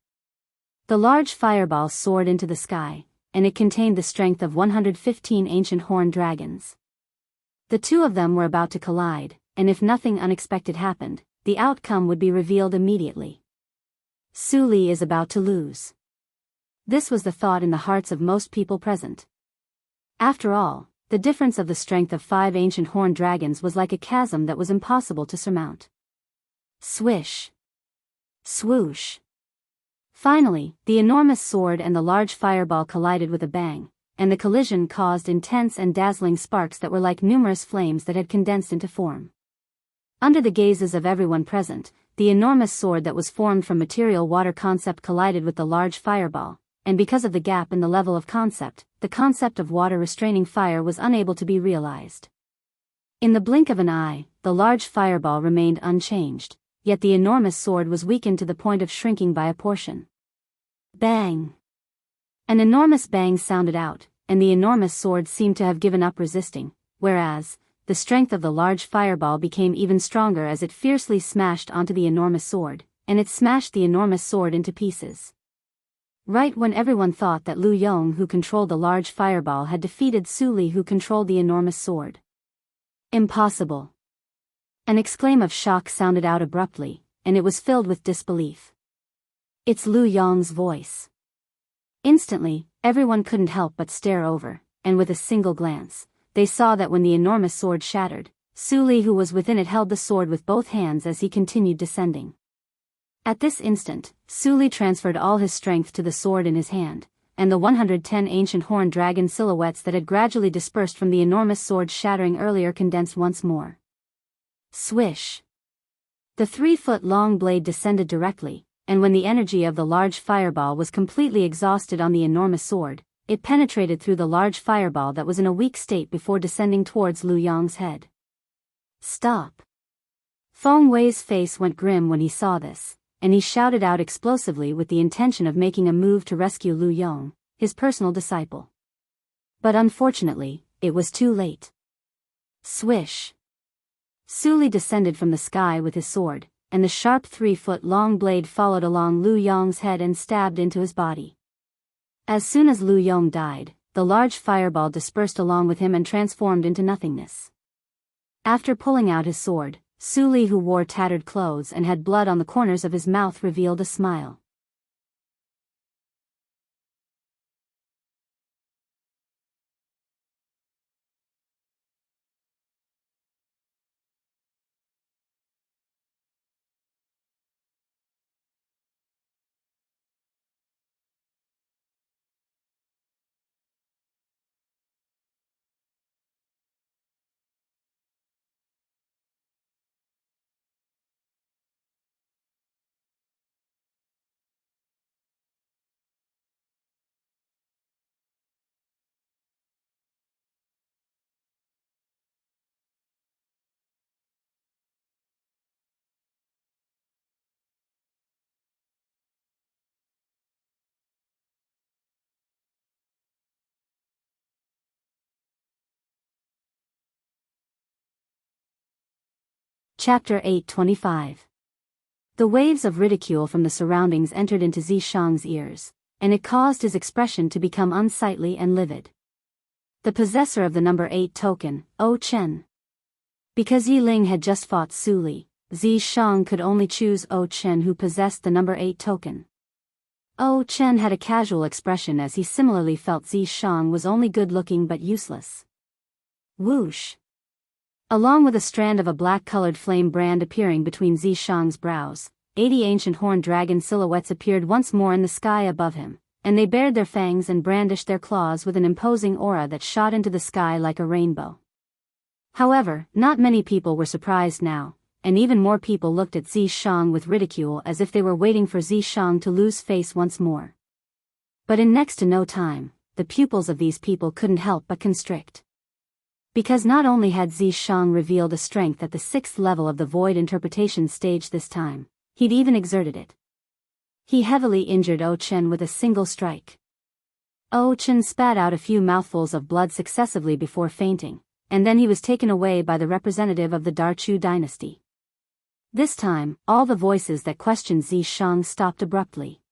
The large fireball soared into the sky, and it contained the strength of 115 ancient horned dragons. The two of them were about to collide, and if nothing unexpected happened, the outcome would be revealed immediately. Su Li is about to lose. This was the thought in the hearts of most people present. After all, the difference of the strength of 5 ancient horned dragons was like a chasm that was impossible to surmount. Swish! Swoosh! Finally, the enormous sword and the large fireball collided with a bang, and the collision caused intense and dazzling sparks that were like numerous flames that had condensed into form. Under the gazes of everyone present, the enormous sword that was formed from material water concept collided with the large fireball, and because of the gap in the level of concept, the concept of water restraining fire was unable to be realized. In the blink of an eye, the large fireball remained unchanged, yet the enormous sword was weakened to the point of shrinking by a portion. Bang! An enormous bang sounded out, and the enormous sword seemed to have given up resisting, whereas the strength of the large fireball became even stronger as it fiercely smashed onto the enormous sword, and it smashed the enormous sword into pieces. Right when everyone thought that Lu Yong, who controlled the large fireball, had defeated Su Li, who controlled the enormous sword. Impossible! An exclaim of shock sounded out abruptly, and it was filled with disbelief. It's Lu Yong's voice. Instantly, everyone couldn't help but stare over, and with a single glance, they saw that when the enormous sword shattered, Su Li, who was within it, held the sword with both hands as he continued descending. At this instant, Su Li transferred all his strength to the sword in his hand, and the 110 ancient horned dragon silhouettes that had gradually dispersed from the enormous sword shattering earlier condensed once more. Swish! The 3-foot-long blade descended directly, and when the energy of the large fireball was completely exhausted on the enormous sword, it penetrated through the large fireball that was in a weak state before descending towards Lu Yong's head. Stop! Feng Wei's face went grim when he saw this, and he shouted out explosively with the intention of making a move to rescue Lu Yong, his personal disciple. But unfortunately, it was too late. Swish! Su Li descended from the sky with his sword, and the sharp 3-foot-long blade followed along Lu Yong's head and stabbed into his body. As soon as Lu Yong died, the large fireball dispersed along with him and transformed into nothingness. After pulling out his sword, Su Li, who wore tattered clothes and had blood on the corners of his mouth, revealed a smile. Chapter 825. The waves of ridicule from the surroundings entered into Zishang's ears, and it caused his expression to become unsightly and livid. The possessor of the number 8 token, O Chen. Because Yi Ling had just fought Su Li, Zishang could only choose O Chen, who possessed the number 8 token. O Chen had a casual expression as he similarly felt Zishang was only good-looking but useless. Whoosh! Along with a strand of a black-colored flame brand appearing between Zishang's brows, 80 ancient horned dragon silhouettes appeared once more in the sky above him, and they bared their fangs and brandished their claws with an imposing aura that shot into the sky like a rainbow. However, not many people were surprised now, and even more people looked at Zishang with ridicule as if they were waiting for Zishang to lose face once more. But in next to no time, the pupils of these people couldn't help but constrict. Because not only had Zishang revealed a strength at the 6th level of the void interpretation stage this time, he'd even exerted it. He heavily injured O Chen with a single strike. O Chen spat out a few mouthfuls of blood successively before fainting, and then he was taken away by the representative of the Darchu dynasty. This time, all the voices that questioned Zishang stopped abruptly.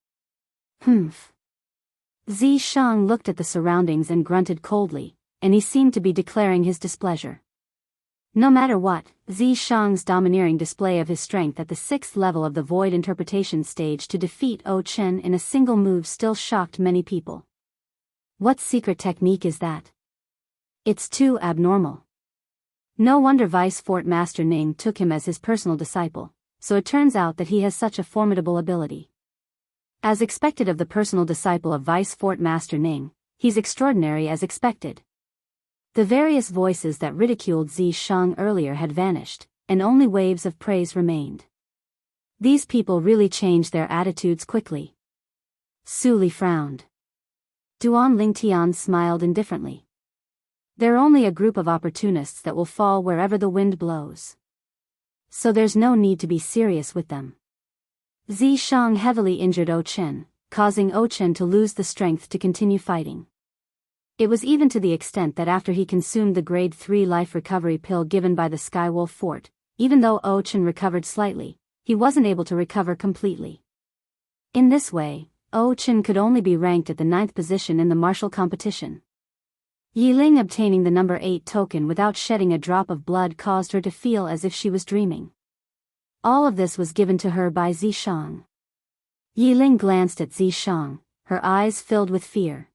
Humph. Zishang looked at the surroundings and grunted coldly, and he seemed to be declaring his displeasure. No matter what, Zishang's domineering display of his strength at the 6th level of the void interpretation stage to defeat O Chen in a single move still shocked many people. What secret technique is that? It's too abnormal. No wonder Vice Fort Master Ning took him as his personal disciple, so it turns out that he has such a formidable ability. As expected of the personal disciple of Vice Fort Master Ning, he's extraordinary as expected. The various voices that ridiculed Zishang earlier had vanished, and only waves of praise remained. These people really changed their attitudes quickly. Su Li frowned. Duan Lingtian smiled indifferently. They're only a group of opportunists that will fall wherever the wind blows. So there's no need to be serious with them. Zishang heavily injured O Chen, causing O Chen to lose the strength to continue fighting. It was even to the extent that after he consumed the grade 3 life recovery pill given by the Skywolf Fort, even though O Chen recovered slightly, he wasn't able to recover completely. In this way, O Chen could only be ranked at the 9th position in the martial competition. Yi Ling obtaining the number 8 token without shedding a drop of blood caused her to feel as if she was dreaming. All of this was given to her by Zishang. Yi Ling glanced at Zishang, her eyes filled with fear.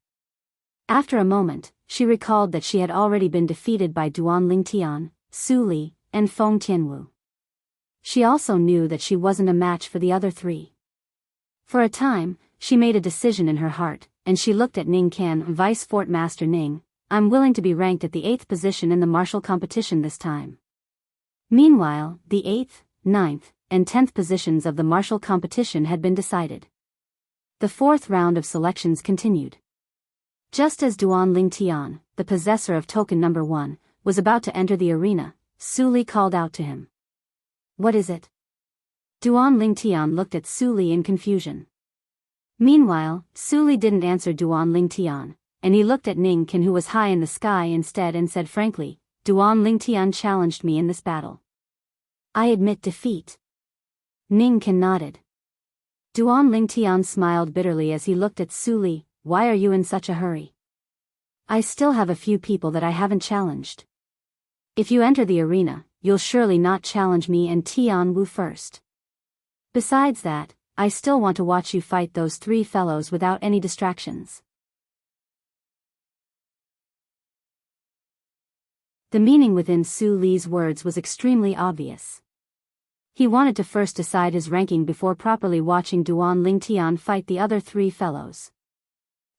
After a moment, she recalled that she had already been defeated by Duan Lingtian, Su Li, and Feng Tianwu. She also knew that she wasn't a match for the other 3. For a time, she made a decision in her heart, and she looked at Ning Can, Vice Fort Master Ning. I'm willing to be ranked at the 8th position in the martial competition this time. Meanwhile, the 8th, 9th, and 10th positions of the martial competition had been decided. The 4th round of selections continued. Just as Duan Lingtian, the possessor of token number 1, was about to enter the arena, Su Li called out to him. What is it? Duan Lingtian looked at Su Li in confusion. Meanwhile, Su Li didn't answer Duan Lingtian, and he looked at Ning Can, who was high in the sky instead, and said frankly, Duan Lingtian challenged me in this battle. I admit defeat. Ning Qin nodded. Duan Lingtian smiled bitterly as he looked at Su Li. Why are you in such a hurry? I still have a few people that I haven't challenged. If you enter the arena, you'll surely not challenge me and Tian Wu first. Besides that, I still want to watch you fight those 3 fellows without any distractions. The meaning within Su Li's words was extremely obvious. He wanted to first decide his ranking before properly watching Duan Lingtian fight the other 3 fellows.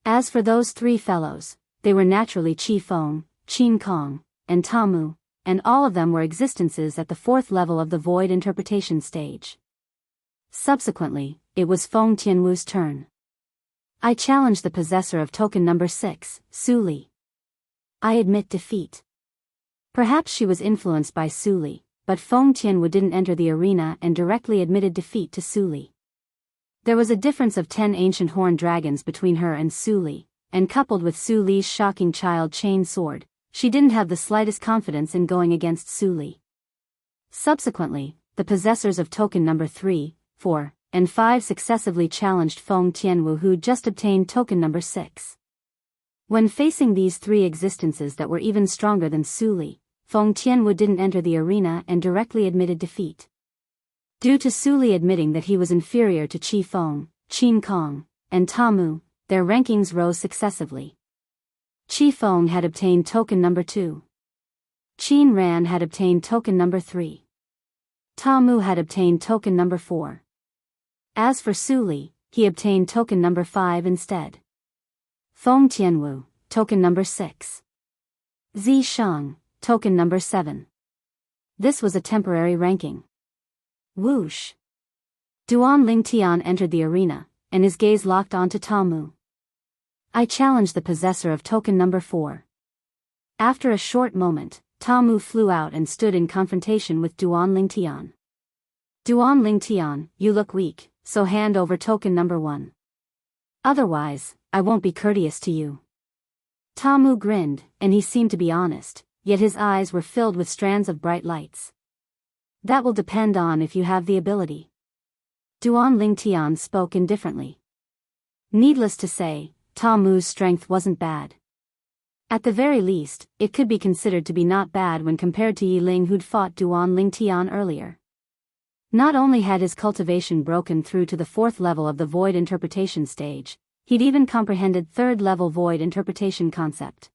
As for those 3 fellows, they were naturally Qi Feng, Qin Kong, and Tamu, and all of them were existences at the 4th level of the void interpretation stage. Subsequently, it was Feng Tianwu's turn. I challenge the possessor of token number 6, Su Li. I admit defeat. Perhaps she was influenced by Su Li, but Feng Tianwu didn't enter the arena and directly admitted defeat to Su Li. There was a difference of 10 ancient horned dragons between her and Su Li, and coupled with Su Li's shocking child chain sword, she didn't have the slightest confidence in going against Su Li. Subsequently, the possessors of token number 3, 4, and 5 successively challenged Feng Tianwu, who just obtained token number 6. When facing these 3 existences that were even stronger than Su Li, Feng Tianwu didn't enter the arena and directly admitted defeat. Due to Su Li admitting that he was inferior to Qi Feng, Qin Kong, and Tamu, their rankings rose successively. Qi Feng had obtained token number 2. Qin Ran had obtained token number 3. Tamu had obtained token number 4. As for Su Li, he obtained token number 5 instead. Feng Tianwu, token number 6. Zi Shang, token number 7. This was a temporary ranking. Whoosh! Duan Lingtian entered the arena, and his gaze locked onto Tamu. I challenge the possessor of token number 4. After a short moment, Tamu flew out and stood in confrontation with Duan Lingtian. Duan Lingtian, you look weak, so hand over token number 1. Otherwise, I won't be courteous to you. Tamu grinned, and he seemed to be honest, yet his eyes were filled with strands of bright lights. That will depend on if you have the ability. Duan Lingtian spoke indifferently. Needless to say, Tamu's strength wasn't bad. At the very least, it could be considered to be not bad when compared to Yi Ling, who'd fought Duan Lingtian earlier. Not only had his cultivation broken through to the 4th level of the void interpretation stage, he'd even comprehended 3rd level void interpretation concept.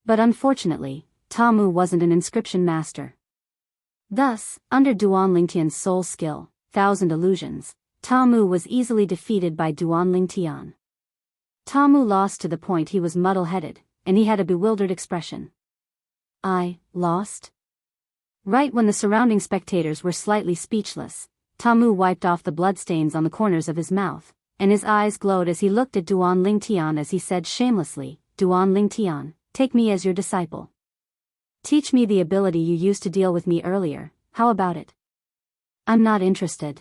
But unfortunately, Tamu wasn't an inscription master. Thus, under Duan Lingtian's soul skill, Thousand Illusions, Tamu was easily defeated by Duan Lingtian. Tamu lost to the point he was muddle-headed, and he had a bewildered expression. I lost? Right when the surrounding spectators were slightly speechless, Tamu wiped off the bloodstains on the corners of his mouth, and his eyes glowed as he looked at Duan Lingtian as he said shamelessly, Duan Lingtian, take me as your disciple. Teach me the ability you used to deal with me earlier, how about it? I'm not interested.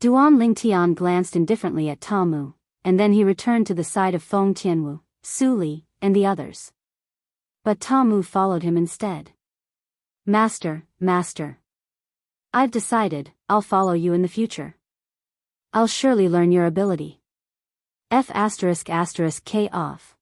Duan Lingtian glanced indifferently at Tamu, and then he returned to the side of Feng Tianwu, Su Li, and the others. But Tamu followed him instead. Master, Master. I've decided, I'll follow you in the future. I'll surely learn your ability. F***K off.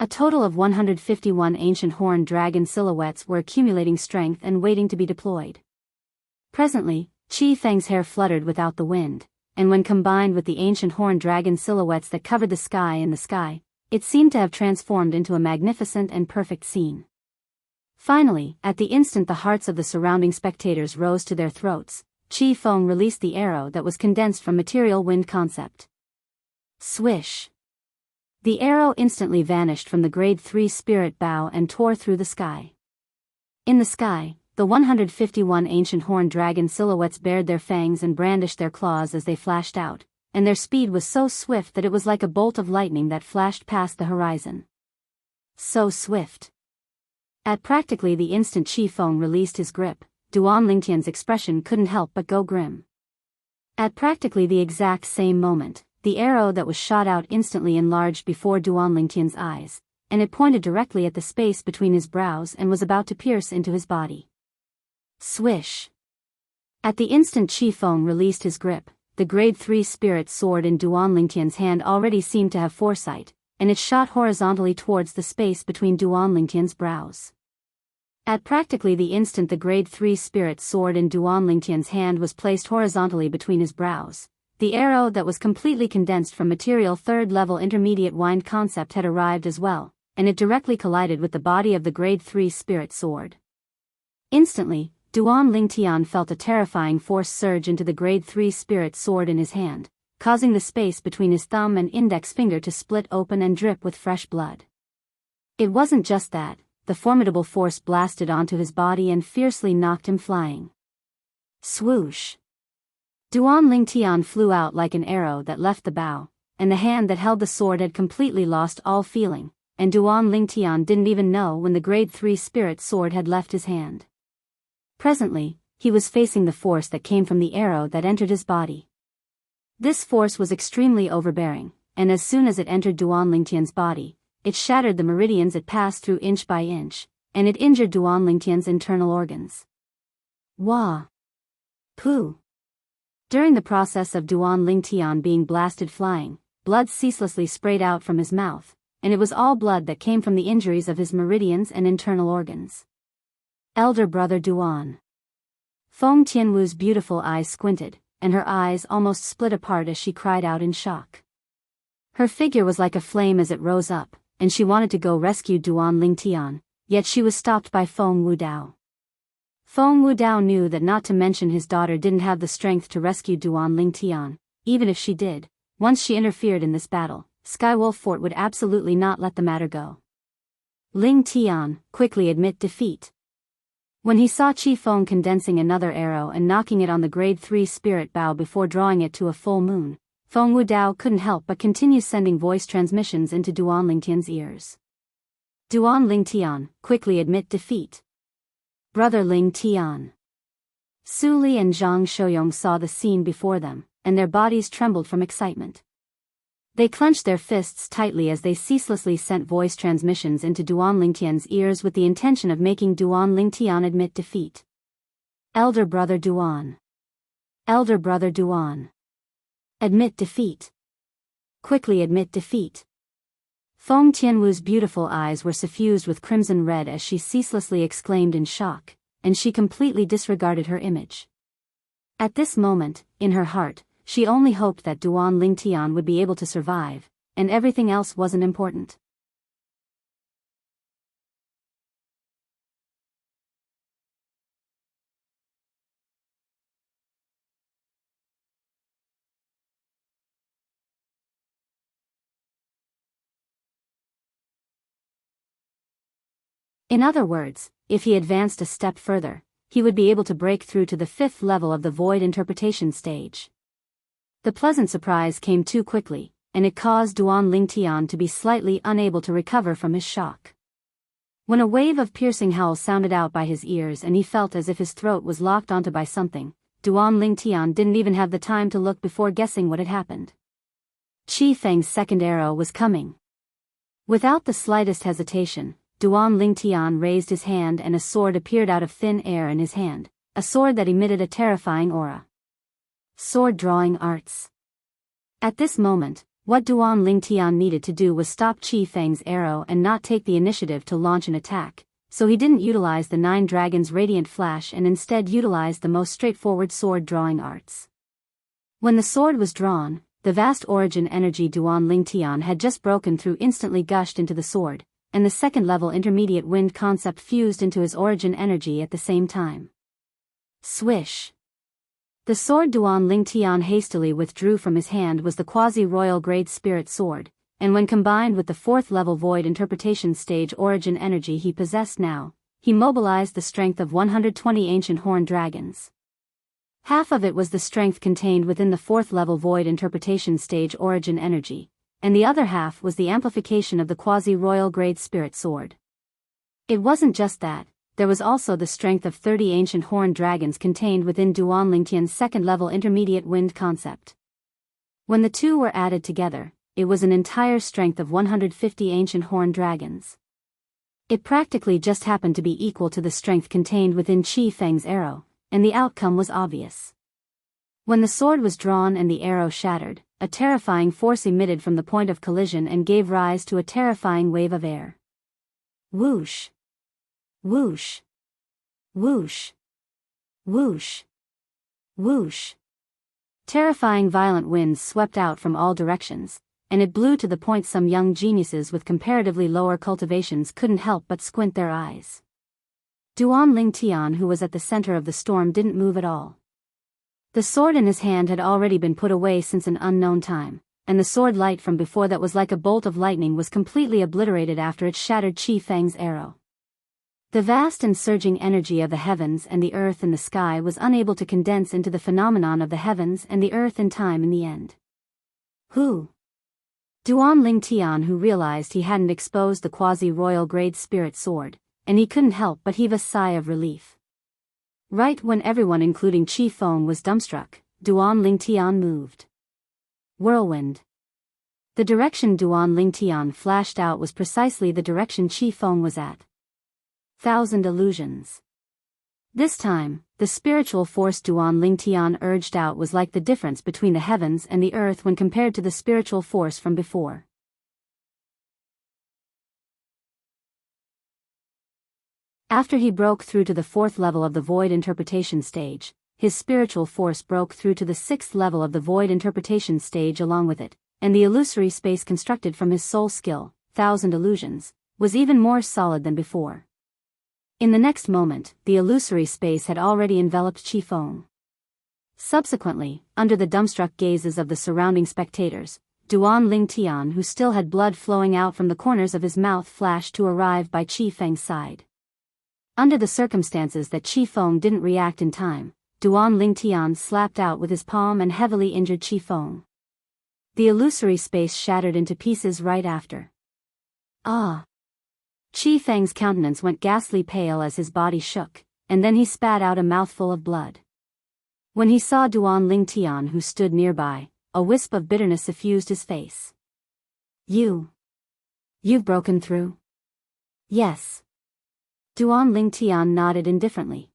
A total of 151 ancient horned dragon silhouettes were accumulating strength and waiting to be deployed. Presently, Qi Feng's hair fluttered without the wind, and when combined with the ancient horned dragon silhouettes that covered the sky, it seemed to have transformed into a magnificent and perfect scene. Finally, at the instant the hearts of the surrounding spectators rose to their throats, Qi Feng released the arrow that was condensed from material wind concept. Swish! The arrow instantly vanished from the grade 3 spirit bow and tore through the sky. In the sky, the 151 ancient horned dragon silhouettes bared their fangs and brandished their claws as they flashed out, and their speed was so swift that it was like a bolt of lightning that flashed past the horizon. So swift. At practically the instant Qi Feng released his grip, Duan Lingtian's expression couldn't help but go grim. At practically the exact same moment, the arrow that was shot out instantly enlarged before Duan Lingtian's eyes, and it pointed directly at the space between his brows and was about to pierce into his body. Swish! At the instant Qi Feng released his grip, the grade 3 spirit sword in Duan Lingtian's hand already seemed to have foresight, and it shot horizontally towards the space between Duan Lingtian's brows. At practically the instant the grade 3 spirit sword in Duan Lingtian's hand was placed horizontally between his brows, the arrow that was completely condensed from material 3rd level intermediate wind concept had arrived as well, and it directly collided with the body of the grade 3 spirit sword. Instantly, Duan Lingtian felt a terrifying force surge into the grade 3 spirit sword in his hand, causing the space between his thumb and index finger to split open and drip with fresh blood. It wasn't just that, the formidable force blasted onto his body and fiercely knocked him flying. Swoosh! Duan Lingtian flew out like an arrow that left the bow, and the hand that held the sword had completely lost all feeling, and Duan Lingtian didn't even know when the grade 3 spirit sword had left his hand. Presently, he was facing the force that came from the arrow that entered his body. This force was extremely overbearing, and as soon as it entered Duan Lingtian's body, it shattered the meridians it passed through inch by inch, and it injured Duan Lingtian's internal organs. Wah! Pooh! During the process of Duan Lingtian being blasted flying, blood ceaselessly sprayed out from his mouth, and it was all blood that came from the injuries of his meridians and internal organs. Elder brother Duan. Feng Tianwu's beautiful eyes squinted, and her eyes almost split apart as she cried out in shock. Her figure was like a flame as it rose up, and she wanted to go rescue Duan Lingtian, yet she was stopped by Feng Wudao. Feng Wudao knew that not to mention his daughter didn't have the strength to rescue Duan Lingtian. Even if she did, once she interfered in this battle, Skywolf Fort would absolutely not let the matter go. Lingtian, quickly admit defeat. When he saw Qi Feng condensing another arrow and knocking it on the grade 3 spirit bow before drawing it to a full moon, Feng Wudao couldn't help but continue sending voice transmissions into Duan Lingtian's ears. Duan Lingtian, quickly admit defeat. Brother Lingtian. Su Li and Zhang Shouyong saw the scene before them, and their bodies trembled from excitement. They clenched their fists tightly as they ceaselessly sent voice transmissions into Duan Lingtian's ears with the intention of making Duan Lingtian admit defeat. Elder brother Duan. Elder brother Duan. Admit defeat. Quickly admit defeat. Feng Tianwu's beautiful eyes were suffused with crimson red as she ceaselessly exclaimed in shock, and she completely disregarded her image. At this moment, in her heart, she only hoped that Duan Lingtian would be able to survive, and everything else wasn't important. In other words, if he advanced a step further, he would be able to break through to the 5th level of the void interpretation stage. The pleasant surprise came too quickly, and it caused Duan Lingtian to be slightly unable to recover from his shock. When a wave of piercing howls sounded out by his ears and he felt as if his throat was locked onto by something, Duan Lingtian didn't even have the time to look before guessing what had happened. Qi Feng's second arrow was coming. Without the slightest hesitation, Duan Lingtian raised his hand and a sword appeared out of thin air in his hand, a sword that emitted a terrifying aura. Sword drawing arts. At this moment, What Duan Lingtian needed to do was stop Qi Feng's arrow and not take the initiative to launch an attack, so he didn't utilize the 9 Dragons' radiant flash and instead utilized the most straightforward sword-drawing arts. When the sword was drawn, the vast origin energy Duan Lingtian had just broken through instantly gushed into the sword, and the second-level intermediate wind concept fused into his origin energy at the same time. Swish! The sword Duan Lingtian hastily withdrew from his hand was the quasi-royal grade spirit sword, and when combined with the 4th-level void interpretation stage origin energy he possessed now, he mobilized the strength of 120 ancient horned dragons. Half of it was the strength contained within the 4th-level void interpretation stage origin energy, and the other half was the amplification of the quasi-royal grade spirit sword. It wasn't just that. There was also the strength of 30 ancient horned dragons contained within Duan Lingtian's 2nd-level intermediate wind concept. When the two were added together, it was an entire strength of 150 ancient horned dragons. It practically just happened to be equal to the strength contained within Qi Feng's arrow, and the outcome was obvious. When the sword was drawn and the arrow shattered, a terrifying force emitted from the point of collision and gave rise to a terrifying wave of air. Whoosh! Whoosh! Whoosh! Whoosh! Whoosh! Terrifying violent winds swept out from all directions, and it blew to the point some young geniuses with comparatively lower cultivations couldn't help but squint their eyes. Duan Lingtian, who was at the center of the storm, didn't move at all. The sword in his hand had already been put away since an unknown time, and the sword light from before that was like a bolt of lightning was completely obliterated after it shattered Qi Feng's arrow. The vast and surging energy of the heavens and the earth and the sky was unable to condense into the phenomenon of the heavens and the earth in time in the end. Who? Duan Lingtian, who realized he hadn't exposed the quasi-royal grade spirit sword, and he couldn't help but heave a sigh of relief. Right when everyone including Qi Feng was dumbstruck, Duan Lingtian moved. Whirlwind. The direction Duan Lingtian flashed out was precisely the direction Qi Feng was at. 1,000 illusions. This time, the spiritual force Duan Lingtian urged out was like the difference between the heavens and the earth when compared to the spiritual force from before. After he broke through to the 4th level of the void interpretation stage, his spiritual force broke through to the 6th level of the void interpretation stage along with it, and the illusory space constructed from his soul skill, 1,000 illusions, was even more solid than before. In the next moment, the illusory space had already enveloped Qi Feng. Subsequently, under the dumbstruck gazes of the surrounding spectators, Duan Lingtian, who still had blood flowing out from the corners of his mouth, flashed to arrive by Qi Feng's side. Under the circumstances that Qi Feng didn't react in time, Duan Lingtian slapped out with his palm and heavily injured Qi Feng. The illusory space shattered into pieces right after. Ah! Qi Feng's countenance went ghastly pale as his body shook, and then he spat out a mouthful of blood. When he saw Duan Lingtian, who stood nearby, a wisp of bitterness suffused his face. You've broken through? Yes. Duan Lingtian nodded indifferently.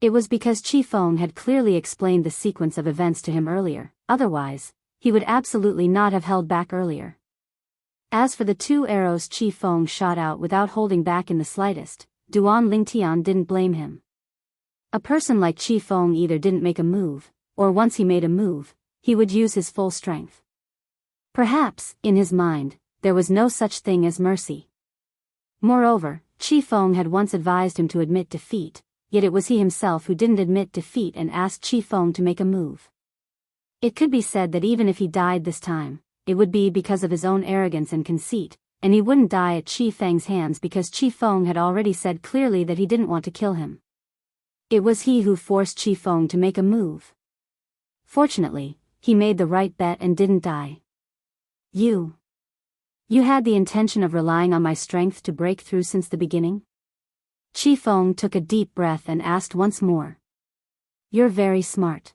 It was because Qi Feng had clearly explained the sequence of events to him earlier, otherwise, he would absolutely not have held back earlier. As for the 2 arrows Qi Feng shot out without holding back in the slightest, Duan Lingtian didn't blame him. A person like Qi Feng either didn't make a move, or once he made a move, he would use his full strength. Perhaps, in his mind, there was no such thing as mercy. Moreover, Qi Feng had once advised him to admit defeat, yet it was he himself who didn't admit defeat and asked Qi Feng to make a move. It could be said that even if he died this time, it would be because of his own arrogance and conceit, and he wouldn't die at Qi Feng's hands because Qi Feng had already said clearly that he didn't want to kill him. It was he who forced Qi Feng to make a move. Fortunately, he made the right bet and didn't die. You had the intention of relying on my strength to break through since the beginning? Qi Feng took a deep breath and asked once more. You're very smart.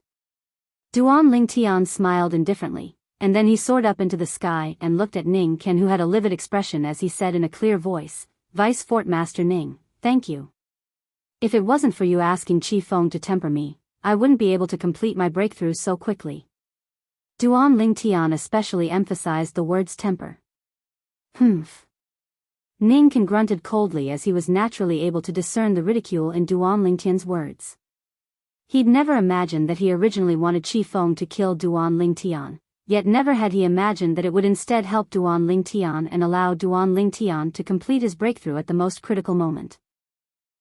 Duan Lingtian smiled indifferently, and then he soared up into the sky and looked at Ning Ken, who had a livid expression as he said in a clear voice, Vice Fort Master Ning, thank you. If it wasn't for you asking Qi Feng to temper me, I wouldn't be able to complete my breakthrough so quickly. Duan Lingtian especially emphasized the word's temper. Humph. Ningkan grunted coldly as he was naturally able to discern the ridicule in Duan Lingtian's words. He'd never imagined that he originally wanted Qi Feng to kill Duan Lingtian, yet never had he imagined that it would instead help Duan Lingtian and allow Duan Lingtian to complete his breakthrough at the most critical moment.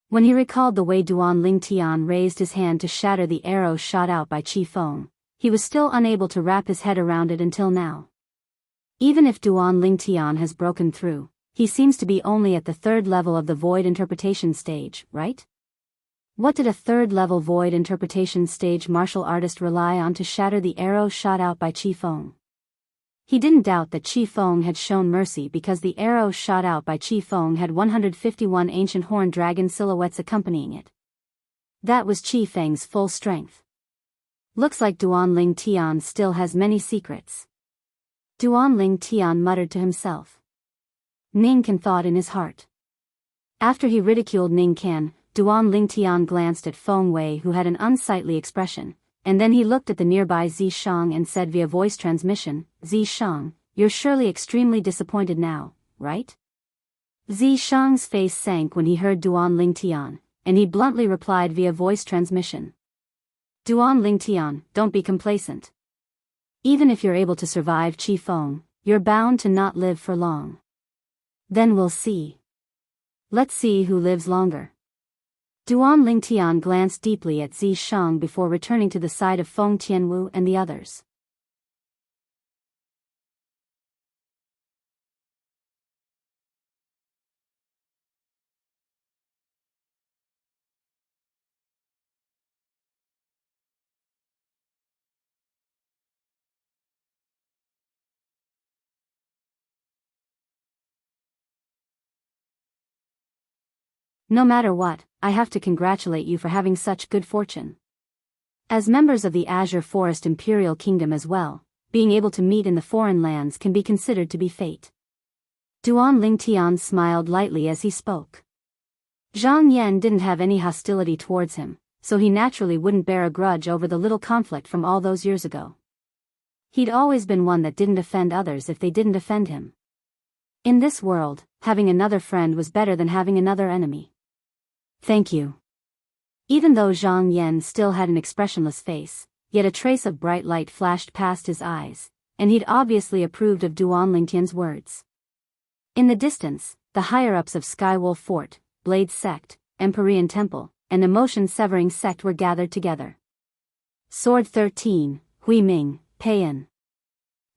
When he recalled the way Duan Lingtian raised his hand to shatter the arrow shot out by Qi Feng, he was still unable to wrap his head around it until now. Even if Duan Lingtian has broken through, he seems to be only at the third level of the void interpretation stage, right? What did a third-level void interpretation stage martial artist rely on to shatter the arrow shot out by Qi Feng? He didn't doubt that Qi Feng had shown mercy because the arrow shot out by Qi Feng had 151 ancient horned dragon silhouettes accompanying it. That was Qi Feng's full strength. Looks like Duan Lingtian still has many secrets. Duan Lingtian muttered to himself. Ningkan thought in his heart. After he ridiculed Ningkan, Duan Lingtian glanced at Feng Wei, who had an unsightly expression, and then he looked at the nearby Zishang and said via voice transmission, "Zishang, you're surely extremely disappointed now, right?" Zishang's face sank when he heard Duan Lingtian, and he bluntly replied via voice transmission. "Duan Lingtian, don't be complacent. Even if you're able to survive Qi Feng, you're bound to not live for long. Then we'll see. Let's see who lives longer." Duan Lingtian glanced deeply at Zishang before returning to the side of Feng Tianwu and the others. "No matter what, I have to congratulate you for having such good fortune. As members of the Azure Forest Imperial Kingdom as well, being able to meet in the foreign lands can be considered to be fate." Duan Lingtian smiled lightly as he spoke. Zhang Yan didn't have any hostility towards him, so he naturally wouldn't bear a grudge over the little conflict from all those years ago. He'd always been one that didn't offend others if they didn't offend him. In this world, having another friend was better than having another enemy. "Thank you." Even though Zhang Yan still had an expressionless face, yet a trace of bright light flashed past his eyes, and he'd obviously approved of Duan Lingtian's words. In the distance, the higher-ups of Skywolf Fort, Blade Sect, Empyrean Temple, and Emotion-Severing Sect were gathered together. Sword 13, Hui Ming, Peiyan.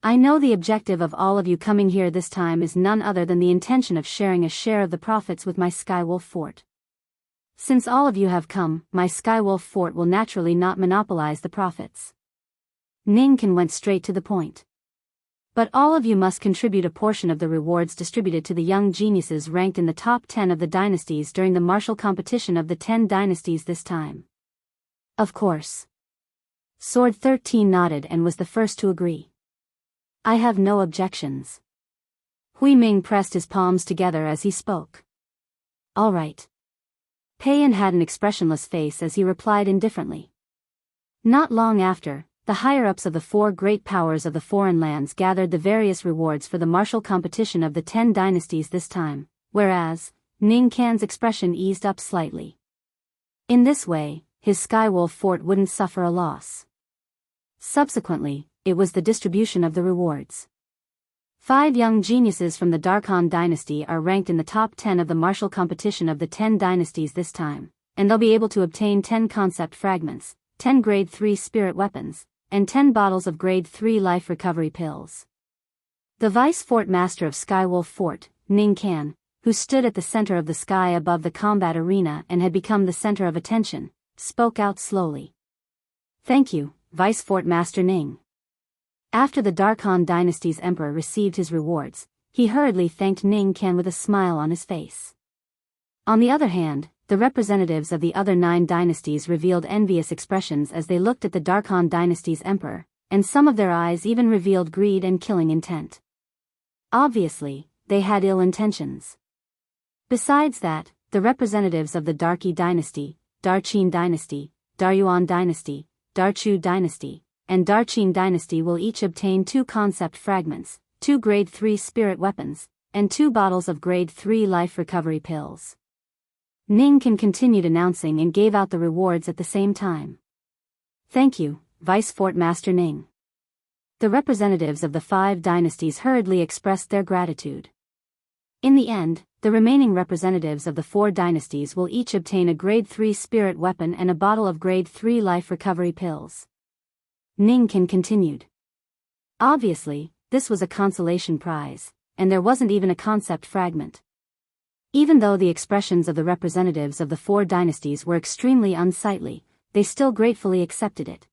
I know the objective of all of you coming here this time is none other than the intention of sharing a share of the profits with my Skywolf Fort. Since all of you have come, my Skywolf Fort will naturally not monopolize the profits. Ningkan went straight to the point. But all of you must contribute a portion of the rewards distributed to the young geniuses ranked in the top 10 of the dynasties during the martial competition of the 10 dynasties this time. Of course. Sword 13 nodded and was the first to agree. I have no objections. Hui Ming pressed his palms together as he spoke. All right. Peiyan had an expressionless face as he replied indifferently. Not long after, the higher-ups of the four great powers of the foreign lands gathered the various rewards for the martial competition of the 10 dynasties this time, whereas, Ningkan's expression eased up slightly. In this way, his Skywolf Fort wouldn't suffer a loss. Subsequently, it was the distribution of the rewards. 5 young geniuses from the Darkhan dynasty are ranked in the top 10 of the martial competition of the 10 dynasties this time, and they'll be able to obtain 10 concept fragments, 10 grade 3 spirit weapons, and 10 bottles of grade 3 life recovery pills. The vice fort master of Skywolf Fort, Ningkan, who stood at the center of the sky above the combat arena and had become the center of attention, spoke out slowly. Thank you, Vice Fort Master Ning. After the Darkhan dynasty's emperor received his rewards, he hurriedly thanked Ningkan with a smile on his face. On the other hand, the representatives of the other 9 dynasties revealed envious expressions as they looked at the Darkhan dynasty's emperor, and some of their eyes even revealed greed and killing intent. Obviously, they had ill intentions. Besides that, the representatives of the Darqi dynasty, Darqin dynasty, Daryuan dynasty, Darchu dynasty, and Darqin dynasty will each obtain 2 concept fragments, 2 grade 3 spirit weapons, and 2 bottles of grade 3 life recovery pills. Ning Can continued announcing and gave out the rewards at the same time. Thank you, Vice Fort Master Ning. The representatives of the 5 dynasties hurriedly expressed their gratitude. In the end, the remaining representatives of the 4 dynasties will each obtain a grade 3 spirit weapon and a bottle of grade 3 life recovery pills. Ning Can continued. Obviously, this was a consolation prize, and there wasn't even a concept fragment. Even though the expressions of the representatives of the 4 dynasties were extremely unsightly, they still gratefully accepted it.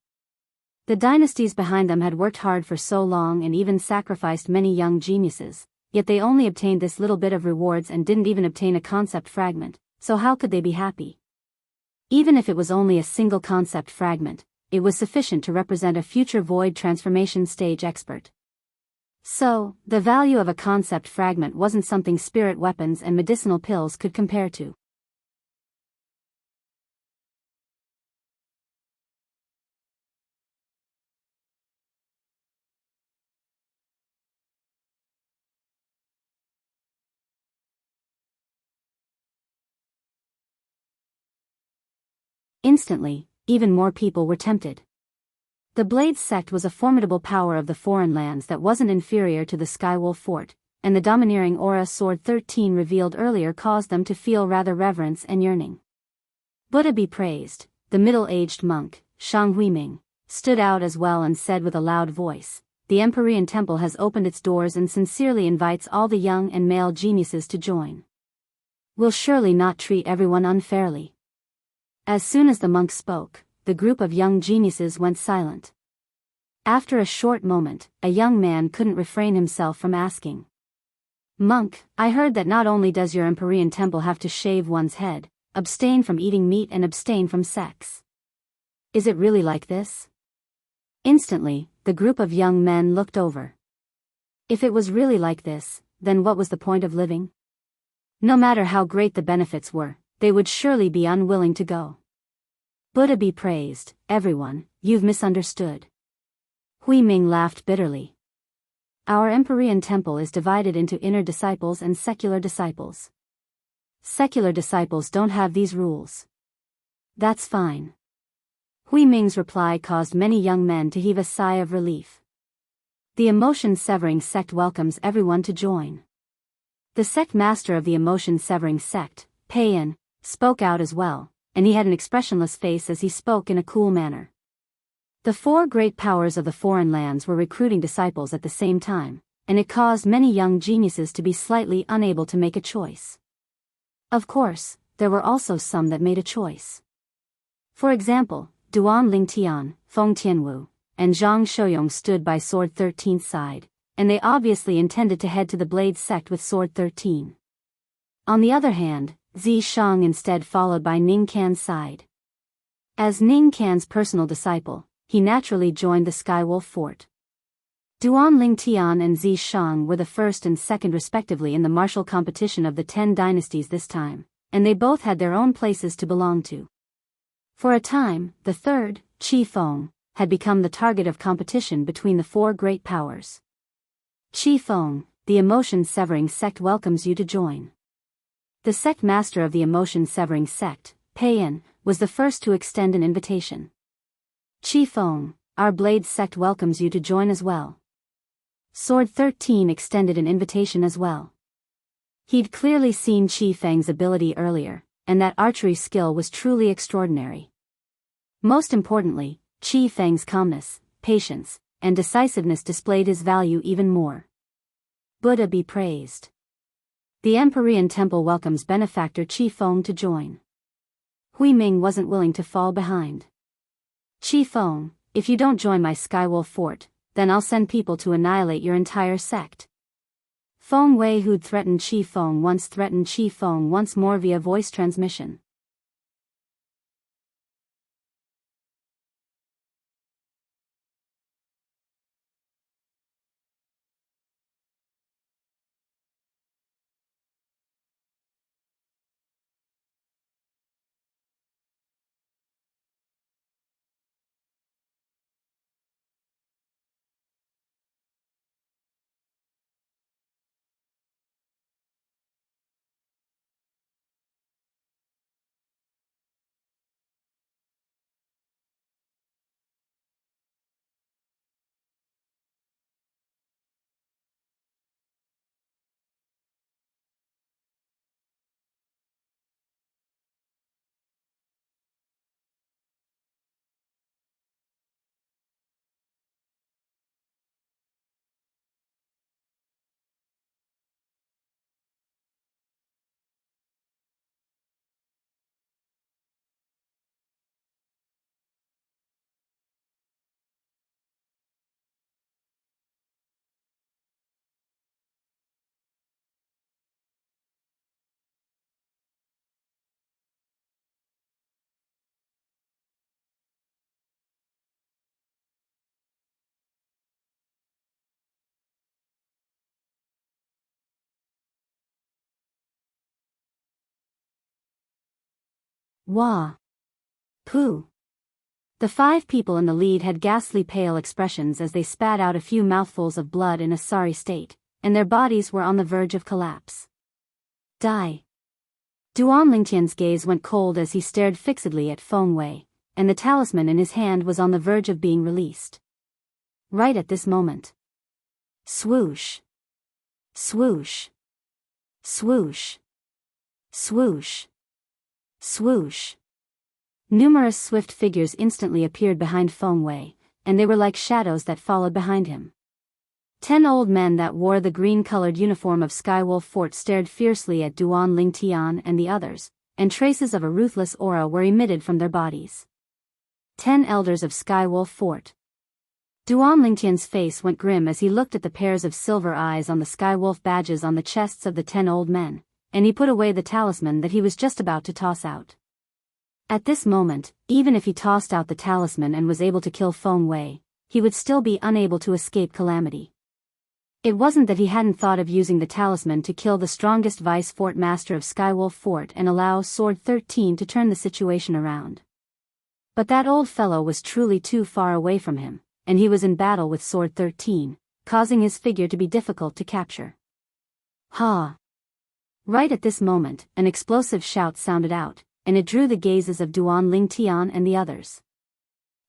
The dynasties behind them had worked hard for so long and even sacrificed many young geniuses, yet they only obtained this little bit of rewards and didn't even obtain a concept fragment, so how could they be happy? Even if it was only a single concept fragment, it was sufficient to represent a future void transformation stage expert. So, the value of a concept fragment wasn't something spirit weapons and medicinal pills could compare to. Instantly, even more people were tempted. The Blade sect was a formidable power of the foreign lands that wasn't inferior to the Skywolf Fort, and the domineering aura Sword 13 revealed earlier caused them to feel rather reverence and yearning. Buddha be praised, the middle-aged monk, Shang Huiming, stood out as well and said with a loud voice, "The Empyrean temple has opened its doors and sincerely invites all the young and male geniuses to join. We'll surely not treat everyone unfairly." As soon as the monk spoke, the group of young geniuses went silent. After a short moment, a young man couldn't refrain himself from asking. "Monk, I heard that not only does your Empyrean temple have to shave one's head, abstain from eating meat and abstain from sex. Is it really like this?" Instantly, the group of young men looked over. If it was really like this, then what was the point of living? No matter how great the benefits were, they would surely be unwilling to go. Buddha be praised, everyone, you've misunderstood. Huiming laughed bitterly. Our Empyrean temple is divided into inner disciples and secular disciples. Secular disciples don't have these rules. That's fine. Huiming's reply caused many young men to heave a sigh of relief. The emotion-severing sect welcomes everyone to join. The sect master of the emotion-severing sect, Payan, spoke out as well, and he had an expressionless face as he spoke in a cool manner. The 4 great powers of the foreign lands were recruiting disciples at the same time, and it caused many young geniuses to be slightly unable to make a choice. Of course, there were also some that made a choice. For example, Duan Lingtian, Feng Tianwu, and Zhang Shouyong stood by Sword 13's side, and they obviously intended to head to the Blade sect with Sword 13. On the other hand, Zi Shang instead followed by Ning Can's side. As Ning Can's personal disciple, he naturally joined the Skywolf Fort. Duan Lingtian and Zi Shang were the first and second respectively in the martial competition of the 10 dynasties this time, and they both had their own places to belong to. For a time, the third, Qi Feng, had become the target of competition between the 4 great powers. Qi Feng, the emotion-severing sect welcomes you to join. The sect master of the emotion-severing sect, Payan, was the first to extend an invitation. Qi Feng, our Blade sect welcomes you to join as well. Sword 13 extended an invitation as well. He'd clearly seen Qi Feng's ability earlier, and that archery skill was truly extraordinary. Most importantly, Qi Feng's calmness, patience, and decisiveness displayed his value even more. Buddha be praised. The Empyrean temple welcomes benefactor Qi Feng to join. Huiming wasn't willing to fall behind. Qi Feng, if you don't join my Skywolf Fort, then I'll send people to annihilate your entire sect. Feng Wei, who'd threatened Qi Feng once more via voice transmission. Wah! Pooh! The 5 people in the lead had ghastly pale expressions as they spat out a few mouthfuls of blood in a sorry state, and their bodies were on the verge of collapse. Die! Duan Lingtian's gaze went cold as he stared fixedly at Feng Wei, and the talisman in his hand was on the verge of being released. Right at this moment. Swoosh! Swoosh! Swoosh! Swoosh! Swoosh! Numerous swift figures instantly appeared behind Feng Wei, and they were like shadows that followed behind him. 10 old men that wore the green-colored uniform of Skywolf Fort stared fiercely at Duan Lingtian and the others, and traces of a ruthless aura were emitted from their bodies. 10 elders of Skywolf Fort. Duan Lingtian's face went grim as he looked at the pairs of silver eyes on the Skywolf badges on the chests of the 10 old men, and he put away the talisman that he was just about to toss out. At this moment, even if he tossed out the talisman and was able to kill Feng Wei, he would still be unable to escape calamity. It wasn't that he hadn't thought of using the talisman to kill the strongest vice fort master of Skywolf Fort and allow Sword 13 to turn the situation around. But that old fellow was truly too far away from him, and he was in battle with Sword 13, causing his figure to be difficult to capture. Ha! Right at this moment, an explosive shout sounded out, and it drew the gazes of Duan Lingtian and the others.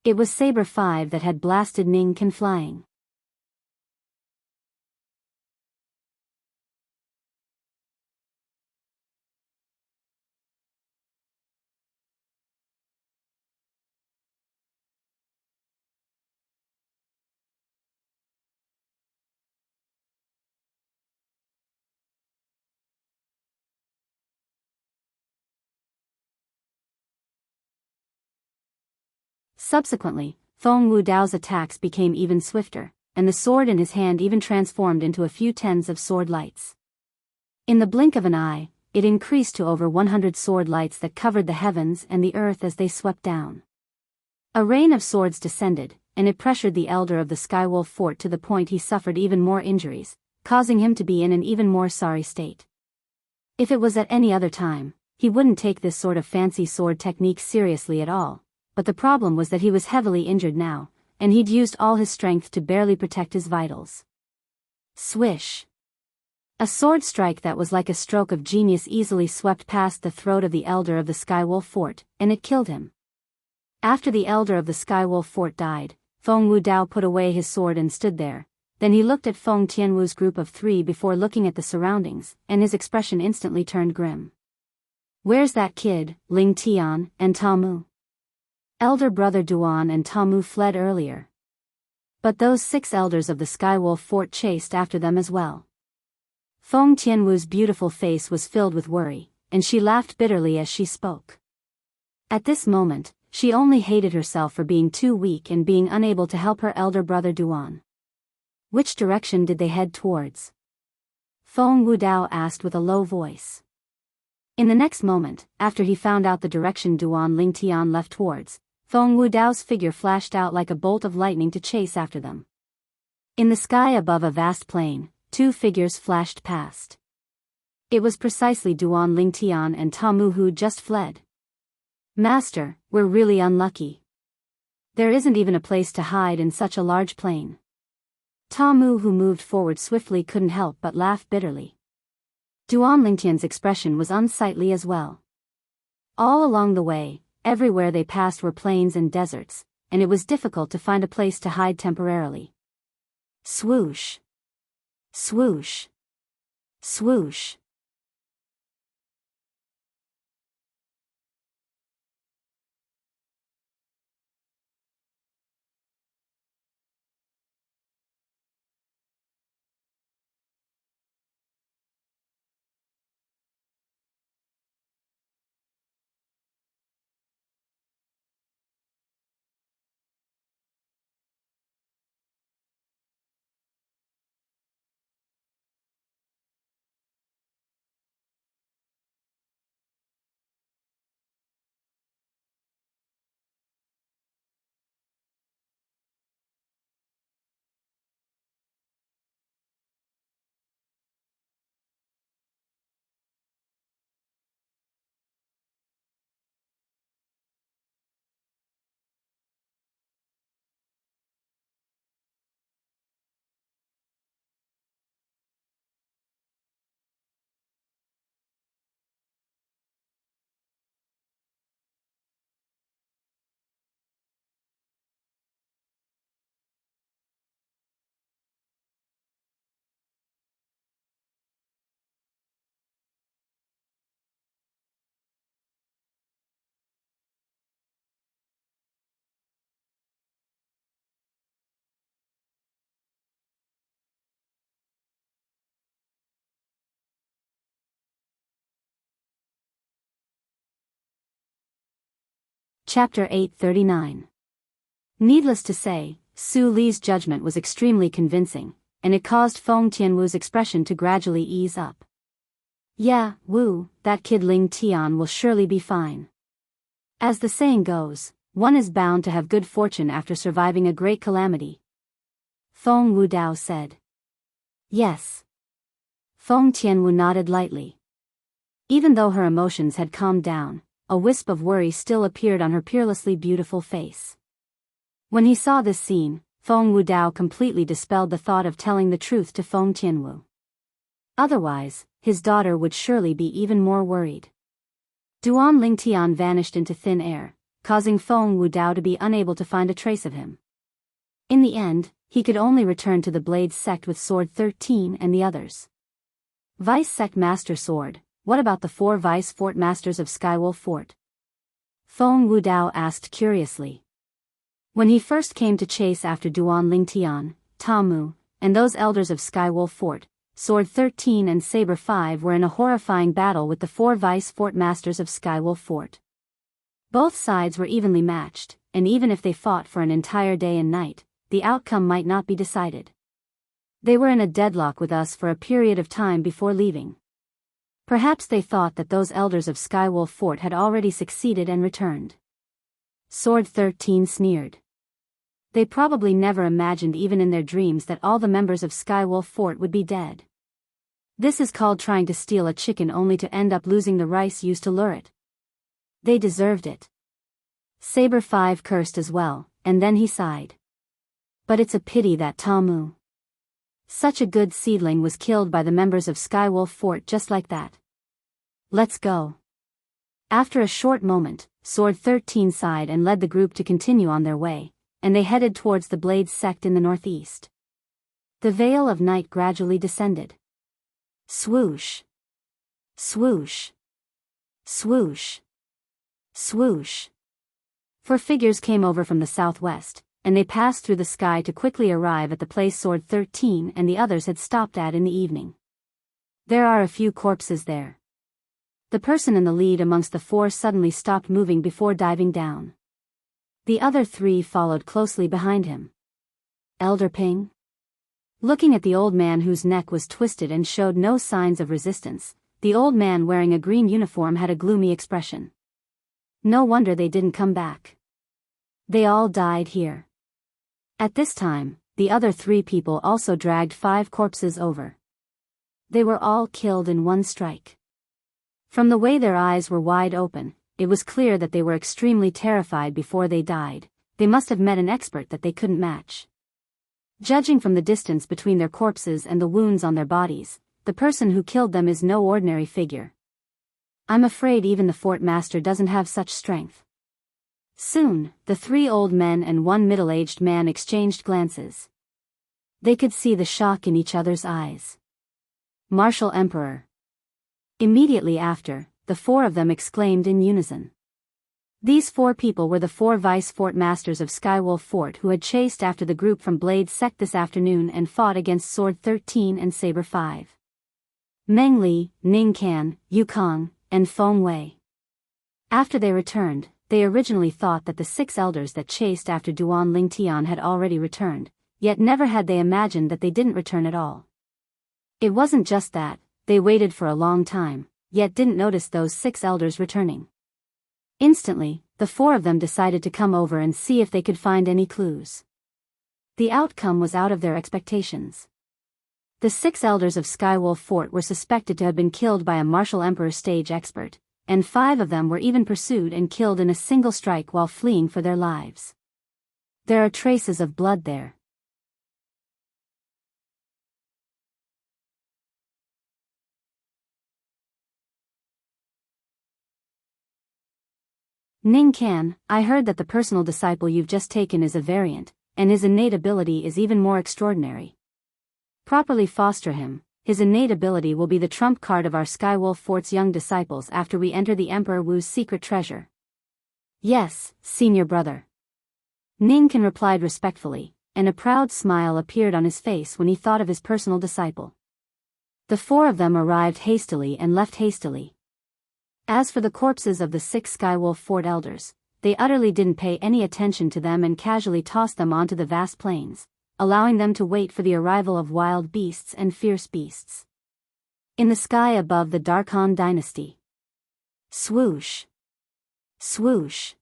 It was Saber 5 that had blasted Ning Can flying. Subsequently, Feng Wudao's attacks became even swifter, and the sword in his hand even transformed into a few tens of sword lights. In the blink of an eye, it increased to over 100 sword lights that covered the heavens and the earth as they swept down. A rain of swords descended, and it pressured the elder of the Skywolf Fort to the point he suffered even more injuries, causing him to be in an even more sorry state. If it was at any other time, he wouldn't take this sort of fancy sword technique seriously at all, but the problem was that he was heavily injured now, and he'd used all his strength to barely protect his vitals. Swish! A sword strike that was like a stroke of genius easily swept past the throat of the elder of the Skywolf Fort, and it killed him. After the elder of the Skywolf Fort died, Feng Wudao put away his sword and stood there. Then he looked at Feng Tianwu's group of 3 before looking at the surroundings, and his expression instantly turned grim. Where's that kid, Ling Tian, and Tamu? Elder brother Duan and Tamu fled earlier. But those 6 elders of the Skywolf Fort chased after them as well. Feng Tianwu's beautiful face was filled with worry, and she laughed bitterly as she spoke. At this moment, she only hated herself for being too weak and being unable to help her elder brother Duan. Which direction did they head towards? Feng Wudao asked with a low voice. In the next moment, after he found out the direction Duan Lingtian left towards, Feng Wudao's figure flashed out like a bolt of lightning to chase after them. In the sky above a vast plain, 2 figures flashed past. It was precisely Duan Lingtian and Tamu who just fled. Master, we're really unlucky. There isn't even a place to hide in such a large plain. Tamu, who moved forward swiftly, couldn't help but laugh bitterly. Duan Lingtian's expression was unsightly as well. All along the way, everywhere they passed were plains and deserts, and it was difficult to find a place to hide temporarily. Swoosh! Swoosh! Swoosh! Chapter 839. Needless to say, Su Li's judgment was extremely convincing, and it caused Feng Tianwu's expression to gradually ease up. Yeah, Wu, that kid Ling Tian will surely be fine. As the saying goes, one is bound to have good fortune after surviving a great calamity. Feng Wudao said. Yes. Feng Tianwu nodded lightly. Even though her emotions had calmed down, a wisp of worry still appeared on her peerlessly beautiful face. When he saw this scene, Feng Wudao completely dispelled the thought of telling the truth to Feng Tianwu. Otherwise, his daughter would surely be even more worried. Duan Lingtian vanished into thin air, causing Feng Wudao to be unable to find a trace of him. In the end, he could only return to the Blades sect with Sword 13 and the others. Vice Sect Master Sword, what about the 4 Vice Fort Masters of Skywolf Fort? Feng Wudao asked curiously. When he first came to chase after Duan Lingtian, Tamu, and those elders of Skywolf Fort, Sword 13 and Saber 5 were in a horrifying battle with the 4 Vice Fort Masters of Skywolf Fort. Both sides were evenly matched, and even if they fought for an entire day and night, the outcome might not be decided. They were in a deadlock with us for a period of time before leaving. Perhaps they thought that those elders of Skywolf Fort had already succeeded and returned. Sword 13 sneered. They probably never imagined even in their dreams that all the members of Skywolf Fort would be dead. This is called trying to steal a chicken only to end up losing the rice used to lure it. They deserved it. Saber 5 cursed as well, and then he sighed. But it's a pity that Tamu, such a good seedling, was killed by the members of Skywolf Fort just like that. Let's go. After a short moment, Sword 13 sighed and led the group to continue on their way, and they headed towards the Blades sect in the northeast. The veil of night gradually descended. Swoosh. Swoosh. Swoosh. Swoosh. 4 figures came over from the southwest, and they passed through the sky to quickly arrive at the place Sword 13 and the others had stopped at in the evening. There are a few corpses there. The person in the lead amongst the 4 suddenly stopped moving before diving down. The other 3 followed closely behind him. Elder Ping? Looking at the old man whose neck was twisted and showed no signs of resistance, the old man wearing a green uniform had a gloomy expression. No wonder they didn't come back. They all died here. At this time, the other 3 people also dragged 5 corpses over. They were all killed in one strike. From the way their eyes were wide open, it was clear that they were extremely terrified before they died. They must have met an expert that they couldn't match. Judging from the distance between their corpses and the wounds on their bodies, the person who killed them is no ordinary figure. I'm afraid even the fort master doesn't have such strength. Soon, the 3 old men and 1 middle-aged man exchanged glances. They could see the shock in each other's eyes. Martial Emperor. Immediately after, the 4 of them exclaimed in unison. These 4 people were the 4 Vice Fort Masters of Skywolf Fort who had chased after the group from Blades Sect this afternoon and fought against Sword 13 and Saber 5. Meng Li, Ning Can, Yukong, and Feng Wei. After they returned, they originally thought that the 6 elders that chased after Duan Lingtian had already returned, yet never had they imagined that they didn't return at all. It wasn't just that, they waited for a long time, yet didn't notice those 6 elders returning. Instantly, the 4 of them decided to come over and see if they could find any clues. The outcome was out of their expectations. The 6 elders of Skywolf Fort were suspected to have been killed by a martial emperor stage expert, and 5 of them were even pursued and killed in a single strike while fleeing for their lives. There are traces of blood there. Ning Can, I heard that the personal disciple you've just taken is a variant, and his innate ability is even more extraordinary. Properly foster him, his innate ability will be the trump card of our Skywolf Fort's young disciples after we enter the Emperor Wu's secret treasure. Yes, senior brother. Ning Can replied respectfully, and a proud smile appeared on his face when he thought of his personal disciple. The 4 of them arrived hastily and left hastily. As for the corpses of the 6 Skywolf Fort elders, they utterly didn't pay any attention to them and casually tossed them onto the vast plains, allowing them to wait for the arrival of wild beasts and fierce beasts. In the sky above the Darkhan dynasty. Swoosh! Swoosh!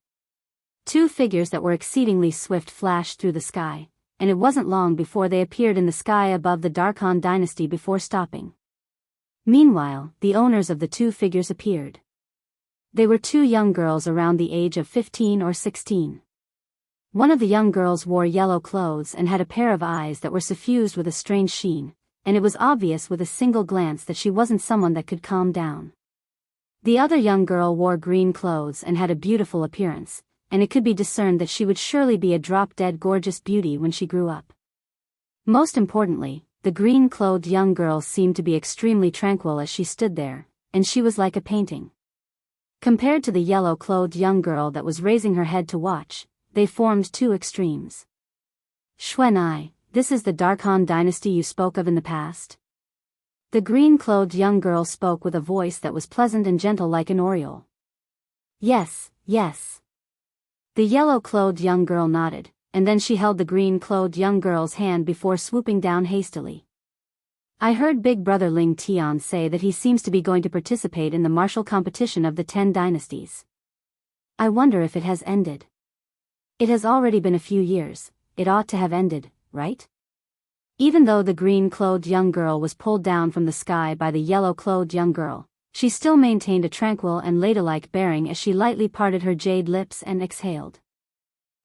Two figures that were exceedingly swift flashed through the sky, and it wasn't long before they appeared in the sky above the Darkhan dynasty before stopping. Meanwhile, the owners of the two figures appeared. They were two young girls around the age of 15 or 16. One of the young girls wore yellow clothes and had a pair of eyes that were suffused with a strange sheen, and it was obvious with a single glance that she wasn't someone that could calm down. The other young girl wore green clothes and had a beautiful appearance, and it could be discerned that she would surely be a drop-dead gorgeous beauty when she grew up. Most importantly, the green-clothed young girl seemed to be extremely tranquil as she stood there, and she was like a painting. Compared to the yellow-clothed young girl that was raising her head to watch, they formed two extremes. Xuanai, this is the Darkhan dynasty you spoke of in the past? The green-clothed young girl spoke with a voice that was pleasant and gentle like an oriole. Yes, yes. The yellow-clothed young girl nodded, and then she held the green-clothed young girl's hand before swooping down hastily. I heard Big Brother Ling Tian say that he seems to be going to participate in the martial competition of the 10 dynasties. I wonder if it has ended. It has already been a few years, it ought to have ended, right? Even though the green-clothed young girl was pulled down from the sky by the yellow-clothed young girl, she still maintained a tranquil and ladylike bearing as she lightly parted her jade lips and exhaled.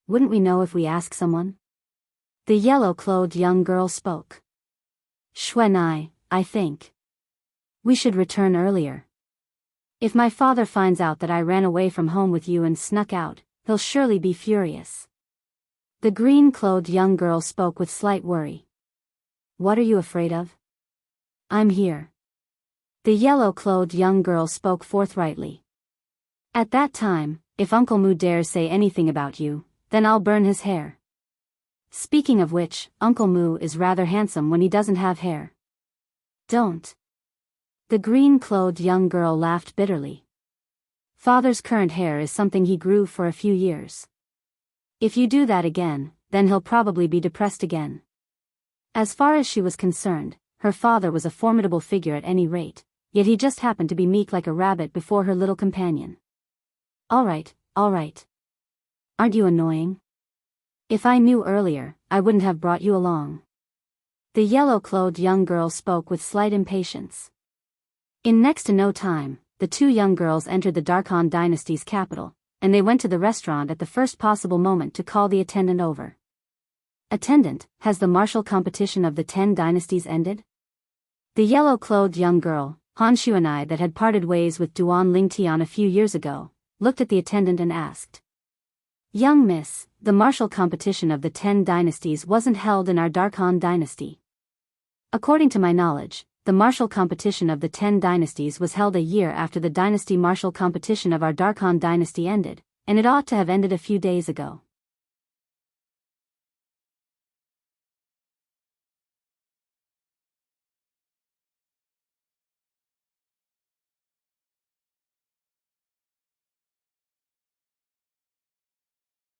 Wouldn't we know if we ask someone? The yellow-clothed young girl spoke. Xuanai, I think we should return earlier. If my father finds out that I ran away from home with you and snuck out, he'll surely be furious. The green-clothed young girl spoke with slight worry. What are you afraid of? I'm here. The yellow-clothed young girl spoke forthrightly. At that time, if Uncle Mu dares say anything about you, then I'll burn his hair. Speaking of which, Uncle Mu is rather handsome when he doesn't have hair. Don't. The green-clothed young girl laughed bitterly. Father's current hair is something he grew for a few years. If you do that again, then he'll probably be depressed again. As far as she was concerned, her father was a formidable figure at any rate, yet he just happened to be meek like a rabbit before her little companion. All right. Aren't you annoying? If I knew earlier, I wouldn't have brought you along. The yellow-clothed young girl spoke with slight impatience. In next to no time, the two young girls entered the Darkhan dynasty's capital, and they went to the restaurant at the first possible moment to call the attendant over. Attendant, has the martial competition of the 10 dynasties ended? The yellow-clothed young girl, Han Xuanai that had parted ways with Duan Lingtian a few years ago, looked at the attendant and asked. Young miss, the martial competition of the 10 dynasties wasn't held in our Darkhan dynasty. According to my knowledge, the martial competition of the 10 dynasties was held a year after the dynasty martial competition of our Darkhan dynasty ended, and it ought to have ended a few days ago.